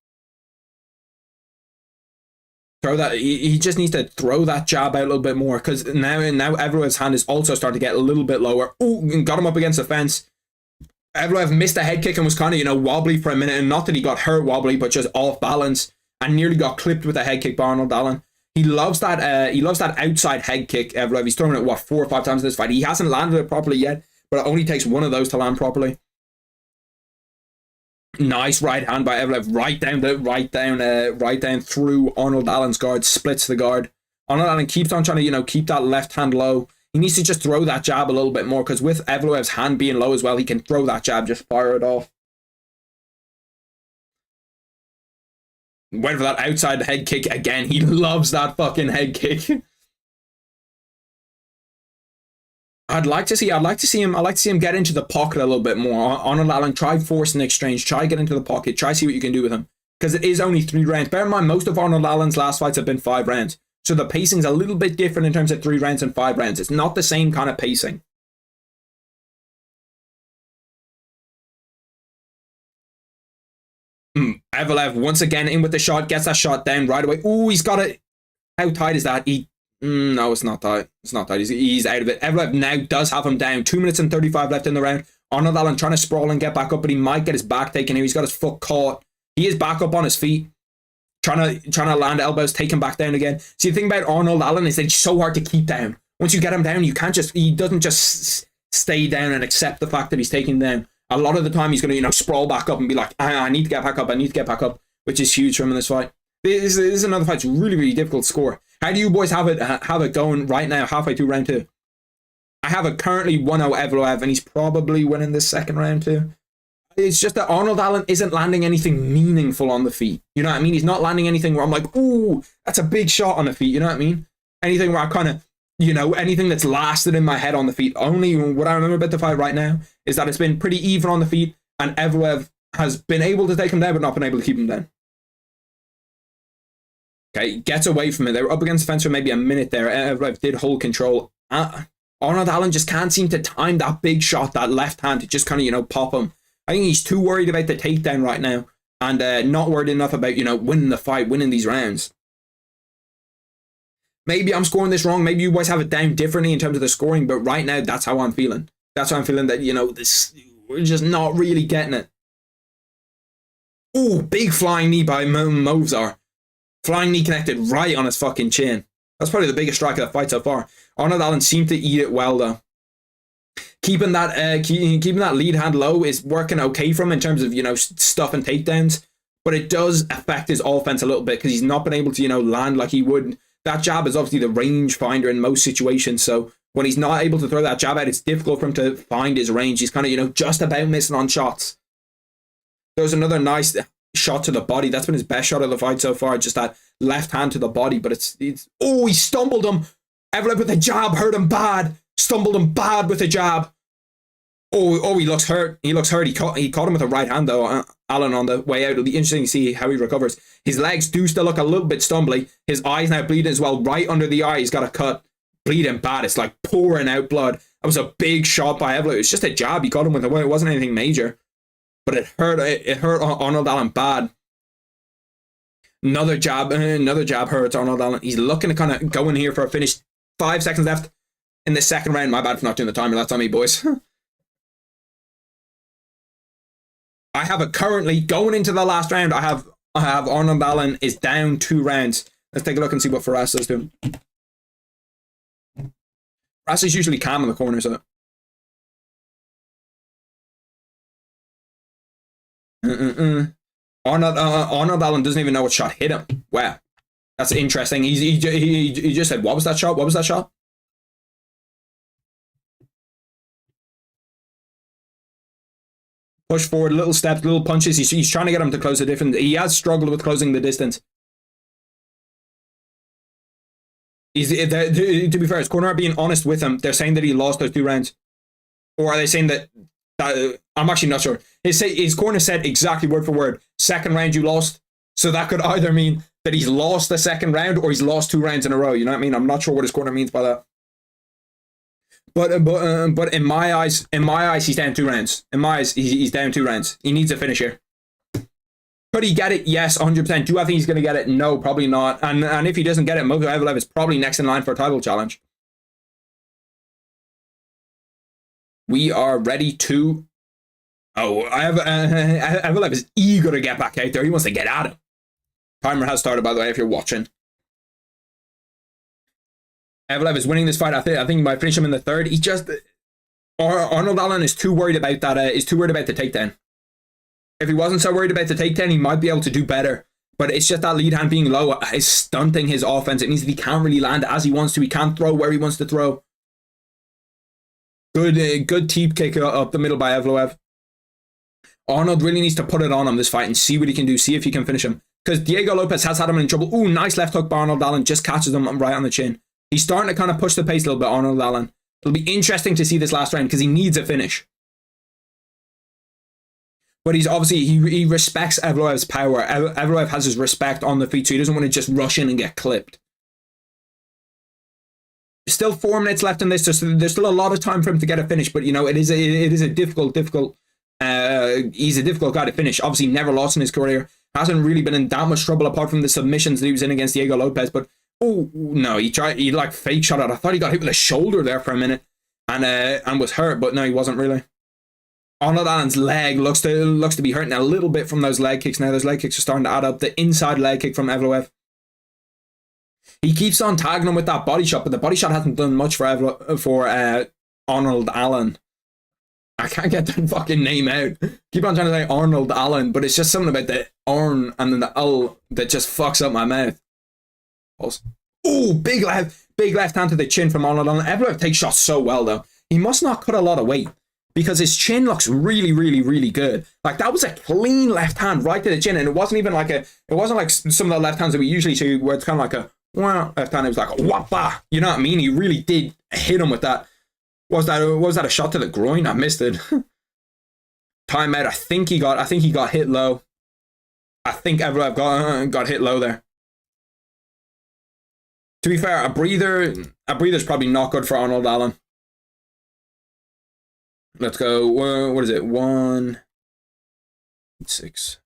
A: Throw that. He just needs to throw that jab out a little bit more, because now Evloev's hand is also starting to get a little bit lower. Ooh, got him up against the fence. Evloev missed a head kick and was kind of, you know, wobbly for a minute, and not that he got hurt wobbly, but just off balance, and nearly got clipped with a head kick by Arnold Allen. He loves that. He loves that outside head kick. Evloev. He's thrown it, what, 4 or 5 times in this fight. He hasn't landed it properly yet, but it only takes one of those to land properly. Nice right hand by Evloev, right down through Arnold Allen's guard, splits the guard. Arnold Allen keeps on trying to, you know, keep that left hand low. He needs to just throw that jab a little bit more, because with Evloev's hand being low as well, he can throw that jab, just fire it off. Went for that outside head kick again. He loves that fucking head kick. I'd like to see him get into the pocket a little bit more. Arnold Allen, try force an exchange, try get into the pocket, try see what you can do with him. Because it is only 3 rounds. Bear in mind, most of Arnold Allen's last fights have been 5 rounds. So the pacing's a little bit different in terms of 3 rounds and 5 rounds. It's not the same kind of pacing. Evloev once again in with the shot, gets that shot down right away. Ooh, he's got it. How tight is that? No, it's not tight. It's not tight. He's out of it. Evloev now does have him down. 2 minutes and 35 left in the round. Arnold Allen trying to sprawl and get back up, but he might get his back taken here. He's got his foot caught. He is back up on his feet. Trying to land elbows, take him back down again. See, the thing about Arnold Allen is that he's so hard to keep down. Once you get him down, he doesn't just stay down and accept the fact that he's taken down. A lot of the time, he's going to, you know, sprawl back up and be like, I need to get back up, which is huge for him in this fight. This is another fight. It's really, really difficult to score. How do you boys have it going right now, halfway through round 2? I have it currently 1-0 Evloev, and he's probably winning this second round too. It's just that Arnold Allen isn't landing anything meaningful on the feet. You know what I mean? He's not landing anything where I'm like, ooh, that's a big shot on the feet. You know what I mean? Anything where I kind of, you know, anything that's lasted in my head on the feet. Only what I remember about the fight right now is that it's been pretty even on the feet, and Evloev has been able to take him down, but not been able to keep him down. Okay, gets away from it. They were up against the fence for maybe a minute there. Evloev did hold control. Arnold Allen just can't seem to time that big shot, that left hand, to just kind of, you know, pop him. I think he's too worried about the takedown right now, and not worried enough about, you know, winning the fight, winning these rounds. Maybe I'm scoring this wrong. Maybe you guys have it down differently in terms of the scoring, but right now, that's how I'm feeling. That's how I'm feeling, that, you know, we're just not really getting it. Ooh, big flying knee by Movsar. Flying knee connected right on his fucking chin. That's probably the biggest strike of the fight so far. Arnold Allen seemed to eat it well, though. Keeping that lead hand low is working okay for him in terms of, you know, stuff and takedowns, but it does affect his offense a little bit, because he's not been able to, you know, land like he would. That jab is obviously the range finder in most situations, so when he's not able to throw that jab out, it's difficult for him to find his range. He's kind of, you know, just about missing on shots. There's another nice shot to the body. That's been his best shot of the fight so far, just that left hand to the body, but it's oh, he stumbled him. Evloev with a jab hurt him bad. Stumbled him bad with a jab. Oh, he looks hurt. He caught him with a right hand, though, Allen, on the way out. It'll be interesting to see how he recovers. His legs do still look a little bit stumbly. His eyes now bleeding as well. Right under the eye, he's got a cut. Bleeding bad. It's like pouring out blood. That was a big shot by Evloev. It's just a jab he caught him with. It wasn't anything major. But it hurt Arnold Allen bad. Another jab hurts Arnold Allen. He's looking to kind of go in here for a finish. 5 seconds left in the second round. My bad for not doing the timer. That's on me, boys. I have it currently going into the last round. I have Arnold Allen is down 2 rounds. Let's take a look and see what Faraz is doing. Faraz is usually calm in the corner, so. Arnold Allen doesn't even know what shot hit him. Wow, that's interesting. He just said, "What was that shot? What was that shot?" Push forward, little steps, little punches. He's trying to get him to close the distance. He has struggled with closing the distance. To be fair, his corner are being honest with him. They're saying that he lost those 2 rounds. Or are they saying that I'm actually not sure. His corner said exactly word for word, second round you lost. So that could either mean that he's lost the second round or he's lost 2 rounds in a row. You know what I mean? I'm not sure what his corner means by that. But in my eyes, he's down 2 rounds. In my eyes, he's down 2 rounds. He needs a finish here. Could he get it? Yes, 100%. Do I think he's going to get it? No, probably not. And if he doesn't get it, Movio Evloev is probably next in line for a title challenge. We are ready to... Oh, Evloev is eager to get back out there. He wants to get at him. Timer has started, by the way, if you're watching. Evloev is winning this fight. I think he might finish him in the 3rd. He just... Arnold Allen is too worried about that. Is too worried about the takedown. If he wasn't so worried about the takedown, he might be able to do better. But it's just that lead hand being low is stunting his offense. It means that he can't really land as he wants to. He can't throw where he wants to throw. Good teep kick up the middle by Evloev. Arnold really needs to put it on him this fight and see what he can do. See if he can finish him. Because Diego Lopez has had him in trouble. Ooh, nice left hook by Arnold Allen. Just catches him right on the chin. He's starting to kind of push the pace a little bit, Arnold Allen. It'll be interesting to see this last round because he needs a finish. But he's obviously, he respects Evloev's power. Evloev has his respect on the feet, so he doesn't want to just rush in and get clipped. Still 4 minutes left in this. There's still a lot of time for him to get a finish, but you know, it is a difficult, he's a difficult guy to finish. Obviously never lost in his career. Hasn't really been in that much trouble apart from the submissions that he was in against Diego Lopez, but oh no, he like fake shot it. I thought he got hit with a shoulder there for a minute and was hurt, but no, he wasn't really. Arnold Allen's leg looks to be hurting a little bit from those leg kicks now. Those leg kicks are starting to add up. The inside leg kick from Evloev. He keeps on tagging him with that body shot, but the body shot hasn't done much for Arnold Allen. I can't get that fucking name out. Keep on trying to say Arnold Allen, but it's just something about the Arn and then the L that just fucks up my mouth. Oh, big left hand to the chin from Arnold Allen. Evloev takes shots so well though. He must not cut a lot of weight because his chin looks really, really, really good. Like that was a clean left hand right to the chin, and it wasn't even like it wasn't like some of the left hands that we usually see where it's kind of like a left hand. It was like a whoppa. You know what I mean? He really did hit him with that. Was that a shot to the groin? I missed it. Timeout. I think he got hit low. I think Evloev got hit low there. To be fair, a breather's probably not good for Arnold Allen. Let's go. What is it? 1, 6.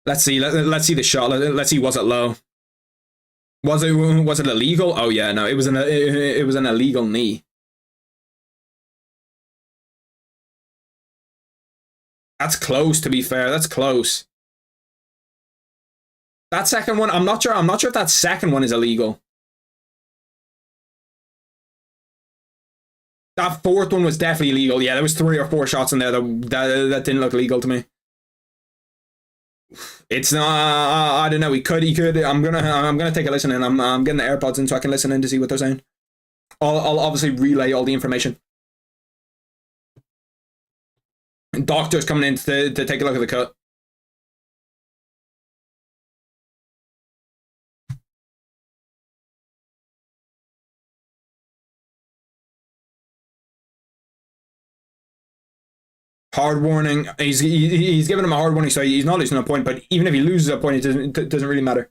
A: Let's see. Let's see the shot. Let's see. Was it low? Was it illegal? Oh yeah, no. It was an illegal knee. That's close. To be fair, that's close. That second one, I'm not sure if that second one is illegal. That 4th one was definitely illegal. Yeah, there was 3 or 4 shots in there that didn't look legal to me. It's not. I don't know. He could. I'm gonna take a listen in. I'm getting the AirPods in so I can listen in to see what they're saying. I'll obviously relay all the information. Doctor's coming in to take a look at the cut. Hard warning. He's giving him a hard warning, so he's not losing a point. But even if he loses a point, it doesn't really matter.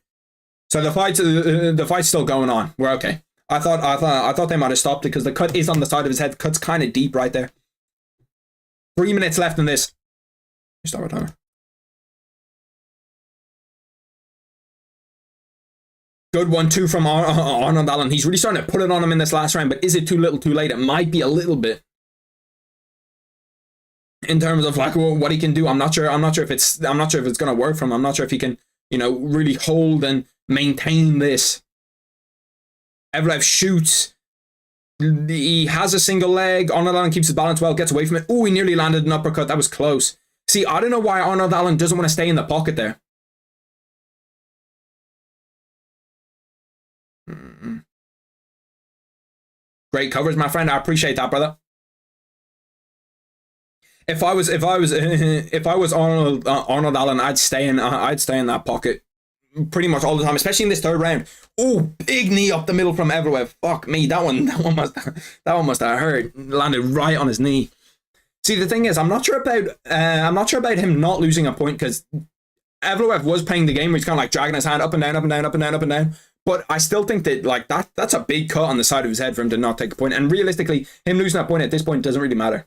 A: So the fight's still going on. We're okay. I thought they might have stopped it because the cut is on the side of his head. The cut's kind of deep right there. 3 minutes left in this. Start our timer. Good 1-2 from Arnold Allen. He's really starting to put it on him in this last round. But is it too little, too late? It might be a little bit. In terms of like what he can do, I'm not sure if it's gonna work for him. I'm not sure if he can, really hold and maintain this. Evloev shoots. He has a single leg. Arnold Allen keeps his balance well, gets away from it. Oh, he nearly landed an uppercut. That was close. See, I don't know why Arnold Allen doesn't want to stay in the pocket there. Great covers, my friend. I appreciate that, brother. If I was Arnold Allen, I'd stay in that pocket pretty much all the time, especially in this third round. Oh, big knee up the middle from Evloev. Fuck me, that one must have hurt. Landed right on his knee. See, the thing is, I'm not sure about him not losing a point, because Evloev was playing the game where he's kind of like dragging his hand up and down, up and down, up and down, up and down. But I still think that like that's a big cut on the side of his head for him to not take a point. And realistically, him losing that point at this point doesn't really matter.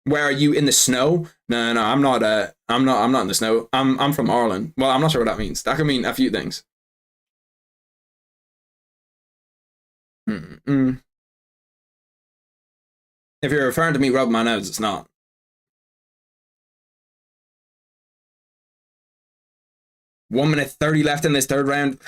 A: Where are you, in the snow? No, I'm not in the snow. I'm from Ireland. Well, I'm not sure what that means. That could mean a few things. If you're referring to me rubbing my nose, it's not. One minute 30 left in this third round.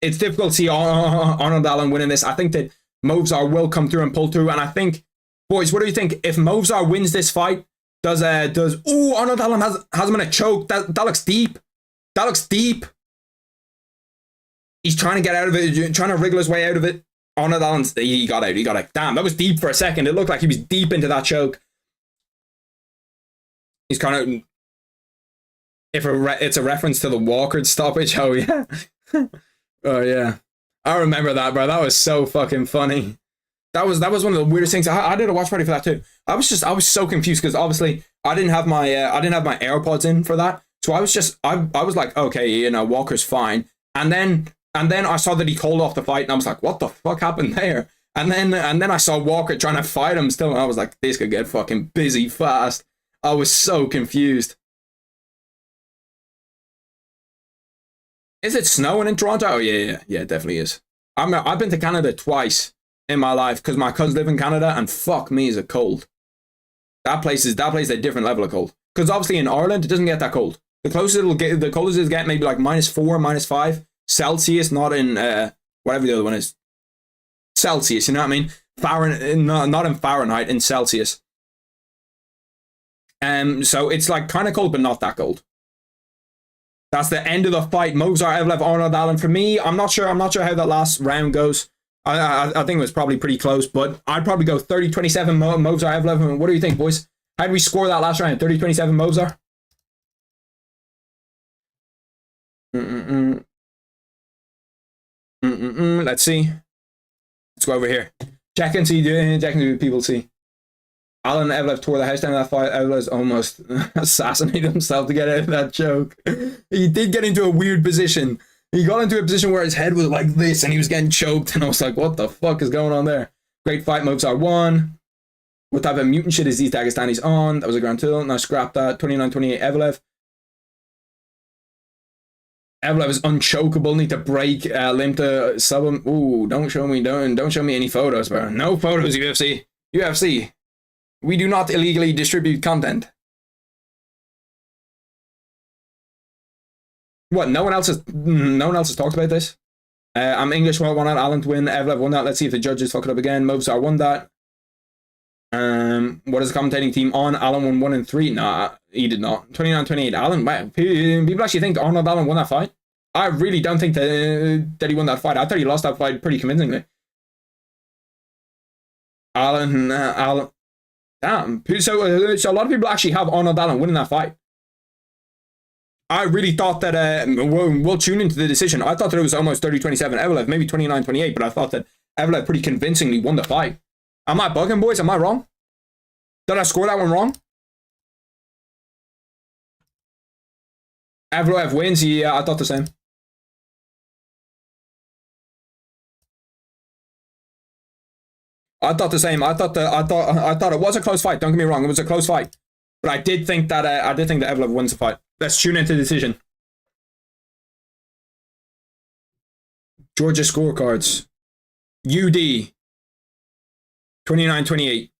A: It's difficult to see Arnold Allen winning this. I think that Movzar will come through and pull through. And I think, boys, what do you think? If Movzar wins this fight, Arnold Allen has him in a choke. That looks deep. That looks deep. He's trying to get out of it, trying to wriggle his way out of it. Arnold Allen, he got out. Damn, that was deep for a second. It looked like he was deep into that choke. He's kind of... It's a reference to the Walker stoppage. Oh, yeah. Oh, yeah. I remember that, bro. That was so fucking funny. That was one of the weirdest things. I did a watch party for that too. I was so confused because obviously I didn't have my AirPods in for that. So I was like, okay, you know, Walker's fine. And then I saw that he called off the fight, and I was like, what the fuck happened there? And then I saw Walker trying to fight him still, and I was like, this could get fucking busy fast. I was so confused. Is it snowing in Toronto? Oh yeah, it definitely is. I've been to Canada twice in my life because my cousins live in Canada, and fuck me, is it cold. That place is a different level of cold. Because obviously in Ireland it doesn't get that cold. The coldest it'll get maybe like -4, -5 Celsius, not in whatever the other one is. Celsius, you know what I mean? Not in Fahrenheit, in Celsius. So it's like kind of cold, but not that cold. That's the end of the fight. Movzar Evloev, Arnold Allen. For me, I'm not sure how that last round goes. I think it was probably pretty close, but I'd probably go 30-27 Movzar Evloev. What do you think, boys? How did we score that last round? 30-27 Movzar? Let's see. Let's go over here. Check and see what people see. Alan Evloev tore the house down in that fight. Evloev's almost assassinated himself to get out of that choke. He did get into a weird position. He got into a position where his head was like this and he was getting choked, and I was like, what the fuck is going on there? Great fight, Movzar won. What type of mutant shit is these Dagestanis on? That was a grand tool. Now scrap that. 29-28 Evloev. Evloev is unchokeable. Need to break limb to sub him. Ooh, don't show me any photos, bro. No photos, UFC. We do not illegally distribute content. What? No one else has talked about this. I'm English. Well, won out. Alan to win. Evloev won that. Let's see if the judges fuck it up again. Movzar won that. What is the commentating team on? Alan won 1 and 3. Nah, he did not. 29-28. Alan. Wow. People actually think Arnold Allen won that fight. I really don't think that he won that fight. I thought he lost that fight pretty convincingly. Alan. Damn. So a lot of people actually have Arnold Allen winning that fight. I really thought that, we'll tune into the decision. I thought that it was almost 30-27 Evloev, maybe 29-28, but I thought that Evloev pretty convincingly won the fight. Am I bugging, boys? Am I wrong? Did I score that one wrong? Evloev wins? Yeah, I thought the same. I thought the same. I thought it was a close fight. Don't get me wrong, it was a close fight. But I did think that Evloev wins the fight. Let's tune into the decision. Georgia scorecards. UD 29-28.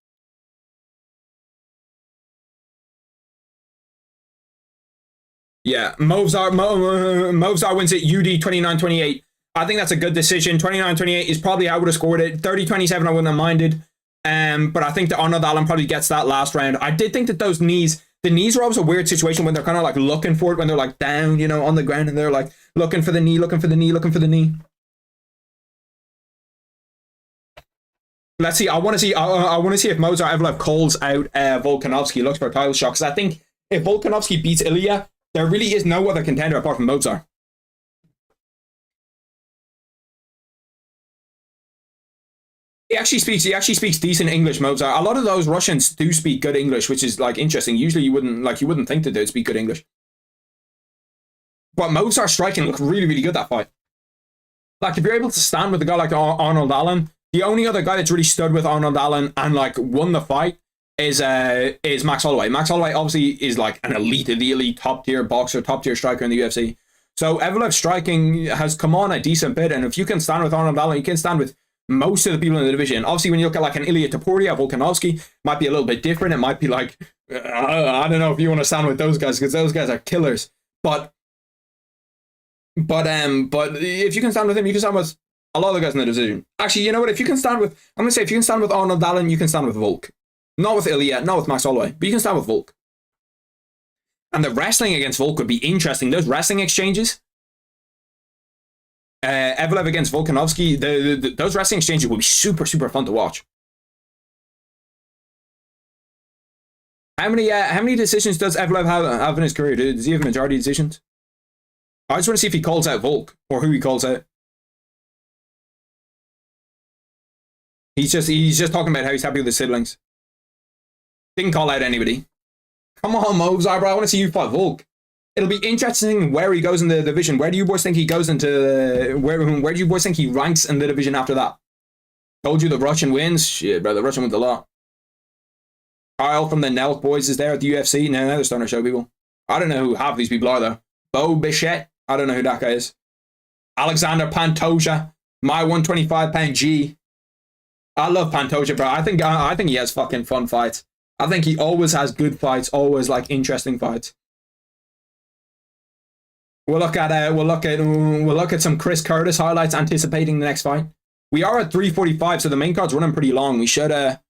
A: Yeah, Movzar wins it. UD 29-28. I think that's a good decision. 29-28 is probably how I would have scored it. 30-27 I wouldn't have minded. But I think that Arnold Allen probably gets that last round. I did think that the knees are always a weird situation when they're kind of like looking for it, when they're like down, you know, on the ground, and they're like looking for the knee. Let's see. I want to see if Movzar Evloev calls out Volkanovski, looks for a title shot. Because I think if Volkanovski beats Ilya, there really is no other contender apart from Movzar. He actually speaks decent English, Mozart. A lot of those Russians do speak good English, which is like interesting. Usually you wouldn't think that they'd speak good English. But Mozart striking looked really, really good that fight. Like if you're able to stand with a guy like Arnold Allen, the only other guy that's really stood with Arnold Allen and like won the fight is Max Holloway. Max Holloway obviously is like an the elite top tier boxer, top tier striker in the UFC. So Evolev's striking has come on a decent bit, and if you can stand with Arnold Allen, you can stand with most of the people in the division. Obviously, when you look at like an Ilya Topuria, Volkanovski, might be a little bit different. It might be like I don't know if you want to stand with those guys because those guys are killers. But if you can stand with him, you can stand with a lot of the guys in the division. Actually, you know what? If you can stand with, I'm gonna say if you can stand with Arnold Allen, you can stand with Volk. Not with Ilya, not with Max Holloway, but you can stand with Volk. And the wrestling against Volk would be interesting. Those wrestling exchanges, Evelev against Volkanovski, those wrestling exchanges would be super, super fun to watch. How many decisions does Evelev have in his career? Does he have majority decisions? I just want to see if he calls out Volk or who he calls out. He's just talking about how he's happy with his siblings. Didn't call out anybody. Come on, Mozart, bro. I want to see you fight Volk. It'll be interesting where he goes in the division. Where do you boys think he goes into... Where do you boys think he ranks in the division after that? Told you the Russian wins. Shit, bro. The Russian wins a lot. Kyle from the Nelk boys is there at the UFC. Now they're starting to show people. I don't know who half these people are, though. Bo Bichette. I don't know who that guy is. Alexander Pantoja. My 125-pound G. I love Pantoja, bro. I think he has fucking fun fights. I think he always has good fights, always like interesting fights. We'll look at some Chris Curtis highlights anticipating the next fight. We are at 3:45, so the main card's running pretty long. We should have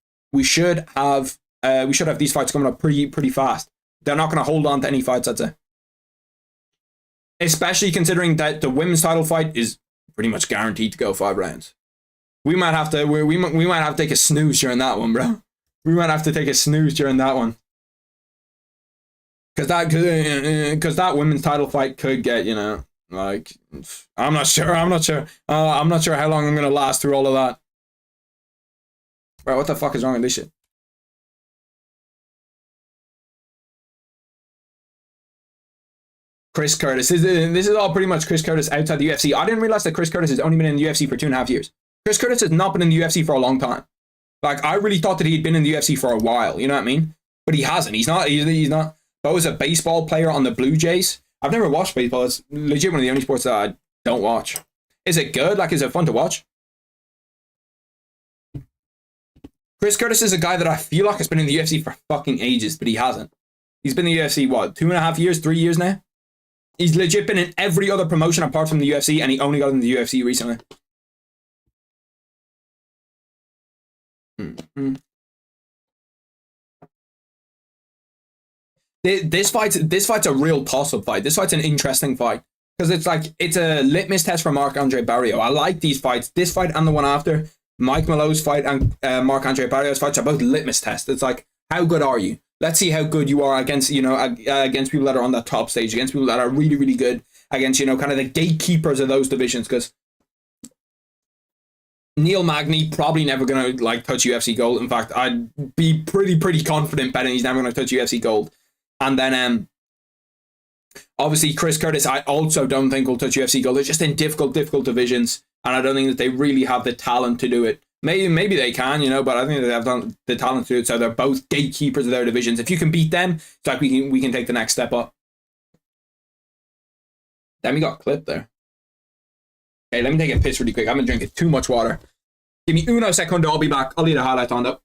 A: these fights coming up pretty fast. They're not going to hold on to any fights, I'd say. Especially considering that the women's title fight is pretty much guaranteed to go 5 rounds. We might have to take a snooze during that one, bro. We might have to take a snooze during that one. Because that women's title fight could get, you know, like, I'm not sure how long I'm going to last through all of that. Bro, what the fuck is wrong with this shit? Chris Curtis. This is all pretty much Chris Curtis outside the UFC. I didn't realize that Chris Curtis has only been in the UFC for 2.5 years. Chris Curtis has not been in the UFC for a long time. Like, I really thought that he'd been in the UFC for a while, you know what I mean? But he hasn't. He's not. Bo's a baseball player on the Blue Jays. I've never watched baseball. It's legit one of the only sports that I don't watch. Is it good? Like, is it fun to watch? Chris Curtis is a guy that I feel like has been in the UFC for fucking ages, but he hasn't. He's been in the UFC, what, 2.5 years, 3 years now? He's legit been in every other promotion apart from the UFC, and he only got into the UFC recently. Mm-hmm. This fight's a real toss-up fight. This fight's an interesting fight because it's a litmus test for Marc-Andre Barriault. I like these fights. This fight and the one after, Mike Malo's fight and Marc-Andre Barriault's fights are both litmus tests. It's like, how good are you? Let's see how good you are against against people that are on that top stage, against people that are really, really good, against, you know, kind of the gatekeepers of those divisions. Because Neil Magny probably never going to like touch UFC gold. In fact, I'd be pretty confident betting he's never going to touch UFC gold. And then obviously Chris Curtis, I also don't think will touch UFC gold. They're just in difficult divisions, and I don't think that they really have the talent to do it. Maybe they can, you know, but I think that they have the talent to do it. So they're both gatekeepers of their divisions. If you can beat them, it's like we can take the next step up. Then we got clipped there. Okay, let me take a piss really quick. I've been drinking too much water. Give me uno secondo. I'll be back. I'll leave the highlight on though.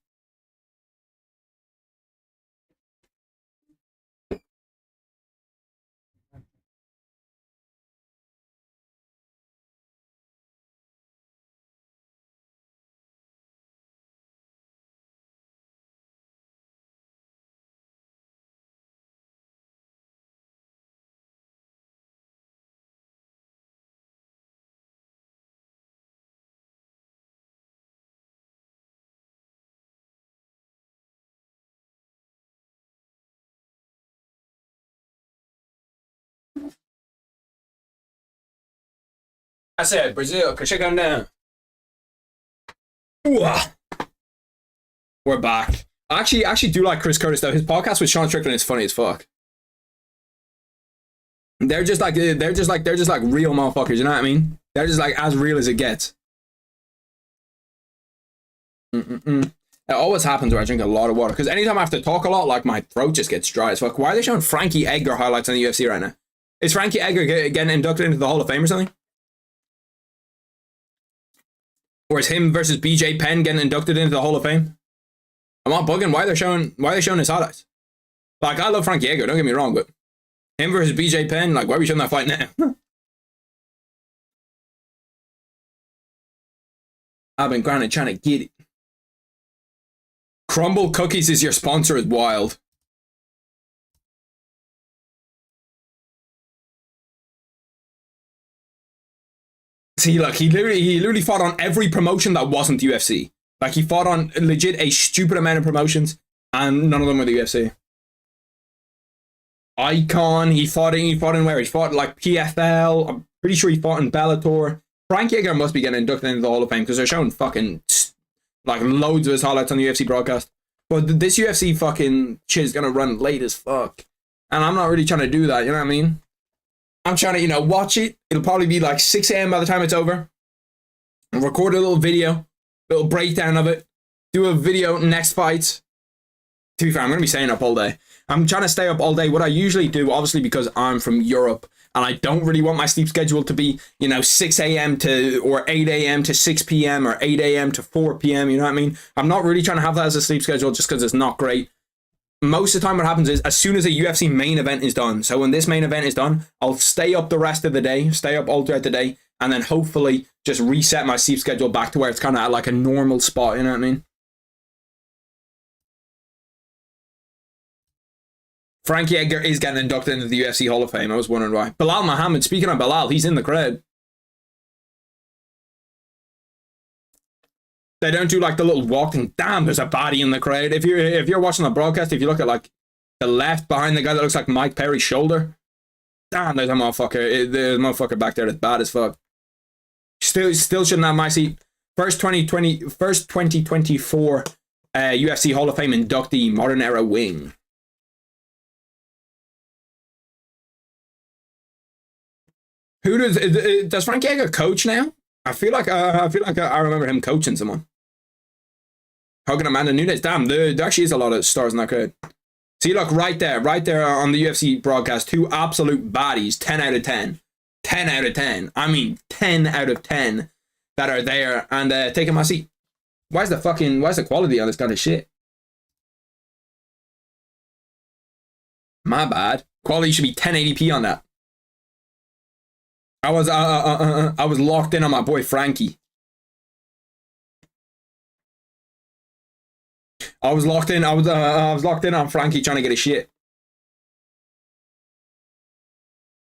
A: I said Brazil, could check them down. Ooh, we're back. I actually do like Chris Curtis though. His podcast with Sean Strickland is funny as fuck. They're just like real motherfuckers. You know what I mean? They're just like as real as it gets. It always happens where I drink a lot of water because anytime I have to talk a lot, like my throat just gets dry as fuck. Why are they showing Frankie Edgar highlights on the UFC right now? Is Frankie Edgar getting inducted into the Hall of Fame or something? Or is him versus BJ Penn getting inducted into the Hall of Fame? I'm not bugging. Why are they showing his highlights? Like, I love Frankie Edgar, don't get me wrong, but him versus BJ Penn, like, why are we showing that fight now? I've been grinding trying to get it. Crumble Cookies is your sponsor is wild. See, look, he literally fought on every promotion that wasn't UFC. Like, he fought on legit a stupid amount of promotions, and none of them were the UFC. Icon, he fought in where? He fought, like, PFL. I'm pretty sure he fought in Bellator. Frank Yeager must be getting inducted into the Hall of Fame, because they're showing fucking, like, loads of his highlights on the UFC broadcast. But this UFC fucking shit is gonna run late as fuck. And I'm not really trying to do that, you know what I mean? I'm trying to, you know, watch it. It'll probably be like 6 a.m. by the time it's over. I'll record a little video, little breakdown of it. Do a video next fight. To be fair, I'm going to be staying up all day. I'm trying to stay up all day. What I usually do, obviously because I'm from Europe, and I don't really want my sleep schedule to be, you know, 6 a.m. to, or 8 a.m. to 6 p.m. or 8 a.m. to 4 p.m. You know what I mean? I'm not really trying to have that as a sleep schedule just because it's not great. Most of the time what happens is as soon as a UFC main event is done, so when this main event is done, I'll stay up the rest of the day, stay up all throughout the day, and then hopefully just reset my sleep schedule back to where it's kind of at like a normal spot, you know what I mean? Frankie Edgar is getting inducted into the UFC Hall of Fame. I was wondering why. Bilal Muhammad, speaking of Bilal, he's in the crowd. They don't do like the little walking. Damn, there's a body in the crowd. If you're watching the broadcast, if you look at like the left behind the guy that looks like Mike Perry's shoulder, damn, there's a motherfucker. There's a motherfucker back there that's bad as fuck. Still shouldn't have my seat. First 2024 UFC Hall of Fame inductee, modern era wing. Who does Frank Yeager coach now? I feel like I remember him coaching someone. Hogan Amanda Nunes. Damn, there actually is a lot of stars in that crowd. See, look, right there on the UFC broadcast, two absolute baddies, 10 out of 10. 10 out of 10. I mean, 10 out of 10 that are there and taking my seat. Why's the quality on this kind of shit? My bad. Quality should be 1080p on that. I was locked in on my boy Frankie. I was locked in on Frankie trying to get his shit.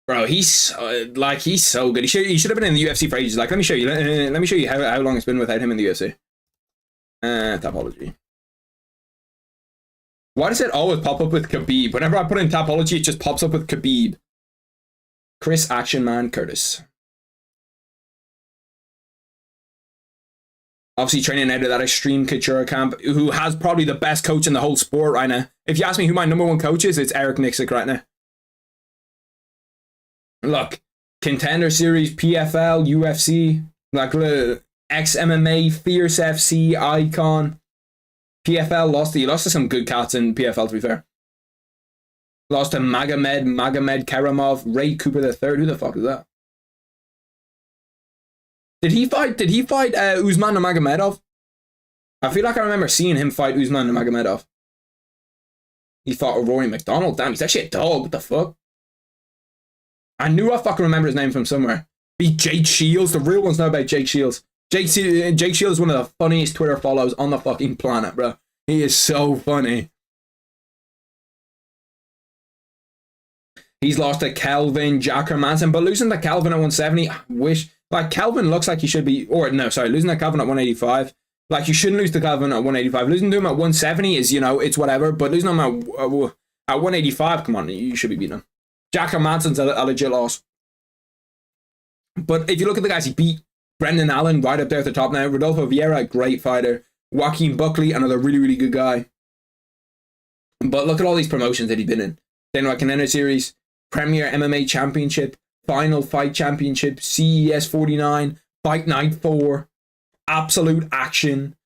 A: Bro, he's so good. He should have been in the UFC for ages. Like, let me show you how long it's been without him in the UFC. Topology. Why does it always pop up with Khabib? Whenever I put in Topology, it just pops up with Khabib. Chris Action Man Curtis. Obviously training out of that extreme couture camp, who has probably the best coach in the whole sport right now. If you ask me who my number one coach is, it's Eric Nixick right now. Look, Contender Series, PFL, UFC, like ex-MMA, Fierce FC, Icon. PFL lost to some good cats in PFL, to be fair. Lost to Magomed Karamov, Ray Cooper III. Who the fuck is that? Did he fight Usman Nurmagomedov? I feel like I remember seeing him fight Usman Nurmagomedov. He fought Rory McDonald. Damn, he's actually a dog. What the fuck? I knew I fucking remember his name from somewhere. Beat Jake Shields. The real ones know about Jake Shields. Jake Shields is one of the funniest Twitter follows on the fucking planet, bro. He is so funny. He's lost to Kelvin, Jacker Manson, but losing to Kelvin at 170, I wish. Like, Kelvin looks like he should be, losing to Kelvin at 185. Like, you shouldn't lose to Kelvin at 185. Losing to him at 170 is, you know, it's whatever, but losing him at 185, come on, you should be beating him. Jacker Manson's a legit loss. But if you look at the guys he beat, Brendan Allen, right up there at the top now. Rodolfo Vieira, great fighter. Joaquin Buckley, another really, really good guy. But look at all these promotions that he's been in. Dana Canelo Series, Premier MMA Championship, Final Fight Championship, CES 49, Fight Night 4, Absolute Action,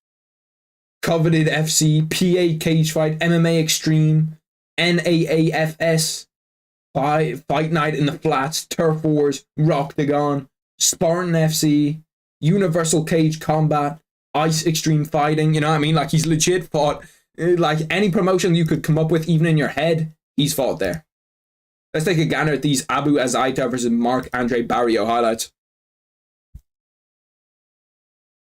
A: Coveted FC, PA Cage Fight, MMA Extreme, NAAFS, Fight Night in the Flats, Turf Wars, Roctagon, Spartan FC, Universal Cage Combat, Ice Extreme Fighting. You know what I mean? Like, he's legit fought, like, any promotion you could come up with, even in your head, he's fought there. Let's take a gander at these Abu Azaita versus Marc-Andre Barrio highlights.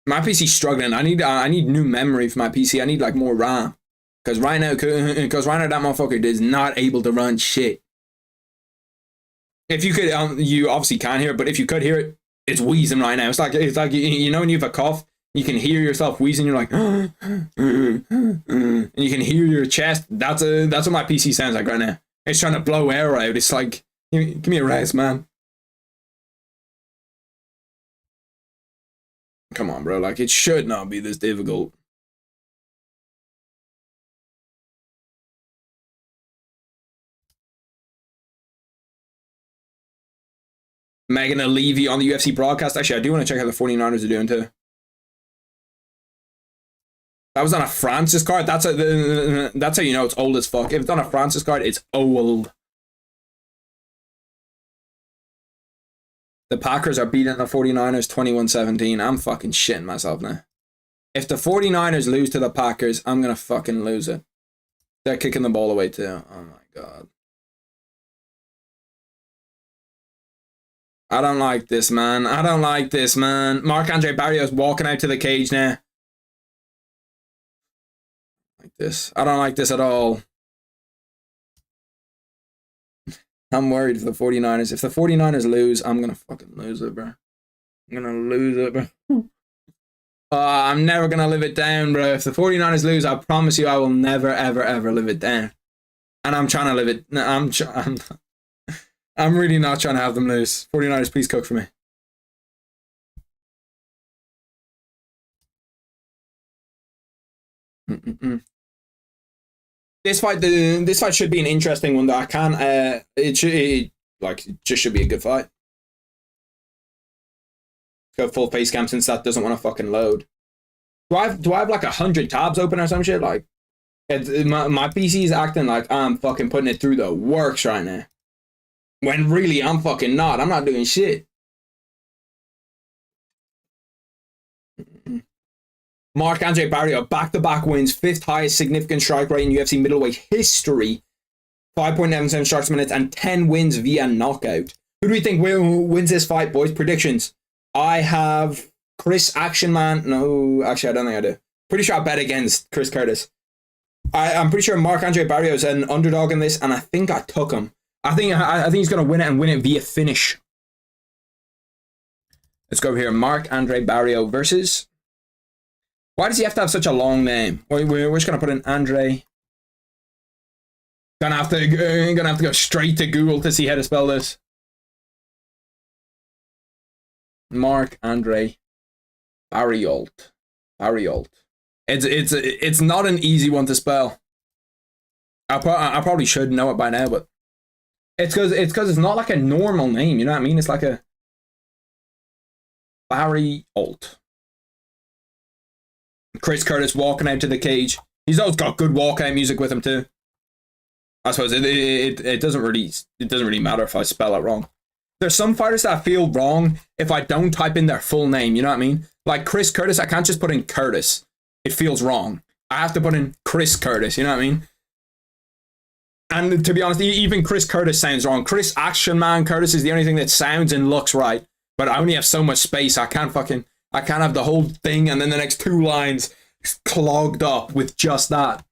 A: My PC's struggling. I need new memory for my PC. I need like more RAM. Because right now that motherfucker is not able to run shit. If you could, you obviously can't hear it, but if you could hear it, it's wheezing right now. It's like you know when you have a cough, you can hear yourself wheezing. You're like, and you can hear your chest. That's what my PC sounds like right now. It's trying to blow air out. It's like, give me a rest, man. Come on, bro. Like, it should not be this difficult. Megan Levy on the UFC broadcast. Actually, I do want to check how the 49ers are doing too. That was on a Francis card. That's how you know it's old as fuck. If it's on a Francis card, it's old. The Packers are beating the 49ers 21-17. I'm fucking shitting myself now. If the 49ers lose to the Packers, I'm going to fucking lose it. They're kicking the ball away too. Oh my God. I don't like this, man. I don't like this, man. Marc-Andre Barrio's walking out to the cage now. Like this. I don't like this at all. I'm worried for the 49ers. If the 49ers lose, I'm going to fucking lose it, bro. I'm going to lose it, bro. I'm never going to live it down, bro. If the 49ers lose, I promise you I will never, ever, ever live it down. And I'm trying to live it. I'm really not trying to have them lose. 49ers, please cook for me. This fight should be an interesting one. Though I can, it just should be a good fight. Go full face cam since that doesn't want to fucking load. Do I have like 100 tabs open or some shit? Like, my PC is acting like I'm fucking putting it through the works right now. When really I'm fucking not. I'm not doing shit. Marc-Andre Barrio, back-to-back wins, 5th highest significant strike rate in UFC middleweight history. 5.97 strikes a minute and 10 wins via knockout. Who do we think wins this fight, boys? Predictions. I have Chris Action Man. No, actually, I don't think I do. Pretty sure I bet against Chris Curtis. I'm pretty sure Marc-Andre Barrio is an underdog in this, and I think I took him. I think he's going to win it and win it via finish. Let's go over here. Marc-Andre Barrio versus... Why does he have to have such a long name? We're just going to put in Andre. Gonna have to go straight to Google to see how to spell this. Marc-Andre Barriault. It's not an easy one to spell. I probably should know it by now, but it's because it's not like a normal name. You know what I mean? It's like a Barriault. Chris Curtis walking out to the cage. He's always got good walkout music with him too. I suppose it doesn't really matter if I spell it wrong. There's some fighters that I feel wrong if I don't type in their full name. You know what I mean? Like Chris Curtis, I can't just put in Curtis. It feels wrong. I have to put in Chris Curtis. You know what I mean? And to be honest, even Chris Curtis sounds wrong. Chris Action Man Curtis is the only thing that sounds and looks right. But I only have so much space. I can't have the whole thing and then the next 2 lines clogged up with just that.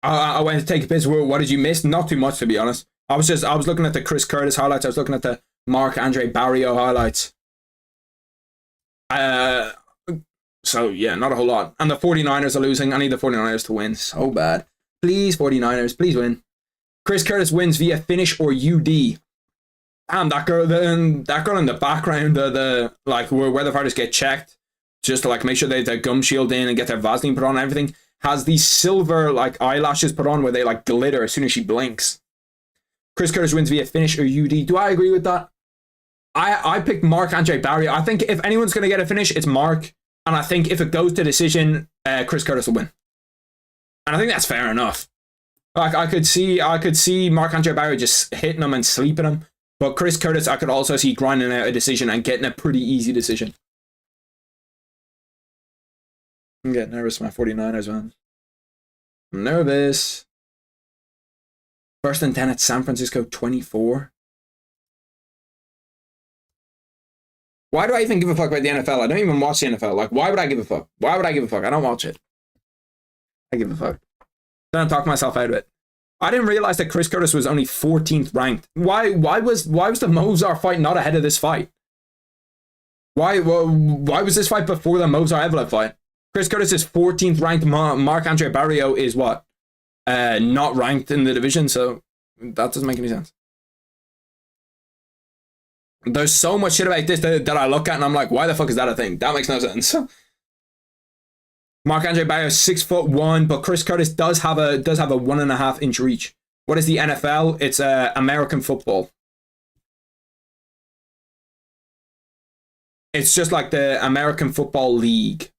A: I went to take a piss. What did you miss? Not too much, to be honest. I was looking at the Chris Curtis highlights. I was looking at the Marc-Andre Barrio highlights. So yeah, not a whole lot. And the 49ers are losing. I need the 49ers to win so bad. Please, 49ers, please win. Chris Curtis wins via finish or UD. Damn, that girl in the background, the like where the fighters get checked, just to like make sure they have their gum shield in and get their Vaseline put on and everything, has these silver like eyelashes put on where they like glitter as soon as she blinks. Chris Curtis wins via finish or UD. Do I agree with that? I picked Marc-Andre Barriault. I think if anyone's going to get a finish, it's Mark. And I think if it goes to decision, Chris Curtis will win. And I think that's fair enough. Like I could see Marc-Andre Barriault just hitting him and sleeping him. But Chris Curtis, I could also see grinding out a decision and getting a pretty easy decision. I'm getting nervous for my 49ers, man. I'm nervous. First and 10 at San Francisco 24. Why do I even give a fuck about the NFL? I don't even watch the NFL. Like, why would I give a fuck? Why would I give a fuck? I don't watch it. I give a fuck. Don't talk myself out of it. I didn't realize that Chris Curtis was only 14th ranked. Why was the Movsar fight not ahead of this fight? Why was this fight before the Movsar Evloev fight? Chris Curtis is 14th ranked. Marc-Andre Barriault is what? Not ranked in the division, so that doesn't make any sense. There's so much shit about this that I look at and I'm like, why the fuck is that a thing? That makes no sense. Marc-Andre Barriault 6'1", but Chris Curtis does have a 1.5 inch reach. What is the NFL? It's American football. It's just like the American Football League.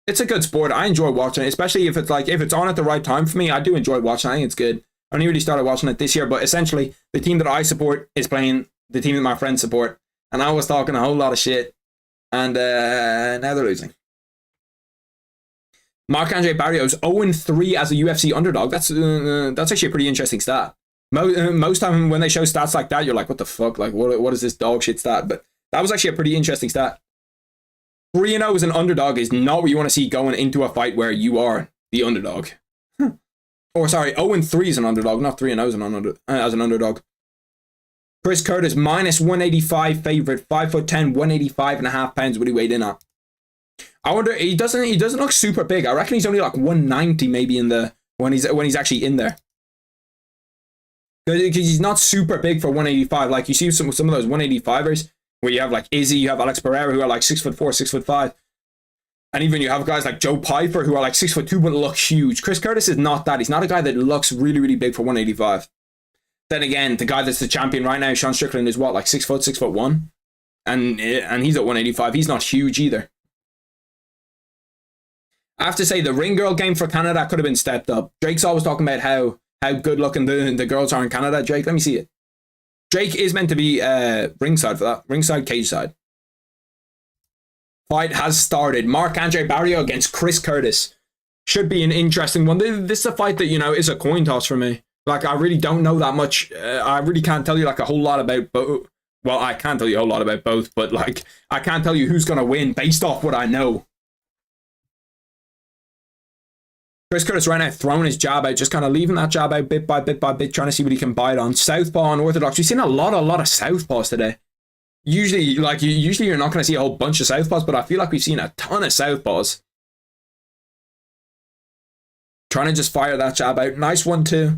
A: It's a good sport. I enjoy watching it, especially if it's on at the right time for me. I do enjoy watching it. I think it's good. I only really started watching it this year, but essentially the team that I support is playing the team that my friends support, and I was talking a whole lot of shit, and now they're losing. Marc-Andre Barriault is 0-3 as a UFC underdog. That's actually a pretty interesting stat. Most time when they show stats like that, you're like, what the fuck? Like, what is this dog shit stat? But that was actually a pretty interesting stat. 3-0 as an underdog is not what you want to see going into a fight where you are the underdog. Or sorry, 0-3 as an underdog, not 3-0 as an underdog. Chris Curtis, minus 185 favorite, 5'10", 185.5 pounds. What he weighed in at? I wonder. He doesn't look super big. I reckon he's only like 190 maybe when he's actually in there. Because he's not super big for 185. Like you see some of those 185ers where you have like Izzy, you have Alex Pereira who are like 6'4", 6'5", and even you have guys like Joe Piper who are like 6'2" but look huge. Chris Curtis is not that. He's not a guy that looks really really big for 185. Then again, the guy that's the champion right now, Sean Strickland, is what, like 6'1", and he's at 185. He's not huge either. I have to say, the ring girl game for Canada could have been stepped up. Drake's always talking about how good looking the girls are in Canada. Drake, let me see it. Drake is meant to be ringside for that. Ringside, cage side. Fight has started. Marc-Andre Barriault against Chris Curtis. Should be an interesting one. This is a fight that, is a coin toss for me. Like, I really don't know that much. I really can't tell you, like, a whole lot about both. Well, I can't tell you a whole lot about both, but, like, I can't tell you who's going to win based off what I know. Chris Curtis right now throwing his jab out, just kind of leaving that jab out bit by bit by bit, trying to see what he can bite on. Southpaw and orthodox. We've seen a lot of southpaws today. Usually you're not going to see a whole bunch of southpaws, but I feel like we've seen a ton of southpaws. Trying to just fire that jab out. Nice one, too.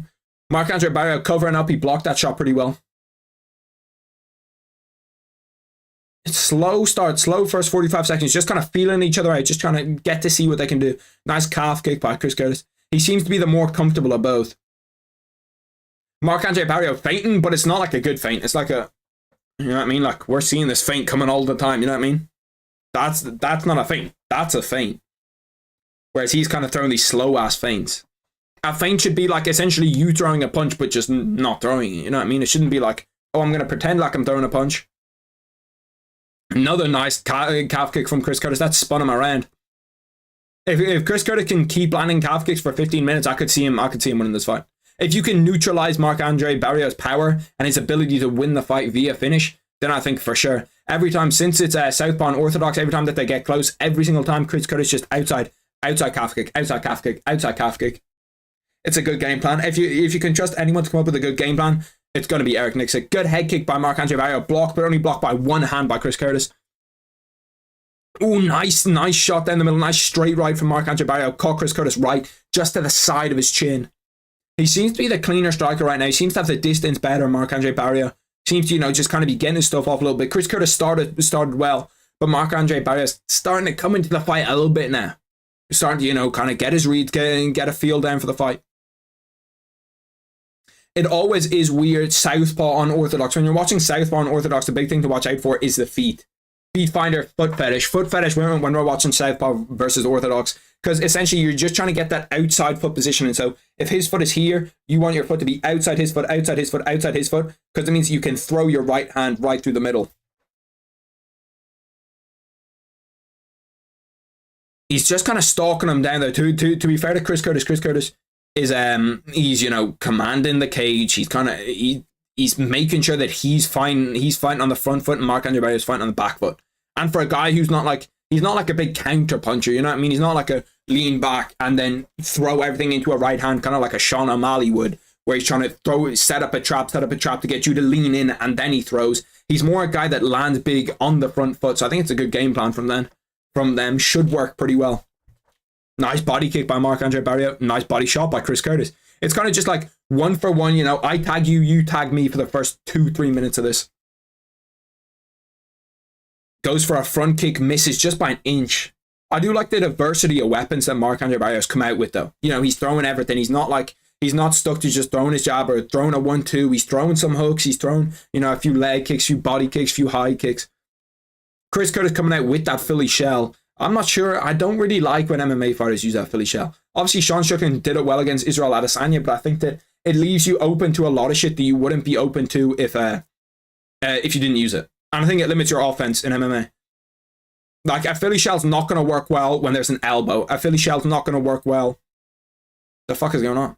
A: Marc-Andre Barriault covering up. He blocked that shot pretty well. It's slow start, slow first 45 seconds. Just kind of feeling each other out. Just trying to get to see what they can do. Nice calf kick by Chris Curtis. He seems to be the more comfortable of both. Marc-Andre Barriault feinting, but it's not like a good feint. It's like a, you know what I mean? Like, we're seeing this feint coming all the time. You know what I mean? That's not a feint. That's a feint. Whereas he's kind of throwing these slow-ass feints. A feint should be like essentially you throwing a punch, but just not throwing it. You know what I mean? It shouldn't be like, oh, I'm going to pretend like I'm throwing a punch. Another nice calf kick from Chris Curtis. That spun him around. If Chris Curtis can keep landing calf kicks for 15 minutes, I could see him winning this fight. If you can neutralize Marc-Andre Barriault's power and his ability to win the fight via finish, then I think for sure. Every time, since it's Southpaw and Orthodox, every time that they get close, every single time, Chris Curtis just outside calf kick, outside calf kick, outside calf kick. It's a good game plan. If you can trust anyone to come up with a good game plan, it's going to be Eric Nixick. Good head kick by Marc-Andre Barriault. Blocked, but only blocked by one hand by Chris Curtis. Ooh, nice shot down the middle. Nice straight right from Marc-Andre Barriault. Caught Chris Curtis right, just to the side of his chin. He seems to be the cleaner striker right now. He seems to have the distance better, Marc-Andre Barriault. seems to, you know, just kind of be getting his stuff off a little bit. Chris Curtis started well, but Marc-Andre Barrios starting to come into the fight a little bit now. Starting to, you know, kind of get his read, get a feel down for the fight. It always is weird, southpaw unorthodox. When you're watching southpaw unorthodox, the big thing to watch out for is the feet. Feet finder, foot fetish. Foot fetish when we're watching southpaw versus orthodox. Because essentially you're just trying to get that outside foot position. And so if his foot is here, you want your foot to be outside his foot, outside his foot, outside his foot. Because it means you can throw your right hand right through the middle. He's just kind of stalking him down there. To be fair to Chris Curtis is he's, you know, commanding the cage. He's kind of he's making sure that he's fighting on the front foot and Marc-Andre Barrios is fighting on the back foot. And for a guy who's not like a big counter puncher, you know what I mean? He's not like a lean back and then throw everything into a right hand, kind of like a Sean O'Malley would, where he's trying to set up a trap to get you to lean in and then he throws. He's more a guy that lands big on the front foot. So I think it's a good game plan from them. Should work pretty well. Nice body kick by Marc-Andre Barrios. Nice body shot by Chris Curtis. It's kind of just like 1 for 1, you know, I tag you, you tag me for the first 2-3 minutes of this. Goes for a front kick, misses just by an inch. I do like the diversity of weapons that Marc-Andre Barrios come out with though. You know, he's throwing everything. He's not stuck to just throwing his jab or throwing a 1-2. He's throwing some hooks. He's throwing, you know, a few leg kicks, a few body kicks, a few high kicks. Chris Curtis coming out with that Philly shell. I'm not sure. I don't really like when MMA fighters use that Philly shell. Obviously, Sean Strickland did it well against Israel Adesanya, but I think that it leaves you open to a lot of shit that you wouldn't be open to if you didn't use it. And I think it limits your offense in MMA. Like, a Philly shell's not going to work well when there's an elbow. A Philly shell's not going to work well. The fuck is going on?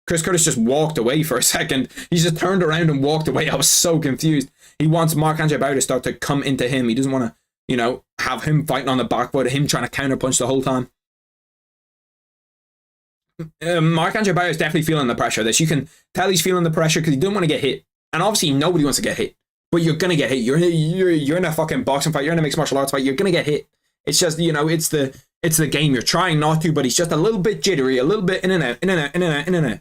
A: Chris Curtis just walked away for a second. He just turned around and walked away. I was so confused. He wants Marc-Andre Barrios to start to come into him. He doesn't want to, you know, have him fighting on the back foot, him trying to counterpunch the whole time. Marc-Andre Barrios is definitely feeling the pressure. You can tell he's feeling the pressure because he doesn't want to get hit. And obviously nobody wants to get hit. But you're going to get hit. You're in a fucking boxing fight. You're in a mixed martial arts fight. You're going to get hit. It's just, you know, it's the game. You're trying not to, but he's just a little bit jittery, a little bit in and out, in and out, in and out, in and out.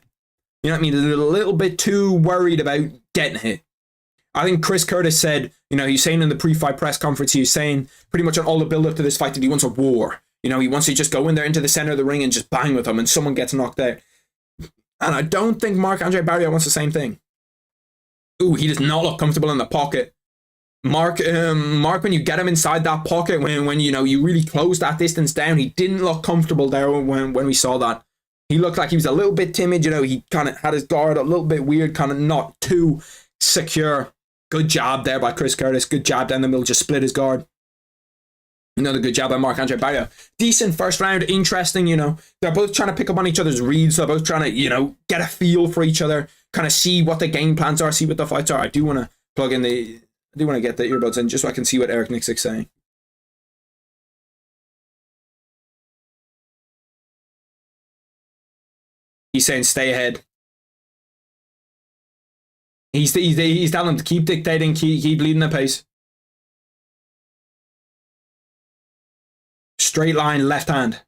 A: You know what I mean? A little bit too worried about getting hit. I think Chris Curtis said, you know, he's saying in the pre-fight press conference, he was saying pretty much on all the build-up to this fight that he wants a war. You know, he wants to just go in there into the center of the ring and just bang with them and someone gets knocked out. And I don't think Marc-Andre Barrios wants the same thing. Ooh, he does not look comfortable in the pocket. Mark, when you get him inside that pocket, when you know, you really close that distance down, he didn't look comfortable there when we saw that. He looked like he was a little bit timid, you know, he kind of had his guard a little bit weird, kind of not too secure. Good job there by Chris Curtis. Good job down the middle, just split his guard. Another good job by Marc-Andre Barrios. Decent first round, interesting, you know. They're both trying to pick up on each other's reads. They're both trying to, you know, get a feel for each other, kind of see what the game plans are, see what the fights are. I do want to plug in I do want to get the earbuds in just so I can see what Eric Nixick's saying. He's saying stay ahead. He's telling him to keep dictating, keep leading the pace. Straight line, left hand.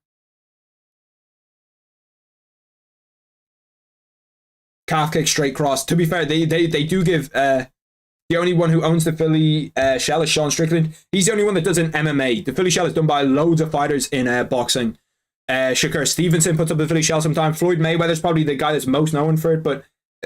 A: Calf kick, straight cross. To be fair, they do give the only one who owns the Philly shell is Sean Strickland. He's the only one that does in MMA. The Philly shell is done by loads of fighters in boxing. Shakur Stevenson puts up the Philly shell sometimes. Floyd Mayweather's probably the guy that's most known for it, but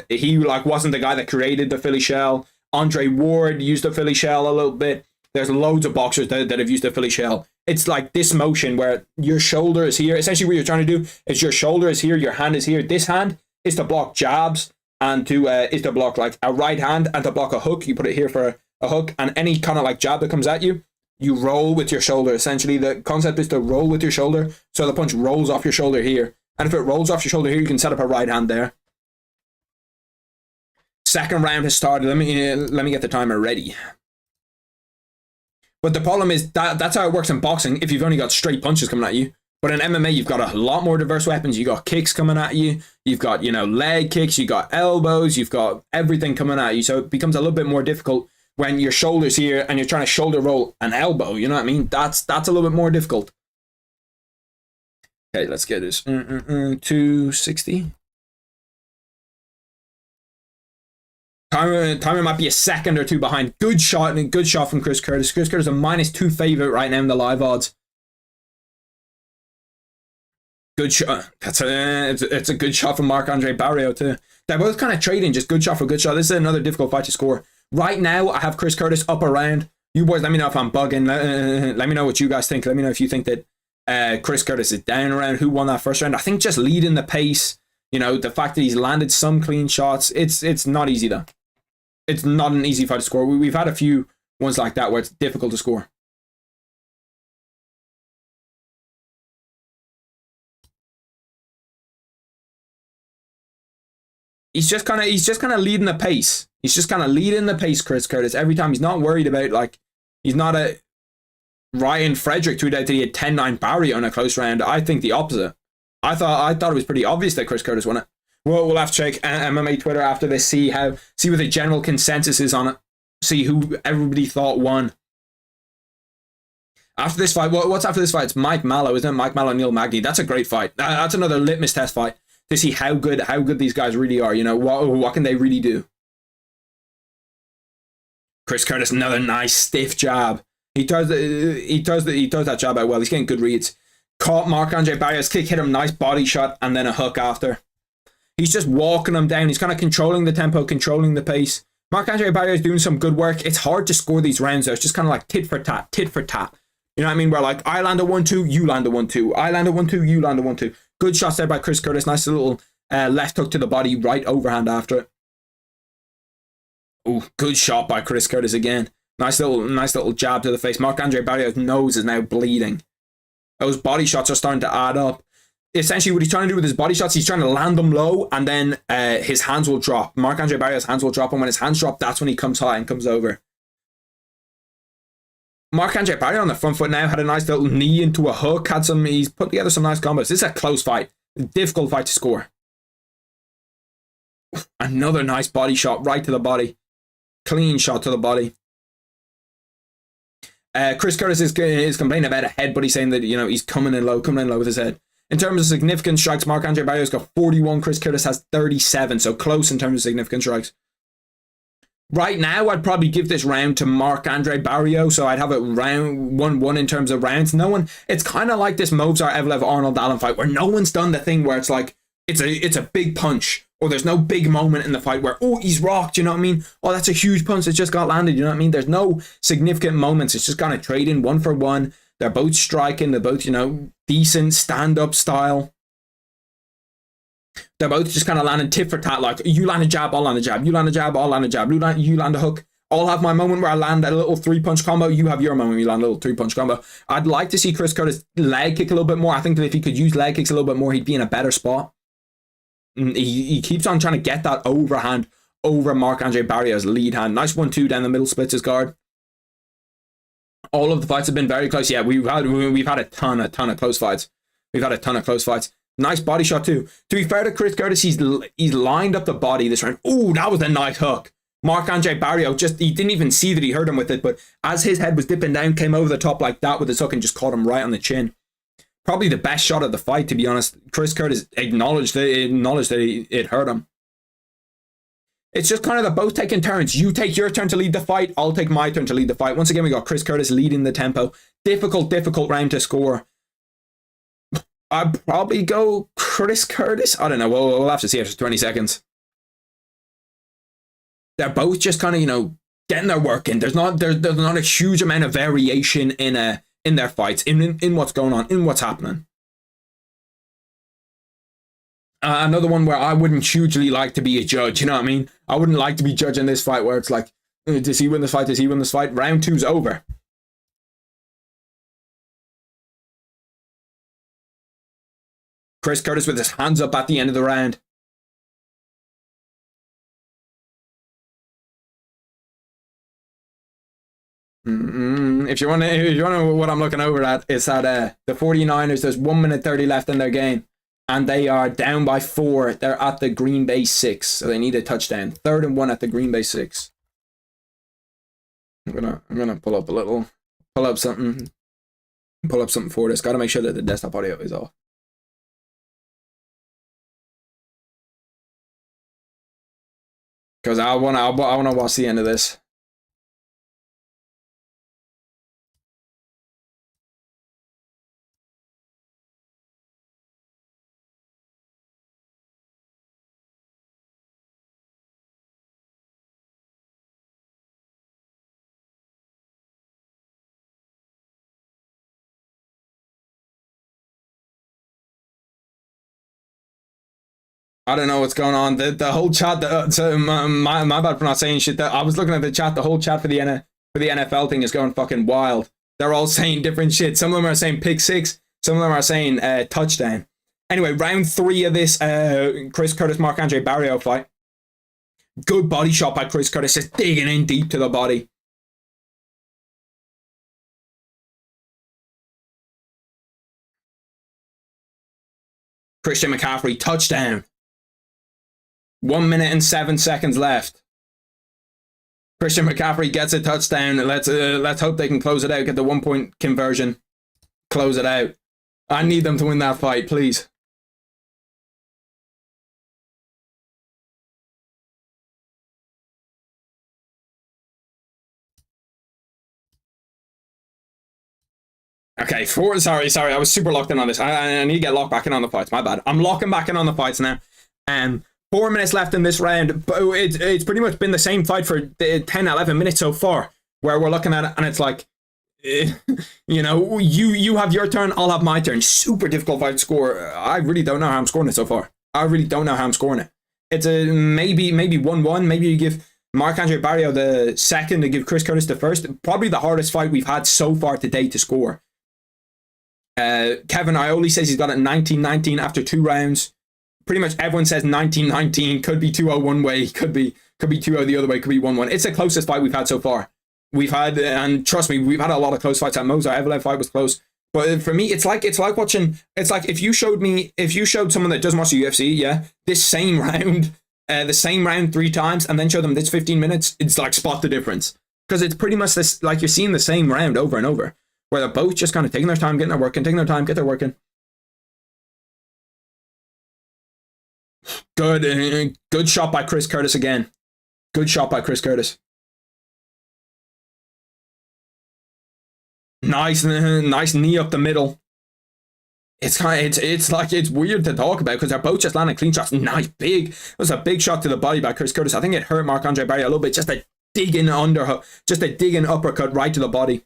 A: he wasn't the guy that created the Philly shell. Andre Ward used the Philly shell a little bit. There's loads of boxers that have used the Philly shell. It's like this motion where your shoulder is here. Essentially what you're trying to do is your shoulder is here, your hand is here. This hand is to block jabs and is to block like a right hand and to block a hook. You put it here for a hook, and any kind of like jab that comes at you, you roll with your shoulder. Essentially the concept is to roll with your shoulder so the punch rolls off your shoulder here. And if it rolls off your shoulder here, you can set up a right hand there. Second round has started. Let me get the timer ready. But the problem is that's how it works in boxing if you've only got straight punches coming at you. But in MMA, you've got a lot more diverse weapons. You got kicks coming at you. You've got, you know, leg kicks. You got elbows. You've got everything coming at you. So it becomes a little bit more difficult when your shoulder's here and you're trying to shoulder roll an elbow. You know what I mean? That's a little bit more difficult. Okay, let's get this. 260. Timer might be a second or two behind. Good shot from Chris Curtis. Chris Curtis a -2 favorite right now in the live odds. Good shot. It's a good shot from Marc-Andre Barrios too. They're both kind of trading, just good shot for good shot. This is another difficult fight to score. Right now, I have Chris Curtis up around. You boys, let me know if I'm bugging. Let me know what you guys think. Let me know if you think that Chris Curtis is down around. Who won that first round? I think just leading the pace. You know, the fact that he's landed some clean shots. It's not easy though. It's not an easy fight to score. We've had a few ones like that where it's difficult to score. He's just kind of leading the pace. He's just kind of leading the pace, Chris Curtis. Every time he's not worried about, like, he's not a Ryan Frederick tweeted out that he had 10-9 Barry on a close round. I think the opposite. I thought it was pretty obvious that Chris Curtis won it. Well, we'll have to check MMA Twitter after this, see what the general consensus is on it. See who everybody thought won. After this fight, what's after this fight? It's Mike Mallow, isn't it? Mike Mallow, Neil Magny. That's a great fight. That's another litmus test fight to see how good these guys really are. You know, what can they really do? Chris Curtis, another nice stiff jab. He does that jab out well. He's getting good reads. Caught Marc-Andre Barrios' kick, hit him, nice body shot, and then a hook after. He's just walking him down. He's kind of controlling the tempo, controlling the pace. Marc-Andre Barrios doing some good work. It's hard to score these rounds though. It's just kind of like tit for tat, tit for tat. You know what I mean? Where like I land a 1-2, you land a 1-2. I land a 1-2, you land a 1-2. Good shots there by Chris Curtis. Nice little left hook to the body, right overhand after it. Oh, good shot by Chris Curtis again. Nice little jab to the face. Marc-Andre Barrios' nose is now bleeding. Those body shots are starting to add up. Essentially, what he's trying to do with his body shots, he's trying to land them low, and then his hands will drop. Marc-Andre Barrios' hands will drop, and when his hands drop, that's when he comes high and comes over. Marc-Andre Barrios on the front foot now had a nice little knee into a hook. He's put together some nice combos. This is a close fight, difficult fight to score. Another nice body shot right to the body, clean shot to the body. Chris Curtis is complaining about a head, but he's saying that, you know, he's coming in low with his head. In terms of significant strikes, Marc-Andre Barrios got 41. Chris Curtis has 37, so close in terms of significant strikes. Right now, I'd probably give this round to Marc-Andre Barrios, so I'd have it round 1-1 in terms of rounds. It's kind of like this Movsar Evlev Arnold Allen fight where no one's done the thing where it's like it's a big punch, or there's no big moment in the fight where, oh, he's rocked, you know what I mean? Oh, that's a huge punch that just got landed, you know what I mean? There's no significant moments. It's just kind of trading 1 for 1. They're both striking. They're both, you know, decent stand-up style. They're both just kind of landing tit for tat, like, you land a jab, I'll land a jab. You land a jab, I'll land a jab. You land a hook. I'll have my moment where I land a little 3-punch combo. You have your moment where you land a little 3-punch combo. I'd like to see Chris Curtis leg kick a little bit more. I think that if he could use leg kicks a little bit more, he'd be in a better spot. He keeps on trying to get that overhand over Marc-Andre Barrios' lead hand. Nice 1-2 down the middle, splits his guard. All of the fights have been very close. Yeah, we've had a ton of close fights. We've had a ton of close fights. Nice body shot too. To be fair to Chris Curtis, he's lined up the body this round. Oh, that was a nice hook. Marc-Andre Barrios he didn't even see that he hurt him with it, but as his head was dipping down, came over the top like that with his hook and just caught him right on the chin. Probably the best shot of the fight, to be honest. Chris Curtis acknowledged that it hurt him. It's just kind of they're both taking turns. You take your turn to lead the fight. I'll take my turn to lead the fight. Once again, we got Chris Curtis leading the tempo. Difficult round to score. I'd probably go Chris Curtis. I don't know. We'll have to see after 20 seconds. They're both just kind of, you know, getting their work in. There's not a huge amount of variation in their fights, in what's going on, in what's happening. Another one where I wouldn't hugely like to be a judge, you know what I mean? I wouldn't like to be judging this fight where it's like, does he win this fight? Does he win this fight? Round 2's over. Chris Curtis with his hands up at the end of the round. If you want to know what I'm looking over at, it's that the 49ers, there's 1 minute 30 left in their game. And they are down by 4. They're at the Green Bay 6. So they need a touchdown. 3rd and 1 at the Green Bay 6. I'm gonna pull up something for this. Gotta make sure that the desktop audio is off. Because I wanna watch the end of this. I don't know what's going on. The whole chat. So my bad for not saying shit. I was looking at the chat. The whole chat for the NFL thing is going fucking wild. They're all saying different shit. Some of them are saying pick six. Some of them are saying touchdown. Anyway, round 3 of this Chris Curtis Marc-Andre Barrios fight. Good body shot by Chris Curtis, just digging in deep to the body. Christian McCaffrey, touchdown. 1 minute and 7 seconds left. Christian McCaffrey gets a touchdown. Let's hope they can close it out, get the 1-point conversion. Close it out. I need them to win that fight, please. Okay, sorry, I was super locked in on this. I need to get locked back in on the fights. My bad. I'm locking back in on the fights now. 4 minutes left in this round. It's pretty much been the same fight for 10, 11 minutes so far, where we're looking at it and it's like, you know, you have your turn, I'll have my turn. Super difficult fight to score. I really don't know how I'm scoring it so far. I really don't know how I'm scoring it. It's a maybe 1-1. Maybe you give Marc-Andre Barrios the second and give Chris Curtis the first. Probably the hardest fight we've had so far today to score. Kevin Ioli says he's got it 19-19 after 2 rounds. Pretty much everyone says 19-19. Could be 2-0 one way. Could be 2-0 the other way. Could be 1-1. It's the closest fight we've had so far. We've had, and trust me, we've had a lot of close fights. That Mozart Evelev fight was close. But for me, it's like watching. It's like if you showed someone that doesn't watch the UFC, yeah, this same round, the same round 3 times, and then show them this 15 minutes, it's like spot the difference, because it's pretty much this, like you're seeing the same round over and over, where they're both just kind of taking their time, getting their work in, taking their time, get their work in. Good shot by Chris Curtis again. Good shot by Chris Curtis. Nice knee up the middle. It's weird to talk about because they're both just landing clean shots. Nice big. It was a big shot to the body by Chris Curtis. I think it hurt Marc-Andre Barrios a little bit. Just a digging uppercut right to the body.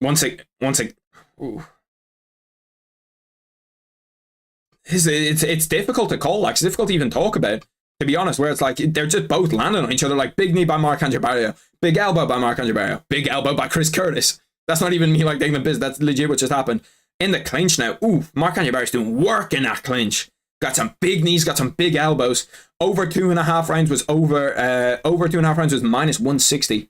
A: Once it. Ooh. It's difficult to call. Like, it's difficult to even talk about, to be honest, where it's like they're just both landing on each other. Like, big knee by Marc-Andre Barrios, big elbow by Marc-Andre Barrios, big elbow by Chris Curtis. That's not even me like taking the piss. That's legit what just happened. In the clinch now. Ooh, Marc-Andre Barrios doing work in that clinch. Got some big knees, got some big elbows. Over 2.5 rounds was over 2.5 rounds was minus 160.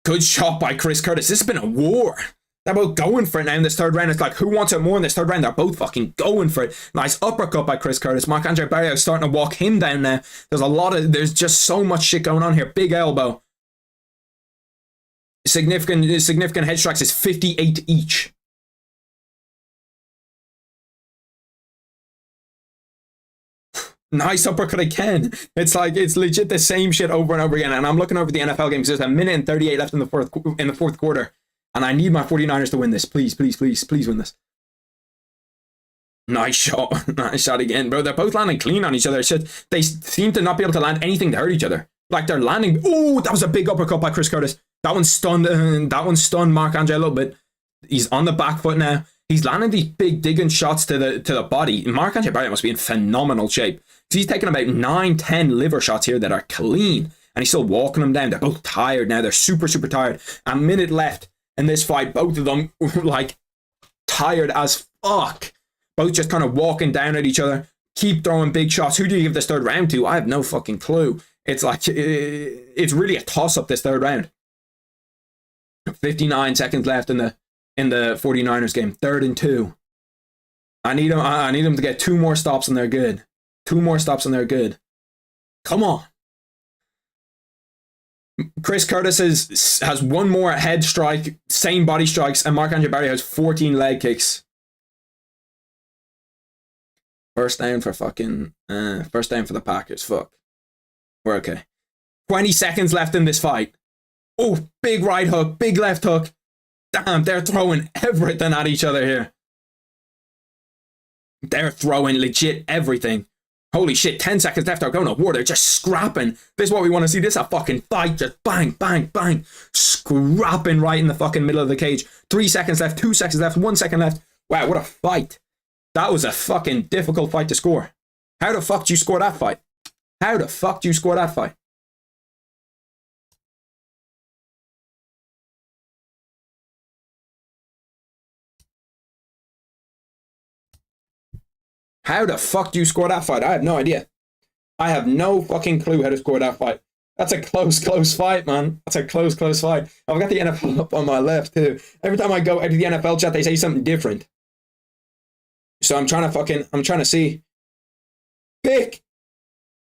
A: Good shot by Chris Curtis. This has been a war. They're both going for it now in this third round. It's like, who wants it more in this third round? They're both fucking going for it. Nice uppercut by Chris Curtis. Marc-Andre Barrios starting to walk him down now. There's just so much shit going on here. Big elbow. Significant head strikes is 58 each. Nice uppercut again. It's like, it's legit the same shit over and over again. And I'm looking over the NFL games. There's 1:38 left in the fourth quarter. And I need my 49ers to win this. Please win this. Nice shot. Nice shot again, bro. They're both landing clean on each other. They seem to not be able to land anything to hurt each other. Like, they're landing. Oh, that was a big uppercut by Chris Curtis. That one stunned Marc-Andre a little bit. He's on the back foot now. He's landing these big digging shots to the body. Marc-Andre Barrios must be in phenomenal shape. So he's taking about 9-10 liver shots here that are clean. And he's still walking them down. They're both tired now. They're super, super tired. A minute left in this fight. Both of them, like, tired as fuck. Both just kind of walking down at each other. Keep throwing big shots. Who do you give this third round to? I have no fucking clue. It's like, it's really a toss-up this third round. 59 seconds left in the 49ers game. 3rd and 2. I need them to get 2 more stops and they're good. 2 more stops and they're good. Come on. Chris Curtis has one more head strike, same body strikes, and Marc-Andre Barry has 14 leg kicks. First down for the Packers. Fuck. We're okay. 20 seconds left in this fight. Oh, big right hook, big left hook. Damn, they're throwing everything at each other here. They're throwing legit everything. Holy shit, 10 seconds left. They're going to war. They're just scrapping. This is what we want to see. This is a fucking fight. Just bang, bang, bang. Scrapping right in the fucking middle of the cage. 3 seconds left, 2 seconds left, 1 second left. Wow, what a fight. That was a fucking difficult fight to score. How the fuck do you score that fight? How the fuck do you score that fight? How the fuck do you score that fight? I have no idea. I have no fucking clue how to score that fight. That's a close fight, man. That's a close fight. I've got the NFL up on my left, too. Every time I go out of the NFL chat, they say something different. So I'm trying to see. Pick.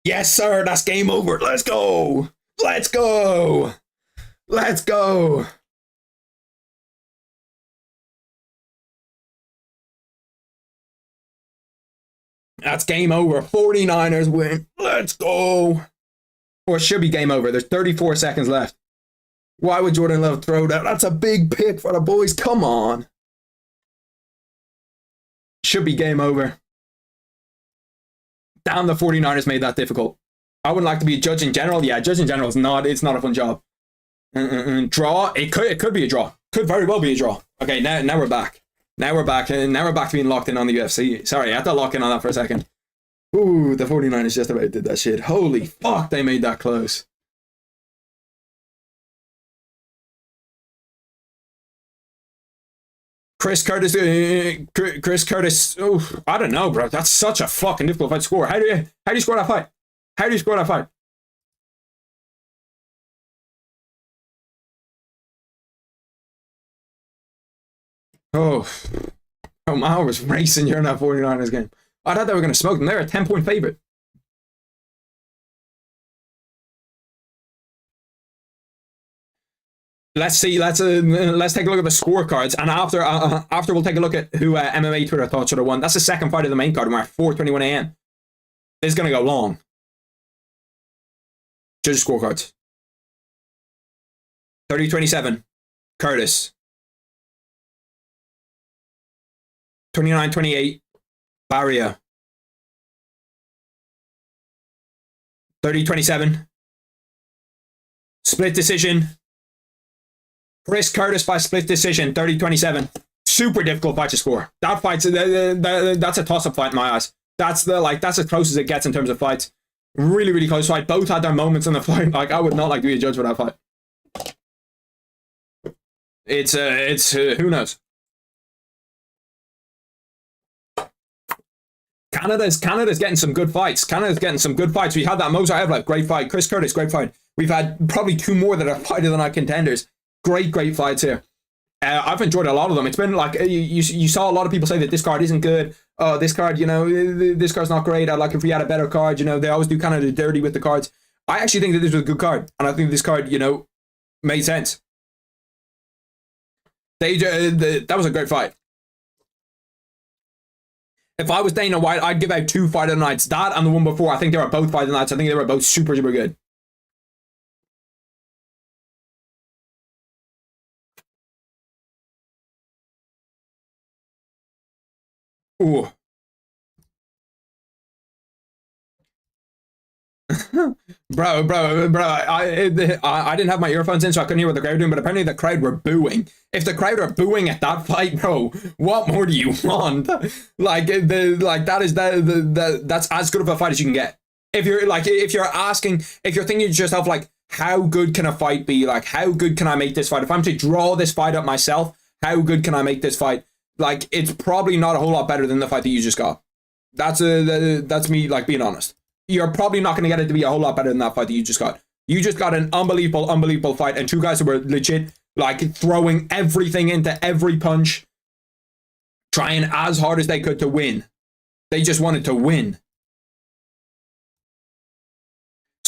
A: Yes, sir. That's game over. Let's go. Let's go. Let's go. That's game over. 49ers win. Let's go. Or it should be game over. There's 34 seconds left. Why would Jordan Love throw that? That's a big pick for the boys. Come on. Should be game over. Damn, the 49ers made that difficult. I wouldn't like to be a judge in general. Yeah, judge in general is not. It's not a fun job. Draw. It could be a draw. Could very well be a draw. Okay, now we're back. Now we're back to being locked in on the UFC. Sorry, I had to lock in on that for a second. Ooh, the 49ers just about did that shit. Holy fuck, they made that close. Chris Curtis. Oh, I don't know, bro. That's such a fucking difficult fight to score. How do you score that fight? How do you score that fight? Oh, I was racing during that 49ers game. I thought they were going to smoke them. They're a 10-point favorite. Let's see. Let's take a look at the scorecards, and after we'll take a look at who MMA Twitter thought should have won. That's the second fight of the main card. We're at 4:21 a.m. This is going to go long. Judge scorecards. 30-27, Curtis. 29-28, Barrier. 30-27. Split decision. Chris Curtis by split decision, 30-27. Super difficult fight to score. That fight's that's a toss-up fight in my eyes. That's as close as it gets in terms of fights. Really, really close fight. Both had their moments in the fight. Like, I would not like to be a judge for that fight. It's who knows. Canada's getting some good fights. We had that Mozart Evloev, great fight. Chris Curtis, great fight. We've had probably two more that are fight of the night contenders. Great fights here. I've enjoyed a lot of them. It's been like you saw a lot of people say that this card isn't good. Oh, this card, this card's not great. I'd like if we had a better card. They always do kind of the dirty with the cards. I actually think that this was a good card, and I think this card, made sense. That was a great fight. If I was Dana White, I'd give out two fight of the nights. That and the one before. I think they were both fight of the nights. I think they were both super, super good. Ooh. bro, I didn't have my earphones in, so I couldn't hear what the crowd were doing, but apparently the crowd were booing. If the crowd are booing at that fight, bro, what more do you want? That's as good of a fight as you can get. If you're thinking to yourself, like, how good can a fight be? Like, how good can I make this fight? If I'm to draw this fight up myself, how good can I make this fight? Like, it's probably not a whole lot better than the fight that you just got. That's me, like, being honest. You're probably not going to get it to be a whole lot better than that fight that you just got. You just got an unbelievable fight, and two guys who were legit, like, throwing everything into every punch, trying as hard as they could to win. They just wanted to win.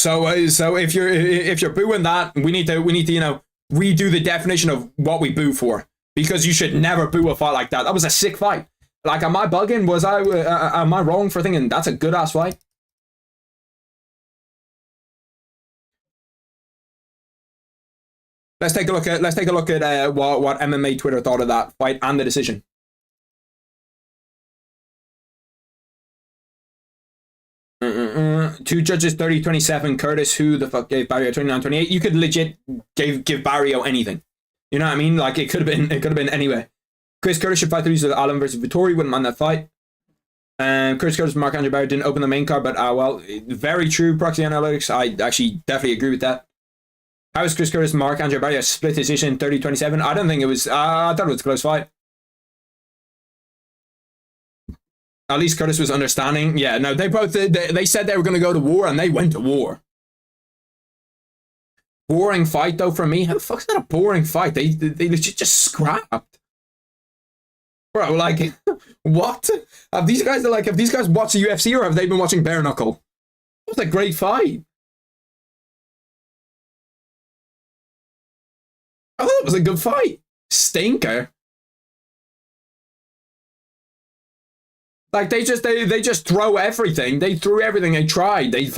A: So if you're booing that, we need to you know, redo the definition of what we boo for, because you should never boo a fight like that. That was a sick fight. Like, am I bugging? Am I wrong for thinking that's a good ass fight? Let's take a look at what MMA Twitter thought of that fight and the decision. Two judges 30-27. Curtis, who the fuck gave Barrio 29-28? You could legit give Barrio anything. You know what I mean? Like, it could have been anyway. Chris Curtis should fight through Allen versus Vittori. Wouldn't mind that fight. Chris Curtis and Marc-Andre Barrio didn't open the main card, but well, very true. Proxy Analytics. I actually definitely agree with that. How is Chris Curtis and Marc-Andre Barrio split decision 30-27? I don't think it was. I thought it was a close fight. At least Curtis was understanding. Yeah, no, they both they said they were going to go to war, and they went to war. Boring fight though for me. How the fuck's that a boring fight? They legit just scrapped. Bro, like, what? Have these guys watched the UFC, or have they been watching Bare Knuckle? It was a great fight. I thought it was a good fight. Stinker. Like, they just throw everything. They threw everything. They tried. They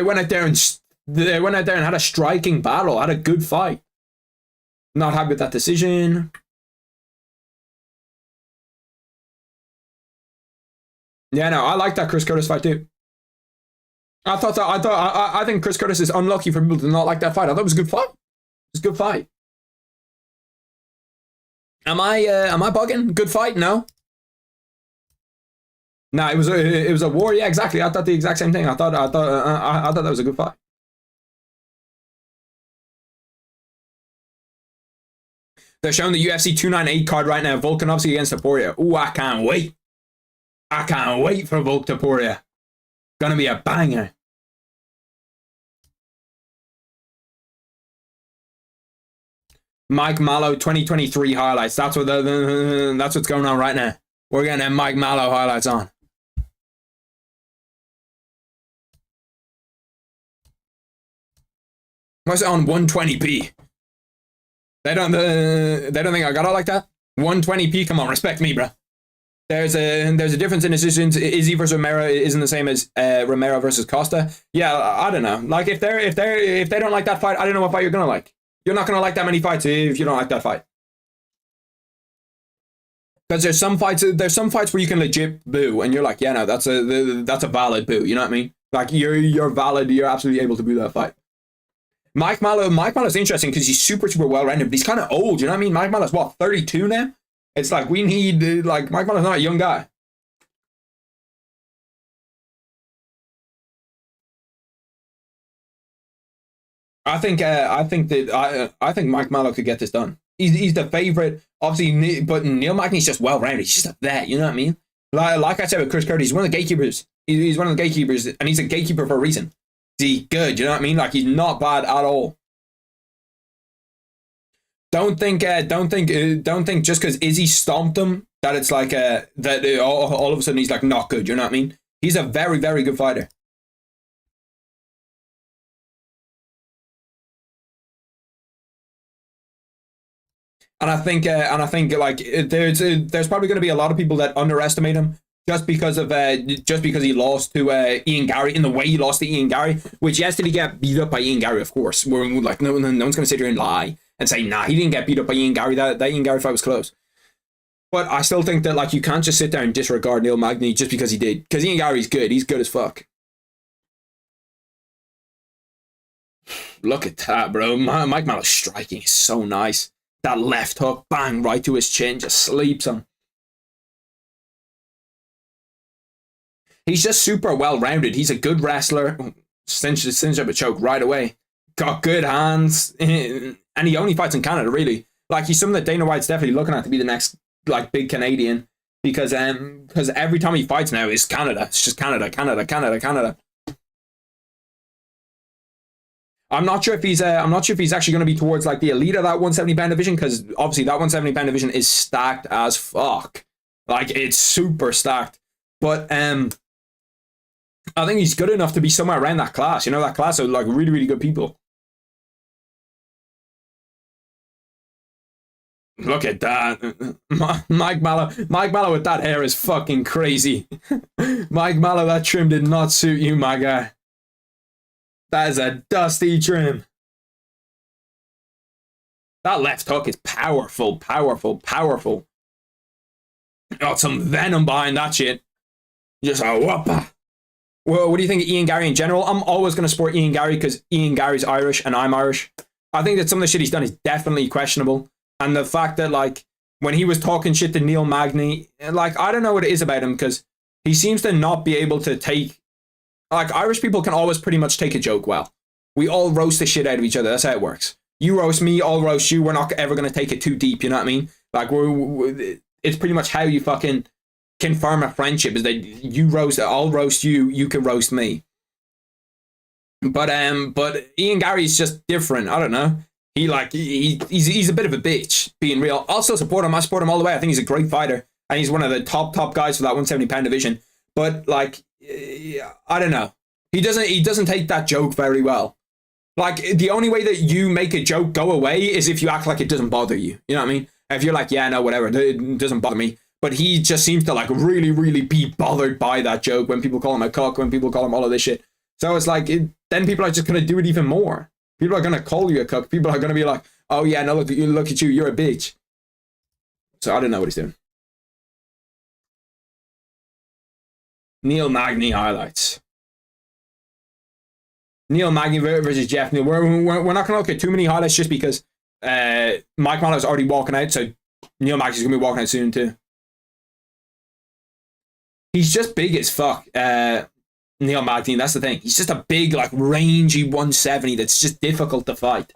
A: went out there and had a striking battle. Had a good fight. Not happy with that decision. Yeah, no, I like that Chris Curtis fight too. I think Chris Curtis is unlucky for people to not like that fight. I thought it was a good fight. It was a good fight. Am I bugging? Good fight? No. No, it was a war. Yeah, exactly. I thought the exact same thing. I thought that was a good fight. They're showing the UFC 298 card right now. Volkanovski against Topuria. Ooh, I can't wait. I can't wait for Volk Topuria. Gonna be a banger. Mike Mallow 2023 highlights. That's what's going on right now. We're getting Mike Mallow highlights on. What's it on 120p? They don't think I got it like that. 120p. Come on, respect me, bro. There's a difference in decisions. Izzy versus Romero isn't the same as Romero versus Costa. Yeah, I don't know. Like, if they don't like that fight, I don't know what fight you're gonna like. You're not gonna like that many fights if you don't like that fight. Because there's some fights where you can legit boo, and you're like, yeah, no, that's a valid boo. You know what I mean? Like, you're valid. You're absolutely able to boo that fight. Mike Mallow's interesting because he's super well rounded, but he's kind of old. You know what I mean? Mike Mallow's what, 32 now? It's like, we need, like, Mike Mallow's not a young guy. I think Mike Mallow could get this done. He's the favorite, obviously, but Neil Magny's just well rounded. He's just a vet. You know what I mean? Like I said with Chris Curtis, he's one of the gatekeepers. He's one of the gatekeepers, and he's a gatekeeper for a reason. He's good. You know what I mean? Like, he's not bad at all. Don't think just because Izzy stomped him that it's like that all of a sudden he's like not good. You know what I mean? He's a very, very good fighter. And I think like there's probably going to be a lot of people that underestimate him just because he lost to Ian Gary in the way he lost to Ian Gary. Which, yes, did he get beat up by Ian Gary? Of course. We're like, no one's going to sit here and lie and say, nah, he didn't get beat up by Ian Gary. That Ian Gary fight was close. But I still think that, like, you can't just sit there and disregard Neil Magny just because he did. Because Ian Gary's good. He's good as fuck. Look at that, bro. Mike Mallow's striking is so nice. That left hook, bang, right to his chin, just sleeps him. He's just super well-rounded. He's a good wrestler. Cinched up a choke right away. Got good hands. And he only fights in Canada, really. Like, he's someone that Dana White's definitely looking at to be the next, like, big Canadian. Because every time he fights now is Canada. It's just Canada, Canada, Canada, Canada. I'm not sure if he's actually going to be towards, like, the elite of that 170-pound division, because obviously that 170-pound division is stacked as fuck. Like, it's super stacked. But I think he's good enough to be somewhere around that class. You know, that class of like really, really good people. Look at that. Mike Mallow with that hair is fucking crazy. Mike Mallow, that trim did not suit you, my guy. That is a dusty trim. That left hook is powerful, powerful, powerful. Got some venom behind that shit. Just a whopper. Well, what do you think of Ian Gary in general? I'm always going to support Ian Gary because Ian Gary's Irish and I'm Irish. I think that some of the shit he's done is definitely questionable. And the fact that, like, when he was talking shit to Neil Magny, like, I don't know what it is about him because he seems to not be able to take... Like, Irish people can always pretty much take a joke well. We all roast the shit out of each other. That's how it works. You roast me, I'll roast you. We're not ever going to take it too deep, you know what I mean? Like, it's pretty much how you fucking confirm a friendship, is that you roast, I'll roast you, you can roast me. But Ian Gary's just different. I don't know. He's a bit of a bitch, being real. I'll still support him. I support him all the way. I think he's a great fighter, and he's one of the top guys for that 170-pound division. But like, I don't know. He doesn't take that joke very well. Like, the only way that you make a joke go away is if you act like it doesn't bother you. You know what I mean? If you're like, yeah, no, whatever, it doesn't bother me. But he just seems to like really, really be bothered by that joke when people call him a cuck, when people call him all of this shit. So it's like, then people are just going to do it even more. People are going to call you a cuck. People are going to be like, oh yeah, no, look at you, you're a bitch. So I don't know what he's doing. Neil Magny highlights. Neil Magny versus Jeff Neal. We're not going to look at too many highlights just because Mike Mallow's already walking out, so Neil Magny's going to be walking out soon too. He's just big as fuck, Neil Magny. That's the thing. He's just a big, like, rangy 170 that's just difficult to fight.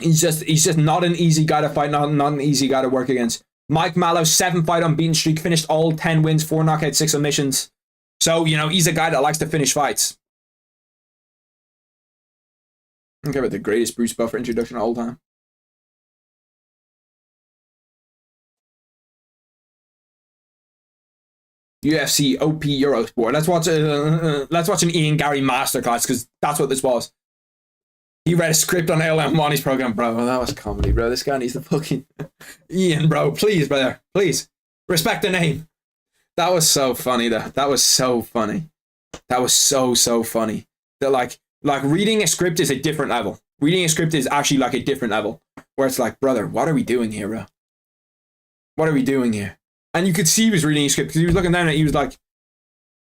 A: He's just not an easy guy to fight, not an easy guy to work against. Mike Mallow, 7-fight unbeaten streak, finished all 10 wins, 4 knockouts, 6 submissions. So, you know, he's a guy that likes to finish fights. Okay, about the greatest Bruce Buffer introduction of all time. UFC OP Eurosport. Let's watch an Ian Gary masterclass because that's what this was. He read a script on LM Money's program, bro. That was comedy, bro. This guy needs to fucking Ian, bro. Please, brother. Please respect the name. That was so funny, though. That was so funny. That was so funny. That like reading a script is a different level. Reading a script is actually like a different level. Where it's like, brother, what are we doing here, bro? What are we doing here? And you could see he was reading a script because he was looking down at it. He was like,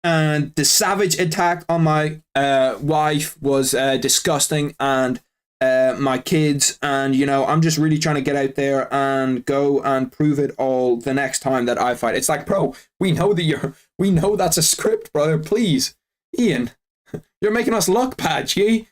A: and the savage attack on my wife was disgusting, and my kids, and you know, I'm just really trying to get out there and go and prove it all the next time that I fight. It's like, bro, we know that's a script, brother. Please, Ian, you're making us look bad, gee.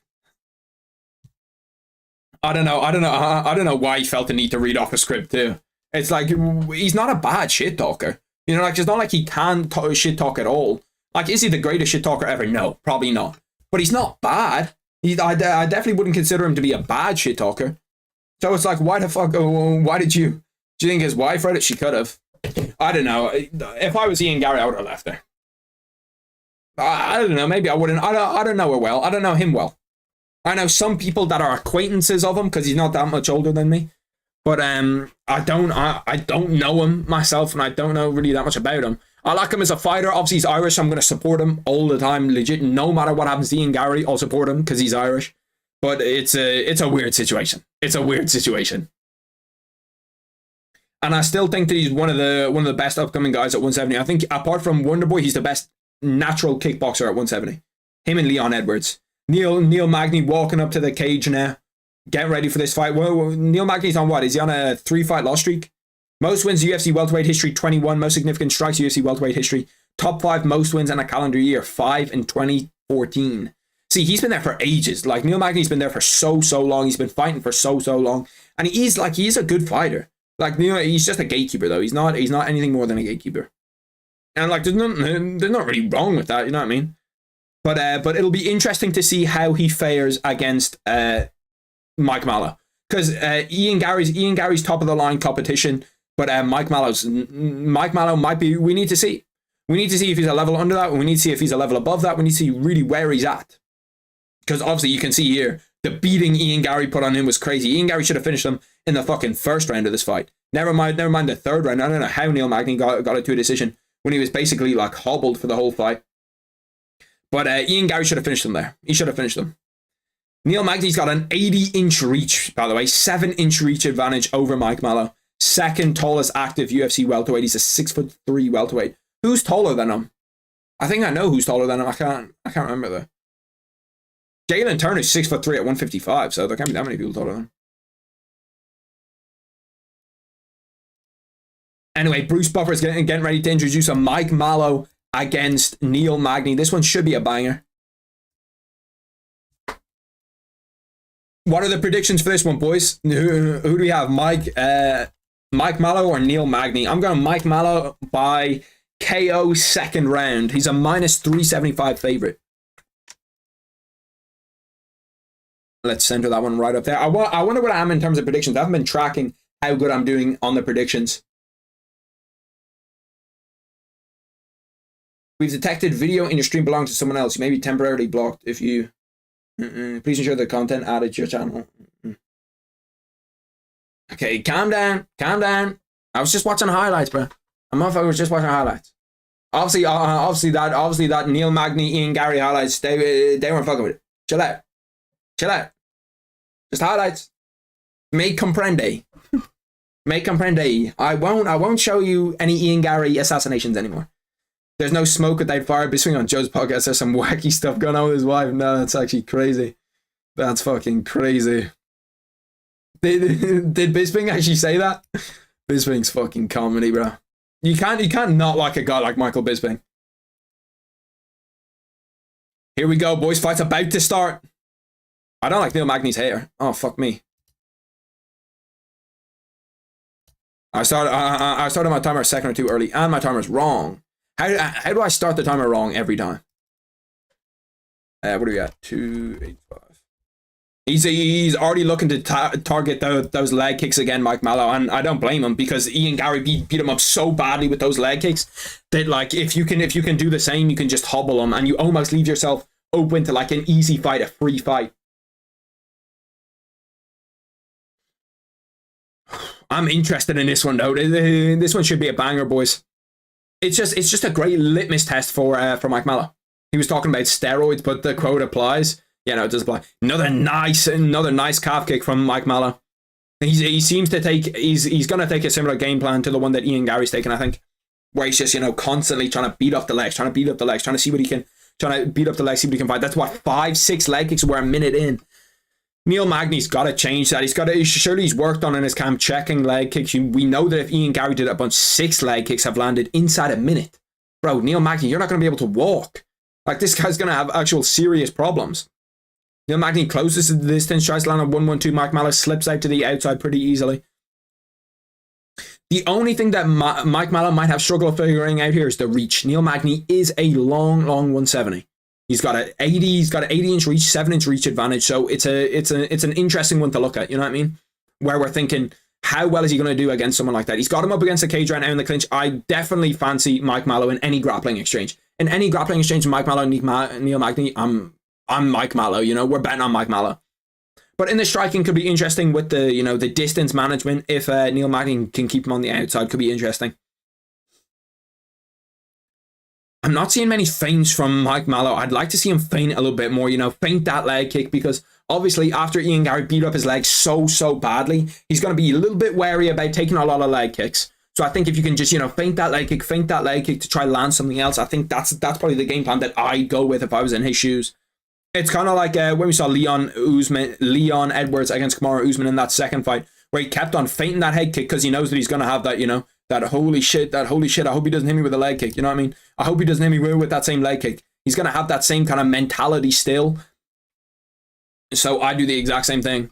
A: I don't know why he felt the need to read off a script too. It's like, he's not a bad shit talker. You know, like, it's not like he can shit talk at all. Like, is he the greatest shit talker ever? No, probably not. But he's not bad. I definitely wouldn't consider him to be a bad shit talker. So it's like, why the fuck? Why did you? Do you think his wife read it? She could have. I don't know. If I was Ian Gary, I would have left her. I don't know. Maybe I wouldn't. I don't know her well. I don't know him well. I know some people that are acquaintances of him because he's not that much older than me. But I don't know him myself, and I don't know really that much about him. I like him as a fighter. Obviously, he's Irish, so I'm going to support him all the time. Legit, no matter what happens to Ian Gary, I'll support him because he's Irish. But it's a weird situation. It's a weird situation. And I still think that he's one of the best upcoming guys at 170. I think apart from Wonderboy, he's the best natural kickboxer at 170. Him and Leon Edwards. Neil Magny walking up to the cage now. Get ready for this fight. Well, Neil Magny's on what? Is he on a 3-fight loss streak? Most wins UFC welterweight history, 21. Most significant strikes UFC welterweight history. Top 5 most wins in a calendar year, 5 in 2014. See, he's been there for ages. Like, Neil Magny's been there for so long. He's been fighting for so long. And he's a good fighter. Like, you know, he's just a gatekeeper, though. He's not anything more than a gatekeeper. And, like, there's not really wrong with that, you know what I mean? But it'll be interesting to see how he fares against Mike Mallow. Because Ian Gary's top of the line competition, but Mike Mallow might be, we need to see. We need to see if he's a level under that. We need to see if he's a level above that. We need to see really where he's at. Because obviously you can see here, the beating Ian Gary put on him was crazy. Ian Gary should have finished him in the fucking first round of this fight. Never mind the third round. I don't know how Neil Magny got it to a decision when he was basically like hobbled for the whole fight. But Ian Gary should have finished him there. He should have finished him. Neil Magny's got an 80-inch reach, by the way. 7-inch reach advantage over Mike Mallow. Second tallest active UFC welterweight. He's a 6'3" welterweight. Who's taller than him? I think I know who's taller than him. I can't remember though. Jalen Turner's 6'3" at 155, so there can't be that many people taller than him. Anyway, Bruce Buffer is getting ready to introduce a Mike Mallow against Neil Magny. This one should be a banger. What are the predictions for this one, boys? Who do we have? Mike Mallow or Neil Magny? I'm going Mike Mallow by KO second round. He's a -375 favorite. Let's center that one right up there. I wonder what I am in terms of predictions. I haven't been tracking how good I'm doing on the predictions. We've detected video in your stream belonging to someone else. You may be temporarily blocked if you... Please ensure the content added to your channel. Okay, calm down. Calm down. I was just watching highlights, bro. A motherfucker was just watching highlights. Obviously that Neil Magny, Ian Gary highlights, they weren't fucking with it. Chill out. Chill out. Just highlights. Me comprende. Me comprende. I won't show you any Ian Gary assassinations anymore. There's no smoke without fire. Biswing on Joe's podcast. There's some wacky stuff going on with his wife. No, that's actually crazy. That's fucking crazy. Did Bisping actually say that? Bisping's fucking comedy, bro. You can't not like a guy like Michael Bisping. Here we go, boys. Fight's about to start. I don't like Neil Magny's hair. Oh, fuck me. I started my timer a second or two early, and my timer's wrong. How do I start the timer wrong every time? What are we at? 285. He's already looking to target those leg kicks again, Mike Mallow, and I don't blame him because Ian Gary beat him up so badly with those leg kicks that like if you can do the same, you can just hobble him and you almost leave yourself open to like an easy fight, a free fight. I'm interested in this one though. This one should be a banger, boys. It's just a great litmus test for Mike Mallow. He was talking about steroids, but the quote applies. Yeah, no, it does apply. Another nice calf kick from Mike Mallow. He seems to take he's gonna take a similar game plan to the one that Ian Gary's taken, I think, where he's just constantly trying to beat up the legs, trying to beat up the legs, trying to see what he can fight. That's what 5-6 leg kicks were a minute in. Neil Magny's got to change that. Surely he's worked on in his camp checking leg kicks. We know that if Ian Gary did a bunch, 6 leg kicks have landed inside a minute. Bro, Neil Magny, you're not going to be able to walk. Like, this guy's going to have actual serious problems. Neil Magny closes to the distance, tries to land a 1-1-2. Mike Mallow slips out to the outside pretty easily. The only thing that Mike Mallow might have struggled figuring out here is the reach. Neil Magny is a long 170. He's got an 80-inch reach, 7-inch reach advantage. So it's an interesting one to look at. You know what I mean? Where we're thinking, how well is he going to do against someone like that? He's got him up against the cage right now in the clinch. I definitely fancy Mike Mallow in any grappling exchange. In any grappling exchange, Mike Mallow, Neil Magny, I'm Mike Mallow. We're betting on Mike Mallow. But in the striking could be interesting with the the distance management. If Neil Magny can keep him on the outside, could be interesting. I'm not seeing many feints from Mike Mallow. I'd like to see him feint a little bit more, feint that leg kick, because obviously after Ian Gary beat up his legs so badly, he's going to be a little bit wary about taking a lot of leg kicks. So I think if you can just, feint that leg kick to try land something else, I think that's probably the game plan that I'd go with if I was in his shoes. It's kind of like when we saw Leon Edwards against Kamaru Usman in that second fight, where he kept on feinting that head kick because he knows that he's going to have that, that holy shit, I hope he doesn't hit me with a leg kick, you know what I mean? I hope he doesn't hit me with that same leg kick. He's going to have that same kind of mentality still. So I do the exact same thing.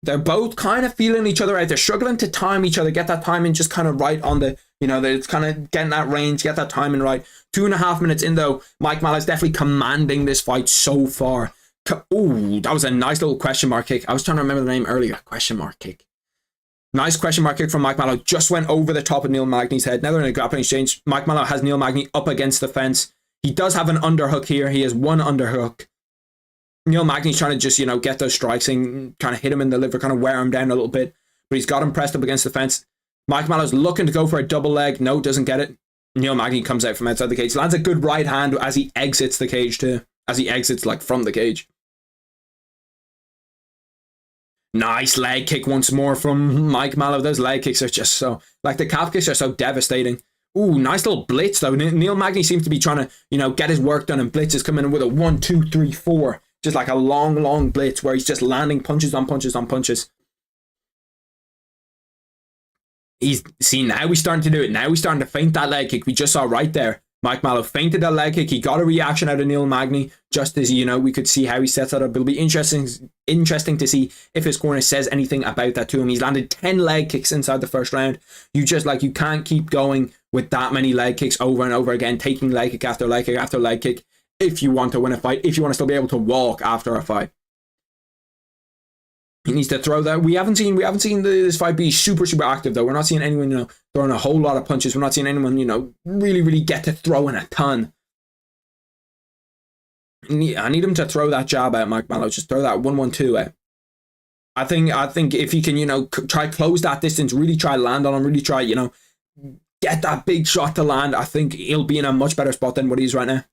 A: They're both kind of feeling each other out. They're struggling to time each other, get that timing just kind of right on the, it's kind of getting that range, get that timing right. 2.5 minutes in though, Mike Mallow's definitely commanding this fight so far. Oh, that was a nice little question mark kick. I was trying to remember the name earlier. Question mark kick. Nice question mark kick from Mike Mallow. Just went over the top of Neil Magny's head. Now they're in a grappling exchange. Mike Mallow has Neil Magny up against the fence. He does have an underhook here. He has one underhook. Neil Magny's trying to just, you know, get those strikes and kind of hit him in the liver, kind of wear him down a little bit. But he's got him pressed up against the fence. Mike Mallow's looking to go for a double leg. No, doesn't get it. Neil Magny comes out from outside the cage. Lands a good right hand as he exits the cage too. As he exits, like, from the cage. Nice leg kick once more from Mike Mallow. Those leg kicks are just so... Like, the calf kicks are so devastating. Ooh, nice little blitz, though. Neil Magny seems to be trying to, you know, get his work done, and Blitz is coming in with a 1, 2, 3, 4. Just like a long, long blitz where he's just landing punches on punches on punches. See, now we're starting to do it. Now we're starting to feint that leg kick. We just saw right there. Mike Mallow feinted that leg kick. He got a reaction out of Neil Magny, just as, you know, we could see how he sets that up. It'll be interesting to see if his corner says anything about that to him. He's landed 10 leg kicks inside the first round. You can't keep going with that many leg kicks over and over again, taking leg kick after leg kick after leg kick if you want to win a fight, if you want to still be able to walk after a fight. He needs to throw that. We haven't seen this fight be super, super active, though. We're not seeing anyone, you know, throwing a whole lot of punches. We're not seeing anyone, you know, really, really get to throwing a ton. I need him to throw that jab out, Mike Mallow. Just throw that 1-1-2 out. I think if he can, you know, try close that distance, really try land on him, really try, you know, get that big shot to land, I think he'll be in a much better spot than what he is right now.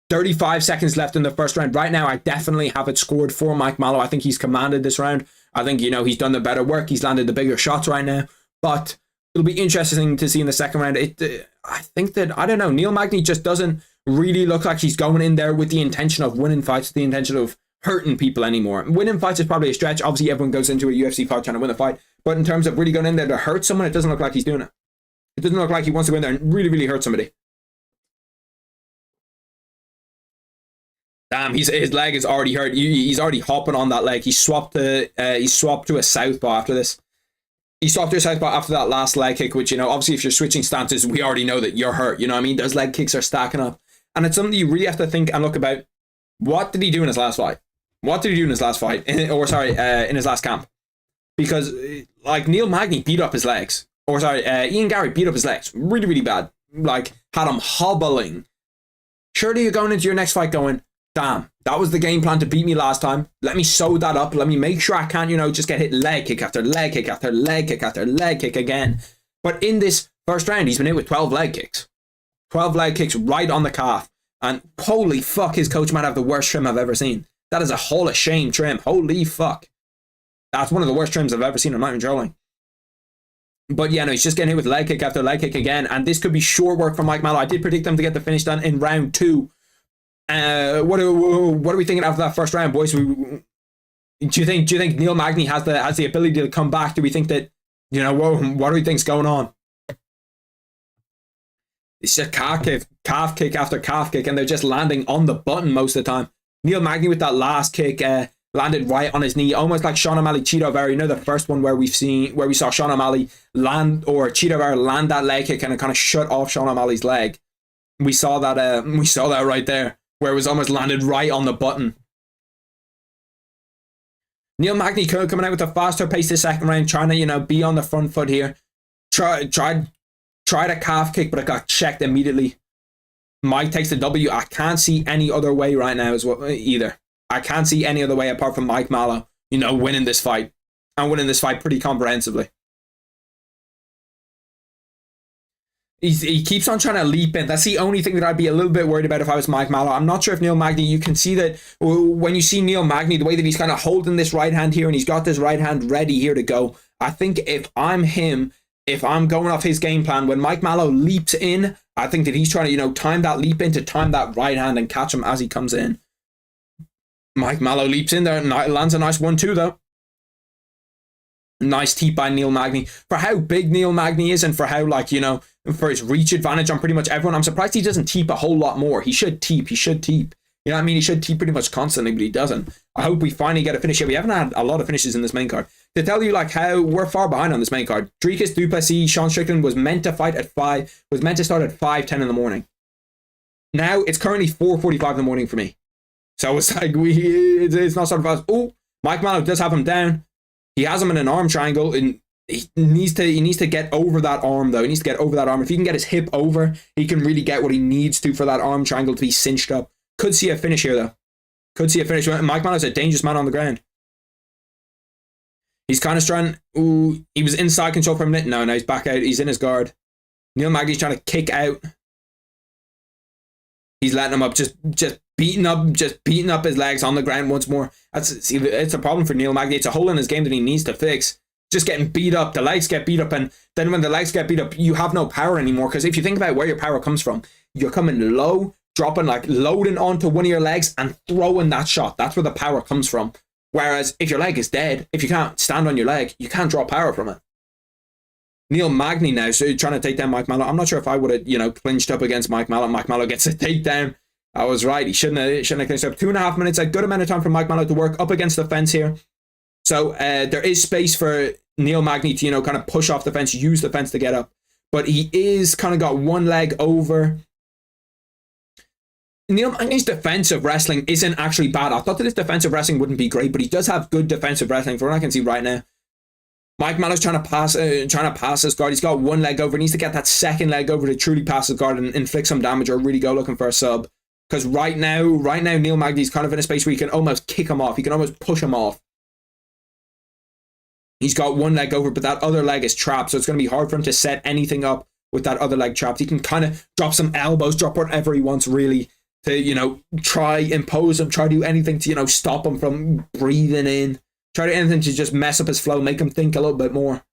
A: 35 seconds left in the first round. Right now, I definitely have it scored for Mike Mallow. I think he's commanded this round. I think, you know, he's done the better work. He's landed the bigger shots right now. But it'll be interesting to see in the second round. I think that, I don't know, Neil Magny just doesn't really look like he's going in there with the intention of winning fights, with the intention of hurting people anymore. Winning fights is probably a stretch. Obviously, everyone goes into a UFC fight trying to win a fight. But in terms of really going in there to hurt someone, it doesn't look like he's doing it. It doesn't look like he wants to go in there and really, really hurt somebody. Damn, his leg is already hurt. He's already hopping on that leg. He swapped to a southpaw after this. He swapped to a southpaw after that last leg kick, which, you know, obviously if you're switching stances, we already know that you're hurt. You know what I mean? Those leg kicks are stacking up. And it's something you really have to think and look about. What did he do in his last fight? What did he do in his last fight? In his last camp? Because, like, Neil Magny beat up his legs. Ian Gary beat up his legs. Really, really bad. Like, had him hobbling. Surely you're going into your next fight going, damn, that was the game plan to beat me last time. Let me sew that up. Let me make sure I can't, you know, just get hit leg kick after leg kick after leg kick after leg kick again. But in this first round, he's been hit with 12 leg kicks. 12 leg kicks right on the calf. And holy fuck, his coach might have the worst trim I've ever seen. That is a Hall of Shame trim. Holy fuck. That's one of the worst trims I've ever seen. I'm not even trolling. But yeah, no, he's just getting hit with leg kick after leg kick again. And this could be short work for Mike Mallow. I did predict them to get the finish done in round 2. What are we thinking after that first round, boys? Do you think Neil Magny has the ability to come back? Do we think that, you know, what do we think's going on? It's just calf kick after calf kick, and they're just landing on the button most of the time. Neil Magny with that last kick landed right on his knee, almost like Sean O'Malley Cheeto Vera. You know, the first one where we saw Sean O'Malley land, or Cheeto Vera land that leg kick and it kind of shut off Sean O'Malley's leg. We saw that right there, where it was almost landed right on the button. Neil Magny coming out with a faster pace this second round, trying to, you know, be on the front foot here. Tried a calf kick, but it got checked immediately. Mike takes the W. I can't see any other way right now either. I can't see any other way apart from Mike Mallow, you know, winning this fight. And winning this fight pretty comprehensively. He keeps on trying to leap in. That's the only thing that I'd be a little bit worried about if I was Mike Mallow. I'm not sure if Neil Magny, you can see that when you see Neil Magny, the way that he's kind of holding this right hand here and he's got this right hand ready here to go. I think if I'm him, if I'm going off his game plan, when Mike Mallow leaps in, I think that he's trying to, you know, time that leap in to time that right hand and catch him as he comes in. Mike Mallow leaps in there and lands a nice 1-2 though. Nice teep by Neil Magny. For how big Neil Magny is and for how, like, you know, for his reach advantage on pretty much everyone, I'm surprised he doesn't teep a whole lot more. He should teep. You know what I mean? He should teep pretty much constantly, but he doesn't. I hope we finally get a finish here. We haven't had a lot of finishes in this main card. To tell you, like, how we're far behind on this main card. Dricus Du Plessis, Sean Strickland was meant to start at 5:10 in the morning. Now it's currently 4:45 in the morning for me. So it's like it's not starting fast. Oh, Mike Mallow does have him down. He has him in an arm triangle, and he needs to get over that arm, though. He needs to get over that arm. If he can get his hip over, he can really get what he needs to for that arm triangle to be cinched up. Could see a finish here, though. Could see a finish. Mike Mallow's a dangerous man on the ground. He's kind of trying. Ooh, he was inside control for a minute. No, he's back out. He's in his guard. Neil Magny's trying to kick out. He's letting him up, just beating up his legs on the ground once more. It's a problem for Neil Magny. It's a hole in his game that he needs to fix. Just getting beat up. The legs get beat up, and then when the legs get beat up, you have no power anymore. Because if you think about where your power comes from, you're coming low, dropping, like loading onto one of your legs and throwing that shot. That's where the power comes from. Whereas if your leg is dead, if you can't stand on your leg, you can't draw power from it. Neil Magny now, so trying to take down Mike Mallow. I'm not sure if I would have, clinched up against Mike Mallow. Mike Mallow gets a takedown. I was right. He shouldn't have clinched up. 2.5 minutes, a good amount of time for Mike Mallow to work up against the fence here. So there is space for Neil Magny to, kind of push off the fence, use the fence to get up. But he is kind of got one leg over. Neil Magny's defensive wrestling isn't actually bad. I thought that his defensive wrestling wouldn't be great, but he does have good defensive wrestling from what I can see right now. Mike Mallow's trying to pass his guard. He's got one leg over. He needs to get that second leg over to truly pass his guard and inflict some damage, or really go looking for a sub. Because right now, Neil Magny's kind of in a space where you can almost kick him off. You can almost push him off. He's got one leg over, but that other leg is trapped, so it's going to be hard for him to set anything up with that other leg trapped. He can kind of drop some elbows, drop whatever he wants, really, to, try impose him, try to do anything to, stop him from breathing in. Try to do anything to just mess up his flow, make him think a little bit more.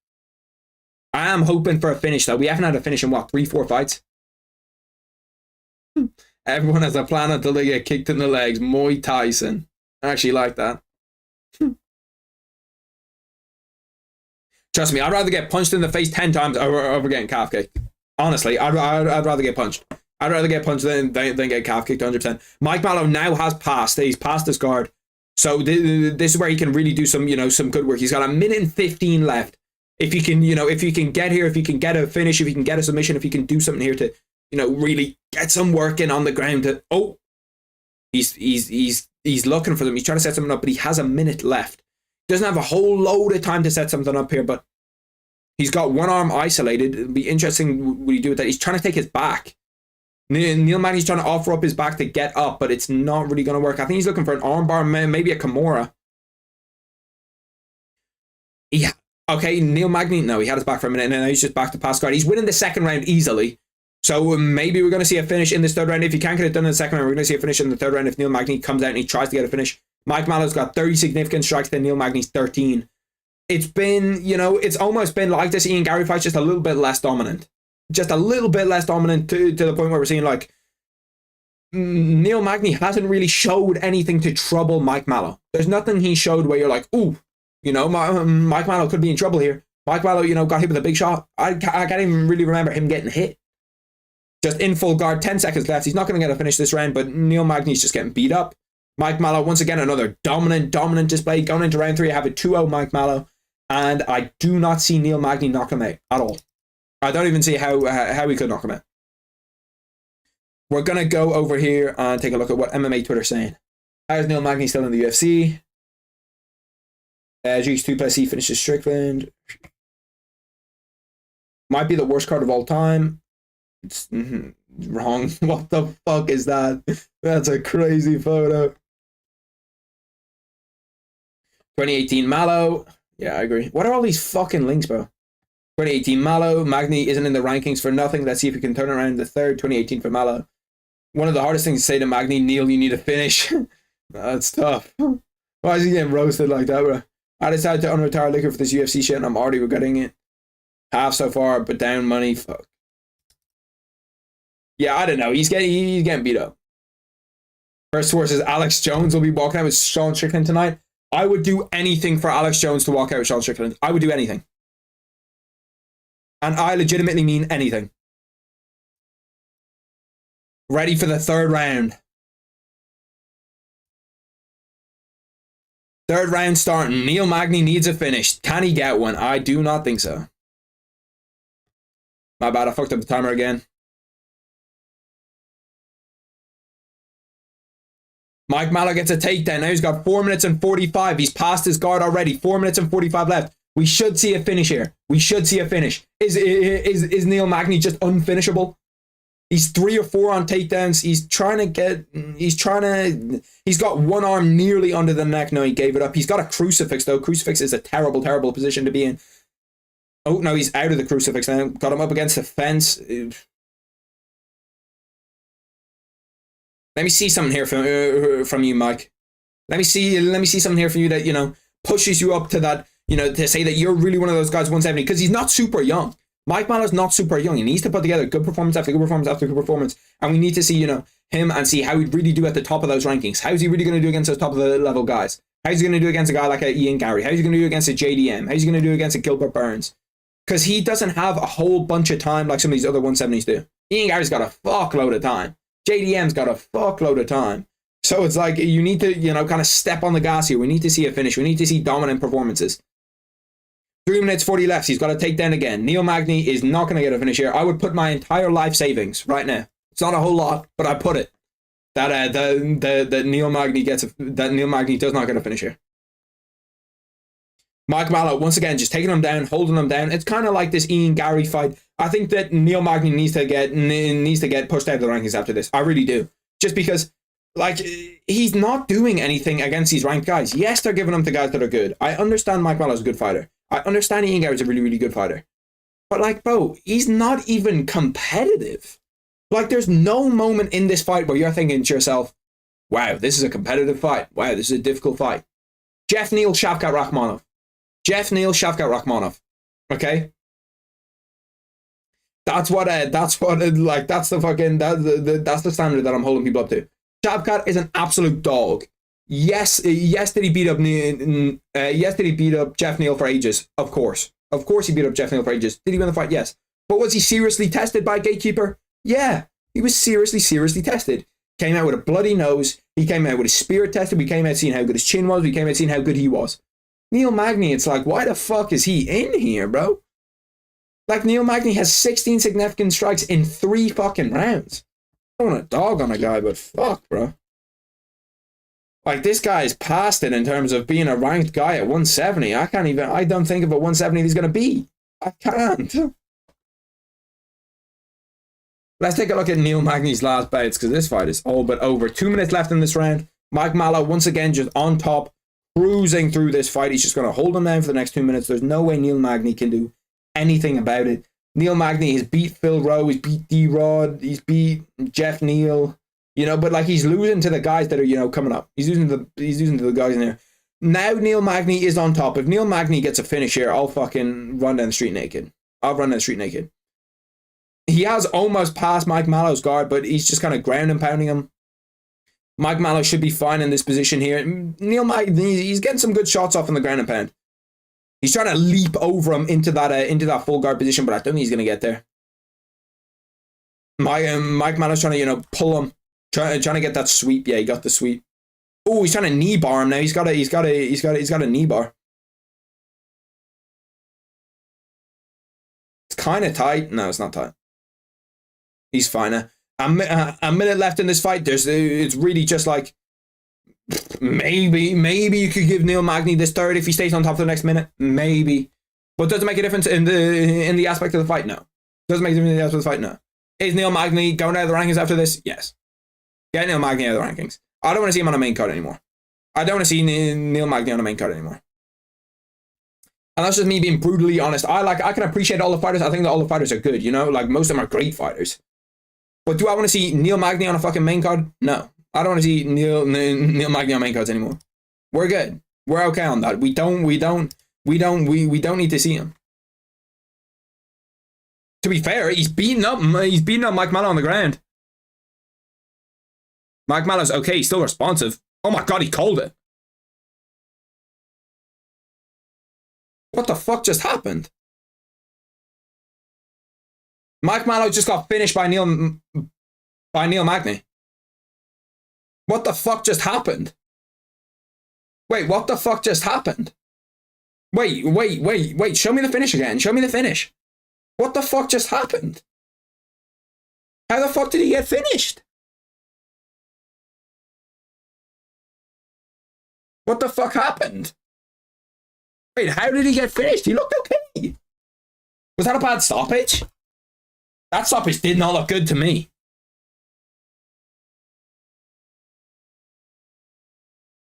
A: I am hoping for a finish, though. We haven't had a finish in, 3-4 fights? Everyone has a plan until they get kicked in the legs. Muay Tyson. I actually like that. Trust me, I'd rather get punched in the face 10 times over getting calf kicked. Honestly, I'd rather get punched. I'd rather get punched than get calf kicked 100%. Mike Mallow now has passed. He's passed his guard. So this is where he can really do some good work. He's got 1:15 left. If he can, if he can get here, if he can get a finish, if he can get a submission, if he can do something here to, really get some work in on the ground. He's looking for them. He's trying to set something up, but he has a minute left. He doesn't have a whole load of time to set something up here, but he's got one arm isolated. It'll be interesting what he do with that. He's trying to take his back. Neil Magny's trying to offer up his back to get up, but it's not really going to work. I think he's looking for an armbar, maybe a Kimura. Yeah. Okay, Neil Magny, no, he had his back for a minute, and then he's just back to pass guard. He's winning the second round easily. So maybe we're going to see a finish in this third round. If he can't get it done in the second round, we're going to see a finish in the third round if Neil Magny comes out and he tries to get a finish. Mike Mallow's got 30 significant strikes, then Neil Magny's 13. It's been, it's almost been like this Ian Gary fight, just a little bit less dominant. Just a little bit less dominant to the point where we're seeing, Neil Magny hasn't really showed anything to trouble Mike Mallow. There's nothing he showed where you're like, ooh, Mike Mallow could be in trouble here. Mike Mallow, got hit with a big shot. I can't even really remember him getting hit. Just in full guard, 10 seconds left. He's not going to get a finish this round, but Neil Magny's just getting beat up. Mike Mallow, once again, another dominant display. Going into round 3, I have a 2-0 Mike Mallow, and I do not see Neil Magny knock him out at all. I don't even see how he could knock him out. We're going to go over here and take a look at what MMA Twitter's saying. How's Neil Magny still in the UFC? Dricus Du Plessis finishes Strickland. Might be the worst card of all time. It's wrong. What the fuck is that? That's a crazy photo. 2018 Mallow. Yeah, I agree. What are all these fucking links, bro? 2018 Mallow. Magny isn't in the rankings for nothing. Let's see if we can turn around the third. 2018 for Mallow. One of the hardest things to say to Magny, Neil, you need a finish. That's tough. Why is he getting roasted like that, bro? I decided to unretire liquor for this UFC shit and I'm already regretting it. Half so far, but down money. Fuck. Yeah, I don't know. He's getting beat up. First source is Alex Jones will be walking out with Sean Strickland tonight. I would do anything for Alex Jones to walk out with Sean Strickland. I would do anything. And I legitimately mean anything. Ready for the third round. Third round starting. Neil Magny needs a finish. Can he get one? I do not think so. My bad, I fucked up the timer again. Mike Mallow gets a takedown. Now he's got 4 minutes and 45. He's past his guard already. 4 minutes and 45 left. We should see a finish here. We should see a finish. Is Neil Magny just unfinishable? He's 3 or 4 on takedowns. He's got one arm nearly under the neck. No, he gave it up. He's got a crucifix, though. Crucifix is a terrible, terrible position to be in. Oh, no, he's out of the crucifix now. Got him up against the fence. Let me see something here from you, Mike. Let me see something here from you that, you know, pushes you up to that, you know, to say that you're really one of those guys 170, because he's not super young. Mike Mallow's not super young. He needs to put together good performance after good performance after good performance. And we need to see, you know, him and see how he'd really do at the top of those rankings. How's he really going to do against those top of the level guys? How's he going to do against a guy like a Ian Gary? How's he going to do against a JDM? How's he going to do against a Gilbert Burns? Because he doesn't have a whole bunch of time like some of these other 170s do. Ian Gary's got a fuckload of time. JDM's got a fuckload of time. So it's like you need to, you know, kind of step on the gas here. We need to see a finish. We need to see dominant performances. 3 minutes 40 left. He's got to take down again. Neil Magny is not going to get a finish here. I would put my entire life savings right now. It's not a whole lot, but I put it that Neil Magny does not get a finish here. Mike Mallow once again just taking him down, holding him down. It's kind of like this Ian Gary fight. I think that Neil Magny needs to get pushed out of the rankings after this. I really do. Just because, like, he's not doing anything against these ranked guys. Yes, they're giving him to guys that are good. I understand Mike Mallow's a good fighter. I understand Ian Gary's a really, really good fighter. But, like, bro, he's not even competitive. Like, there's no moment in this fight where you're thinking to yourself, wow, this is a competitive fight. Wow, this is a difficult fight. Jeff Neal, Shavkat Rakhmonov. Jeff Neal, Shavkat Rakhmonov. Okay? That's the standard that I'm holding people up to. Shavkat is an absolute dog. Yes, did he beat up Jeff Neal for ages? Of course he beat up Jeff Neal for ages. Did he win the fight? Yes. But was he seriously tested by Gatekeeper? Yeah, he was seriously tested. Came out with a bloody nose. He came out with his spirit tested. We came out seeing how good his chin was. We came out seeing how good he was. Neil Magny, it's like, why the fuck is he in here, bro? Like, Neil Magny has 16 significant strikes in 3 fucking rounds. I don't want a dog on a guy, but fuck, bro. Like, this guy is past it in terms of being a ranked guy at 170. I don't think of a 170 he's going to be. I can't. Let's take a look at Neil Magny's last bouts, because this fight is all but over. 2 minutes left in this round. Mike Mallow, once again, just on top, cruising through this fight. He's just going to hold him down for the next 2 minutes. There's no way Neil Magny can do anything about it. Neil Magny has beat Phil Rowe, he's beat D-Rod, he's beat Jeff Neal, you know, but like he's losing to the guys that are, you know, coming up. He's losing to the guys in there. Now Neil Magny is on top. If Neil Magny gets a finish here, I'll fucking run down the street naked. I'll run down the street naked. He has almost passed Mike Mallow's guard, but he's just kind of ground and pounding him. Mike Mallow should be fine in this position here. Neil Magny, he's getting some good shots off on the ground and pound. He's trying to leap over him into that full guard position, but I don't think he's going to get there. Mike Mallow's trying to, you know, pull him, trying to get that sweep. Yeah, he got the sweep. Oh, he's trying to knee bar him now. He's got a knee bar. It's kind of tight. No, it's not tight. He's fine now. A minute left in this fight. It's really just like, maybe you could give Neil Magny this third if he stays on top for the next minute. Maybe. But does it make a difference in the aspect of the fight? No. Doesn't make a difference in the aspect of the fight? No. Is Neil Magny going out of the rankings after this? Yes. Get Neil Magny out of the rankings. I don't want to see him on a main card anymore. I don't want to see Neil Magny on a main card anymore. And that's just me being brutally honest. I can appreciate all the fighters. I think that all the fighters are good, you know? Like, most of them are great fighters. But do I want to see Neil Magny on a fucking main card? No. I don't want to see Neil Magny on main cards anymore. We're good. We're okay on that. We don't need to see him. To be fair, he's beating up Mike Mallow on the ground. Mike Mallow's okay, he's still responsive. Oh my god, he called it. What the fuck just happened? Mike Mallow just got finished by Neil Magny. What the fuck just happened? Wait, what the fuck just happened? Wait, show me the finish again. Show me the finish. What the fuck just happened? How the fuck did he get finished? What the fuck happened? Wait, how did he get finished? He looked okay. Was that a bad stoppage? That stoppage did not look good to me.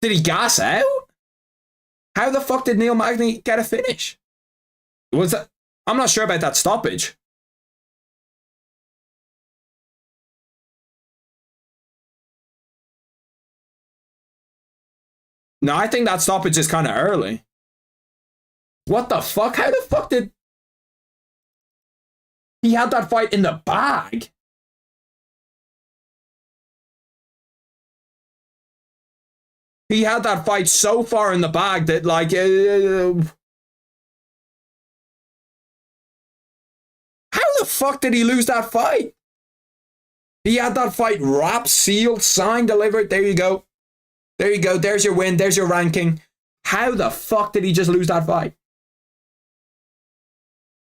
A: Did he gas out? How the fuck did Neil Magny get a finish? Was that? I'm not sure about that stoppage. No, I think that stoppage is kind of early. What the fuck? How the fuck did... He had that fight in the bag? He had that fight so far in the bag that, like... how the fuck did he lose that fight? He had that fight wrapped, sealed, signed, delivered. There you go. There you go. There's your win. There's your ranking. How the fuck did he just lose that fight?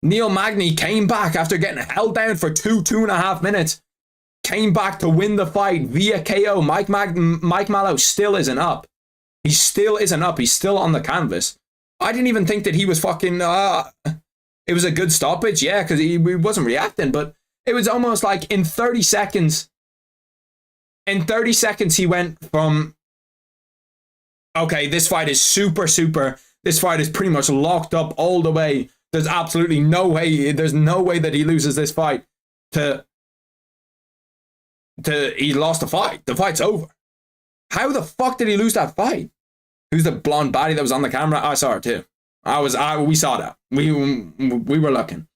A: Neil Magny came back after getting held down for 2.5 minutes. Came back to win the fight via KO. Mike Mallow still isn't up. He still isn't up. He's still on the canvas. I didn't even think that he was fucking... it was a good stoppage, yeah, because he wasn't reacting, but it was almost like in 30 seconds... In 30 seconds, he went from... Okay, this fight is super. This fight is pretty much locked up all the way. There's absolutely no way. There's no way that he loses this fight. He lost the fight. The fight's over. How the fuck did he lose that fight? Who's the blonde baddie that was on the camera? I saw her too. We saw that. We were looking.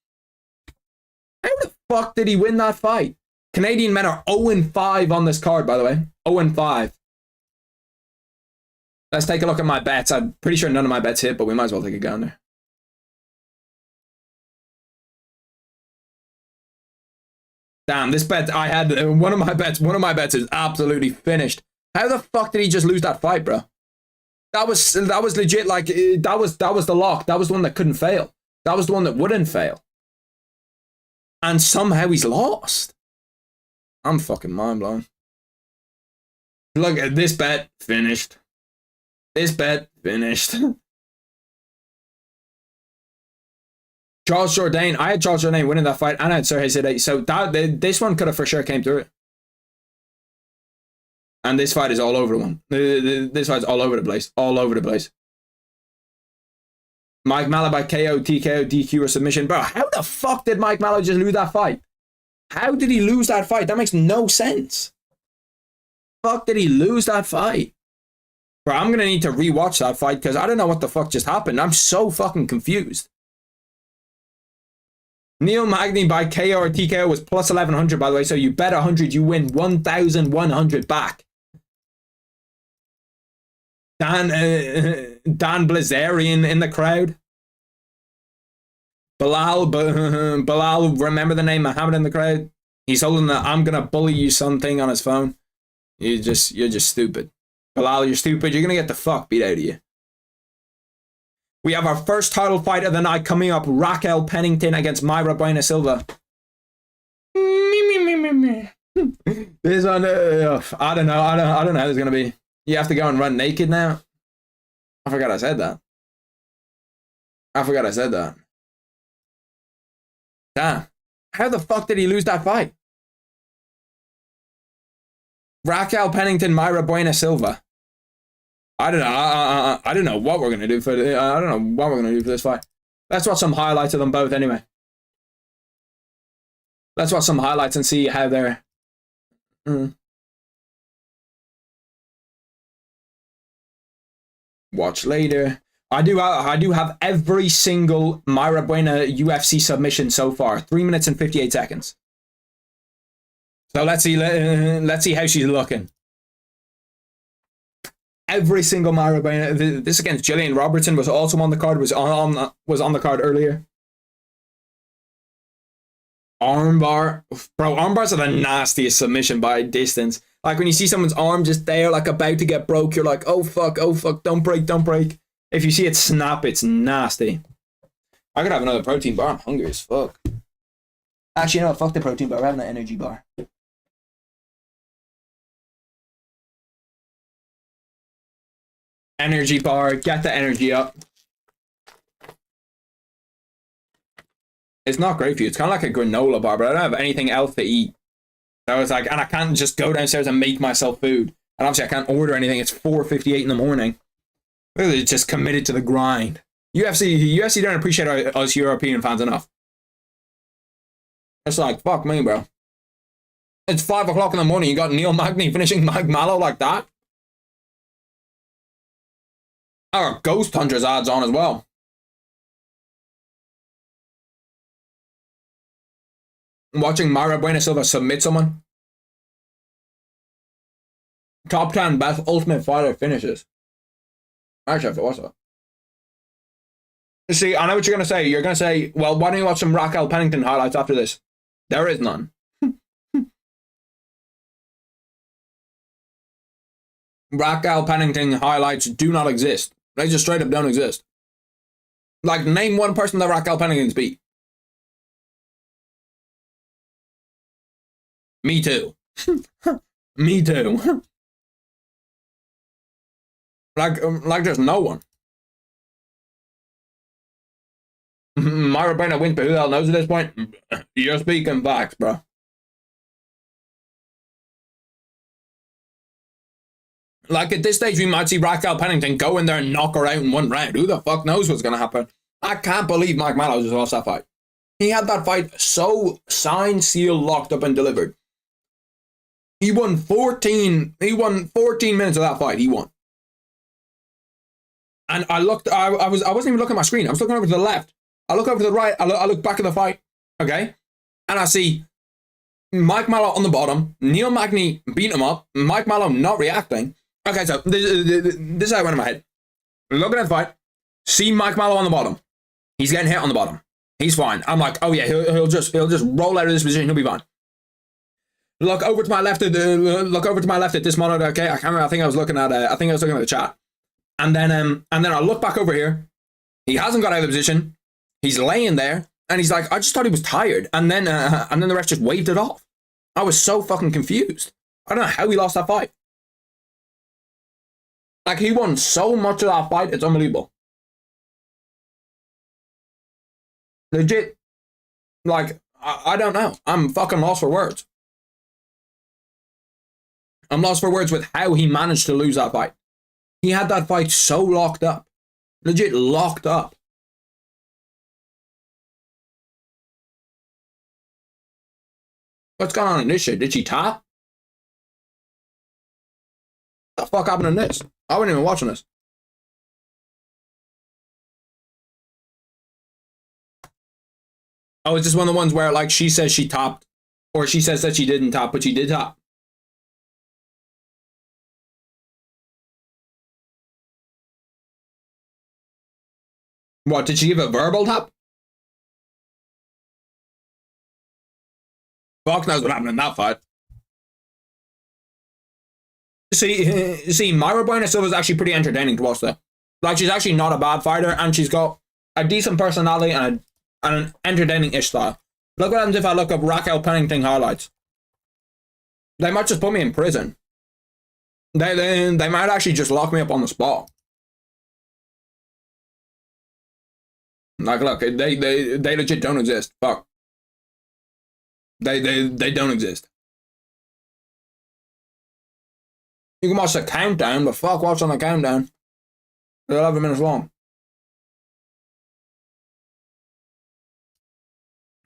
A: How the fuck did he win that fight? Canadian men are 0-5 on this card, by the way. 0-5. Let's take a look at my bets. I'm pretty sure none of my bets hit, but we might as well take a gander. Damn, this bet I had, one of my bets is absolutely finished. How the fuck did he just lose that fight, bro? That was legit, like, that was the lock. That was the one that couldn't fail. That was the one that wouldn't fail. And somehow he's lost. I'm fucking mind blown. Look at this bet, finished. This bet, finished. Charles Jourdain, I had Charles Jourdain winning that fight, and I had Sergey Sidey, so this one could have for sure came through it. And this fight is all over the one. This fight's all over the place. All over the place. Mike Mallow by KO, TKO, DQ, or submission. Bro, how the fuck did Mike Mallow just lose that fight? How did he lose that fight? That makes no sense. Fuck did he lose that fight? Bro, I'm going to need to rewatch that fight because I don't know what the fuck just happened. I'm so fucking confused. Neil Magny by KO or TKO was plus 1100, by the way. So you bet 100, you win 1,100 back. Dan Blazarian in the crowd. Bilal, remember the name Muhammad in the crowd? He's holding the "I'm gonna bully you" something on his phone. You're just stupid. Bilal, you're stupid. You're gonna get the fuck beat out of you. We have our first title fight of the night coming up. Raquel Pennington against Mayra Buena Silva. This one, I don't know. I don't know how it's gonna be. You have to go and run naked now. I forgot I said that. Damn. How the fuck did he lose that fight? Raquel Pennington, Mayra Buena Silva. I don't know. I don't know what we're gonna do for. I don't know what we're gonna do for this fight. Let's watch some highlights of them both anyway. Let's watch some highlights and see how they're. Watch later. I do have every single Mayra Buena UFC submission so far. 3 minutes and 58 seconds. So let's see how she's looking. Every single Mayra Buena. This against Gillian Robertson was also on the card. Was on the card earlier. Armbar, bro. Armbars are the nastiest submission by distance. Like when you see someone's arm just there, like about to get broke, you're like, oh fuck, don't break. If you see it snap, it's nasty. I could have another protein bar. I'm hungry as fuck. Actually, no, fuck the protein bar. We're having an energy bar. energy bar. Get the energy up. It's not great for you. It's kind of like a granola bar, but I don't have anything else to eat. So it's like, and I can't just go downstairs and make myself food. And obviously I can't order anything. It's 4:58 in the morning. Really just committed to the grind. UFC don't appreciate us European fans enough. It's like, fuck me, bro. It's 5 o'clock in the morning. You got Neil Magny finishing Mike Mallow like that? I got Ghost Hunters ads on as well. Watching Mayra Bueno Silva submit someone. Top 10 best Ultimate Fighter finishes. Actually, I have to watch that. See, I know what you're going to say. You're going to say, well, why don't you watch some Raquel Pennington highlights after this? There is none. Raquel Pennington highlights do not exist. They just straight up don't exist. Like, name one person that Raquel Pennington's beat. Me too. Me too. like there's no one. Mayra Bueno wins, but who the hell knows at this point? You're speaking facts, bro. Like, at this stage, we might see Raquel Pennington go in there and knock her out in one round. Who the fuck knows what's going to happen? I can't believe Mike Mallow just lost that fight. He had that fight so signed, sealed, locked up, and delivered. He won 14 minutes of that fight. He won. And I wasn't even looking at my screen. I was looking over to the left. I look over to the right. I look back at the fight. Okay. And I see Mike Mallow on the bottom. Neil Magny beat him up. Mike Mallow not reacting. Okay, so this is how it went in my head. Looking at the fight. See Mike Mallow on the bottom. He's getting hit on the bottom. He's fine. I'm like, oh yeah, he'll just roll out of this position. He'll be fine. Look over to my left at this monitor. Okay, I can't remember. I think I was looking at the chat. And then I look back over here. He hasn't got out of the position. He's laying there, and he's like, I just thought he was tired. And then the ref just waved it off. I was so fucking confused. I don't know how he lost that fight. Like, he won so much of that fight, it's unbelievable. Legit. Like, I don't know. I'm fucking lost for words. I'm lost for words with how he managed to lose that fight. He had that fight so locked up. Legit locked up. What's going on in this shit? Did she tap? What the fuck happened in this? I wasn't even watching this. Oh, is this one of the ones where, like, she says she topped, or she says that she didn't top, but she did top? What, did she give a verbal tap? Fuck knows what happened in that fight. See, Mayra Bueno Silva is actually pretty entertaining to watch, though. Like, she's actually not a bad fighter, and she's got a decent personality and an entertaining-ish style. Look what happens if I look up Raquel Pennington highlights. They might just put me in prison. They might actually just lock me up on the spot. Like, look, they legit don't exist. Fuck. They don't exist. You can watch the countdown, but fuck what's on the countdown. They're 11 minutes long.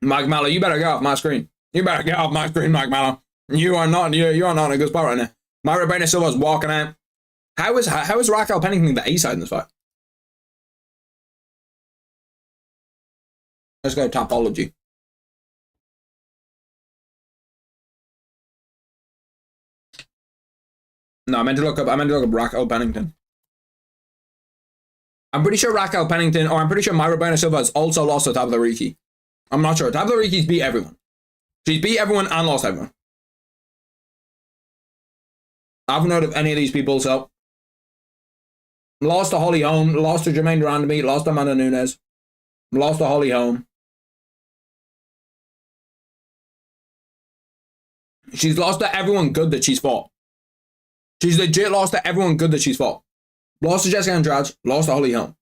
A: Mike Mallow, you better get off my screen. You better get off my screen, Mike Mallow. You are not in a good spot right now. Mayra Bueno Silva's walking out. How is Raquel Pennington the A-side in this fight? Let's go topology. No, I meant to look up Raquel Pennington. I'm pretty sure Raquel Pennington, or I'm pretty sure Mayra Bueno Silva has also lost to Tabla Riki. I'm not sure. Tabla Riki's beat everyone. She's beat everyone and lost everyone. I haven't heard of any of these people, so. Lost to Holly Holm, lost to Jermaine Durandamy, lost to Amanda Nunes, lost to Holly Holm. She's lost to everyone good that she's fought. She's legit lost to everyone good that she's fought. Lost to Jessica Andrade, lost to Holly Holm.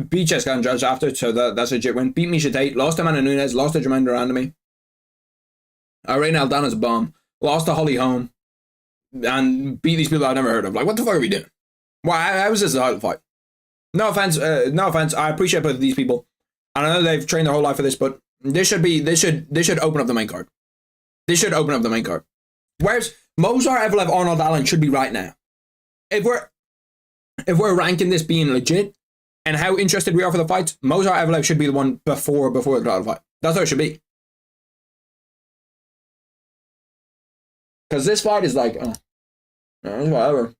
A: Beat Jessica Andrade after, so that's a legit win. Beat Misha Tate, lost to Amanda Nunes, lost to Jermaine Durandamy. Irene Aldana's a bomb. Lost to Holly Holm. And beat these people I've never heard of. Like, what the fuck are we doing? Why? How is this a title fight? No offense. No offense. I appreciate both of these people. And I know they've trained their whole life for this, but this should open up the main card. This should open up the main card. Whereas Mozart, Evelev, Arnold Allen should be right now. If we're ranking this being legit and how interested we are for the fights, Mozart, Evelev should be the one before the title fight. That's how it should be. Because this fight is like, whatever.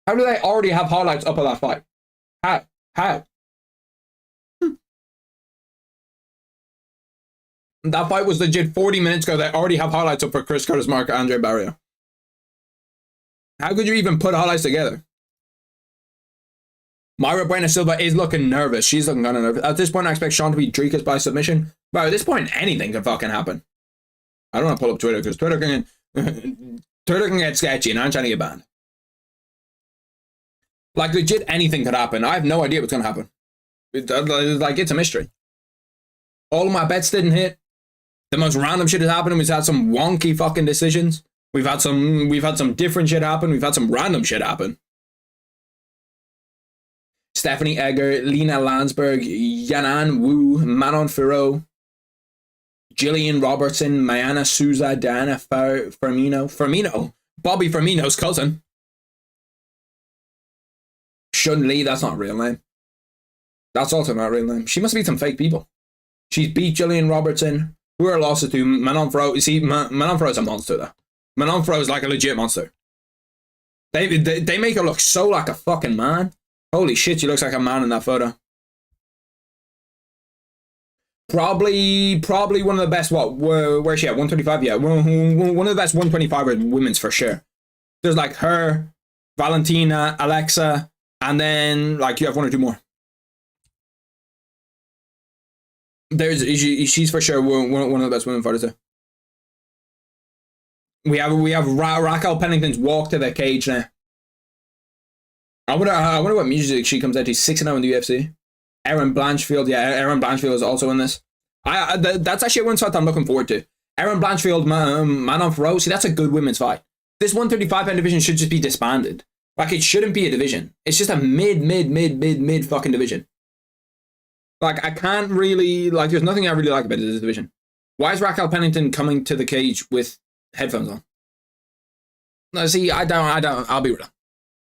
A: How do they already have highlights up of that fight? How? That fight was legit 40 minutes ago. They already have highlights up for Chris Curtis, Mark, Andre Barrio. How could you even put highlights together? Myra Buena Silva is looking nervous. She's looking kind of nervous. At this point, I expect Sean to beat Dricus by submission. But at this point, anything can fucking happen. I don't want to pull up Twitter because Twitter can get sketchy and I'm trying to get banned. Like, legit, anything could happen. I have no idea what's going to happen. It's a mystery. All of my bets didn't hit. The most random shit has happened. We've had some wonky fucking decisions. We've had some different shit happen. We've had some random shit happen. Stephanie Egger, Lena Landsberg, Yanan Wu, Manon Ferro, Jillian Robertson, Mayana Souza, Diana Firmino, Bobby Firmino's cousin. Shun Lee, that's not a real name. That's also not a real name. She must be some fake people. She's beat Jillian Robertson. Who are losses to? Manon Ferro. You see, Manon Ferro is a monster, though. Manon Ferro is like a legit monster. They make her look so like a fucking man. Holy shit, she looks like a man in that photo. Probably one of the best, where's she at? 125? Yeah, one of the best 125 women's for sure. There's like her, Valentina, Alexa, and then like you have one or two more. She's for sure one of the best women fighters there. We have Raquel Pennington's walk to the cage now. I wonder what music she comes out to. 6-0 in the UFC. Erin Blanchfield, yeah, Erin Blanchfield is also in this. That's actually one fight I'm looking forward to. Erin Blanchfield, Manon Ferro. See, that's a good women's fight. This 135-pound division should just be disbanded. Like, it shouldn't be a division. It's just a mid fucking division. Like, I can't really, like, there's nothing I really like about this division. Why is Raquel Pennington coming to the cage with headphones on? No, see, I'll be real.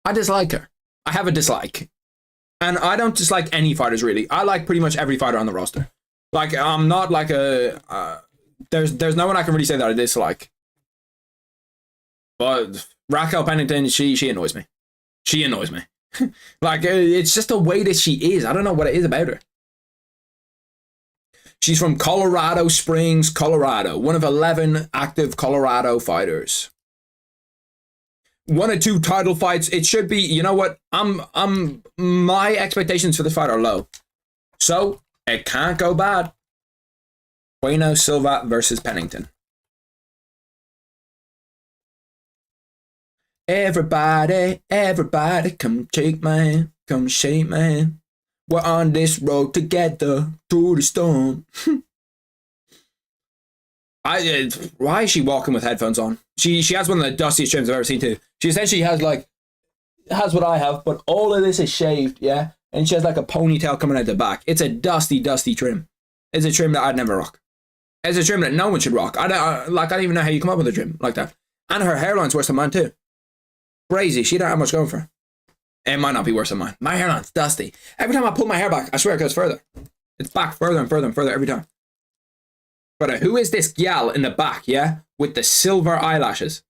A: I dislike her. I have a dislike. And I don't dislike any fighters, really. I like pretty much every fighter on the roster. Like, I'm not like a, there's no one I can really say that I dislike. But Raquel Pennington, she annoys me. She annoys me. Like, it's just the way that she is. I don't know what it is about her. She's from Colorado Springs, Colorado. One of 11 active Colorado fighters. 1 or 2 title fights. It should be, you know what? My expectations for this fight are low. So, it can't go bad. Bueno Silva versus Pennington. Everybody, come shake my hand, come shake my hand. We're on this road together through the storm. Why is she walking with headphones on? She has one of the dustiest trims I've ever seen too. She essentially has what I have, but all of this is shaved, yeah? And she has like a ponytail coming out the back. It's a dusty trim. It's a trim that I'd never rock. It's a trim that no one should rock. I don't even know how you come up with a trim like that. And her hairline's worse than mine too. Crazy. She don't have much going for her. It might not be worse than mine. My hairline's dusty. Every time I pull my hair back, I swear it goes further. It's back further and further and further every time. But who is this gal in the back, yeah? With the silver eyelashes.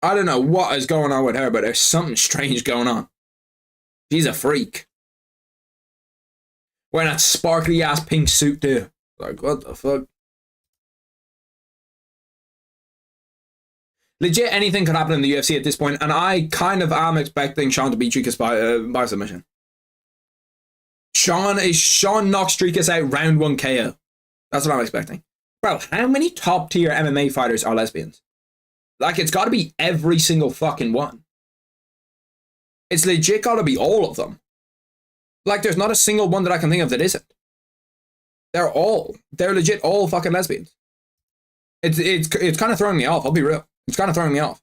A: I don't know what is going on with her, but there's something strange going on. She's a freak. Wearing that sparkly ass pink suit too. Like, what the fuck? Legit, anything could happen in the UFC at this point, and I kind of am expecting Sean to beat Dricus by submission. Sean knocks Dricus out round 1 KO. That's what I'm expecting. Bro, how many top tier MMA fighters are lesbians? Like, it's got to be every single fucking one. It's legit got to be all of them. Like, there's not a single one that I can think of that isn't. They're legit all fucking lesbians. It's kind of throwing me off, I'll be real. It's kind of throwing me off.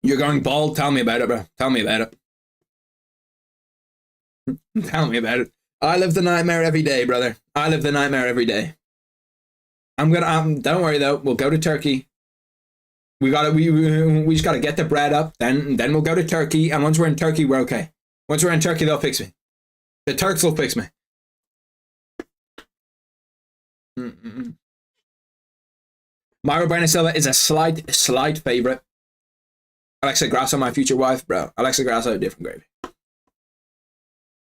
A: You're going bald? Tell me about it, bro. Tell me about it. Tell me about it. I live the nightmare every day, brother. I live the nightmare every day. I'm gonna, don't worry though, we'll go to Turkey. We just gotta get the bread up, then we'll go to Turkey, and once we're in Turkey, we're okay. Once we're in Turkey, they'll fix me. The Turks will fix me. Myra Bueno Silva is a slight favorite. Alexa Grasso, my future wife, bro. Alexa Grasso, different gravy.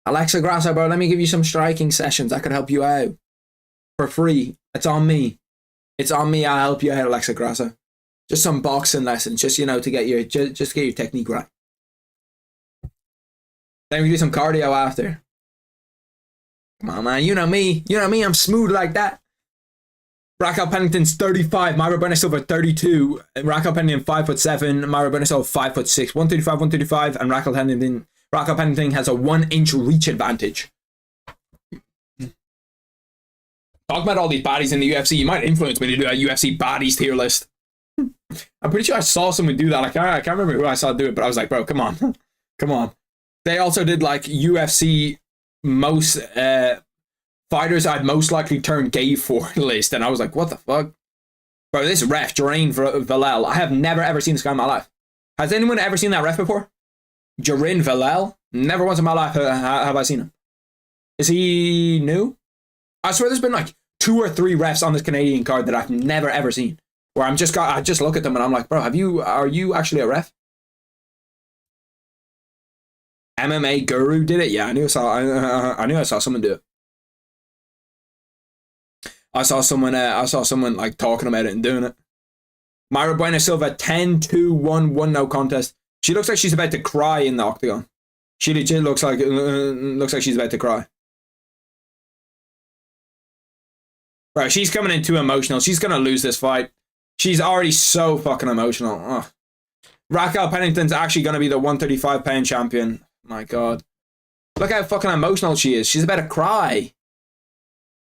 A: Alexa Grasso, bro, let me give you some striking sessions. I could help you out for free. It's on me. It's on me. I'll help you out, Alexa Grasso. Just some boxing lessons, just, you know, to get your just get your technique right. Then we do some cardio after. Come on, man. You know me. You know me. I'm smooth like that. Raquel Pennington's 35. Myra Bueno Silva 32. Raquel Pennington 5'7". Myra Bueno Silva 5'6". 135, 135, and Raquel Pennington has a 1-inch reach advantage. Talk about all these bodies in the UFC. You might influence me to do a UFC bodies tier list. I'm pretty sure I saw someone do that. I can't remember who I saw do it, but I was like, bro, come on. Come on. They also did like UFC most fighters I'd most likely turn gay for list, and I was like, what the fuck? Bro, this ref, Jorin Villel, I have never ever seen this guy in my life. Has anyone ever seen that ref before? Jorin Villel? Never once in my life have I seen him. Is he new? I swear there's been like 2 or 3 refs on this Canadian card that I've never ever seen. Where I just look at them and I'm like, bro, are you actually a ref? MMA Guru did it? Yeah, I knew I saw someone do it. I saw someone like talking about it and doing it. Myra Bueno Silva 10-2-1 no contest. She looks like she's about to cry in the octagon. She legit looks like she's about to cry. Bro, she's coming in too emotional. She's gonna lose this fight. She's already so fucking emotional. Ugh. Raquel Pennington's actually gonna be the 135-pound champion. My God. Look how fucking emotional she is. She's about to cry.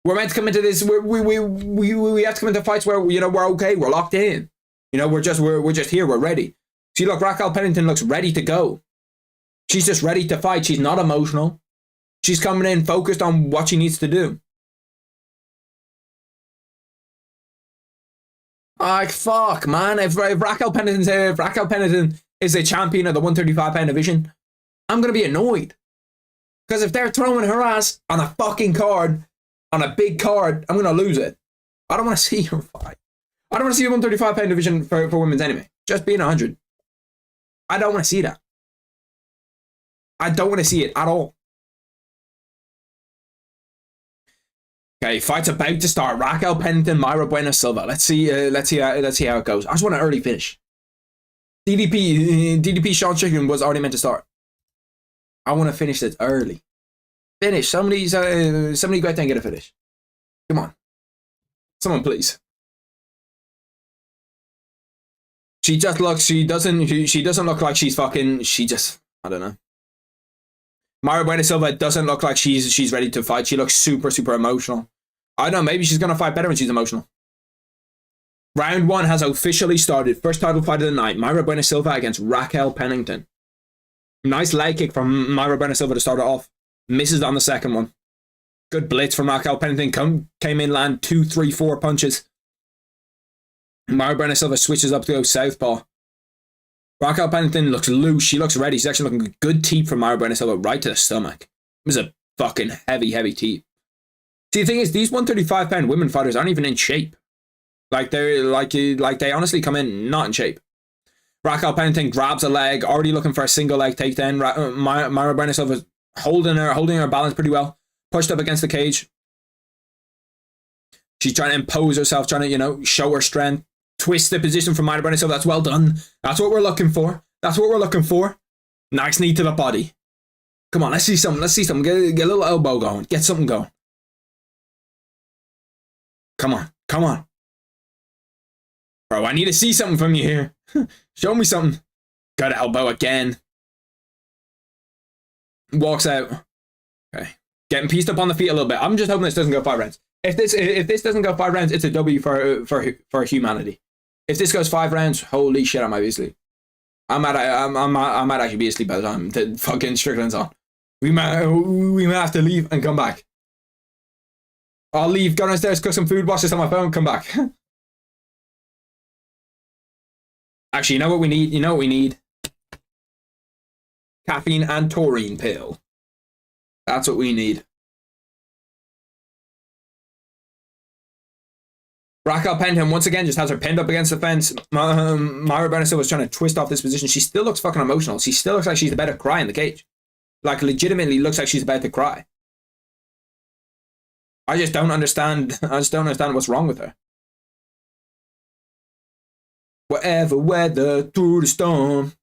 A: We're meant to come into this. We have to come into fights where, you know, we're okay. We're locked in. You know, we're just here. We're ready. See, look, Raquel Pennington looks ready to go. She's just ready to fight. She's not emotional. She's coming in focused on what she needs to do. Like, fuck, man. If Raquel Pennington is a champion of the 135-pound division, I'm going to be annoyed. Because if they're throwing her ass on a fucking card, on a big card, I'm going to lose it. I don't want to see her fight. I don't want to see a 135-pound division for women's anyway. Just being 100. I don't want to see that. I don't want to see it at all. Okay, fight's about to start. Raquel Pennington, Myra Bueno Silva. Let's see how it goes. I just want an early finish. DDP Sean Strickland was already meant to start. I want to finish this early. Finish. Somebody go out there and get a finish. Come on. Someone, please. She doesn't look like she's fucking, I don't know. Myra Bueno Silva doesn't look like she's ready to fight. She looks super, super emotional. I don't know, maybe she's going to fight better when she's emotional. Round 1 has officially started. First title fight of the night. Myra Bueno Silva against Raquel Pennington. Nice leg kick from Myra Bueno Silva to start it off. Misses on the second one. Good blitz from Raquel Pennington. Came in, land 2, 3, 4 punches. Myra Bueno Silva switches up to go southpaw. Raquel Pennington looks loose. She looks ready. She's actually looking good teep from Myra Bueno Silva right to the stomach. It was a fucking heavy teep. See, the thing is, these 135-pound women fighters aren't even in shape. Like they honestly come in not in shape. Raquel Pennington grabs a leg, already looking for a single leg takedown. Myra Bueno Silva holding her balance pretty well. Pushed up against the cage. She's trying to impose herself, trying to, you know, show her strength. Twist the position from Myra Bueno Silva. That's well done. That's what we're looking for. That's what we're looking for. Nice knee to the body. Come on, let's see something. Let's see something. Get a little elbow going. Get something going. Come on. Come on. Bro, I need to see something from you here. Show me something. Got an elbow again. Walks out. Okay. Getting pieced up on the feet a little bit. I'm just hoping this doesn't go 5 rounds. If this doesn't go 5 rounds, it's a W for humanity. If this goes 5 rounds, holy shit, I might be asleep. I might actually be asleep by the time the fucking Strickland's on. We might have to leave and come back. I'll leave, go downstairs, cook some food, watch this on my phone, come back. Actually, you know what we need? You know what we need? Caffeine and taurine pill. That's what we need. Raquel Pennington once again just has her pinned up against the fence. Mayra Bueno was trying to twist off this position. She still looks fucking emotional. She still looks like she's about to cry in the cage. Like, legitimately looks like she's about to cry. I just don't understand. I just don't understand what's wrong with her. Whatever weather through the storm.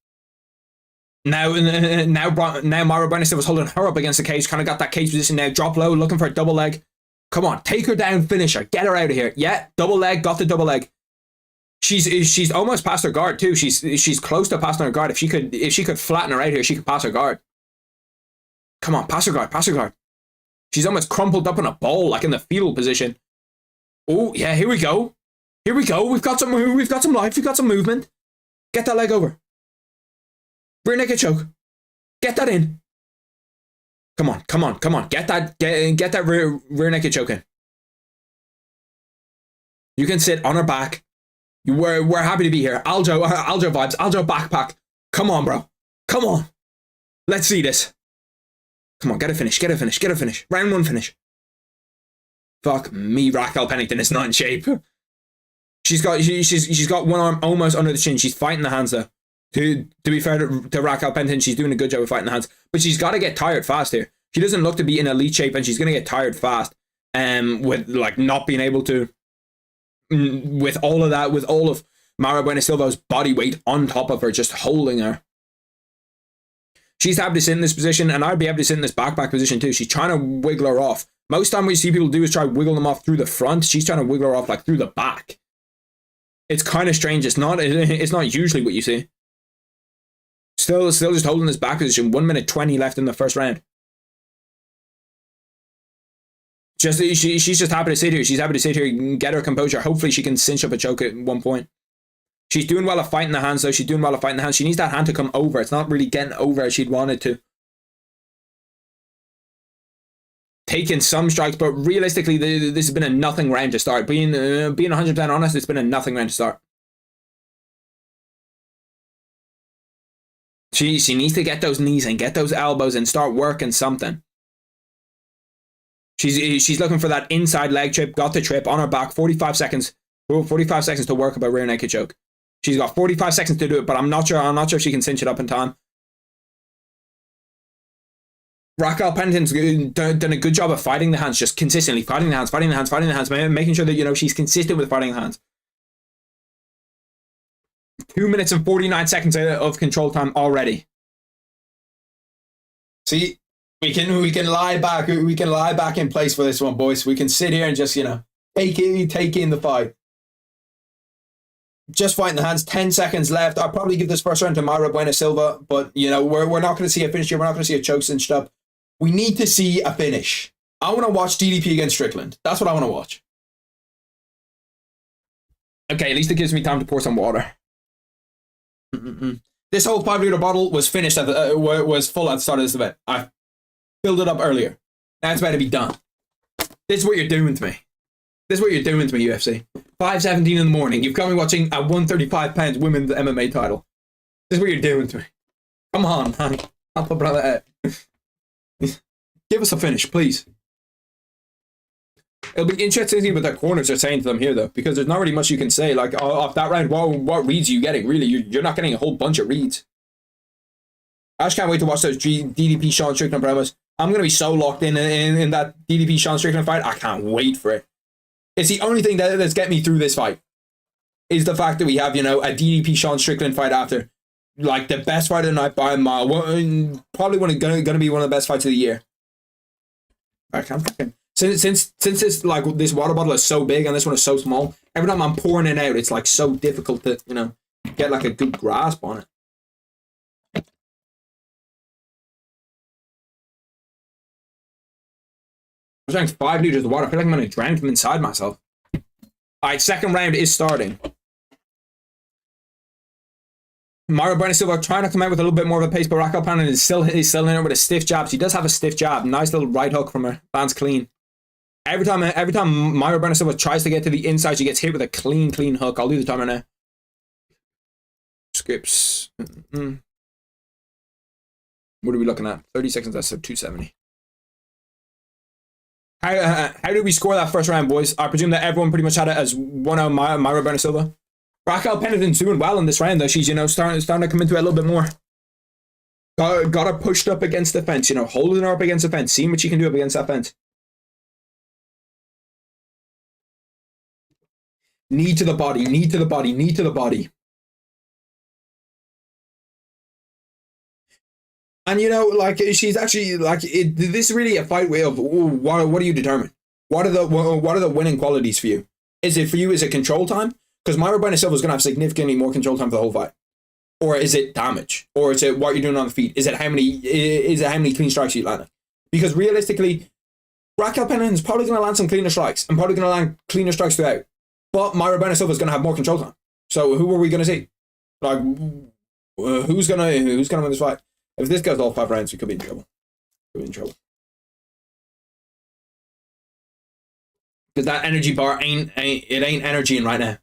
A: Now Mayra Bueno was holding her up against the cage. Kind of got that cage position now. Drop low, looking for a double leg. Come on, take her down, finish her, get her out of here. Yeah, double leg, got the double leg. She's almost past her guard too. She's close to passing her guard. If she could flatten her out here, she could pass her guard. Come on, pass her guard, pass her guard. She's almost crumpled up in a ball, like in the fetal position. Oh yeah, here we go. Here we go. We've got some life. We've got some movement. Get that leg over. Rear naked choke. Get that in. Come on, come on, come on. Get that rear naked choke in. You can sit on her back. We're happy to be here. Aljo vibes. Aljo backpack. Come on, bro. Come on. Let's see this. Come on, get a finish. Get a finish. Get a finish. Round 1 finish. Fuck me, Raquel Pennington is not in shape. She's got one arm almost under the chin. She's fighting the hands though. To be fair to Raquel Pennington, she's doing a good job of fighting the hands. But she's got to get tired fast here. She doesn't look to be in elite shape, and she's going to get tired fast. With like not being able to, with all of that, with all of Mayra Bueno body weight on top of her, just holding her. She's happy to sit in this position, and I'd be able to sit in this back position too. She's trying to wiggle her off. Most time we see people do is try to wiggle them off through the front. She's trying to wiggle her off like through the back. It's kind of strange. It's not usually what you see. Still just holding this back position. 1 minute 20 left in the first round. She's just happy to sit here. She's happy to sit here and get her composure. Hopefully she can cinch up a choke at one point. She's doing well at fighting the hands though. She's doing well at fighting the hands. She needs that hand to come over. It's not really getting over as she'd want it to. Taking some strikes, but realistically this has been a nothing round to start. Being 100% honest, it's been a nothing round to start. She needs to get those knees and get those elbows and start working something. She's looking for that inside leg trip. Got the trip on her back. 45 seconds. 45 seconds to work up a rear naked choke. She's got 45 seconds to do it, but I'm not sure if she can cinch it up in time. Raquel Pennington's done a good job of fighting the hands, just consistently fighting the hands, making sure that she's consistent with fighting the hands. 2 minutes and 49 seconds of control time already. See, we can lie back in place for this one, boys. We can sit here and just take in the fight. Just fighting the hands. 10 seconds left. I'll probably give this first round to Mayra Bueno, but we're not going to see a finish here. We're not going to see a choke cinched up. We need to see a finish. I want to watch DDP against Strickland. That's what I want to watch. Okay, at least it gives me time to pour some water. This whole 5-liter bottle was finished was full at the start of this event. I filled it up earlier. Now it's about to be done. This is what you're doing to me. This is what you're doing to me, UFC. 5:17 in the morning. You've got me watching a 135 pounds women's MMA title. This is what you're doing to me. Come on, man. Help a brother out. Give us a finish, please. It'll be interesting to see what their corners are saying to them here, though, because there's not really much you can say. Like, off that round, what reads are you getting? Really, you're not getting a whole bunch of reads. I just can't wait to watch those DDP Sean Strickland promos. I'm going to be so locked in that DDP Sean Strickland fight. I can't wait for it. It's the only thing that's getting me through this fight is the fact that we have, a DDP Sean Strickland fight after. like the best fight of the night by a mile. Probably gonna be one of the best fights of the year. I can't fucking since this like this water bottle is so big and this one is so small. Every time I'm pouring it out, it's like so difficult to get like a good grasp on it. I drank 5 liters of water. I feel like I'm gonna drown from inside myself. Alright, second round is starting. Mario Bueno Silva trying to come out with a little bit more of a pace, but Raquel Pennington is still in there with a stiff jab. She does have a stiff jab. Nice little right hook from her. Lands clean. Every time Mario Bueno Silva tries to get to the inside, she gets hit with a clean hook. I'll do the timer now. Skips. What are we looking at? 30 seconds, that's 270. How did we score that first round, boys? I presume that everyone pretty much had it as 1-0 Mario Bueno Silva. Raquel Pennington's doing well in this round, though. She's, starting to come into it a little bit more. Got her pushed up against the fence, holding her up against the fence, seeing what she can do up against that fence. Knee to the body, knee to the body, knee to the body. And she's actually this is really a fight way of what do you determine? What are the winning qualities for you? Is it control time? Because Mario Bueno Silva is going to have significantly more control time for the whole fight. Or is it damage? Or is it what you're doing on the feet? Is it how many clean strikes you land? Because realistically, Raquel Pennington is probably going to land some cleaner strikes and probably going to land cleaner strikes throughout. But Mario Bueno Silva is going to have more control time. So who are we going to see? Who's gonna win this fight? If this goes all 5 rounds, we could be in trouble. Because that energy bar ain't energying right now.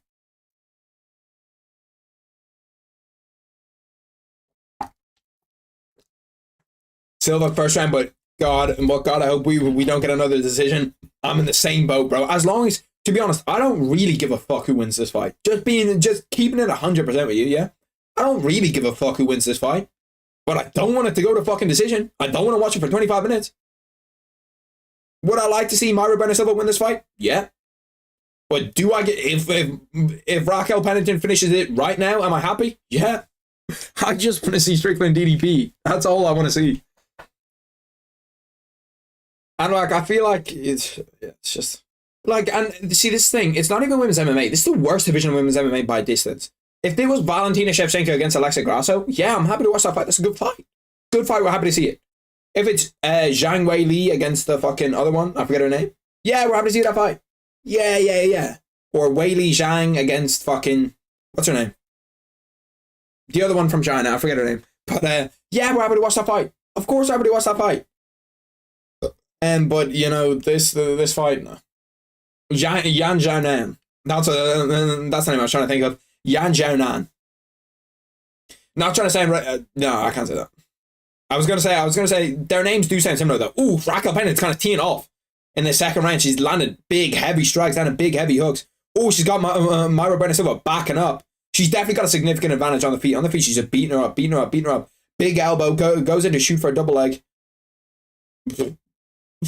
A: Silva first round, but God, I hope we don't get another decision. I'm in the same boat, bro. As long as, to be honest, I don't really give a fuck who wins this fight. Just keeping it 100% with you, yeah? I don't really give a fuck who wins this fight. But I don't want it to go to fucking decision. I don't want to watch it for 25 minutes. Would I like to see Mario Bueno Silva win this fight? Yeah. But do I get, if Raquel Pennington finishes it right now, am I happy? Yeah. I just want to see Strickland DDP. That's all I want to see. And I feel like it's just and see this thing, it's not even women's MMA. This is the worst division of women's MMA by distance. If there was Valentina Shevchenko against Alexa Grasso, yeah, I'm happy to watch that fight. That's a good fight. Good fight, we're happy to see it. If it's Zhang Wei Li against the fucking other one, I forget her name. Yeah, we're happy to see that fight. Yeah. Or Wei Li Zhang against fucking, what's her name? The other one from China, I forget her name. But yeah, we're happy to watch that fight. Of course, we're happy to watch that fight. But this fight, no. Yan Zhaonan. That's the name I was trying to think of. Yan Zhaonan. Not trying to say no, I can't say that. I was gonna say their names do sound similar though. Ooh, Raquel Pennington's kind of teeing off in the second round. She's landed big, heavy strikes, landed big, heavy hooks. Oh, she's got Mario Bueno Silva backing up. She's definitely got a significant advantage on the feet. On the feet, she's just beating her up. Big elbow goes in to shoot for a double leg.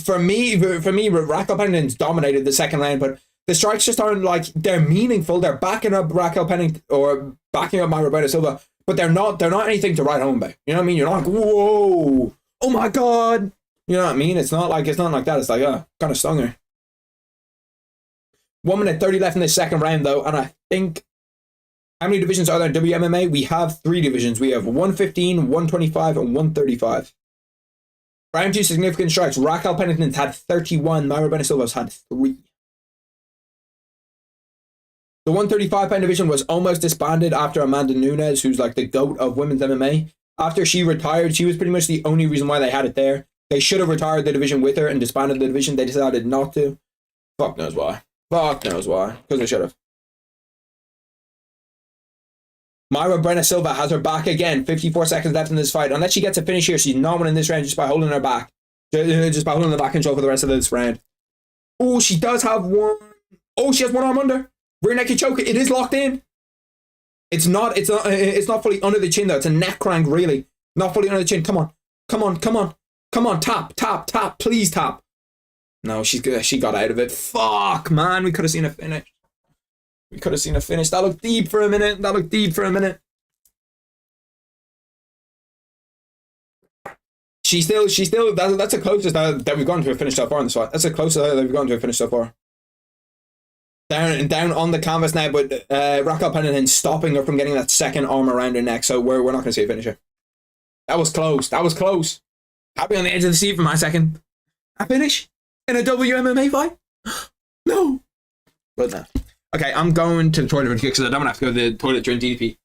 A: For me, Raquel Pennington's dominated the second round, but the strikes just aren't they're meaningful. They're backing up Raquel Pennington or backing up Mario Bueno Silva, but they're not anything to write home about. You know what I mean? You're not like, whoa, oh my God. You know what I mean? It's not like that. It's like, kind of stung her. 1 minute 30 left in the second round though, and I think, how many divisions are there in WMMA? We have 3 divisions. We have 115, 125, and 135. Round 2 significant strikes. Raquel Pennington's had 31. Mario Bueno Silva's had 3. The 135-pound division was almost disbanded after Amanda Nunes, who's like the GOAT of women's MMA. After she retired, she was pretty much the only reason why they had it there. They should have retired the division with her and disbanded the division. They decided not to. Fuck knows why. Because they should have. Mario Bueno Silva has her back again. 54 seconds left in this fight. Unless she gets a finish here, she's not winning this round just by holding her back. Just by holding the back control for the rest of this round. Oh, she does have one. Oh, she has one arm under. Rear naked choke. It is locked in. It's not fully under the chin though. It's a neck crank, really. Not fully under the chin. Come on. Tap. Please tap. No, she got out of it. Fuck, man. We could have seen a finish. That looked deep for a minute. That's the closest that we've gone to a finish so far in this fight. That's the closest that we've gone to a finish so far. Down on the canvas now, but Raquel Pennington stopping her from getting that second arm around her neck, so we're not going to see a finisher. That was close. That was close. Happy on the edge of the seat for my second. A finish in a WMMA fight? No. But no. Okay, I'm going to the toilet because I don't want to have to go to the toilet during DDP.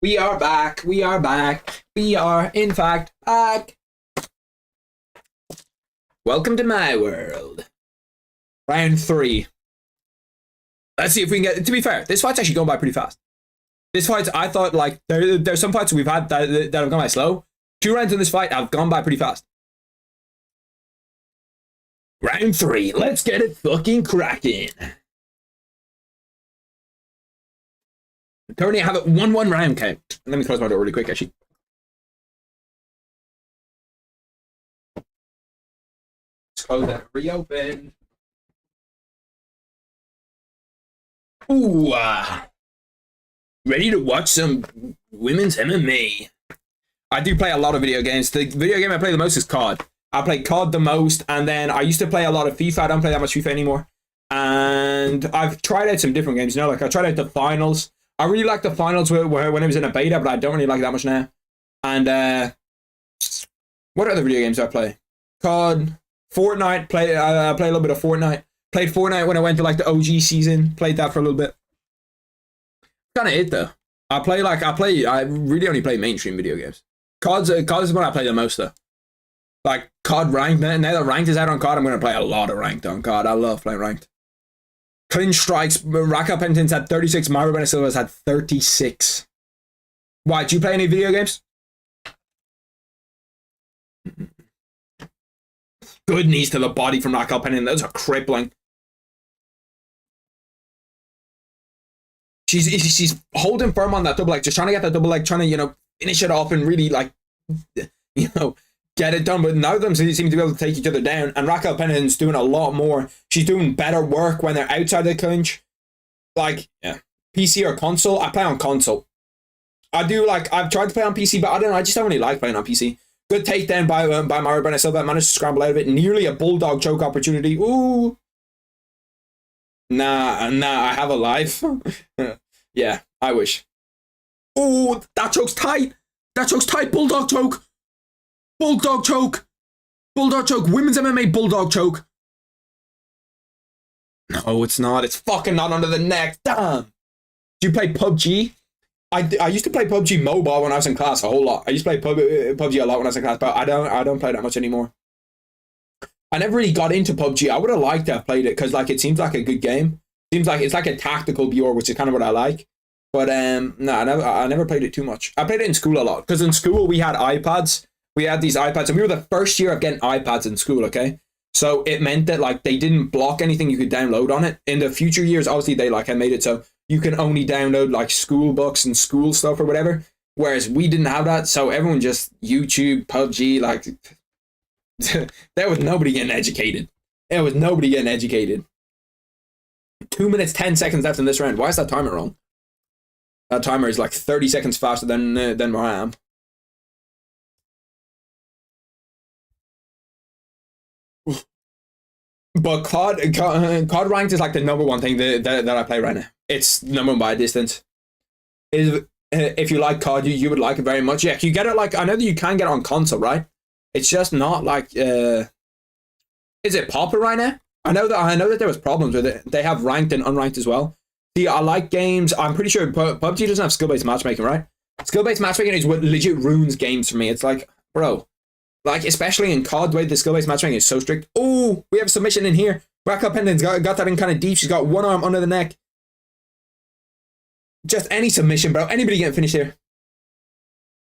A: We are back. We are back. We are, in fact, back. Welcome to my world. Round 3. Let's see if we can get... To be fair, this fight's actually going by pretty fast. This fight, I thought, like, there's some fights we've had that have gone by slow. 2 rounds in this fight have gone by pretty fast. Round 3. Let's get it fucking cracking. Currently, I have it 1-1 round count. Let me close my door really quick, actually. Let's close that. Reopen. Ooh, ready to watch some women's MMA. I do play a lot of video games. The video game I play the most is COD. I play COD the most, and then I used to play a lot of FIFA. I don't play that much FIFA anymore. And I've tried out some different games. You know, like I tried out the finals. I really like the finals when it was in a beta, but I don't really like it that much now. And what other video games do I play? COD, Fortnite. I play a little bit of Fortnite. Played Fortnite when I went to like the OG season. Played that for a little bit. Kind of it though. I really only play mainstream video games. COD is when I play the most though. Like COD ranked. Now that ranked is out on COD, I'm going to play a lot of ranked on COD. I love playing ranked. Clinch strikes. Raquel Pennington's had 36. Mayra Benasilva's had 36. Why? Do you play any video games? Good knees to the body from Raquel Pennington. Those are crippling. She's holding firm on that double leg, just trying to get that double leg, trying to, you know, finish it off and really, like, you know, get it done. But neither of them seem to be able to take each other down. And Raquel Pennington's doing a lot more. She's doing better work when they're outside the clinch. Like, yeah. PC or console? I play on console. I've tried to play on PC, but I don't know. I just don't really like playing on PC. Good takedown by Mayra Benasilva. Managed to scramble out of it. Nearly a bulldog choke opportunity. Ooh. Nah, I have a life. Yeah, I wish. Ooh, that choke's tight. That choke's tight. Bulldog choke. Bulldog choke. Bulldog choke. Women's MMA bulldog choke. No, it's not. It's fucking not under the neck. Damn. Do you play PUBG? I used to play PUBG Mobile when I was in class a whole lot. I used to play PUBG a lot when I was in class, but I don't play that much anymore. I never really got into PUBG. I would have liked to have played it because, like, it seems like a good game. Seems like it's like a tactical BR, which is kind of what I like. But no, I never played it too much. I played it in school a lot because in school we had iPads. We had these iPads, and we were the first year of getting iPads in school. Okay, so it meant that like they didn't block anything you could download on it. In the future years, obviously they like had made it so you can only download like school books and school stuff or whatever. Whereas we didn't have that, so everyone just YouTube, PUBG, like there was nobody getting educated. There was nobody getting educated. 2 minutes 10 seconds left in this round. Why is that timer wrong? That timer is like 30 seconds faster than where I am. But COD ranked is like the number one thing that I play right now. It's number one by a distance. If you like COD, you would like it very much. Yeah, you get it like, I know that you can get it on console, right? It's just not like, is it popular right now? I know that there was problems with it. They have ranked and unranked as well. See, I like games. I'm pretty sure PUBG doesn't have skill-based matchmaking, right? Skill-based matchmaking is what legit ruins games for me. It's like, bro, like, especially in COD, the way the skill-based matchmaking is so strict. Oh, we have a submission in here. Rack up Pendant's got that in kind of deep. She's got one arm under the neck. Just any submission, bro. Anybody getting finished here?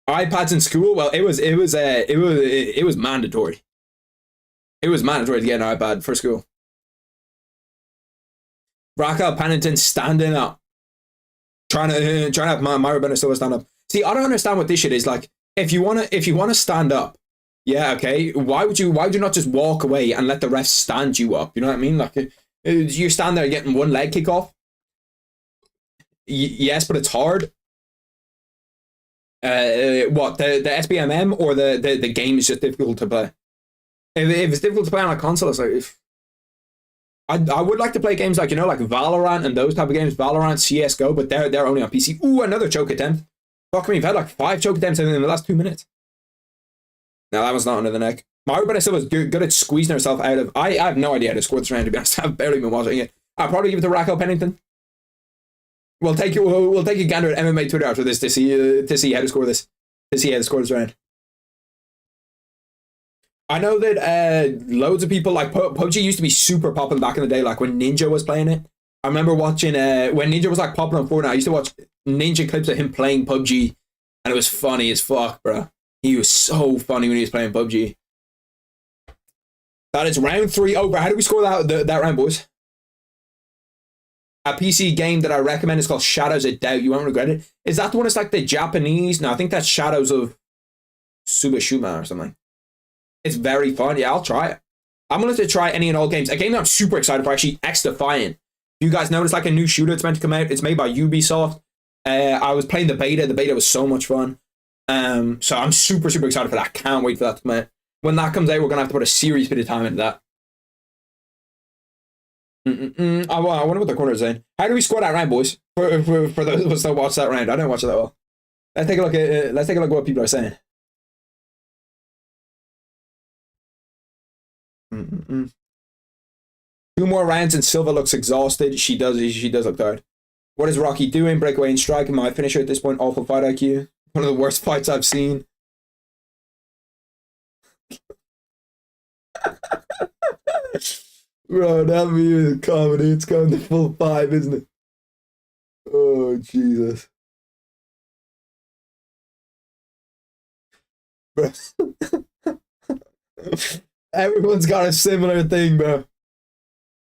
A: iPads in school? Well, it was mandatory. It was mandatory to get an iPad for school. Raquel Pennington standing up, trying to have Myra Benesova stand up. See, I don't understand what this shit is. Like, if you wanna stand up, yeah, okay. Why would you not just walk away and let the ref stand you up? You know what I mean? Like, you stand there getting one leg kick off. Yes, but it's hard. What, the SBMM or the game is just difficult to play? If it's difficult to play on a console, it's like, I would like to play games like, you know, like Valorant and those type of games, Valorant, CSGO, but they're only on PC. Ooh, another choke attempt. Fuck me, we've had like 5 choke attempts in the last 2 minutes. No, that was not under the neck. Mario Benesova was good at squeezing herself out of... I have no idea how to score this round, to be honest. I've barely been watching it. I'll probably give it to Raquel Pennington. We'll take a gander at MMA Twitter after this to see how to score this. To see how to score this round. I know that loads of people, like, PUBG used to be super popping back in the day, like when Ninja was playing it. I remember watching, when Ninja was like popping on Fortnite, I used to watch Ninja clips of him playing PUBG, and it was funny as fuck, bro. He was so funny when he was playing PUBG. That is round 3 over. How do we score that round, boys? A PC game that I recommend is called Shadows of Doubt. You won't regret it. Is that the one that's like the Japanese? No, I think that's Shadows of Subashuma or something. It's very fun. Yeah, I'll try it. I'm willing to try any and all games. A game that I'm super excited for, actually, X-Defiant. You guys know it's like a new shooter. It's meant to come out. It's made by Ubisoft. I was playing the beta. The beta was so much fun. So I'm super, super excited for that. Can't wait for that to come out. When that comes out, we're going to have to put a serious bit of time into that. I wonder what the corner is saying. How do we score that round, boys? For those of us that watch that round. I don't watch it that well. Let's take a look at what people are saying. Two more rounds and Silva looks exhausted. She does look tired. What is Rocky doing? Breakaway and strike. My finisher at this point. Awful fight IQ. One of the worst fights I've seen. Bro, that meme is comedy. It's going to full 5, isn't it? Oh, Jesus. Bro. Everyone's got a similar thing, bro.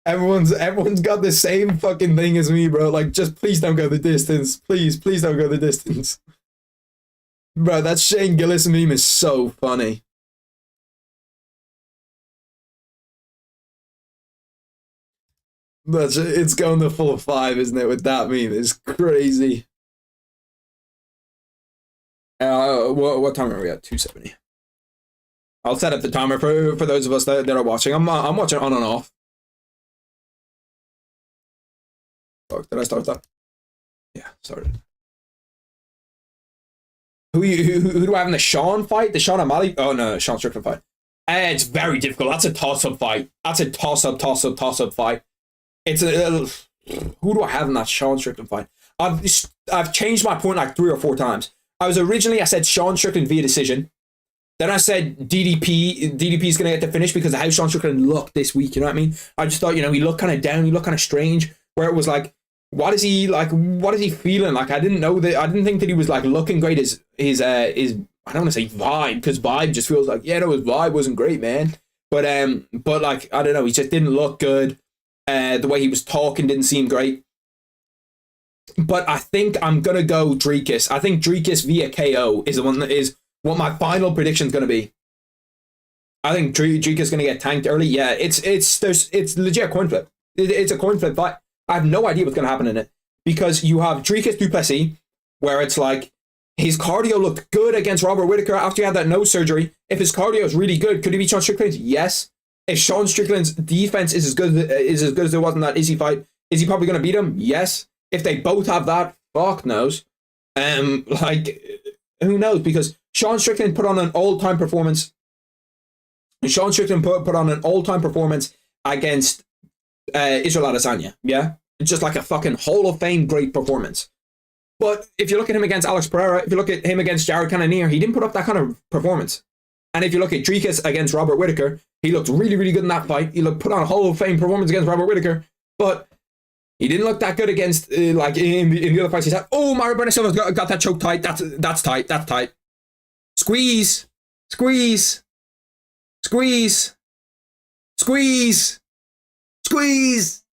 A: Everyone's got the same fucking thing as me, bro. Like, just please don't go the distance. Please don't go the distance. Bro, that Shane Gillis meme is so funny. It's going to full 5, isn't it? With that meme, it's crazy. What time are we at? 2:70. I'll set up the timer for those of us that are watching. I'm watching on and off. Fuck, did I start that? Yeah, started. Who do I have in the Sean fight? The Sean O'Malley? Oh no, Sean Strickland fight. It's very difficult. That's a toss-up fight. That's a toss-up fight. It's a who do I have in that Sean Strickland fight? I've changed my point like 3 or 4 times. I said Sean Strickland via decision. Then I said DDP is going to get the finish because of how Sean Strickland looked this week, you know what I mean? I just thought, you know, he looked kind of down, he looked kind of strange, where it was like, what is he feeling? Like, I didn't think that he was like looking great his I don't want to say vibe, because vibe just feels like, yeah, no, his vibe wasn't great, man. But like, I don't know, he just didn't look good. The way he was talking didn't seem great. But I think I'm going to go Dricus. I think Dricus via KO is the one that is what my final prediction is going to be. I think Dricus is going to get tanked early. Yeah, it's legit a coin flip. It's a coin flip fight. I have no idea what's going to happen in it. Because you have Dricus Du Plessis, where it's like, his cardio looked good against Robert Whittaker after he had that nose surgery. If his cardio is really good, could he beat Sean Strickland? Yes. If Sean Strickland's defense is as good as it was in that Izzy fight, is he probably going to beat him? Yes. If they both have that, fuck knows. Like, who knows? Because Sean Strickland put on an all-time performance. Sean Strickland put on an all-time performance against Israel Adesanya. Yeah. just like a fucking Hall of Fame great performance. But if you look at him against Alex Pereira, if you look at him against Jared Cannonier, he didn't put up that kind of performance. And if you look at Dricus against Robert Whittaker, he looked really, really good in that fight. He put on a Hall of Fame performance against Robert Whittaker, but he didn't look that good against, like, in the other fights he's had. Oh, Mario Bueno Silva's got that choke tight. That's tight. That's tight. Squeeze. Squeeze. Squeeze. Squeeze. Squeeze.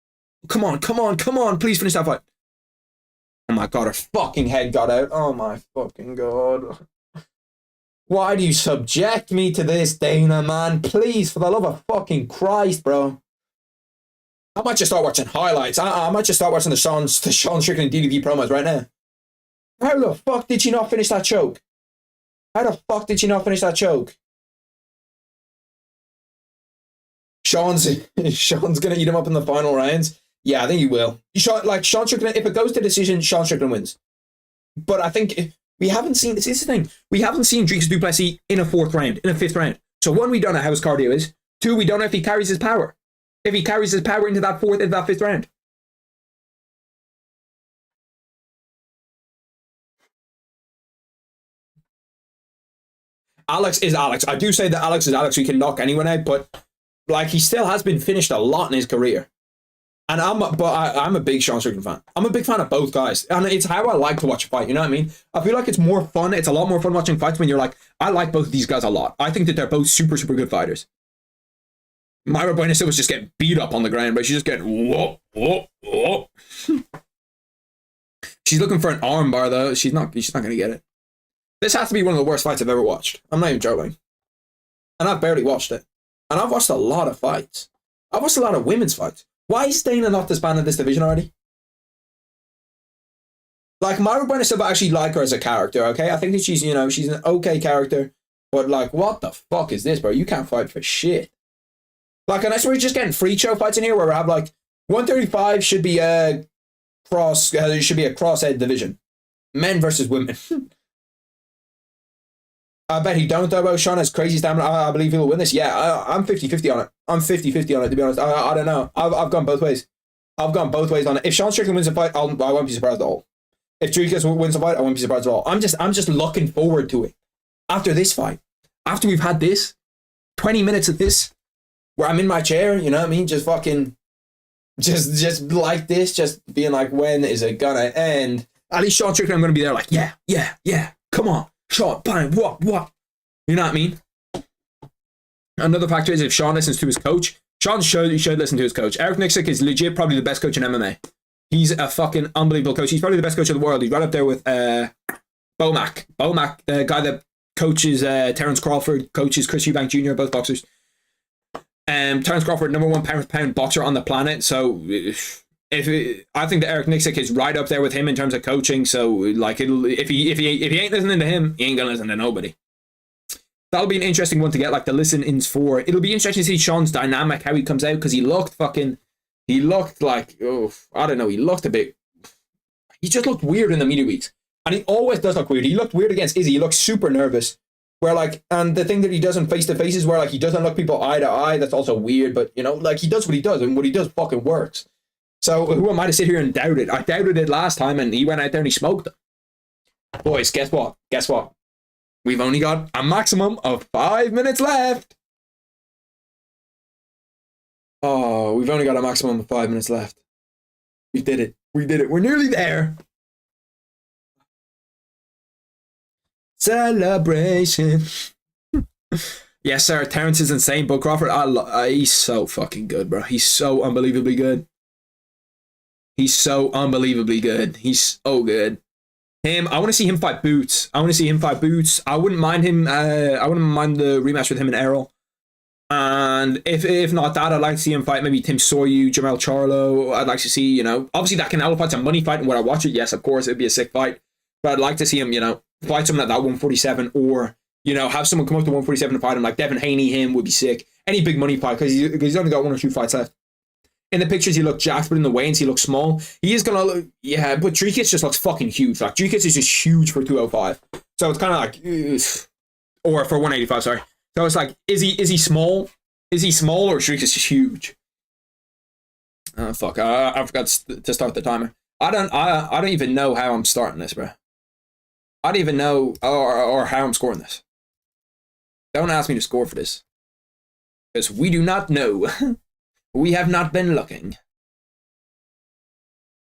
A: Come on, come on, come on. Please finish that fight. Oh my god, her fucking head got out. Oh my fucking god. Why do you subject me to this, Dana, man? Please, for the love of fucking Christ, bro. I might just start watching highlights. I might just start watching the Sean Strickland DDP promos right now. How the fuck did she not finish that choke? How the fuck did she not finish that choke? Sean's gonna eat him up in the final rounds. Yeah, I think he will. Sean Strickland, if it goes to decision, Sean Strickland wins. But I think we haven't seen, this is the thing, we haven't seen Dricus Du Plessis in a fourth round, in a fifth round. So one, we don't know how his cardio is. Two, we don't know if he carries his power. If he carries his power into that fourth, into that fifth round. Alex is Alex. I do say that Alex is Alex. We can knock anyone out, but like he still has been finished a lot in his career. And I'm a big Sean Strickland fan. I'm a big fan of both guys. And it's how I like to watch a fight, you know what I mean? I feel like it's more fun. It's a lot more fun watching fights when you're like, I like both of these guys a lot. I think that they're both super, super good fighters. Mayra Bueno Silva was just getting beat up on the ground, but she's just getting whoop, whoop, whoop. She's looking for an arm bar, though. She's not going to get it. This has to be one of the worst fights I've ever watched. I'm not even joking. And I've barely watched it. And I've watched a lot of fights. I've watched a lot of women's fights. Why is Dana not disbanded this division already? Like, Mayra Bueno Silva, I actually like her as a character, okay? I think that she's, she's an okay character. But, like, what the fuck is this, bro? You can't fight for shit. Like, unless we're just getting free show fights in here where we have, like, 135 should be a cross-head division. Men versus women. I bet he don't, though, bro. Sean has crazy stamina. I believe he'll win this. Yeah, I'm 50-50 on it. I'm 50-50 on it, to be honest. I don't know. I've gone both ways. I've gone both ways on it. If Sean Strickland wins a fight, I won't be surprised at all. If Dricus wins a fight, I won't be surprised at all. I'm just looking forward to it. After this fight, after we've had this, 20 minutes of this, where I'm in my chair, you know what I mean? Just fucking, just like this, just being like, when is it gonna end? At least Sean Strickland, I'm gonna be there like, yeah, come on. Sean, bang, what? You know what I mean? Another factor is if Sean listens to his coach. Sean should listen to his coach. Eric Nixick is legit probably the best coach in MMA. He's a fucking unbelievable coach. He's probably the best coach in the world. He's right up there with Bomac. Bomac, the guy that coaches Terence Crawford, coaches Chris Eubank Jr., both boxers. Terence Crawford, #1 pound-for-pound boxer on the planet. So I think that Eric Nixick is right up there with him in terms of coaching. So like, if he ain't listening to him, he ain't gonna listen to nobody. That'll be an interesting one to get like the listen-ins for. It'll be interesting to see Sean's dynamic, how he comes out, because he looked like, I don't know, he looked a bit, he just looked weird in the media weeks. And he always does look weird. He looked weird against Izzy. He looked super nervous. Where like, and the thing that he does in face-to-face is where like he doesn't look people eye to eye. That's also weird, but like he does what he does, and what he does fucking works. So who am I to sit here and doubt it? I doubted it last time, and he went out there and he smoked them. Boys, guess what? We've only got a maximum of 5 minutes left. Oh, we've only got a maximum of 5 minutes left. We did it. We're nearly there. Celebration. Yes, sir. Terrence is insane, but Crawford, he's so fucking good, bro. He's so unbelievably good. He's so good. Him, I want to see him fight Boots. I wouldn't mind him. I wouldn't mind the rematch with him and Errol. And if not that, I'd like to see him fight maybe Tim Soyu, Jamel Charlo. I'd like to see, obviously that Canelo fight's a money fight, and when I watch it, yes, of course, it'd be a sick fight. But I'd like to see him, fight someone at that 147, or, have someone come up to 147 to fight him, like Devin Haney, him would be sick. Any big money fight, because he's only got 1 or 2 fights left. In the pictures, he looked jacked, but in the weigh-ins, he looks small. He is gonna look, yeah, but Dricus just looks fucking huge. Like, Dricus is just huge for 205. So it's kind of like, or for 185, sorry. So it's like, is he small? Is he small, or is Dricus just huge? Oh, fuck. I forgot to start the timer. I don't even know how I'm starting this, bro. I don't even know or how I'm scoring this. Don't ask me to score for this. Because we do not know. We have not been looking.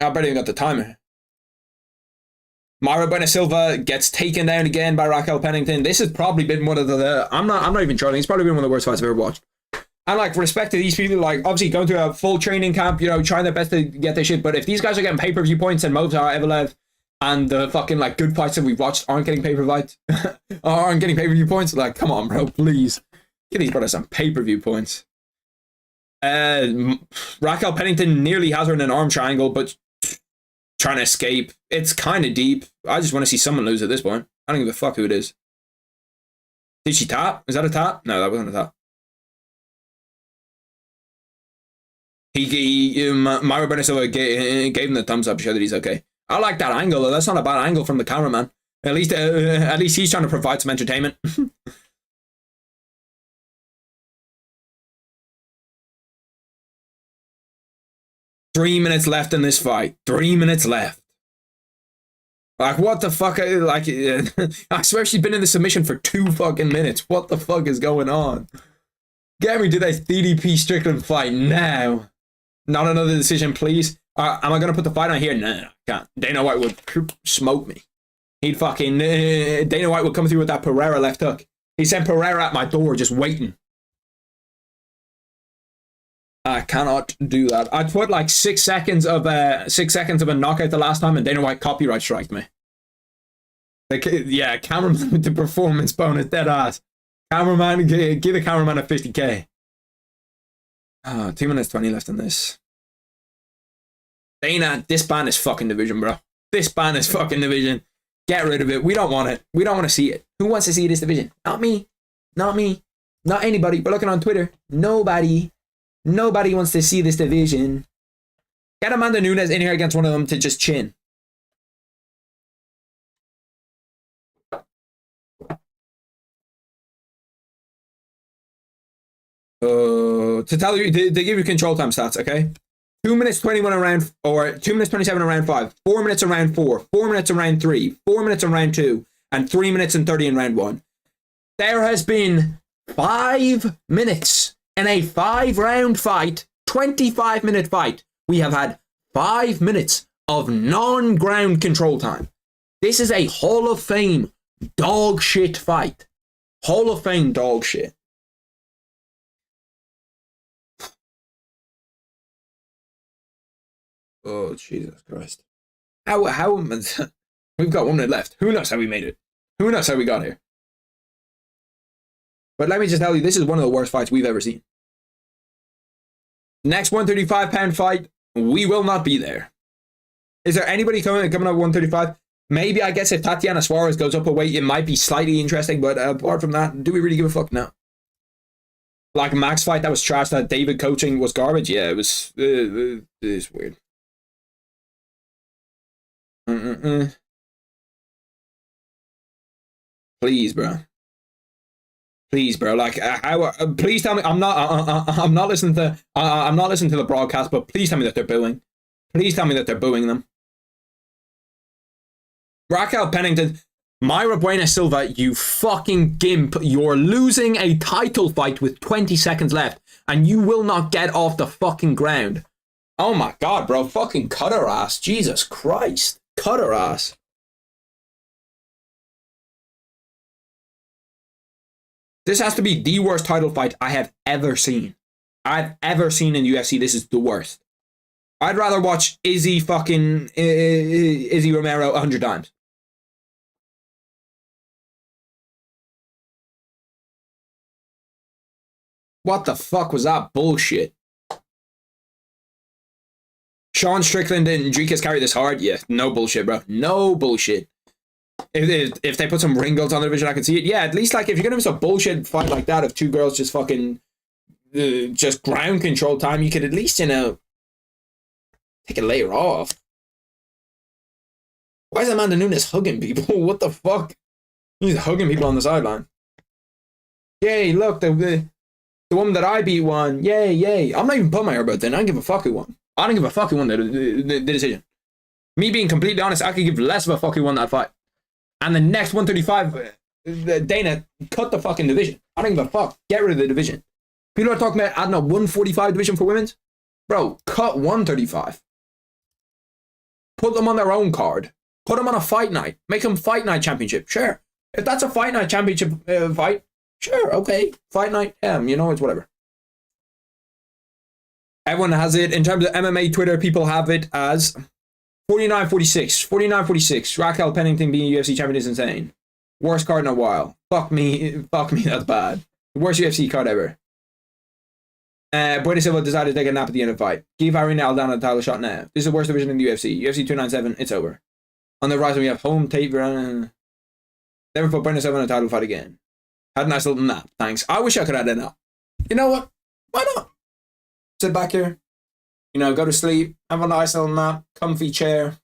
A: I barely even got the timer. Mayra Bueno Silva gets taken down again by Raquel Pennington. This has probably been one of the I'm not even trolling. It's probably been one of the worst fights I've ever watched. And like, respect to these people, like, obviously going through a full training camp, you know, trying their best to get their shit. But if these guys are getting pay-per-view points and Movsar, Evelev, and the fucking like good fights that we've watched aren't getting aren't getting pay-per-view points, like, come on, bro, please give these brothers some pay-per-view points. Raquel Pennington nearly has her in an arm triangle, but trying to escape. It's kind of deep. I just want to see someone lose at this point. I don't give a fuck who it is. Did she tap? Is that a tap? No, that wasn't a tap. Mayra Bueno Silva gave him the thumbs up to show that he's okay. I like that angle, though. That's not a bad angle from the cameraman. At least he's trying to provide some entertainment. 3 minutes left in this fight. 3 minutes left. Like, what the fuck? Like, I swear she's been in the submission for 2 fucking minutes. What the fuck is going on? Get me to that DDP Strickland fight now. Not another decision, please. Am I going to put the fight on here? No, I can't. Dana White would smoke me. He'd fucking... Dana White would come through with that Pereira left hook. He sent Pereira at my door just waiting. I cannot do that. I put like 6 seconds of a knockout the last time, and Dana White copyright striked me. Like, yeah, cameraman with the performance bonus, dead ass. Cameraman, give the cameraman a 50k. Oh, 2 minutes 20 left in this. Dana, this ban is fucking division, bro. This ban is fucking division. Get rid of it. We don't want it. We don't want to see it. Who wants to see this division? Not me. Not me. Not anybody. We're looking on Twitter. Nobody. Nobody wants to see this division. Get Amanda Nunes in here against one of them to just chin. To tell you, they give you control time stats, okay? 2 minutes 21 around, or 2 minutes 27 around 5, 4 minutes around 4, 4 minutes around 3, 4 minutes around 2, and 3 minutes and 30 in round 1. There has been 5 minutes in a 5-round fight, 25-minute fight. We have had 5 minutes of non-ground control time. This is a Hall of Fame dog shit fight. Hall of Fame dog shit. Oh, Jesus Christ. How we've got 1 minute left. Who knows how we made it? Who knows how we got here? But let me just tell you, this is one of the worst fights we've ever seen. Next 135-pound fight, we will not be there. Is there anybody coming up 135? Maybe, I guess, if Tatiana Suarez goes up a weight, it might be slightly interesting, but apart from that, do we really give a fuck? No. Like Max fight that was trash, that David coaching was garbage. Yeah, it was weird. Please, bro. Please, bro. Like, please tell me. I'm not listening to. I'm not listening to the broadcast, but please tell me that they're booing. Please tell me that they're booing them. Raquel Pennington, Mayra Bueno Silva, you fucking gimp! You're losing a title fight with 20 seconds left, and you will not get off the fucking ground. Oh my god, bro! Fucking cut her ass! Jesus Christ! Cut her ass! This has to be the worst title fight I have ever seen. I've ever seen in UFC. This is the worst. I'd rather watch Izzy Romero 100 times. What the fuck was that bullshit? Sean Strickland and Dricus carry this hard? Yeah, no bullshit, bro. No bullshit. If they put some ring girls on the division, I can see it. Yeah, at least, like, if you're gonna miss a bullshit fight like that of 2 girls just fucking just ground control time, you could at least, you know, take a layer off. Why is Amanda Nunes hugging people? What the fuck? He's hugging people on the sideline. Yay, look, the woman that I beat won. Yay, yay. I'm not even putting my hair about then. I don't give a fuck who won. I don't give a fuck who won the decision. Me being completely honest, I could give less of a fuck who won that fight. And the next 135, Dana, cut the fucking division. I don't give a fuck. Get rid of the division. People are talking about adding a 145 division for women's. Bro, cut 135. Put them on their own card. Put them on a fight night. Make them fight night championship. Sure. If that's a fight night championship fight, sure, okay. Fight night, you know, it's whatever. Everyone has it. In terms of MMA Twitter, people have it as 49-46. 49-46. Raquel Pennington being UFC champion is insane. Worst card in a while. Fuck me, that's bad. The worst UFC card ever. Brady Silva decided to take a nap at the end of the fight. Give Irina Aldana the title shot now. This is the worst division in the UFC. UFC 297, it's over. On the horizon, we have home tape. Never put Brady Silva in a title fight again. Had a nice little nap, thanks. I wish I could have had a nap. You know what? Why not? Sit back here. You know, go to sleep. Have a nice little nap. Comfy chair.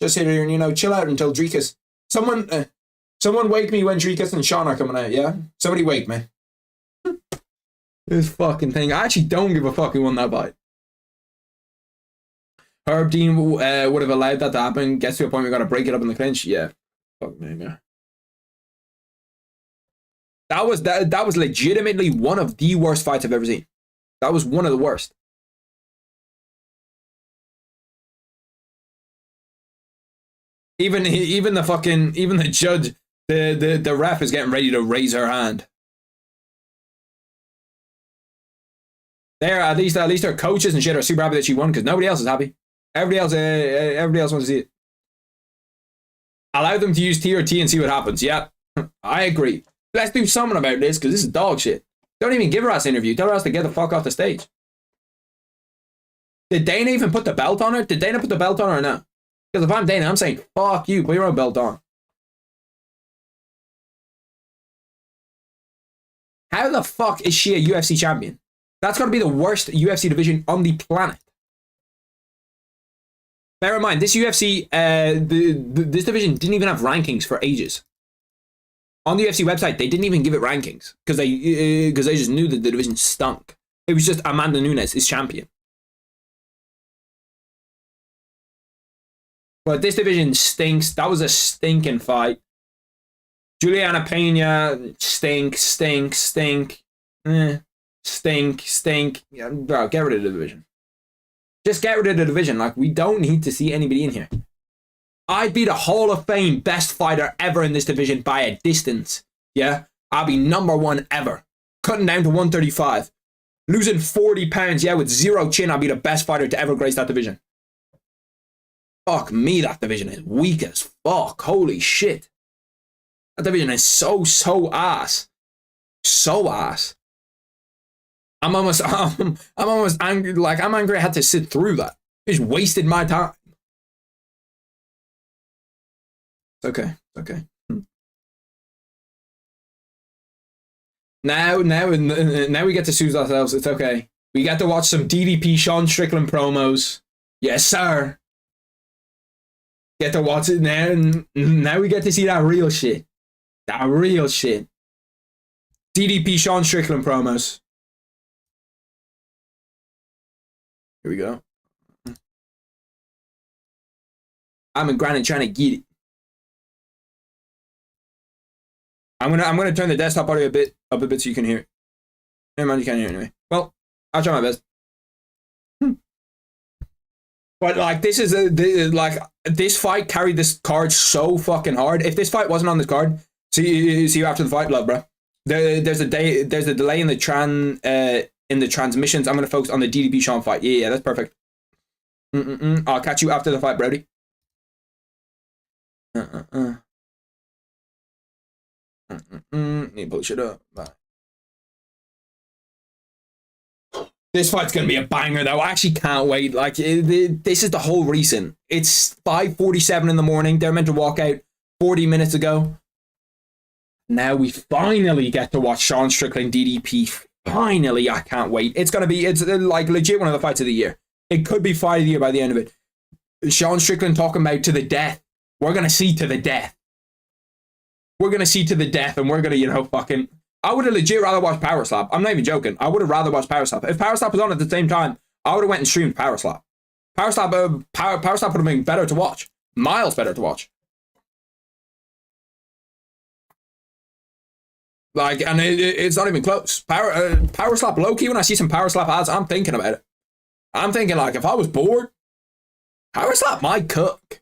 A: Just sit here and, you know, chill out until Dricus. Someone wake me when Dricus and Sean are coming out, yeah? Somebody wake me. This fucking thing. I actually don't give a fuck who won that fight. Herb Dean would have allowed that to happen. Gets to a point we got to break it up in the clinch. Yeah. Fuck me, yeah. That was legitimately one of the worst fights I've ever seen. That was one of the worst. Even the judge, the ref is getting ready to raise her hand. There, at least her coaches and shit are super happy that she won because nobody else is happy. Everybody else wants to see it. Allow them to use TRT and see what happens. Yeah, I agree. Let's do something about this because this is dog shit. Don't even give her ass an interview. Tell her ass to get the fuck off the stage. Did Dana even put the belt on her? Did Dana put the belt on her or no? Because if I'm Dana, I'm saying, fuck you, put your own belt on. How the fuck is she a UFC champion? That's got to be the worst UFC division on the planet. Bear in mind, this UFC, this division didn't even have rankings for ages. On the UFC website, they didn't even give it rankings because they just knew that the division stunk. It was just Amanda Nunes is champion. But this division stinks. That was a stinking fight. Juliana Pena, stink. Stink. Yeah, bro, get rid of the division. Just get rid of the division. Like, we don't need to see anybody in here. I'd be the Hall of Fame best fighter ever in this division by a distance. Yeah? I'll be #1 ever. Cutting down to 135. Losing 40 pounds, yeah, with zero chin, I'll be the best fighter to ever grace that division. Fuck me, that division is weak as fuck. Holy shit. That division is so ass. So ass. I'm almost angry. Like, I'm angry I had to sit through that. It just wasted my time. It's okay. It's okay. Now we get to soothe ourselves. It's okay. We get to watch some DDP Sean Strickland promos. Yes, sir. Get to watch it now. Now we get to see that real shit. That real shit. DDP Sean Strickland promos. Here we go. I'm in Granite trying to get it. I'm gonna turn the desktop audio up a bit so you can hear it. Never mind, you can't hear it anyway. Well, I'll try my best. But like, this is this fight carried this card so fucking hard. If this fight wasn't on this card, see you after the fight, love, bro. There's a delay in the transmissions. I'm gonna focus on the DDP Sean fight. Yeah, that's perfect. I'll catch you after the fight, Brody. Need to pull shit up. Bye. This fight's gonna be a banger, though. I actually can't wait. Like, this is the whole reason. It's 5:47 in the morning. They're meant to walk out 40 minutes ago. Now we finally get to watch Sean Strickland DDP. Finally, I can't wait. It's like legit one of the fights of the year. It could be fight of the year by the end of it. Sean Strickland talking about to the death. We're gonna see to the death. We're gonna see to the death, and we're gonna, you know, fucking. I would have legit rather watched Power Slap. I'm not even joking. I would have rather watched Power Slap. If Power Slap was on at the same time, I would have went and streamed Power Slap. Power Slap would have been better to watch. Miles better to watch. Like, and it's not even close. Power Slap low-key, when I see some Power Slap ads, I'm thinking about it. I'm thinking, like, if I was bored, Power Slap might cook.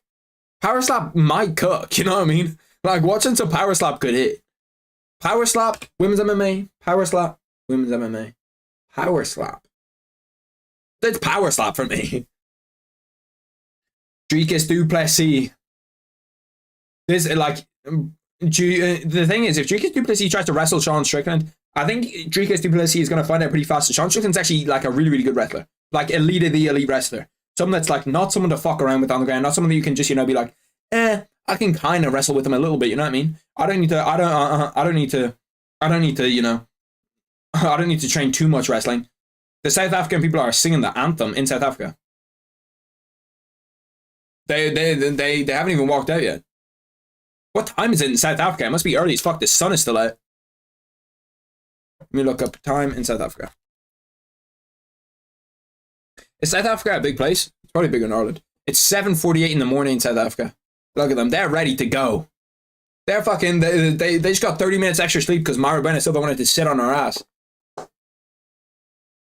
A: Power Slap might cook, you know what I mean? Like, watching some Power Slap could hit. Power Slap, women's MMA. Power Slap, women's MMA. Power Slap. That's Power Slap for me. Dricus Du Plessis. This, like, the thing is, if Dricus Du Plessis tries to wrestle Sean Strickland, I think Dricus Du Plessis is going to find out pretty fast. Sean Strickland's actually, like, a really, really good wrestler. Like, elite of the elite wrestler. Someone that's, like, not someone to fuck around with on the ground. Not someone that you can just, you know, be like, I can kind of wrestle with him a little bit, you know what I mean? I don't need to, you know, I don't need to train too much wrestling. The South African people are singing the anthem in South Africa. They haven't even walked out yet. What time is it in South Africa? It must be early as fuck. The sun is still out. Let me look up time in South Africa. Is South Africa a big place? It's probably bigger than Ireland. It's 7:48 in the morning in South Africa. Look at them. They're ready to go. They're fucking... They just got 30 minutes extra sleep because Mara Brenna Silva wanted to sit on her ass.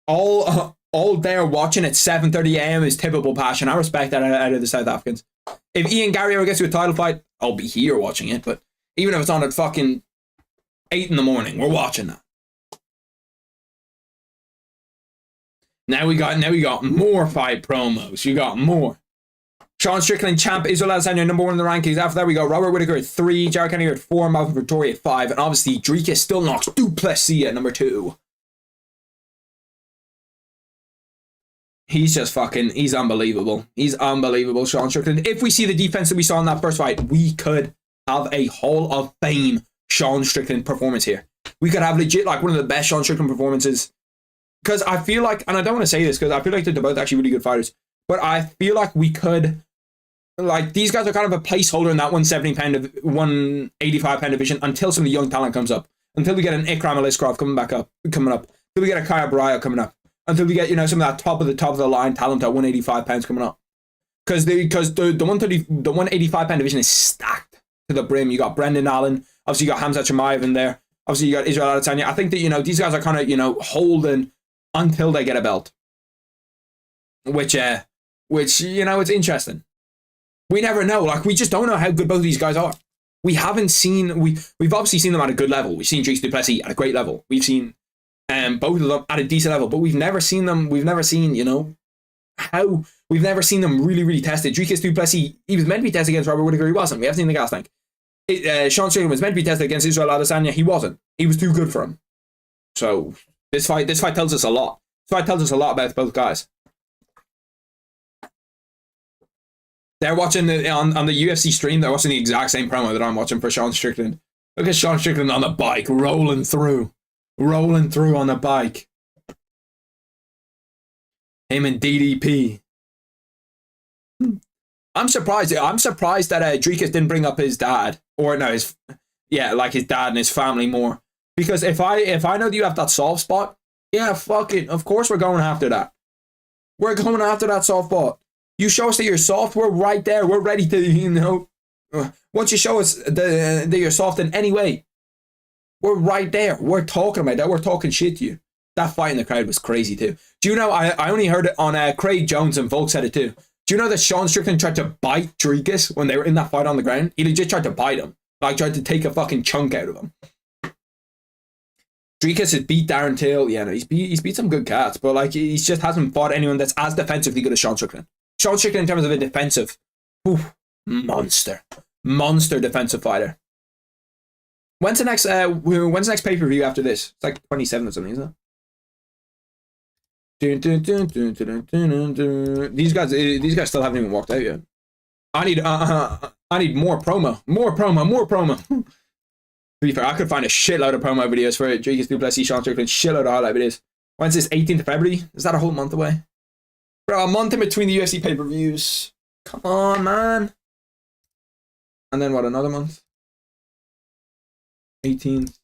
A: All they're watching at 7:30 a.m. is typical passion. I respect that out of the South Africans. If Ian Gary ever gets to a title fight, I'll be here watching it. But even if it's on at fucking 8 in the morning, we're watching that. Now we got more fight promos. You got more. Sean Strickland, champ. Israel Adesanya, number 1 in the rankings. After that, we got Robert Whittaker at 3, Jared Kenny at 4, Malcolm Victoria at 5, and obviously Dricus still knocks Du Plessis at number 2. He's just fucking, he's unbelievable. He's unbelievable, Sean Strickland. If we see the defense that we saw in that first fight, we could have a Hall of Fame Sean Strickland performance here. We could have legit, like, one of the best Sean Strickland performances. Because I feel like, and I don't want to say this because I feel like they're both actually really good fighters, but I feel like we could, like, these guys are kind of a placeholder in that 185 pound division until some of the young talent comes up. Until we get an Ikram Aliskrov coming up. Until we get a Kaya Baraya coming up. Until we get, you know, some of that top of the line talent at 185 pounds coming up. Because the 185 pound division is stacked to the brim. You got Brendan Allen. Obviously, you got Hamzat Chimaev in there. Obviously, you got Israel Adesanya. I think that, you know, these guys are kind of, you know, holding until they get a belt. Which, you know, it's interesting. We never know. Like, we just don't know how good both of these guys are. We haven't seen... We've obviously seen them at a good level. We've seen Dricus Du Plessis at a great level. We've seen both of them at a decent level. But we've never seen them... We've never seen, you know, how... We've never seen them really, really tested. Dricus Du Plessis, he was meant to be tested against Robert Whittaker. He wasn't. We haven't seen the gas tank. Sean Strickland was meant to be tested against Israel Adesanya. He wasn't. He was too good for him. So, this fight tells us a lot. This fight tells us a lot about both guys. They're watching on the UFC stream. They're watching the exact same promo that I'm watching for Sean Strickland. Look at Sean Strickland on the bike, rolling through on the bike. Him and DDP. I'm surprised that Dricus didn't bring up his dad, or no, his dad and his family more. Because if I know that you have that soft spot, yeah, fuck it. Of course we're going after that. We're going after that soft spot. You show us that you're soft, we're right there. We're ready to, you know. Once you show us that you're soft in any way, we're right there. We're talking about that. We're talking shit to you. That fight in the crowd was crazy too. Do you know, I only heard it on Craig Jones and Volk said it too. Do you know that Sean Strickland tried to bite Dricus when they were in that fight on the ground? He legit tried to bite him. Like, tried to take a fucking chunk out of him. Dricus has beat Darren Till. Yeah, no, he's beat some good cats, but like, he just hasn't fought anyone that's as defensively good as Sean Strickland. Sean Strickland, in terms of a defensive, monster defensive fighter. When's the next pay-per-view after this? It's like 27 or something, isn't it? These guys still haven't even walked out yet. I need more promo. To be fair, I could find a shitload of promo videos for Dricus Du Plessis, Sean Strickland, shitload of highlight videos. When's this? 18th of February? Is that a whole month away? Bro, a month in between the UFC pay-per-views. Come on, man. And then what, another month? 18th.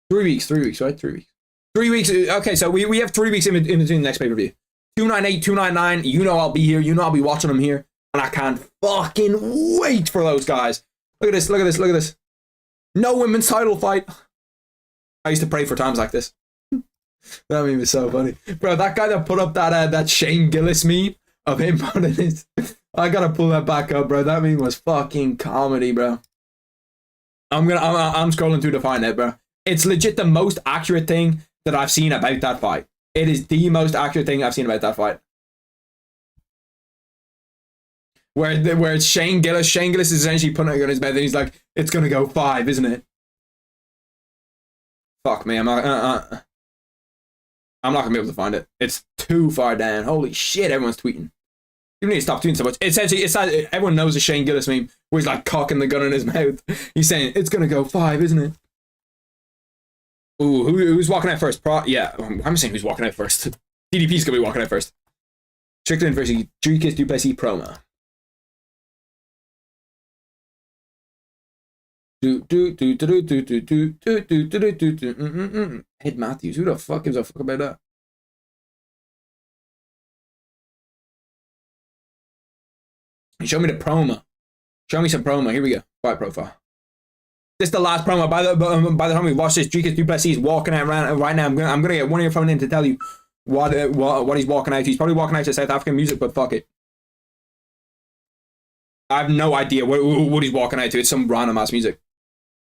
A: 3 weeks, right? 3 weeks. 3 weeks. Okay, so we have 3 weeks in between the next pay-per-view. 298, 299. You know I'll be here. You know I'll be watching them here. And I can't fucking wait for those guys. Look at this, look at this, look at this. No women's title fight. I used to pray for times like this. That meme is so funny. Bro, that guy that put up that Shane Gillis meme of him putting his... I gotta pull that back up, bro. That meme was fucking comedy, bro. I'm scrolling through to find it, bro. It's legit the most accurate thing that I've seen about that fight. It is the most accurate thing I've seen about that fight. Where it's Shane Gillis. Shane Gillis is essentially putting it on his bed and he's like, it's gonna go 5, isn't it? Fuck me, I'm not gonna be able to find it. It's too far down. Holy shit, everyone's tweeting. You need to stop tweeting so much. Essentially, it's like everyone knows a Shane Gillis meme where he's like cocking the gun in his mouth. He's saying, it's gonna go 5, isn't it? Ooh, who's walking out first? Yeah, I'm saying who's walking out first. DDP's gonna be walking out first. Strickland versus Dricus Du Plessis promo. Ed Matthews, who the fuck gives a fuck about that? Show me the promo. Show me some promo. Here we go. Fight profile. This is the last promo. By the time we watch this, Dricus Du Plessis is walking out right now. I'm gonna get one of your phone in to tell you what he's walking out to. He's probably walking out to South African music, but fuck it. I have no idea what he's walking out to. It's some random ass music.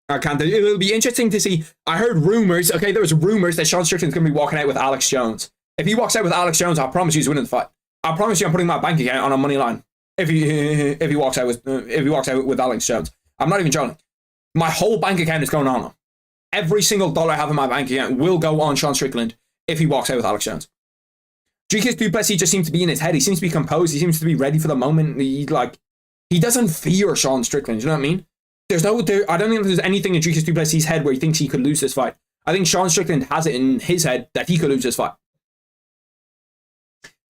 A: I can't. It'll be interesting to see. I heard rumors. Okay, there was rumors that Sean Strickland's gonna be walking out with Alex Jones. If he walks out with Alex Jones, I promise you he's winning the fight. I promise you I'm putting my bank account on a money line. If he walks out with Alex Jones, I'm not even joking. My whole bank account is going on him. Every single dollar I have in my bank account will go on Sean Strickland if he walks out with Alex Jones. Dricus Du Plessis just seems to be in his head. He seems to be composed. He seems to be ready for the moment. He doesn't fear Sean Strickland. You know what I mean? I don't think there's anything in Dricus Du Plessis' head where he thinks he could lose this fight. I think Sean Strickland has it in his head that he could lose this fight.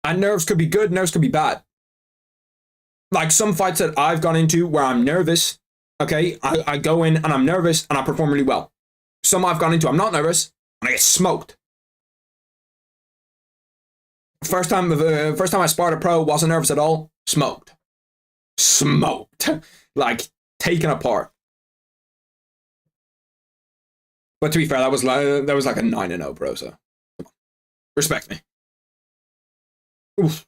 A: And nerves could be good, nerves could be bad. Like some fights that I've gone into where I'm nervous, okay, I go in and I'm nervous and I perform really well. Some I've gone into, I'm not nervous and I get smoked. First time I sparred a pro, wasn't nervous at all, smoked. Like, taken apart. But to be fair, that was like a 9-0, bro, so respect me. Oof.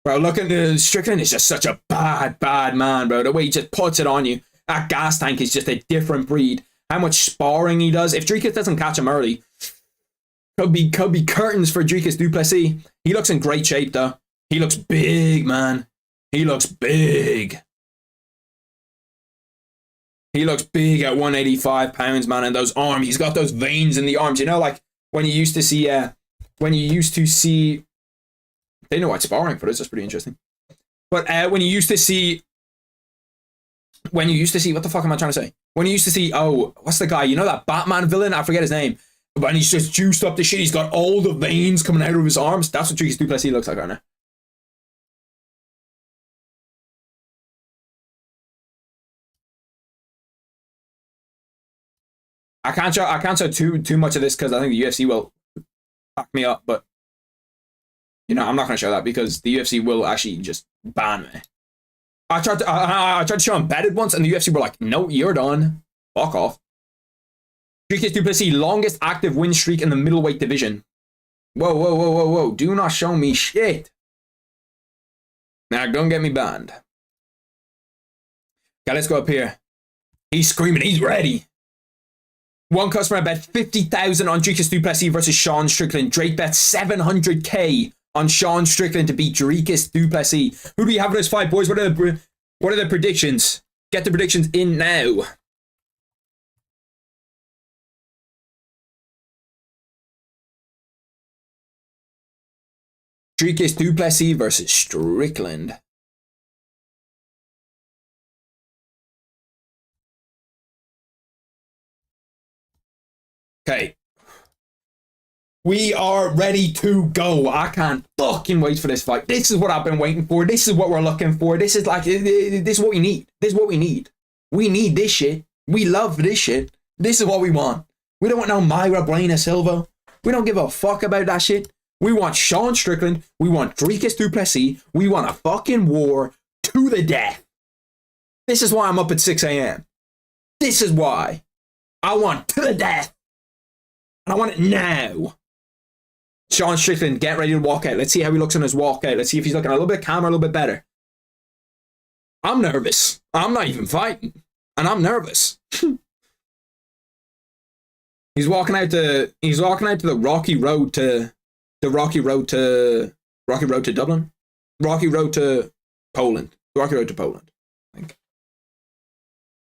A: Bro, look at Strickland is just such a bad man, bro. The way he just puts it on you. That gas tank is just a different breed. How much sparring he does. If Dricus doesn't catch him early, could be curtains for Dricus Du Plessis. He looks in great shape, though. He looks big, man. He looks big. He looks big at 185 pounds, man, and those arms. He's got those veins in the arms. You know, like when you used to see, they know what sparring for this. That's pretty interesting. But when you used to see, what the fuck am I trying to say? When you used to see, oh, what's the guy? You know that Batman villain? I forget his name. But he's just juiced up the shit. He's got all the veins coming out of his arms. That's what Dricus Du Plessis looks like right now. I can't show too much of this because I think the UFC will back me up, but you know, I'm not going to show that because the UFC will actually just ban me. I tried to show him betted once and the UFC were like, no, you're done. Fuck off. Dricus Du Plessis, longest active win streak in the middleweight division. Whoa. Do not show me shit. Now, don't get me banned. Okay, let's go up here. He's screaming. He's ready. One customer bet 50,000 on Dricus Du Plessis versus Sean Strickland. Drake bet 700k on Sean Strickland to beat Dricus Du Plessis. Who do we have in this fight, boys? What are the predictions? Get the predictions in now. Dricus Du Plessis versus Strickland. Okay. We are ready to go. I can't fucking wait for this fight. This is what I've been waiting for. This is what we're looking for. This is like, this is what we need. This is what we need. We need this shit. We love this shit. This is what we want. We don't want no Myra Braina Silva. We don't give a fuck about that shit. We want Sean Strickland. We want Dricus Du Plessis. We want a fucking war to the death. This is why I'm up at 6 a.m. This is why. I want to the death. And I want it now. Sean Strickland, get ready to walk out. Let's see how he looks in his walkout. Let's see if he's looking a little bit calmer, a little bit better. I'm nervous. I'm not even fighting. And I'm nervous. He's walking out to the rocky road to Dublin. Rocky road to Poland. Rocky road to Poland, I think.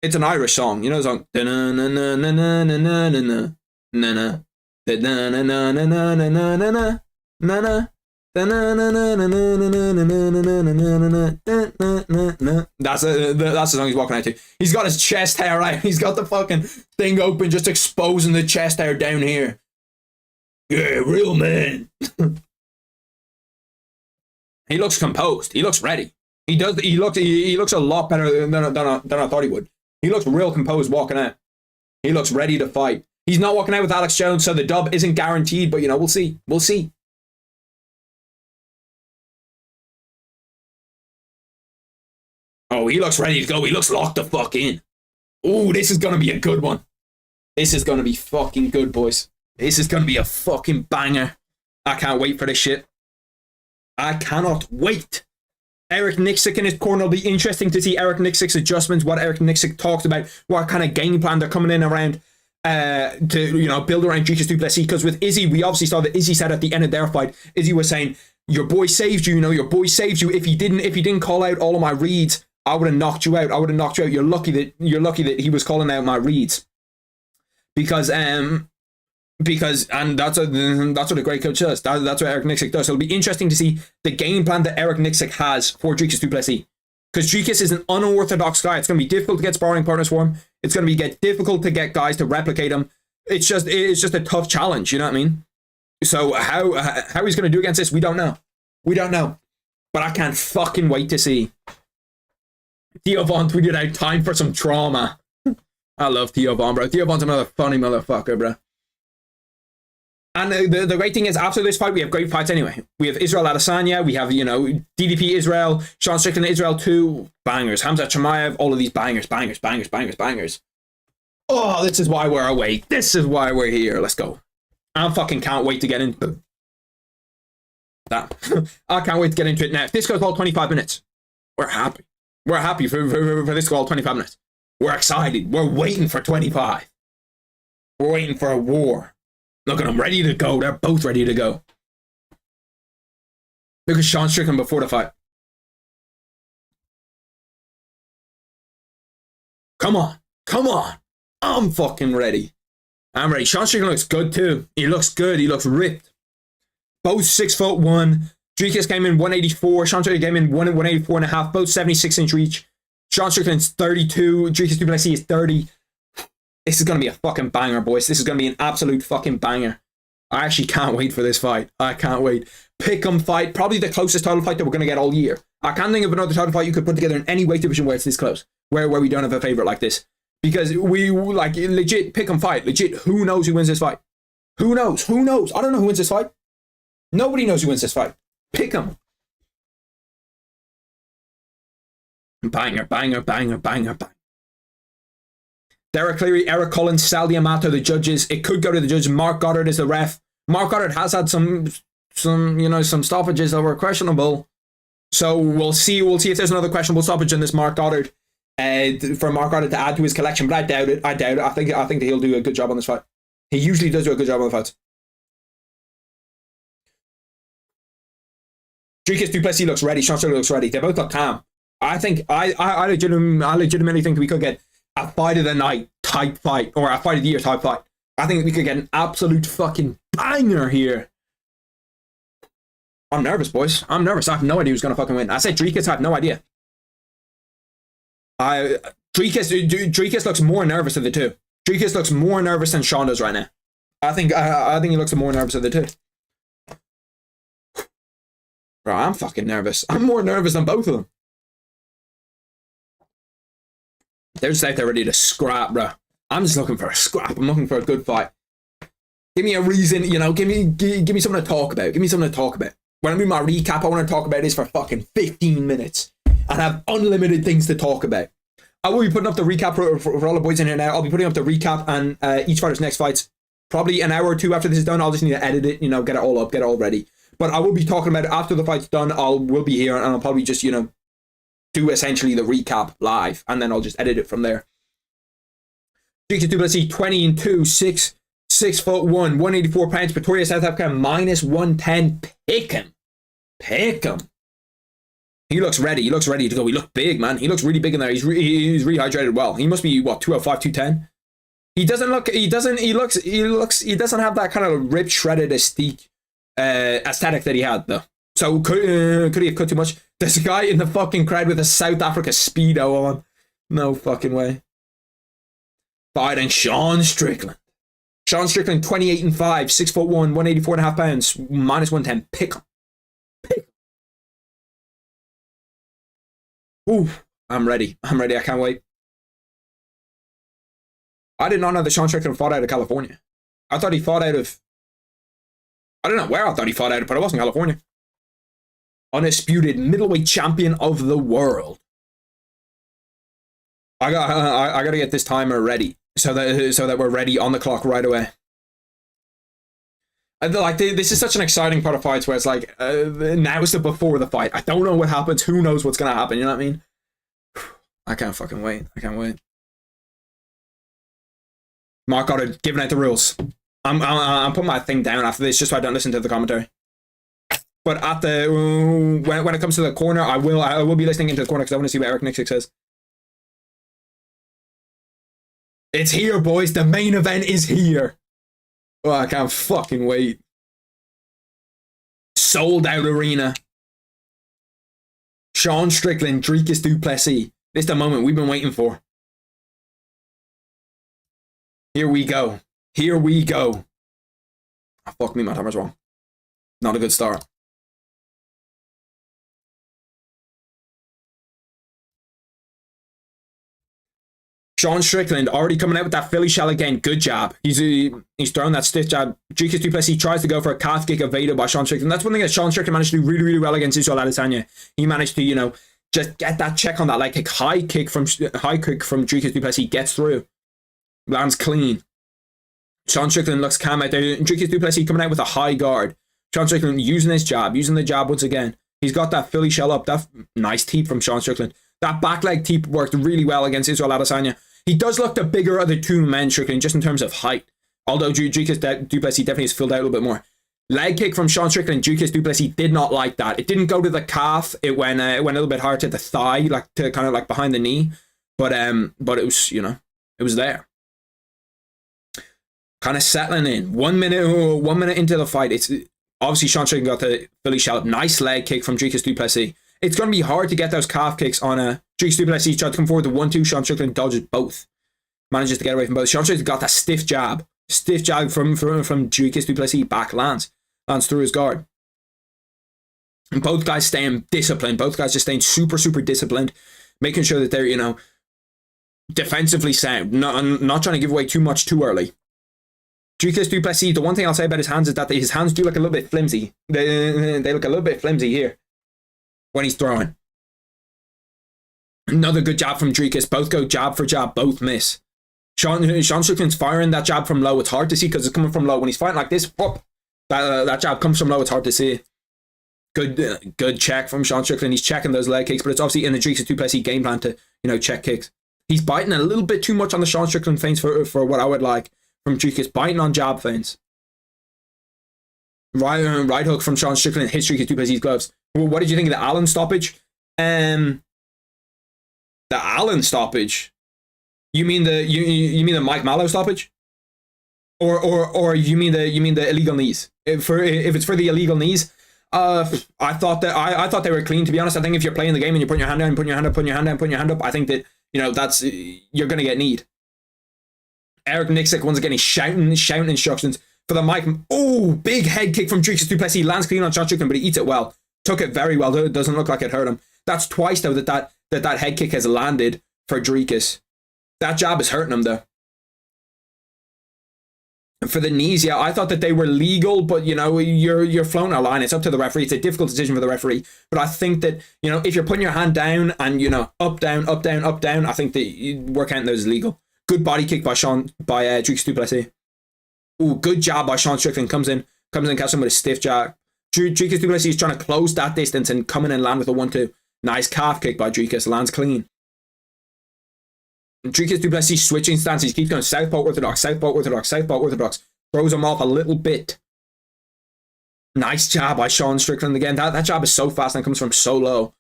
A: It's an Irish song. You know the song? That's the song he's walking out to. He's got his chest hair right. He's got the fucking thing open, just exposing the chest hair down here. Yeah, real man. He looks composed. He looks ready. He does. He looks a lot better than I thought he would. He looks real composed walking out. He looks ready to fight. He's not walking out with Alex Jones, so the dub isn't guaranteed. But you know, we'll see. We'll see. Oh, he looks ready to go. He looks locked the fuck in. Oh, this is gonna be a good one. This is gonna be fucking good, boys. This is gonna be a fucking banger. I can't wait for this shit. I cannot wait. Eric Nixick in his corner. Will be interesting to see Eric Nixick's adjustments, what Eric Nixick talks about, what kind of game plan they're coming in around to build around Dricus Du Plessis. Because with Izzy, we obviously saw that Izzy said at the end of their fight, Izzy was saying, your boy saved you, your boy saved you. If he didn't call out all of my reads, I would have knocked you out. You're lucky that he was calling out my reads. Because that's what a great coach does. That's what Eric Nixick does. So it'll be interesting to see the game plan that Eric Nixick has for Dricus Du Plessis. Because Dricus is an unorthodox guy. It's going to be difficult to get sparring partners for him. It's going to be difficult to get guys to replicate him. It's just a tough challenge. You know what I mean? So how he's going to do against this, we don't know. But I can't fucking wait to see. Theo Von tweeted out, time for some trauma. I love Theo Von, bro. Theo Von's another funny motherfucker, bro. And the great thing is, after this fight, we have great fights anyway. We have Israel Adesanya, we have, DDP Israel, Sean Strickland Israel 2, bangers. Hamza Chimaev, all of these bangers. Oh, this is why we're awake. This is why we're here. Let's go. I fucking can't wait to get into that. I can't wait to get into it now. If this goes all 25 minutes, we're happy. We're happy for this to go all 25 minutes. We're excited. We're waiting for 25. We're waiting for a war. Look at them, ready to go. They're both ready to go. Look at Sean Strickland before the fight. Come on. I'm fucking ready. I'm ready. Sean Strickland looks good too. He looks good. He looks ripped. Both 6'1". Dricus came in 184. Sean Strickland came in 184.5. Both 76-inch reach. Sean Strickland's 32. Dricus Du Plessis is 30. This is going to be a fucking banger, boys. This is going to be an absolute fucking banger. I actually can't wait for this fight. I can't wait. Pick'em fight. Probably the closest title fight that we're going to get all year. I can't think of another title fight you could put together in any weight division where it's this close. Where we don't have a favorite like this. Because we, legit pick'em fight. Legit, who knows who wins this fight? Who knows? I don't know who wins this fight. Nobody knows who wins this fight. Pick'em. Banger. Derek Cleary, Eric Collins, Sal D'Amato, the judges. It could go to the judges. Mark Goddard is the ref. Mark Goddard has had some stoppages that were questionable. So we'll see if there's another questionable stoppage in this Mark Goddard. For Mark Goddard to add to his collection, but I doubt it. I think that he'll do a good job on this fight. He usually does do a good job on the fights. Dricus Du Plessis looks ready. Sean Strickland looks ready. They both look calm. I legitimately think we could get a fight of the night type fight, or a fight of the year type fight. I think we could get an absolute fucking banger here. I'm nervous, boys. I'm nervous. I have no idea who's going to fucking win. I said Dricus, I have no idea. Dricus looks more nervous of the two. Dricus looks more nervous than Sean does right now. I think he looks more nervous of the two. Bro, I'm fucking nervous. I'm more nervous than both of them. They're just out there ready to scrap, bro. I'm just looking for a scrap. I'm looking for a good fight. Give me a reason, you know, give me something to talk about. Give me something to talk about. When I do my recap, I want to talk about this for fucking 15 minutes and have unlimited things to talk about. I will be putting up the recap for all the boys in here now. I'll be putting up the recap and each fighter's next fights probably an hour or two after this is done. I'll just need to edit it, you know, get it all up, get it all ready. But I will be talking about it after the fight's done. We'll be here and I'll probably just, you know, do essentially the recap live and then I'll just edit it from there. Dricus Du Plessis 20-2, 6'1", 184 pounds. Pretoria, South Africa, -110. Pick him. He looks ready. He looks ready to go. He looked big, man. He looks really big in there. He's rehydrated well. He must be what, 205, 210. He doesn't have that kind of ripped, shredded aesthetic that he had though. So could he have cut too much? There's a guy in the fucking crowd with a South Africa Speedo on. No fucking way. Fighting Sean Strickland. Sean Strickland, 28-5, 6'1", 184.5 pounds, -110. Pick him. Ooh, I'm ready. I can't wait. I did not know that Sean Strickland fought out of California. I thought he fought out of... I don't know where I thought he fought out of, but it wasn't California. Undisputed middleweight champion of the world. I gotta get this timer ready so that we're ready on the clock right away. Like this is such an exciting part of fights where it's like now is the before the fight. I don't know what happens. Who knows what's gonna happen? You know what I mean? I can't fucking wait. I can't wait. Mark got it, giving out the rules. I'm putting my thing down after this just so I don't listen to the commentary. But at the when it comes to the corner, I will be listening into the corner because I want to see what Eric Nixick says. It's here, boys. The main event is here. Oh, I can't fucking wait. Sold out arena. Sean Strickland, Dricus Du Plessis. This is the moment we've been waiting for. Here we go. Here we go. Oh, fuck me, my timer's wrong. Not a good start. Sean Strickland already coming out with that Philly shell again. Good jab. He's throwing that stiff jab. Dricus Du Plessis tries to go for a calf kick evaded by Sean Strickland. That's one thing that Sean Strickland managed to do really, really well against Israel Adesanya. He managed to, you know, just get that check on that leg kick. High kick from Dricus Du Plessis gets through. Lands clean. Sean Strickland looks calm out there. Dricus Du Plessis coming out with a high guard. Sean Strickland using his jab, using the jab once again. He's got that Philly shell up. That nice teep from Sean Strickland. That back leg teep worked really well against Israel Adesanya. He does look the bigger of the two men, Strickland, just in terms of height. Although Dricus Du Plessis definitely has filled out a little bit more. Leg kick from Sean Strickland. Dricus Du Plessis did not like that. It didn't go to the calf. It went a little bit hard to the thigh, like to kind of like behind the knee. But it was, you know, it was there. Kind of settling in. 1 minute into the fight. It's obviously Sean Strickland got the Philly shell. Nice leg kick from Dricus Du Plessis. It's going to be hard to get those calf kicks on a Dricus Du Plessis. Tried to come forward to 1-2. Sean Strickland dodges both. Manages to get away from both. Sean Strickland got that stiff jab. Stiff jab from Dricus Du Plessis. Back lands through his guard. And both guys staying disciplined. Both guys just staying super, super disciplined. Making sure that they're, you know, defensively sound. Not trying to give away too much too early. Dricus Du Plessis, the one thing I'll say about his hands is that his hands do look a little bit flimsy. They look a little bit flimsy here when he's throwing. Another good jab from Dricus. Both go jab for jab, both miss. Sean Strickland's firing that jab from low. It's hard to see because it's coming from low. When he's fighting like this, whoop, that jab comes from low. It's hard to see. Good check from Sean Strickland. He's checking those leg kicks, but it's obviously in the Dricus Du Plessis game plan to, you know, check kicks. He's biting a little bit too much on the Sean Strickland feints for what I would like from Dricus. Biting on jab feints. Right hook from Sean Strickland hits Dricus Du Plessis' gloves. What did you think of the Allen stoppage? The Allen stoppage? You mean the Mike Mallow stoppage? Or you mean the illegal knees? If it's for the illegal knees, I thought they were clean, to be honest. I think if you're playing the game and you're putting your hand down, putting your hand up, putting your hand down, putting your hand up, I think that, you know, that's, you're gonna get kneed. Eric Nixick once again, he's shouting instructions for the Mike. Oh, big head kick from Dricus Du Plessis. Lands clean on Sean Strickland, but he eats it well. Took it very well. It doesn't look like it hurt him. That's twice though that head kick has landed for Dricus. That jab is hurting him though. For the knees, yeah, I thought that they were legal, but you know, you're flown a line. It's up to the referee. It's a difficult decision for the referee. But I think that, you know, if you're putting your hand down and, you know, up, down, up, down, up, down, I think that we're counting those as legal. Good body kick by Dricus Du Plessis. Ooh, good jab by Sean Strickland. Comes in, catches him with a stiff jab. Dricus Du Plessis is trying to close that distance and come in and land with a 1-2. Nice calf kick by Dricus. Lands clean. Dricus Du Plessis switching stances. He keeps going southpaw orthodox, southpaw orthodox, southpaw orthodox. Throws him off a little bit. Nice jab by Sean Strickland again. That jab is so fast and comes from so low.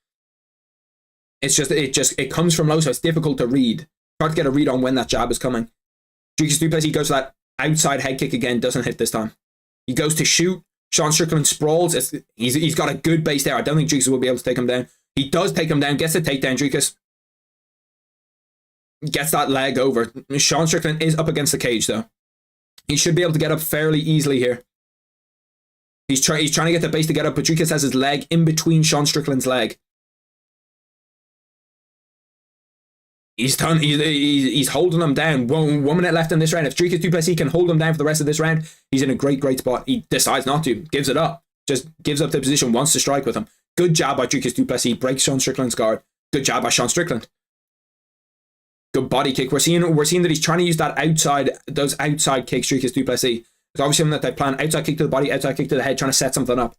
A: It comes from low, so it's difficult to read. Hard to get a read on when that jab is coming. Dricus Du Plessis goes for that outside head kick again. Doesn't hit this time. He goes to shoot. Sean Strickland sprawls. He's got a good base there. I don't think Dricus will be able to take him down. He does take him down. Gets the takedown. Dricus gets that leg over. Sean Strickland is up against the cage though. He should be able to get up fairly easily here. He's trying to get the base to get up, but Dricus has his leg in between Sean Strickland's leg. He's holding him down. 1 minute left in this round. If Dricus Du Plessis can hold him down for the rest of this round, he's in a great spot. He decides not to. Gives it up. Just gives up the position, wants to strike with him. Good jab by Dricus Du Plessis. Breaks Sean Strickland's guard. Good jab by Sean Strickland. Good body kick. We're seeing that he's trying to use those outside kicks, Dricus Du Plessis. It's obviously something that they plan. Outside kick to the body, outside kick to the head, trying to set something up.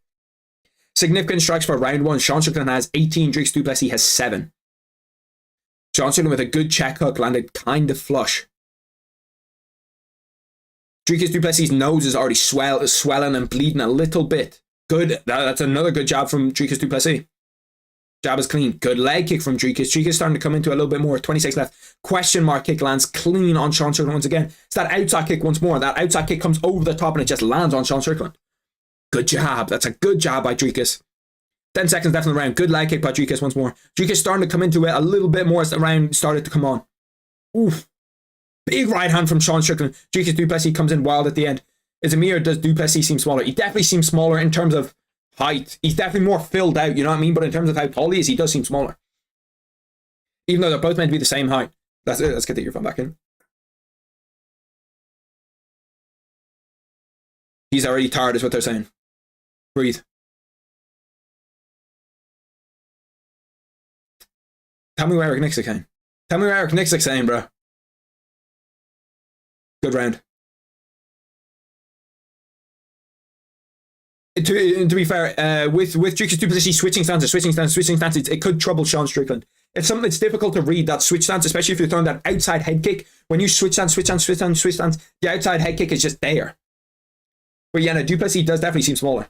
A: Significant strikes for round 1. Sean Strickland has 18. Dricus Du Plessis has 7. Sean Strickland with a good check hook, landed kind of flush. Dricus Du Plessis' nose is already swelling and bleeding a little bit. Good. That's another good jab from Dricus Du Plessis. Jab is clean. Good leg kick from Dricus. Dricus starting to come into a little bit more. 26 left. Question mark kick lands clean on Sean Strickland once again. It's that outside kick once more. That outside kick comes over the top and it just lands on Sean Strickland. Good jab. That's a good jab by Dricus. 10 seconds left in the round. Good leg kick by Dricus once more. Dricus starting to come into it a little bit more as the round started to come on. Oof. Big right hand from Sean Strickland. Dricus Du Plessis comes in wild at the end. Is it me or does Du Plessis seem smaller? He definitely seems smaller in terms of height. He's definitely more filled out, you know what I mean? But in terms of how tall he is, he does seem smaller. Even though they're both meant to be the same height. That's it. Let's get the earphone back in. He's already tired is what they're saying. Breathe. Tell me where Eric Nixick's saying. Tell me where Eric Nixick's saying, bro. Good round. To be fair, with Dricus Du Plessis switching stances, it could trouble Sean Strickland. It's something that's difficult to read, that switch stance, especially if you're throwing that outside head kick. When you switch stance, the outside head kick is just there. But yeah, no, Du Plessis does definitely seem smaller.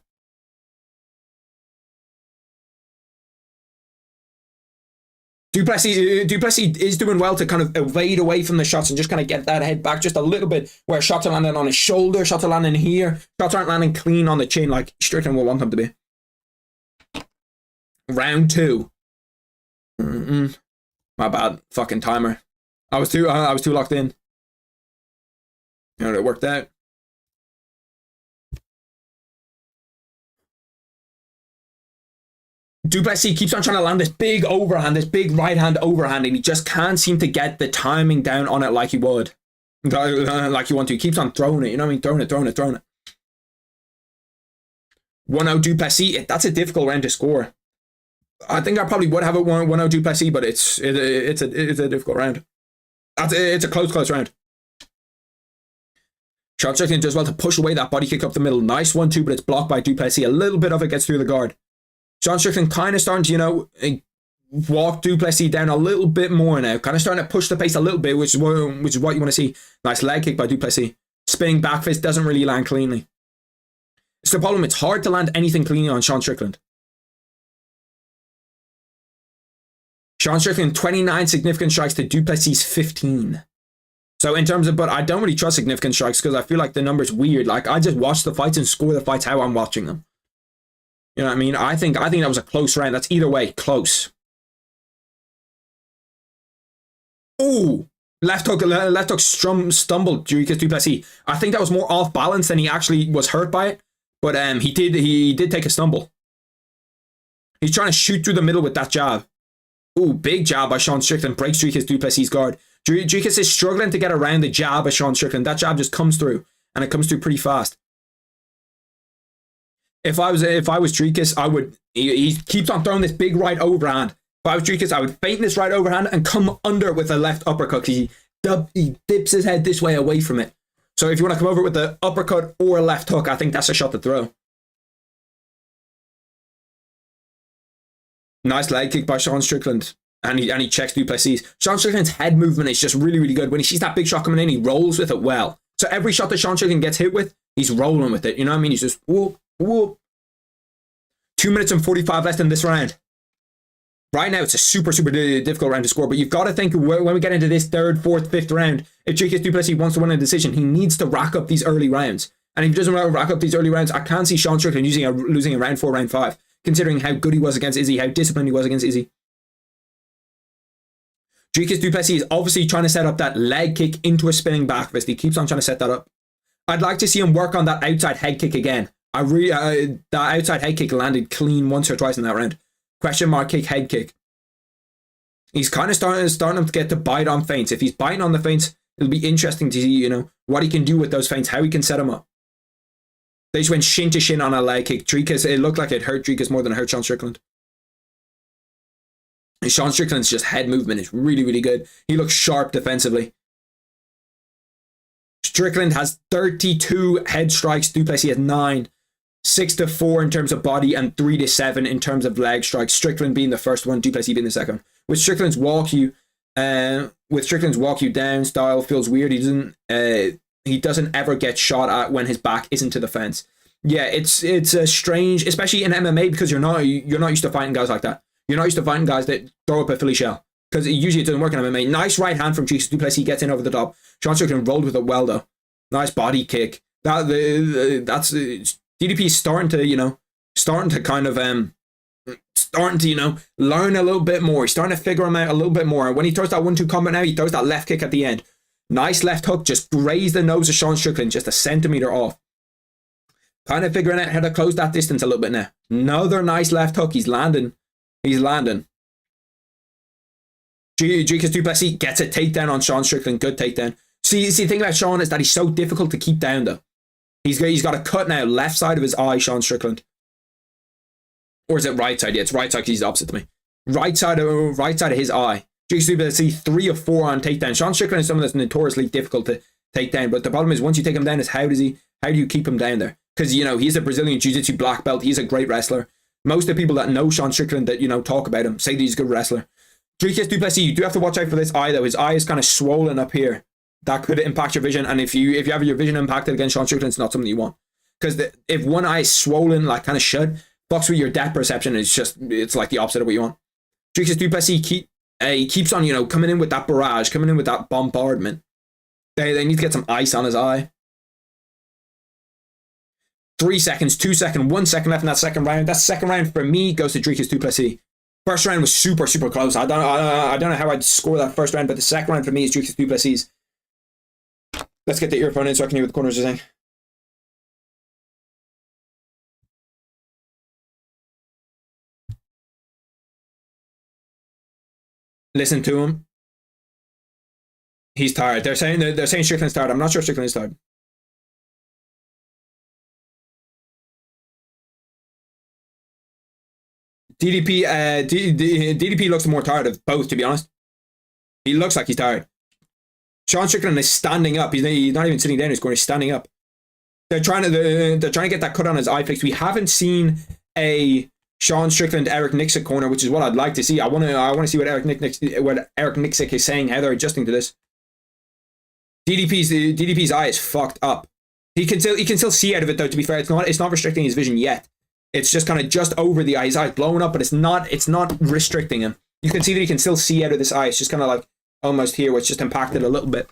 A: Du Plessis is doing well to kind of evade away from the shots and just kind of get that head back just a little bit, where shots are landing on his shoulder, shots are landing here, shots aren't landing clean on the chin like Strickland will want them to be. Round 2. My bad, fucking timer. I was too locked in. You know, it worked out. Du Plessis keeps on trying to land this big overhand, this big right hand overhand, and he just can't seem to get the timing down on it like he would. Like you want to. He keeps on throwing it, you know what I mean? Throwing it. 1-0 Du Plessis. That's a difficult round to score. I think I probably would have it 1-0 Du Plessis, but it's a difficult round. It's a close round. Sean Strickland does well to push away that body kick up the middle. Nice 1-2, but it's blocked by Du Plessis. A little bit of it gets through the guard. Sean Strickland kind of starting to, you know, walk Du Plessis down a little bit more now. Kind of starting to push the pace a little bit, which is what you want to see. Nice leg kick by Du Plessis. Spinning back fist doesn't really land cleanly. It's the problem. It's hard to land anything cleanly on Sean Strickland. Sean Strickland, 29 significant strikes to Du Plessis 15. So in terms of, but I don't really trust significant strikes because I feel like the number's weird. Like, I just watch the fights and score the fights how I'm watching them. You know what I mean? I think that was a close round. That's either way, close. Ooh, left hook stumbled Dricus Du Plessis. I think that was more off balance than he actually was hurt by it. But he did take a stumble. He's trying to shoot through the middle with that jab. Ooh, big jab by Sean Strickland. Breaks Dricus Du Plessis' guard. Dricus is struggling to get around the jab of Sean Strickland. That jab just comes through. and it comes through pretty fast. If I was Dricus, I would. He keeps on throwing this big right overhand. If I was Dricus, I would feint this right overhand and come under with a left uppercut. He dips his head this way away from it. So if you want to come over with the uppercut or a left hook, I think that's a shot to throw. Nice leg kick by Sean Strickland. And he checks Du Plessis. Sean Strickland's head movement is just really, really good. When he sees that big shot coming in, he rolls with it well. So every shot that Sean Strickland gets hit with, he's rolling with it. You know what I mean? He's just whoop, whoop. 2 minutes and 45 left in this round. Right now, it's a super, super difficult round to score. But you've got to think when we get into this third, fourth, fifth round, if Dricus Du Plessis wants to win a decision, he needs to rack up these early rounds. And if he doesn't rack up these early rounds, I can't see Sean Strickland losing a round 4, round 5. Considering how good he was against Izzy, how disciplined he was against Izzy. Dricus Du Plessis is obviously trying to set up that leg kick into a spinning back fist. He keeps on trying to set that up. I'd like to see him work on that outside head kick again. That outside head kick landed clean once or twice in that round. Question mark kick, head kick. He's kind of starting to get to bite on feints. If he's biting on the feints, it'll be interesting to see, you know, what he can do with those feints, how he can set them up. They just went shin to shin on a leg kick. Dricus, it looked like it hurt Dricus more than it hurt Sean Strickland. And Sean Strickland's just head movement is really, really good. He looks sharp defensively. Strickland has 32 head strikes. Du Plessis has 9. 6-4 in terms of body and 3-7 in terms of leg strikes. Strickland being the first one, Du Plessis being the second. With Strickland's walk you down style feels weird. He doesn't ever get shot at when his back isn't to the fence. Yeah, it's a strange, especially in MMA, because you're not used to fighting guys like that. You're not used to fighting guys that throw up a Philly shell, because usually it doesn't work in MMA. Nice right hand from Dricus Du Plessis, gets in over the top. Sean Strickland rolled with it well though. Nice body kick. That's DDP is starting to learn a little bit more. He's starting to figure him out a little bit more. And when he throws that 1-2 combat now, he throws that left kick at the end. Nice left hook, just grazed the nose of Sean Strickland, just a centimeter off. Kind of figuring out how to close that distance a little bit now. Another nice left hook. He's landing. Dricus Du Plessis gets a takedown on Sean Strickland. Good takedown. See, the thing about Sean is that he's so difficult to keep down, though. He's got a cut now, left side of his eye, Sean Strickland. Or is it right side? Yeah, it's right side because he's opposite to me. Right side of his eye. Dricus Du Plessis 3 of 4 on takedown. Sean Strickland is someone that's notoriously difficult to take down, but the problem is once you take him down, is how do you keep him down there? Because, you know, he's a Brazilian Jiu-Jitsu black belt. He's a great wrestler. Most of the people that know Sean Strickland that, you know, talk about him say that he's a good wrestler. Dricus Du Plessis, you do have to watch out for this eye though. His eye is kind of swollen up here. That could impact your vision, and if you have your vision impacted against Sean Strickland, it's not something you want. Because if one eye is swollen, like kind of should, fucks with your depth perception. It's like the opposite of what you want. Dricus Du Plessis keeps on, you know, coming in with that barrage, coming in with that bombardment. They need to get some ice on his eye. 3 seconds, 2 seconds, 1 second left in that second round. That second round for me goes to Dricus Du Plessis. First round was super, super close. I don't know how I'd score that first round, but the second round for me is Dricus Du Plessis. Let's get the earphone in so I can hear what the corners are saying. Listen to him. He's tired. They're saying Strickland's tired. I'm not sure Strickland is tired. DDP looks more tired of both, to be honest. He looks like he's tired. Sean Strickland is standing up. He's not even sitting down in his corner. He's standing up. They're trying to get that cut on his eye fixed. We haven't seen a Sean Strickland Eric Nixick corner, which is what I'd like to see. I want to see what Eric Nixick is saying, how they're adjusting to this. DDP's eye is fucked up. He can still see out of it though. To be fair, it's not restricting his vision yet. It's just kind of just over the eye. His eye's blowing up, but it's not restricting him. You can see that he can still see out of this eye. It's just kind of like almost here, which just impacted a little bit.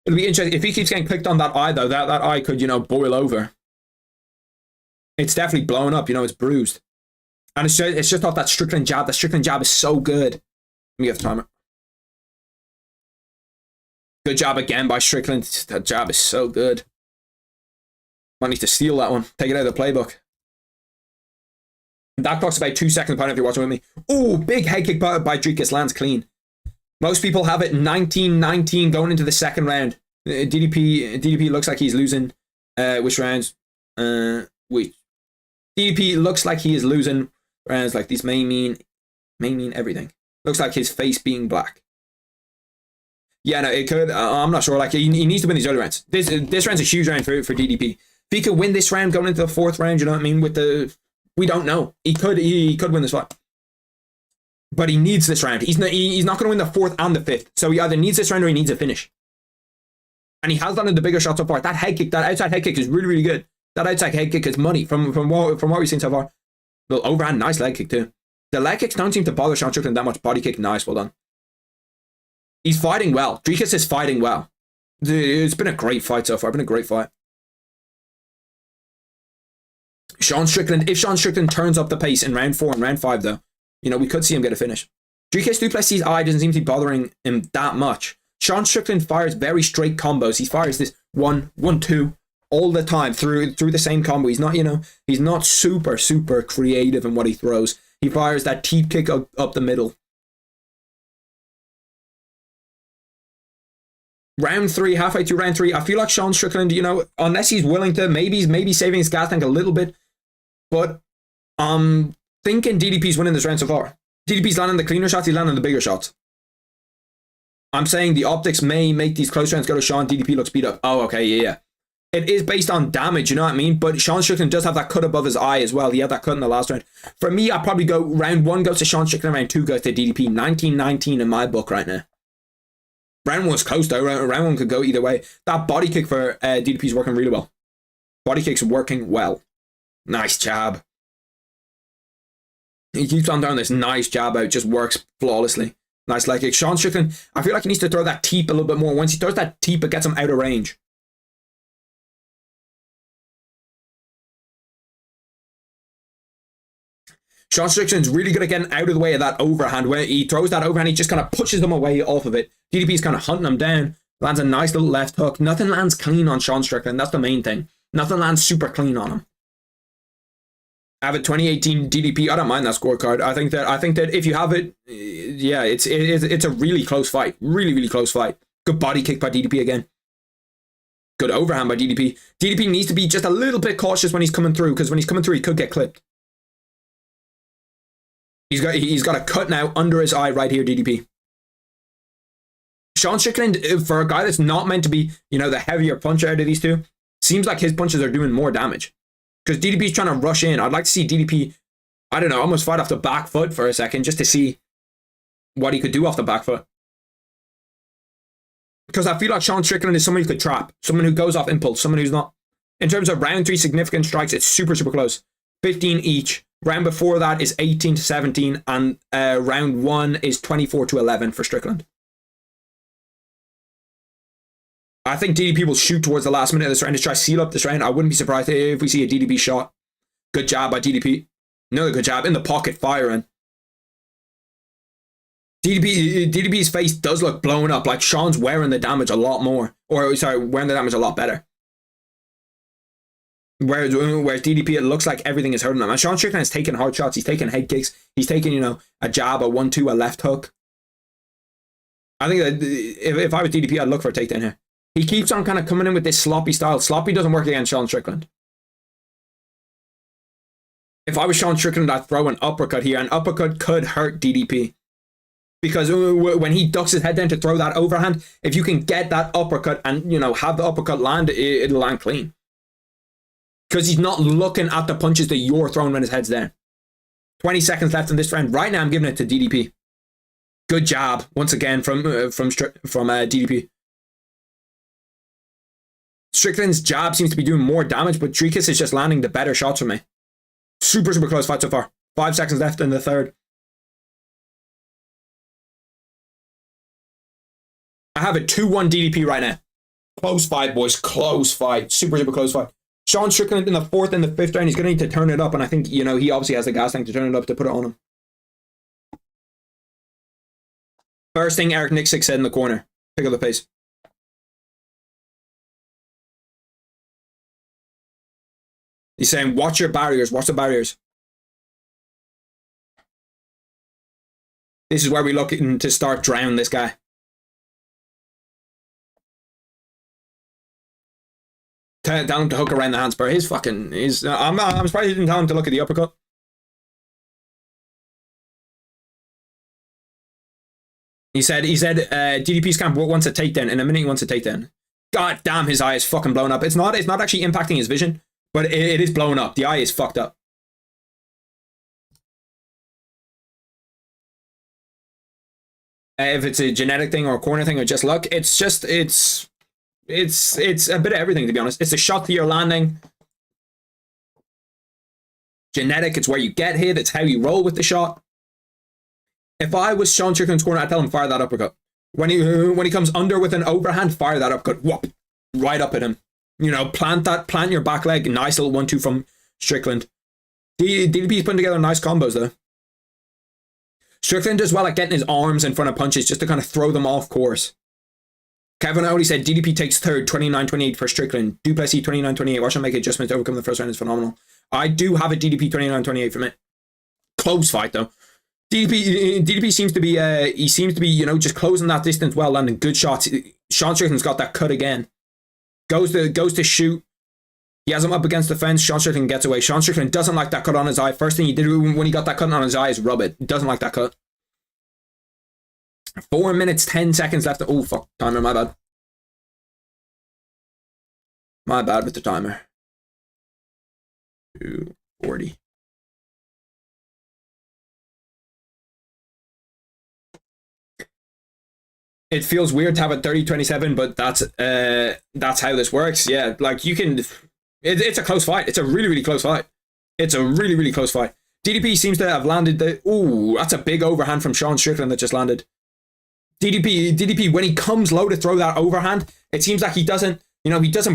A: It'll be interesting if he keeps getting clicked on that eye though. That eye could, you know, boil over. It's definitely blown up. You know, it's bruised, and it's just off that Strickland jab. The Strickland jab is so good. Let me get the timer. Good job again by Strickland. That jab is so good. Might need to steal that one. Take it out of the playbook. That clock's about 2 seconds behind if you're watching with me. Oh, big head kick by Dricus, lands clean. Most people have it 19-19 going into the second round. DDP looks like he's losing. Which rounds? Wait. DDP looks like he is losing rounds. Like this may mean everything. Looks like his face being black. Yeah, no, it could. I'm not sure. Like he needs to win these other rounds. This round's a huge round for DDP. If he could win this round going into the 4th round, you know what I mean? We don't know. He could win this fight. But he needs this round. He's not going to win the 4th and the 5th. So he either needs this round or he needs a finish. And he has done in the bigger shots so far. That head kick, that outside head kick is really, really good. That outside head kick is money from what we've seen so far. Well, overhand, nice leg kick too. The leg kicks don't seem to bother Sean Strickland that much. Body kick, nice, well done. He's fighting well. Dricus is fighting well. It's been a great fight so far. Been a great fight. Sean Strickland, if Sean Strickland turns up the pace in round 4 and round 5 though, you know, we could see him get a finish. Dricus Du Plessis' eye doesn't seem to be bothering him that much. Sean Strickland fires very straight combos. He fires this 1-1-2 all the time through the same combo. He's not, you know, he's not super creative in what he throws. He fires that teep kick up the middle. Round 3, halfway through round 3, I feel like Sean Strickland, you know, unless he's willing to, maybe saving his gas tank a little bit, but I'm thinking DDP's winning this round so far. DDP's landing the cleaner shots, he's landing the bigger shots. I'm saying the optics may make these close rounds go to Sean. DDP looks beat up. Oh, okay, yeah. It is based on damage, you know what I mean? But Sean Strickland does have that cut above his eye as well. He had that cut in the last round. For me, I'd probably go round 1 goes to Sean Strickland, round 2 goes to DDP. 19-19 in my book right now. Round 1's close though. Round 1 could go either way. That body kick for DDP is working really well. Body kick's working well. Nice jab. He keeps on throwing this nice jab out. Just works flawlessly. Nice leg kick. Sean Strickland, I feel like he needs to throw that teep a little bit more. Once he throws that teep, it gets him out of range. Sean Strickland's really good at getting out of the way of that overhand. When he throws that overhand, he just kind of pushes them away off of it. DDP's kind of hunting him down. Lands a nice little left hook. Nothing lands clean on Sean Strickland. That's the main thing. Nothing lands super clean on him. I have a 2018 DDP. I don't mind that scorecard. I think that if you have it, yeah, it's a really close fight. Really close fight. Good body kick by DDP again. Good overhand by DDP. DDP needs to be just a little bit cautious when he's coming through, because when he's coming through, he could get clipped. He's got a cut now under his eye right here, DDP. Sean Strickland, for a guy that's not meant to be, you know, the heavier puncher out of these two, seems like his punches are doing more damage. Because DDP's trying to rush in. I'd like to see DDP, I don't know, almost fight off the back foot for a second just to see what he could do off the back foot. Because I feel like Sean Strickland is someone who could trap. Someone who goes off impulse. Someone who's not. In terms of round 3 significant strikes, it's super close. 15 each. Round before that is 18-17. And round 1 is 24-11 for Strickland. I think DDP will shoot towards the last minute of this round to try to seal up this round. I wouldn't be surprised if we see a DDP shot. Good jab by DDP. Another good jab in the pocket, firing. DDP's face does look blown up. Like Sean's wearing the damage a lot more. Or, sorry, wearing the damage a lot better. Whereas DDP, it looks like everything is hurting him. And Sean Strickland is taking hard shots. He's taking head kicks. He's taking, you know, a jab, a 1-2, a left hook. I think that if I was DDP, I'd look for a takedown here. He keeps on kind of coming in with this sloppy style. Sloppy doesn't work against Sean Strickland. If I was Sean Strickland, I'd throw an uppercut here. An uppercut could hurt DDP. Because when he ducks his head down to throw that overhand, if you can get that uppercut and, you know, have the uppercut land, it'll land clean. Because he's not looking at the punches that you're throwing when his head's down. 20 seconds left in this round. Right now, I'm giving it to DDP. Good jab, once again, from DDP. Strickland's jab seems to be doing more damage, but Dricus is just landing the better shots for me. Super close fight so far. 5 seconds left in the third. I have a 2-1 DDP right now. Close fight, boys. Close fight. Super close fight. Sean Strickland in the 4th and the 5th round, he's going to need to turn it up, and I think, you know, he obviously has the gas tank to turn it up to put it on him. First thing Eric Nixick said in the corner. Pick up the pace. He's saying, watch your barriers. Watch the barriers. This is where we're looking to start drown this guy. Tell him to hook around the hands, bro. His fucking I'm surprised he didn't tell him to look at the uppercut. He said DDP's camp wants a takedown. In a minute he wants a takedown. God damn, his eye is fucking blown up. It's not actually impacting his vision, but it is blown up. The eye is fucked up. If it's a genetic thing or a corner thing or just luck, it's a bit of everything, to be honest. It's a shot to your landing. Genetic, it's where you get hit. It's how you roll with the shot. If I was Sean Strickland's corner, I'd tell him fire that uppercut. When he comes under with an overhand, fire that uppercut. Whoop, right up at him. You know, plant your back leg. Nice little 1-2 from Strickland. DDP's putting together nice combos though. Strickland does well at getting his arms in front of punches just to kind of throw them off course. Kevin Odie said DDP takes third, 29-28 for Strickland. Du Plessis 29-28. Watch him make adjustments to overcome the first round is phenomenal. I do have a DDP 29-28 from it. Close fight though. DDP seems to be you know, just closing that distance well, landing good shots. Sean Strickland's got that cut again. Goes to shoot. He has him up against the fence. Sean Strickland gets away. Sean Strickland doesn't like that cut on his eye. First thing he did when he got that cut on his eye is rub it. He doesn't like that cut. 4 minutes, 10 seconds left. Oh, fuck. Timer, my bad. My bad with the timer. 2:40. It feels weird to have a 30-27, but that's how this works. Yeah, like you can... It's a close fight. It's a really, really close fight. It's a really, really close fight. DDP seems to have landed the... Ooh, that's a big overhand from Sean Strickland that just landed. DDP, when he comes low to throw that overhand, it seems like he doesn't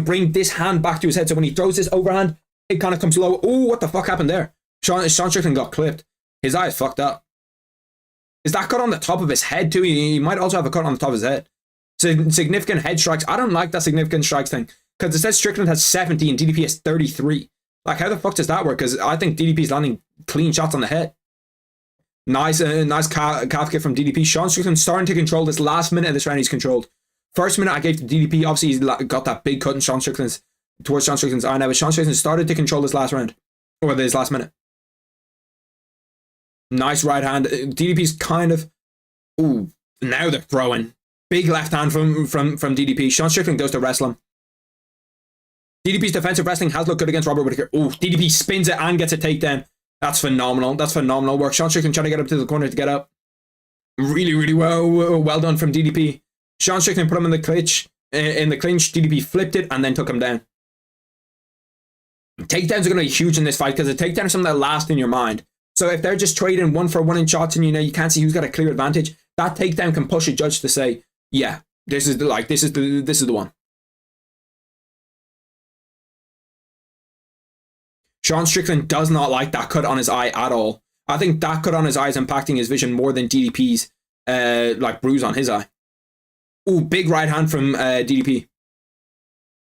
A: bring this hand back to his head. So when he throws this overhand, it kind of comes low. Ooh, what the fuck happened there? Sean Strickland got clipped. His eye is fucked up. Is that cut on the top of his head too? He might also have a cut on the top of his head. Significant head strikes. I don't like that significant strikes thing. Because it says Strickland has 70 and DDP has 33. Like, how the fuck does that work? Because I think DDP's landing clean shots on the head. Nice calf kick from DDP. Sean Strickland starting to control this last minute of this round. He's controlled. First minute I gave to DDP. Obviously, he's got that big cut in towards Sean Strickland's eye now. But Sean Strickland started to control this last round. Or this last minute. Nice right hand. DDP's kind of... Ooh, now they're throwing. Big left hand from DDP. Sean Strickland goes to wrestle him. DDP's defensive wrestling has looked good against Robert Whittaker. Ooh, DDP spins it and gets a takedown. That's phenomenal. That's phenomenal work. Sean Strickland trying to get up to the corner to get up. Really, really well done from DDP. Sean Strickland put him in the clinch. DDP flipped it and then took him down. Takedowns are going to be huge in this fight because a takedown is something that lasts in your mind. So if they're just trading 1-for-1 in shots and you can't see who's got a clear advantage, that takedown can push a judge to say, yeah, this is the one. Sean Strickland does not like that cut on his eye at all. I think that cut on his eye is impacting his vision more than DDP's bruise on his eye. Ooh, big right hand from DDP.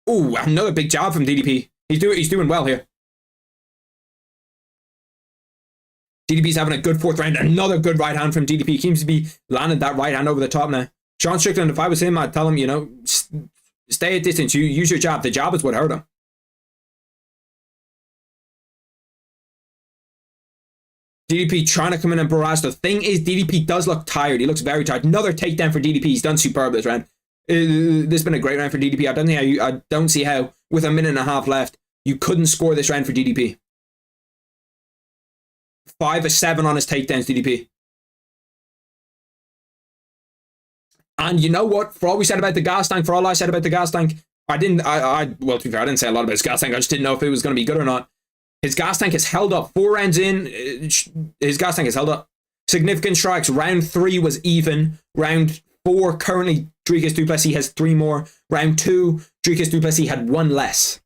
A: Ooh, another big jab from DDP. He's doing well here. DDP's having a good fourth round. Another good right hand from DDP. He seems to be landing that right hand over the top now. Sean Strickland, if I was him, I'd tell him, stay at distance. You use your jab. The jab is what hurt him. DDP trying to come in and barrage. The thing is, DDP does look tired. He looks very tired. Another takedown for DDP. He's done superb this round. This has been a great round for DDP. I don't see how, with a minute and a half left, you couldn't score this round for DDP. 5 of 7 on his takedowns, DDP. And you know what? For all we said about the gas tank, well, to be fair, I didn't say a lot about his gas tank. I just didn't know if it was going to be good or not. His gas tank has held up. 4 rounds in, his gas tank has held up. Significant strikes. Round 3 was even. Round 4, currently, Dricus Du Plessis has 3 more. Round 2, Dricus Du Plessis had 1 less.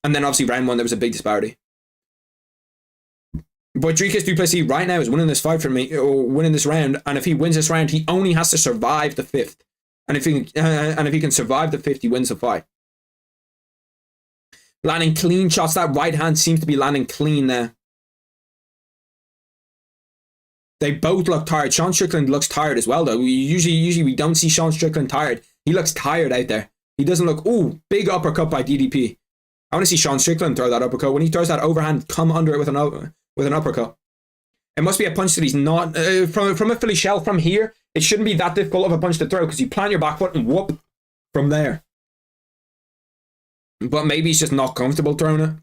A: And then obviously round 1, there was a big disparity. But Dricus Du Plessis right now is winning this fight for me, or winning this round. And if he wins this round, he only has to survive the 5th. And if he can survive the 5th, he wins the fight. Landing clean shots. That right hand seems to be landing clean there. They both look tired. Sean Strickland looks tired as well, though. Usually we don't see Sean Strickland tired. He looks tired out there. He doesn't look... Ooh, big uppercut by DDP. I want to see Sean Strickland throw that uppercut. When he throws that overhand, come under it with an uppercut. It must be a punch that he's not... from a Philly shell, from here, it shouldn't be that difficult of a punch to throw because you plant your back foot and whoop from there. But maybe he's just not comfortable throwing it.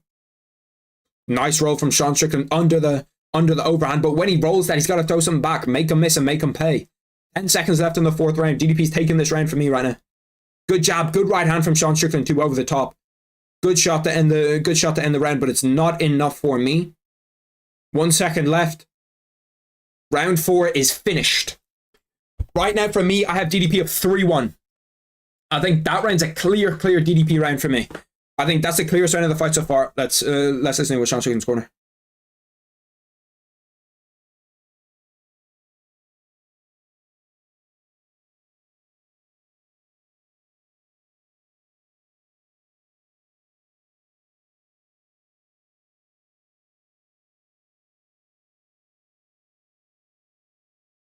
A: Nice roll from Sean Strickland under the overhand. But when he rolls that, he's got to throw something back. Make him miss and make him pay. 10 seconds left in the 4th round. DDP's taking this round for me right now. Good jab. Good right hand from Sean Strickland too over the top. Good shot to end the round, but it's not enough for me. 1 second left. Round 4 is finished. Right now for me, I have DDP of 3-1. I think that round's a clear DDP round for me. I think that's the clearest round of the fight so far. Let's listen to what Sean Strickland's corner.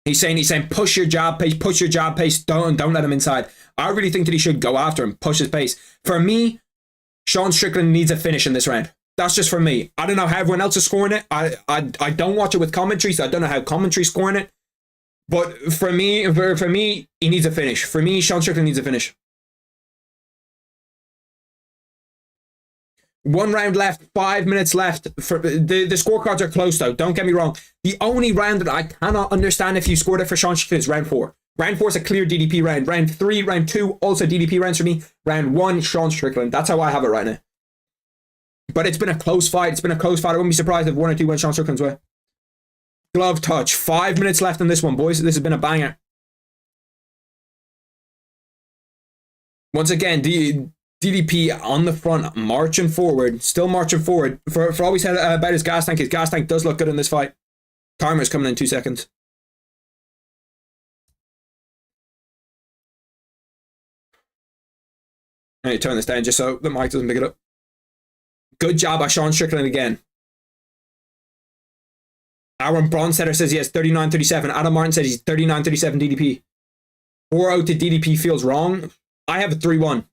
A: He's saying, push your jab pace, don't let him inside. I really think that he should go after him, push his pace. For me, Sean Strickland needs a finish in this round. That's just for me. I don't know how everyone else is scoring it. I don't watch it with commentary, so I don't know how commentary's scoring it. But for me, he needs a finish. For me, Sean Strickland needs a finish. 1 round left, 5 minutes left. The scorecards are close though, don't get me wrong. The only round that I cannot understand if you scored it for Sean Strickland is round 4. Round 4 is a clear DDP round. Round 3, round 2, also DDP rounds for me. Round 1, Sean Strickland. That's how I have it right now. But it's been a close fight. I wouldn't be surprised if 1 or 2 went Sean Strickland's way. Glove touch. 5 minutes left in this one, boys. This has been a banger. Once again, DDP on the front, marching forward, still marching forward. For all we said about his gas tank does look good in this fight. Timer's coming in 2 seconds. Hey, turn this down just so the mic doesn't pick it up. Good job by Sean Strickland again. Aaron Bronstetter says he has 39-37. Adam Martin says he's 39-37 DDP. 4-0 to DDP feels wrong. I have a 3-1.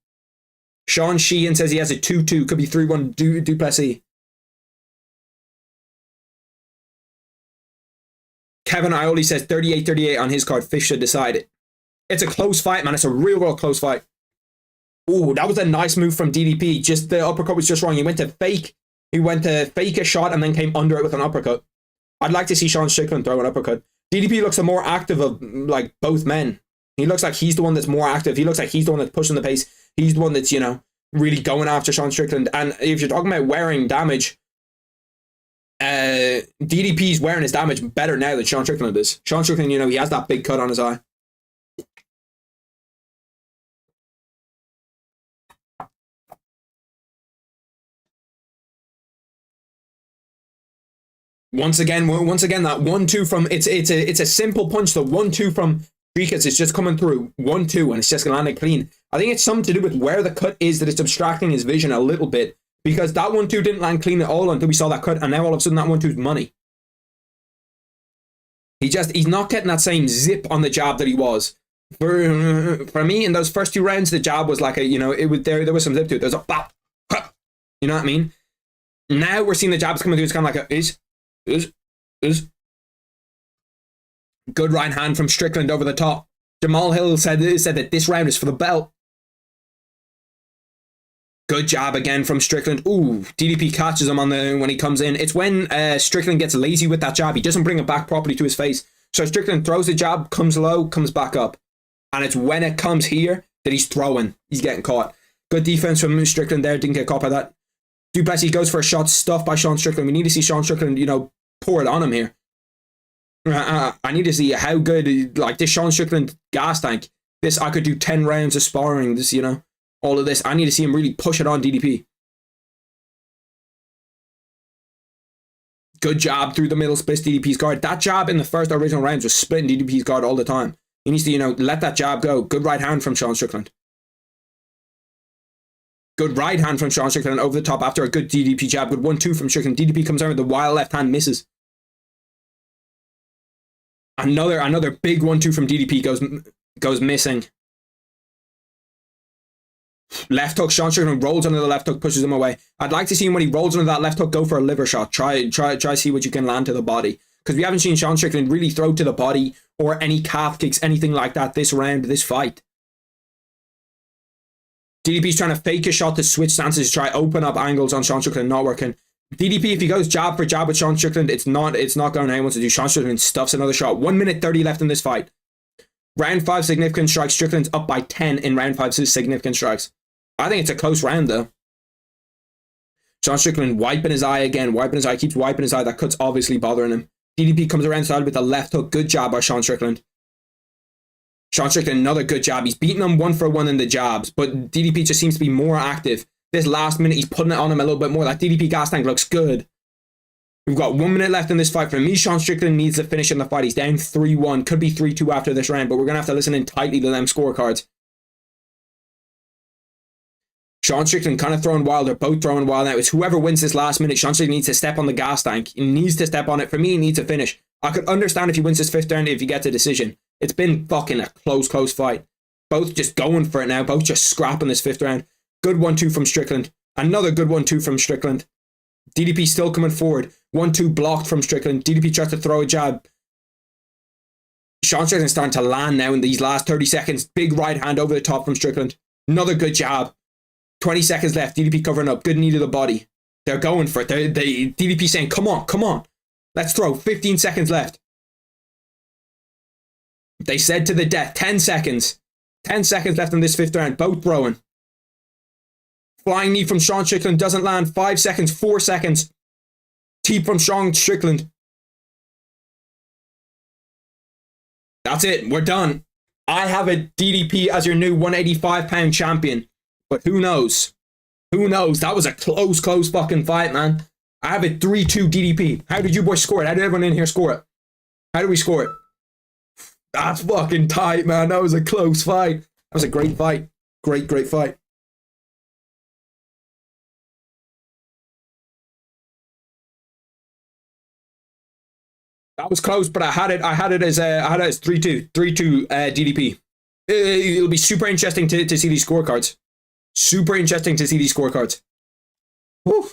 A: Sean Sheehan says he has a 2-2. Could be 3-1 Du Plessis. Kevin Ioli says 38-38 on his card. Fish should decide it. It's a close fight, man. It's a real close fight. Ooh, that was a nice move from DDP. Just the uppercut was just wrong. He went to fake a shot and then came under it with an uppercut. I'd like to see Sean Strickland throw an uppercut. DDP looks the more active of like both men. He looks like he's the one that's more active. He looks like he's the one that's pushing the pace. He's the one that's, you know, really going after Sean Strickland. And if you're talking about wearing damage, DDP's wearing his damage better now than Sean Strickland is. Sean Strickland, you know, he has that big cut on his eye. Once again, that 1-2 from it's a simple punch. The 1-2 from Dricus is just coming through 1-2, and it's just gonna land it clean. I think it's something to do with where the cut is that it's abstracting his vision a little bit, because that 1-2 didn't land clean at all until we saw that cut, and now all of a sudden that 1-2 is money. He's not getting that same zip on the jab that he was. For me, in those first 2 rounds, the jab was like a, you know, it was there was some zip to it. There's a bop, you know what I mean? Now we're seeing the jabs coming through. It's kind of like a is. Good right hand from Strickland over the top. Jamal Hill said that this round is for the belt. Good jab again from Strickland. Ooh, DDP catches him when he comes in. It's when Strickland gets lazy with that jab. He doesn't bring it back properly to his face. So Strickland throws the jab, comes low, comes back up. And it's when it comes here that he's throwing. He's getting caught. Good defense from Strickland there. Didn't get caught by that. Du Plessis goes for a shot stuffed by Sean Strickland. We need to see Sean Strickland, you know, pour it on him here. I need to see how good, like this Sean Strickland gas tank. This, I could do 10 rounds of sparring. This, you know, all of this. I need to see him really push it on DDP. Good jab through the middle, splits DDP's guard. That jab in the first original rounds was splitting DDP's guard all the time. He needs to, you know, let that jab go. Good right hand from Sean Strickland. Good right hand from Sean Strickland over the top after a good DDP jab. Good 1-2 from Strickland. DDP comes out with the wild left hand, misses. Another big 1-2 from DDP goes missing. Left hook, Sean Strickland rolls under the left hook, pushes him away. I'd like to see him when he rolls under that left hook, go for a liver shot. Try see what you can land to the body. Because we haven't seen Sean Strickland really throw to the body or any calf kicks, anything like that this round, this fight. DDP's trying to fake a shot to switch stances, try open up angles on Sean Strickland, not working. DDP, if he goes jab for jab with Sean Strickland, it's not going how he wants to do. Sean Strickland stuffs another shot. 1 minute 30 left in this fight. Round 5 significant strikes. Strickland's up by 10 in round 5 significant strikes. I think it's a close round though. Sean Strickland wiping his eye again, keeps wiping his eye. That cut's obviously bothering him. DDP comes around side with the left hook. Good jab by Sean Strickland. Sean Strickland, another good jab. He's beating him 1-for-1 in the jabs, but DDP just seems to be more active. This last minute, he's putting it on him a little bit more. That DDP gas tank looks good. We've got 1 minute left in this fight. For me, Sean Strickland needs to finish in the fight. He's down 3-1. Could be 3-2 after this round, but we're going to have to listen in tightly to them scorecards. Sean Strickland kind of throwing wild. They're both throwing wild now. It's whoever wins this last minute. Sean Strickland needs to step on the gas tank. He needs to step on it. For me, he needs to finish. I could understand if he wins this 5th round if he gets a decision. It's been fucking a close fight. Both just going for it now. Both just scrapping this 5th round. Good 1-2 from Strickland. Another good 1-2 from Strickland. DDP still coming forward. 1-2 blocked from Strickland. DDP tries to throw a jab. Sean Strickland's starting to land now in these last 30 seconds. Big right hand over the top from Strickland. Another good jab. 20 seconds left. DDP covering up. Good knee to the body. They're going for it. DDP saying, come on. Let's throw. 15 seconds left. They said to the death. 10 seconds. 10 seconds left in this 5th round. Both throwing. Flying knee from Sean Strickland doesn't land. 5 seconds. 4 seconds. Teep from Sean Strickland. That's it. We're done. I have a DDP as your new 185-pound champion. But who knows? Who knows? That was a close fucking fight, man. I have a 3-2 DDP. How did you boys score it? How did everyone in here score it? How did we score it? That's fucking tight, man. That was a close fight. That was a great fight. Great fight. That was close, but I had it as 3-2 DDP. It'll be super interesting to see these scorecards. Super interesting to see these scorecards. Woo.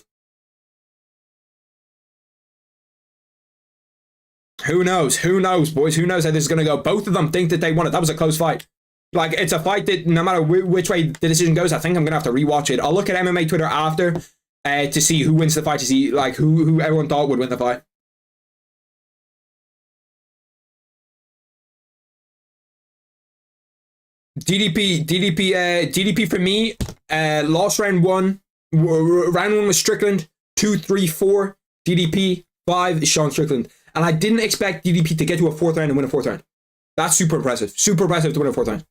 A: Who knows? Who knows, boys? Who knows how this is going to go? Both of them think that they won it. That was a close fight. Like, it's a fight that no matter which way the decision goes, I think I'm going to have to rewatch it. I'll look at MMA Twitter after to see who wins the fight, to see like who everyone thought would win the fight. DDP for me, lost round 1. Round 1 was Strickland. 2, 3, 4, DDP. 5 is Sean Strickland. And I didn't expect DDP to get to a 4th round and win a 4th round. That's super impressive. Super impressive to win a 4th round.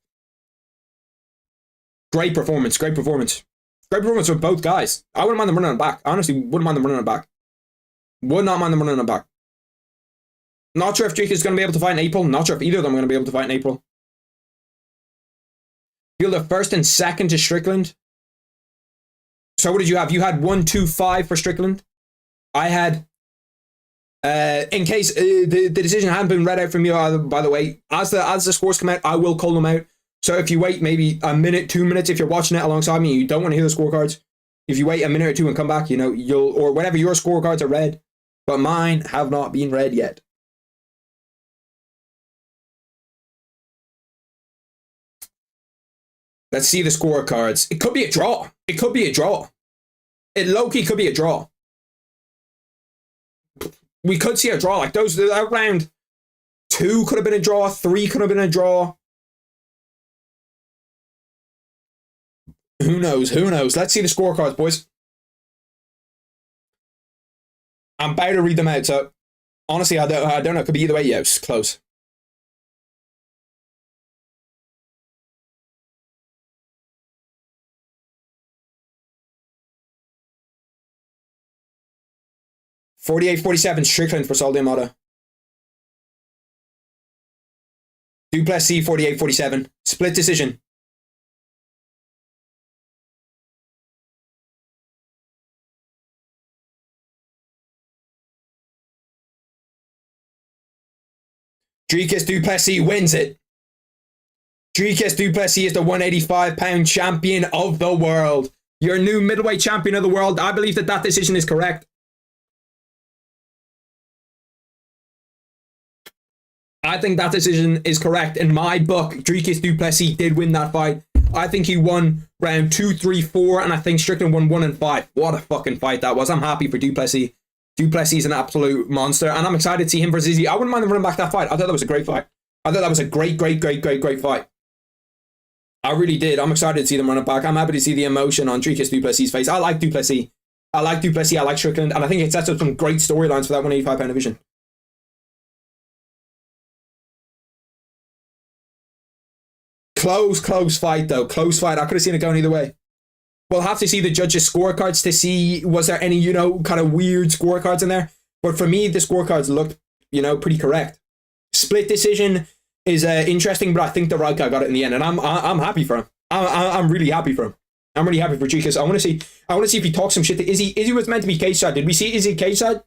A: Great performance. Great performance from both guys. I wouldn't mind them running on back. Honestly, wouldn't mind them running on back. Would not mind them running on back. Not sure if Dricus is going to be able to fight in April. Not sure if either of them are going to be able to fight in April. Feel the 1st and 2nd to Strickland. So what did you have? You had 1, 2, 5 for Strickland. I had, in case the decision hadn't been read out from you, by the way, as the scores come out, I will call them out. So if you wait maybe a minute, 2 minutes, if you're watching it alongside me, you don't want to hear the scorecards. If you wait a minute or 2 and come back, or whenever your scorecards are read, but mine have not been read yet. Let's see the scorecards. It could be a draw. It low-key could be a draw. We could see a draw. Like that round 2 could have been a draw. 3 could have been a draw. Who knows? Let's see the scorecards, boys. I'm about to read them out, so honestly, I don't know. It could be either way. Yeah, it's close. $48-47 Strickland for Soldi Amata. Du Plessis 48-47. Split decision. Dricus Du Plessis wins it. Dricus Du Plessis is the 185-pound champion of the world. Your new middleweight champion of the world. I believe that decision is correct. I think that decision is correct. In my book, Dricus Du Plessis did win that fight. I think he won round 2, 3, 4, and I think Strickland won 1 and 5. What a fucking fight that was. I'm happy for Du Plessis. Du Plessis is an absolute monster, and I'm excited to see him versus Izzy. I wouldn't mind him running back that fight. I thought that was a great fight. I thought that was a great fight. I really did. I'm excited to see them run it back. I'm happy to see the emotion on Dricus Du Plessis' face. I like Du Plessis. I like Strickland, and I think it sets up some great storylines for that 185-pound division. Close fight, though. Close fight. I could have seen it going either way. We'll have to see the judges' scorecards to see was there any, kind of weird scorecards in there. But for me, the scorecards looked, pretty correct. Split decision is interesting, but I think the right guy got it in the end, and I'm happy for him. I'm really happy for him. I'm really happy for Dricus. I want to see if he talks some shit to Izzy. Izzy was meant to be cage side. Did we see Izzy cage side?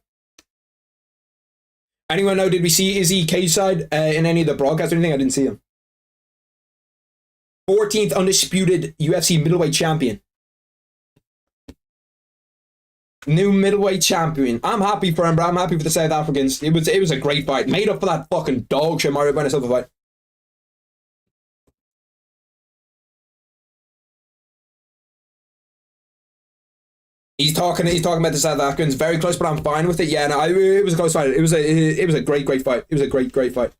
A: Anyone know? Did we see Izzy cage side in any of the broadcasts or anything? I didn't see him. 14th undisputed UFC middleweight champion. New middleweight champion. I'm happy for him, bro. I'm happy for the South Africans. It was a great fight. Made up for that fucking dog shit Mario Silva fight. He's talking about the South Africans. Very close, but I'm fine with it. Yeah, no, it was a close fight. It was a great fight. It was a great fight.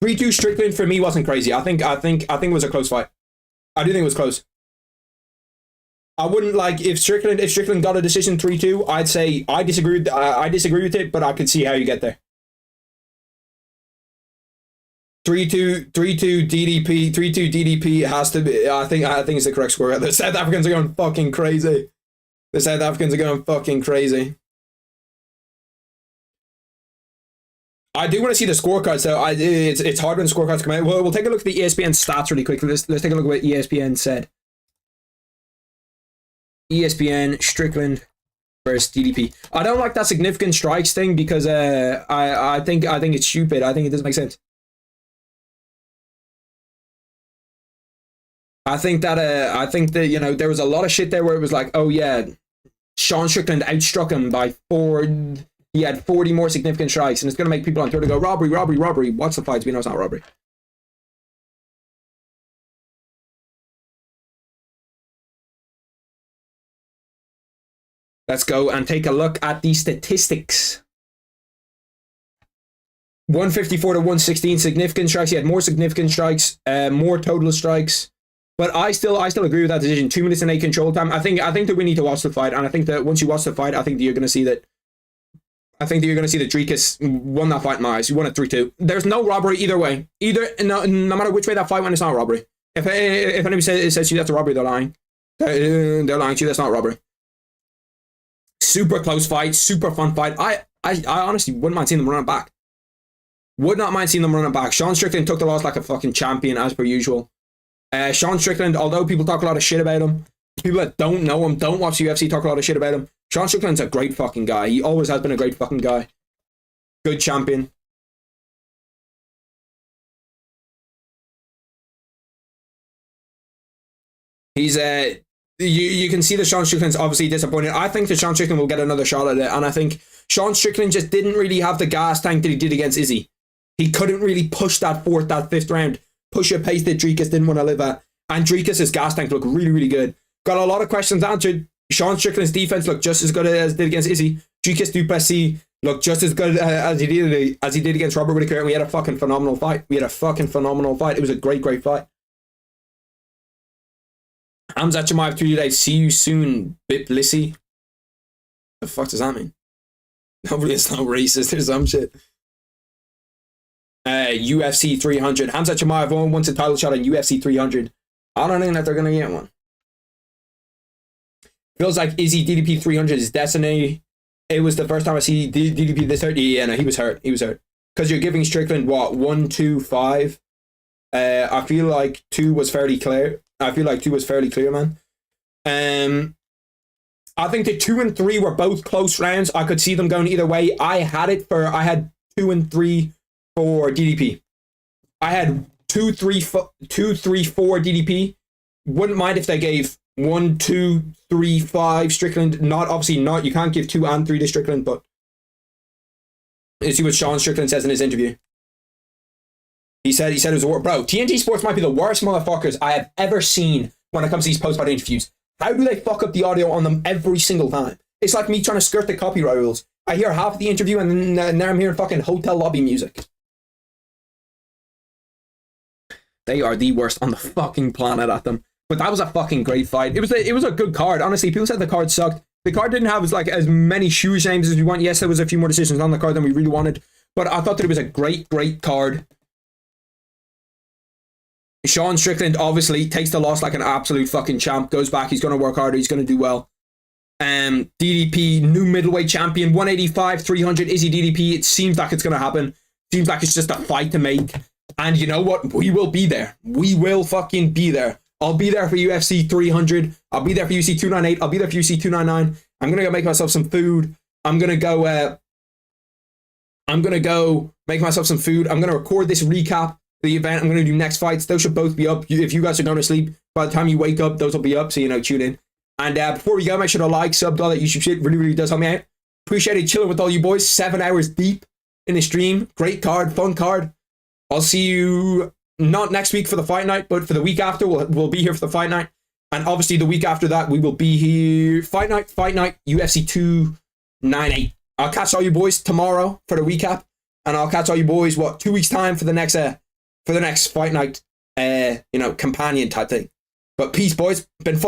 A: 3-2 Strickland for me wasn't crazy. I think it was a close fight. I do think it was close. I wouldn't like if Strickland got a decision 3-2. I'd say I disagree with it, but I could see how you get there. 3-2 DDP has to be. I think it's the correct score. The South Africans are going fucking crazy. I do want to see the scorecards, though. It's hard when the scorecards come out. We'll take a look at the ESPN stats really quickly. Let's take a look at what ESPN said. ESPN Strickland versus DDP. I don't like that significant strikes thing because I think it's stupid. I think it doesn't make sense. I think that there was a lot of shit there where it was like, oh yeah, Sean Strickland outstruck him by 4. He had 40 more significant strikes, and it's gonna make people on Twitter go robbery. Watch the fights. We know it's not robbery. Let's go and take a look at the statistics. 154 to 116 significant strikes. He had more significant strikes, more total strikes. But I still agree with that decision. 2 minutes and 8 control time. I think that we need to watch the fight, and I think that once you watch the fight, I think that you're going to see that. I think that you're going to see that Dricus won that fight in my eyes. He won it 3-2. There's no robbery either way. No matter which way that fight went, it's not robbery. If anybody says to you that's a robbery, they're lying. They're lying to you. That's not robbery. Super close fight, super fun fight. I honestly wouldn't mind seeing them run it back. Would not mind seeing them run it back. Sean Strickland took the loss like a fucking champion as per usual. Sean Strickland, although people talk a lot of shit about him, people that don't know him, don't watch the UFC, talk a lot of shit about him. Sean Strickland's a great fucking guy. He always has been a great fucking guy. Good champion. He's you can see that Sean Strickland's obviously disappointed. I think that Sean Strickland will get another shot at it, and I think Sean Strickland just didn't really have the gas tank that he did against Izzy. He couldn't really push that 4th, that 5th round. Push a pace that Dricus didn't want to live at. And Dricus' gas tank looked really, really good. Got a lot of questions answered. Sean Strickland's defense looked just as good as it did against Izzy. Dricus Du Plessis looked just as good as he did against Robert Whittaker, and we had a fucking phenomenal fight. It was a great fight. Hamzat Chimaev tweeted out, "See you soon, Biplissy." The fuck does that mean? Hopefully it's not racist or some shit. UFC 300. Hamzat Chimaev wants a title shot on UFC 300. I don't think that they're going to get one. Feels like Izzy DDP 300 is destiny. It was the first time I see DDP this hurt. Yeah, no, he was hurt. Because you're giving Strickland, what, 1, 2, 5? I feel like 2 was fairly clear. Man. I think the 2 and 3 were both close rounds. I could see them going either way. I had 2 and 3 for DDP. I had 2-3-4 DDP. Wouldn't mind if they gave 1, 2, 3, 5 Strickland. Not obviously not. You can't give 2 and 3 to Strickland, but let's see what Sean Strickland says in his interview. He said it was bro. TNT Sports might be the worst motherfuckers I have ever seen when it comes to these post-fight interviews. How do they fuck up the audio on them every single time? It's like me trying to skirt the copyright rules. I hear half of the interview and then I'm hearing fucking hotel lobby music. They are the worst on the fucking planet at them. But that was a fucking great fight. It was a good card. Honestly, people said the card sucked. The card didn't have as many shoe shames as we want. Yes, there was a few more decisions on the card than we really wanted. But I thought that it was a great, great card. Sean Strickland obviously takes the loss like an absolute fucking champ. Goes back. He's going to work harder. He's going to do well. DDP, new middleweight champion. 185, 300. Is he DDP? It seems like it's going to happen. Seems like it's just a fight to make. And you know what? We will be there. We will fucking be there. I'll be there for UFC 300. I'll be there for UFC 298. I'll be there for UFC 299. I'm going to go make myself some food. I'm going to go make myself some food. I'm going to record this recap of the event. I'm going to do next fights. Those should both be up. If you guys are going to sleep, by the time you wake up, those will be up. So, tune in. And before we go, make sure to like, sub, all that YouTube shit. Really, really does help me out. Appreciated chilling with all you boys. 7 hours deep in the stream. Great card. Fun card. I'll see you not next week for the fight night, but for the week after, we'll be here for the fight night. And obviously the week after that, we will be here. Fight night, UFC 298. I'll catch all you boys tomorrow for the recap. And I'll catch all you boys, 2 weeks time for the next fight night, companion type thing. But peace, boys. Been fun.